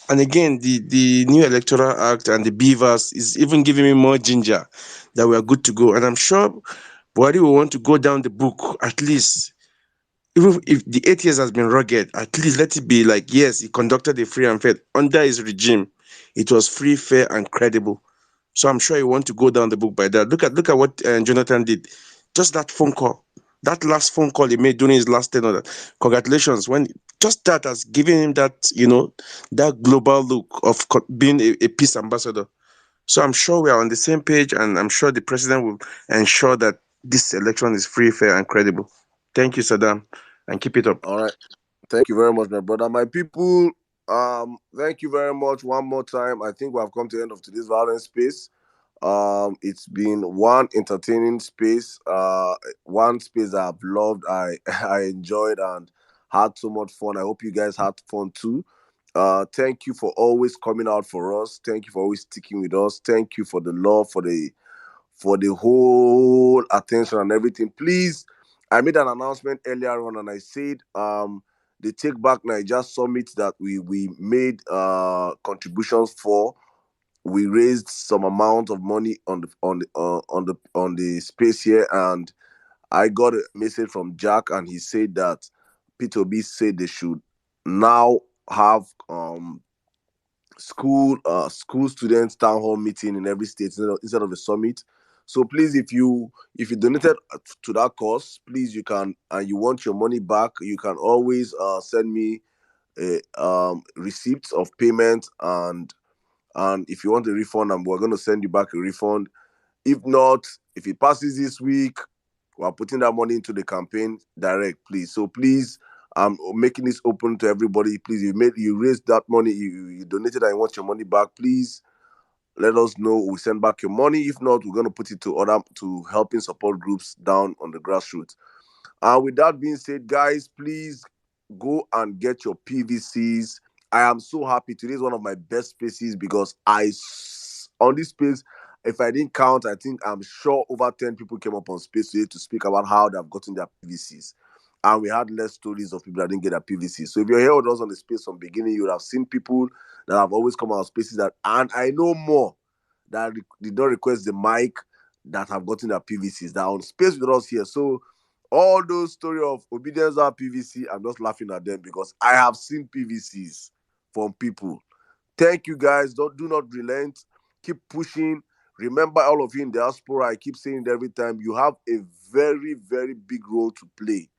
and again, the new electoral act and the beavers is even giving me more ginger that we are good to go. And I'm sure Buhari will want to go down the book at least. Even if the 8 years has been rugged, at least let it be like, yes, he conducted a free and fair. Under his regime, it was free, fair, and credible. So I'm sure he want to go down the book by that. Look at what Jonathan did. Just that phone call, that last phone call he made during his last tenure. Congratulations! When just that has given him that that global look of being a peace ambassador. So I'm sure we are on the same page, and I'm sure the president will ensure that this election is free, fair, and credible. Thank you, Saddam, and keep it up. All right. Thank you very much, my brother. My people, thank you very much one more time. I think we have come to the end of today's violence space. It's been one entertaining space, one space that I've loved, I enjoyed and had so much fun. I hope you guys had fun too. Thank you for always coming out for us. Thank you for always sticking with us. Thank you for the love, for the whole attention and everything. Please, I made an announcement earlier on and I said the Take Back Niger Summit that we made contributions for. We raised some amount of money on the space here, and I got a message from Jack, and he said that P2B said they should now have school students town hall meeting in every state instead of a summit. So please, if you donated to that cause, please you can, and you want your money back, you can always send me a receipts of payment, and if you want a refund, we're going to send you back a refund. If not, if it passes this week, we're putting that money into the campaign direct, please. So please, I'm making this open to everybody. Please, you raised that money, you donated and you want your money back, please let us know. We send back your money. If not, we're gonna put it to helping support groups down on the grassroots. And with that being said, guys, please go and get your PVCs. I am so happy. Today is one of my best spaces because on this space, if I didn't count, I think I'm sure over 10 people came up on space today to speak about how they've gotten their PVCs. And we had less stories of people that didn't get their PVCs. So if you're here with us on the space from the beginning, you would have seen people that have always come out of spaces and I know more that did not request the mic that have gotten their PVCs that are on space with us here. So all those story of obedience or PVC, I'm just laughing at them because I have seen PVCs from people. Thank you guys. Do not relent. Keep pushing. Remember, all of you in diaspora, I keep saying it every time, you have a very, very big role to play.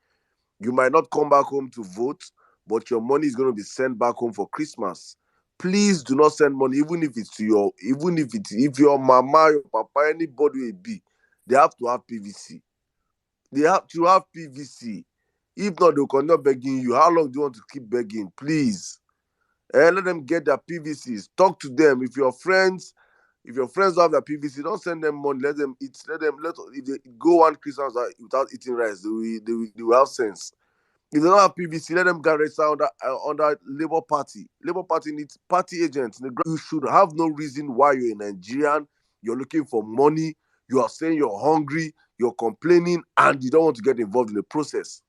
You might not come back home to vote, but your money is going to be sent back home for Christmas. Please do not send money, even if if your mama, your papa, anybody will be, they have to have PVC. They have to have PVC. If not, they'll continue begging you. How long do you want to keep begging? Please. Let them get their PVCs. Talk to them. If your friends have their PVC, don't send them money. Let them eat. If they go one Christmas without eating rice, they will have sense. If they don't have PVC, let them get registered under Labour Party. Labour Party needs party agents. You should have no reason why you're a Nigerian, you're looking for money, you are saying you're hungry, you're complaining, and you don't want to get involved in the process.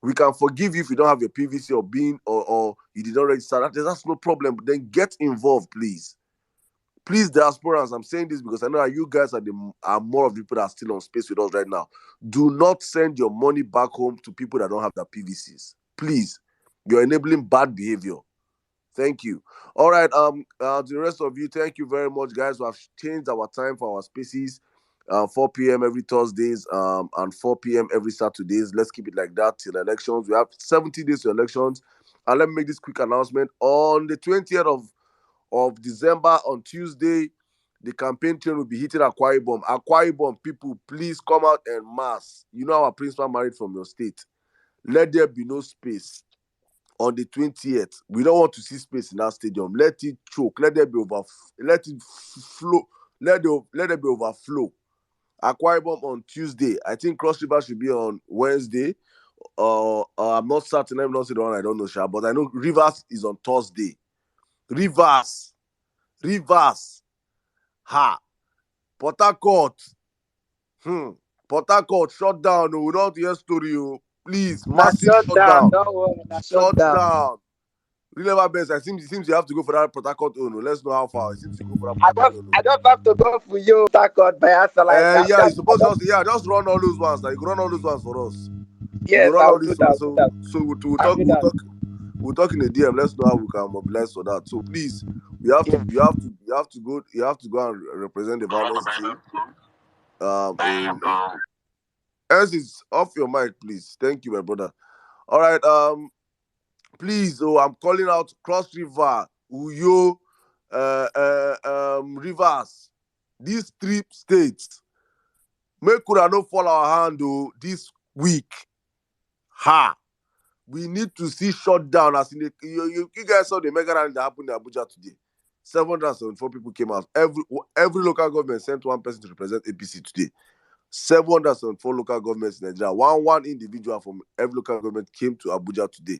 We can forgive you if you don't have your PVC or you did not register. That's no problem. But then get involved, please. Please, diasporans, I'm saying this because I know that you guys are more of the people that are still on space with us right now. Do not send your money back home to people that don't have their PVCs. Please, you're enabling bad behavior. Thank you. All right. To the rest of you, thank you very much, guys. We have changed our time for our spaces. 4 p.m. every Thursdays, and 4 p.m. every Saturdays. Let's keep it like that till elections. We have 70 days to elections. And let me make this quick announcement. On the 20th of December, on Tuesday, the campaign train will be hitting Akwa Ibom. Akwa Ibom, people, please come out en masse. You know our principal married from your state. Let there be no space. On the 20th, we don't want to see space in that stadium. Let it choke. Let there be let it flow. Let there be overflow. Akwa Ibom on Tuesday. I think Cross River should be on Wednesday. I'm not certain. I'm not the one I don't know, Sha, but I know Rivers is on Thursday. Rivers. Ha. Port Harcourt. Port Harcourt shut down. We don't hear story. Please, massive Down. shutdown. Don't worry, Shut down. down. Releva best. It seems you have to go for that Port Harcourt. Let's know how far. It seems you go for that Port Harcourt. I don't have to go for you, Takot, by answer like that. Yeah, you supposed just run all those ones. Like, you run all those ones for us. You Yes, go run I'll all do these that. ones. So we'll talk in the DM. Let's know how we can mobilize for that. So please, you have to go and represent the violence team. In Ernst is off your mic, please. Thank you, my brother. All right. Please, I'm calling out Cross River, Uyo, Rivers. These 3 states. Make could not fall our hand this week. We need to see shutdown as in you guys saw the mega rally that happened in Abuja today. 774 people came out. Every local government sent one person to represent APC today. 704 local governments in Nigeria. One individual from every local government came to Abuja today.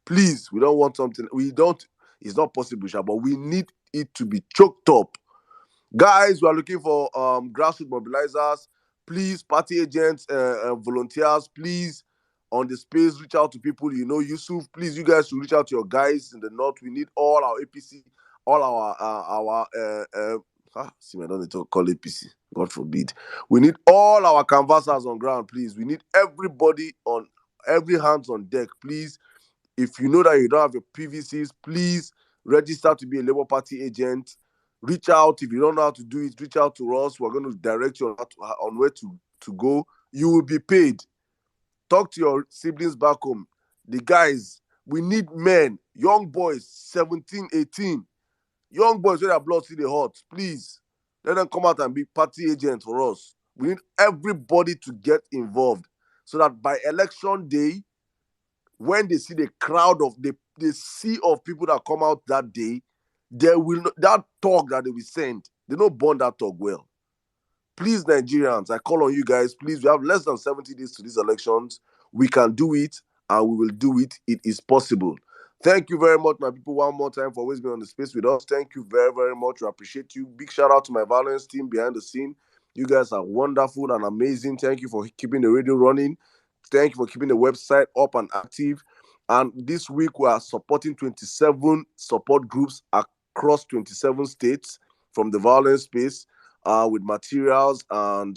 Please, we don't want something. It's not possible, but we need it to be choked up. Guys, we are looking for grassroots mobilizers. Please, party agents, volunteers, please, on the space, reach out to people. Yusuf, please, you guys should reach out to your guys in the north. We need all our APC, all see, I don't need to call APC. God forbid. We need all our canvassers on ground, please. We need everybody on every hands on deck, please. If you know that you don't have your PVCs, please register to be a Labour Party agent. Reach out. If you don't know how to do it, reach out to us. We're going to direct you on where to go. You will be paid. Talk to your siblings back home. The guys, we need men, young boys, 17, 18. Young boys with their blood see the hot. Please, let them come out and be party agents for us. We need everybody to get involved so that by election day, when they see the crowd of the sea of people that come out that day, that talk that they will send, they don't burn that talk well. Please, Nigerians, I call on you guys. Please, we have less than 70 days to these elections. We can do it, and we will do it. It is possible. Thank you very much, my people, one more time for always being on the space with us. Thank you very, very much. We appreciate you. Big shout out to my Vawulence team behind the scene. You guys are wonderful and amazing. Thank you for keeping the radio running. Thank you for keeping the website up and active. And this week, we are supporting 27 support groups across 27 states from the Vawulence space. With materials and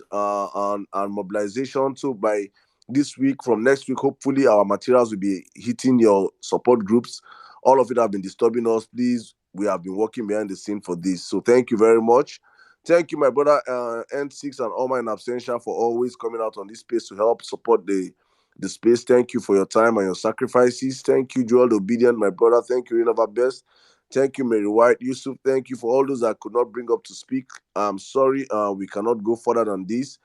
mobilization. So by this week, from next week, hopefully our materials will be hitting your support groups. All of it have been disturbing us. Please, we have been working behind the scene for this. So thank you very much. Thank you, my brother N6 and Oma in absentia for always coming out on this space to help support the space. Thank you for your time and your sacrifices. Thank you, Joel Obedient, my brother. Thank you, Renova Best. Thank you, Mary White. Yusuf, thank you for all those I could not bring up to speak. I'm sorry, we cannot go further than this.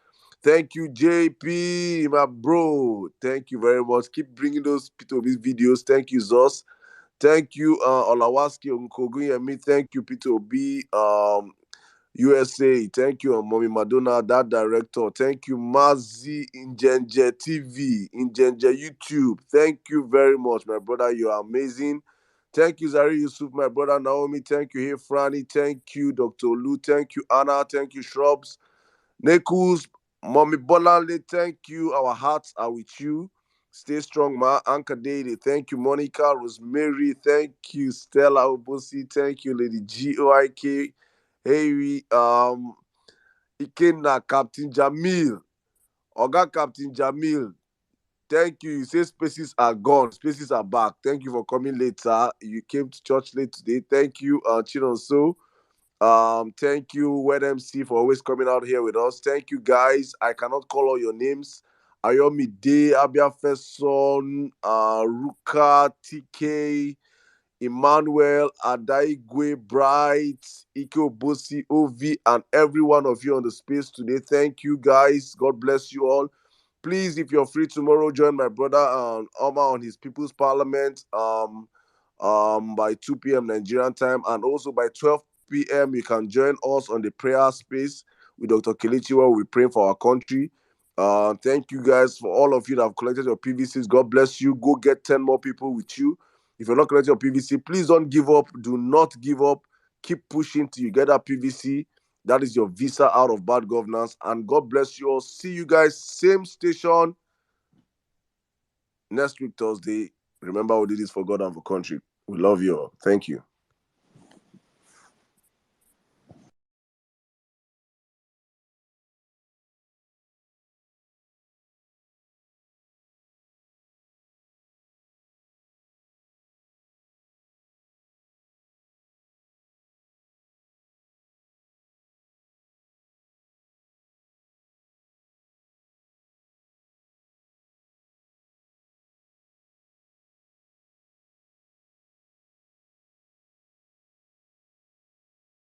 Thank you, JP, my bro. Thank you very much. Keep bringing those P2B videos. Thank you, Zos. Thank you, Olawaski Ogunyemi. Thank you, P2B. USA. Thank you, Mommy Madonna, that director. Thank you, Mazi Injenje TV, Injenje YouTube. Thank you very much, my brother. You are amazing. Thank you, Zari Yusuf, my brother Naomi. Thank you, Hey Franny. Thank you, Dr. Lu. Thank you, Anna. Thank you, Shrubs. Nekus, Mommy Bolanle. Thank you. Our hearts are with you. Stay strong, ma. Anka Dede. Thank you, Monica. Rosemary. Thank you, Stella Obosi. Thank you, Lady GOIK. Hey, Ikenna, Captain Jamil, Oga Captain Jamil. Thank you. You say spaces are gone, spaces are back. Thank you for coming later. You came to church late today. Thank you, Chinonso. Thank you, Wed MC, for always coming out here with us. Thank you, guys. I cannot call all your names. Ayomide, Abia Fesson, Ruka, TK, Emmanuel, Adaigwe, Bright, Ike Obosi, Ovi, and every one of you on the space today. Thank you, guys. God bless you all. Please, if you're free tomorrow, join my brother Omar on his People's Parliament by 2 p.m. Nigerian time, and also by 12 p.m. you can join us on the prayer space with Dr. Kelechi where we pray for our country. Thank you guys for all of you that have collected your PVCs. God bless you. Go get 10 more people with you. If you're not collecting your PVC, please don't give up. Do not give up. Keep pushing till you get that PVC. That is your visa out of bad governance. And God bless you all. See you guys, same station next week, Thursday. Remember, we did this for God and for country. We love you all. Thank you.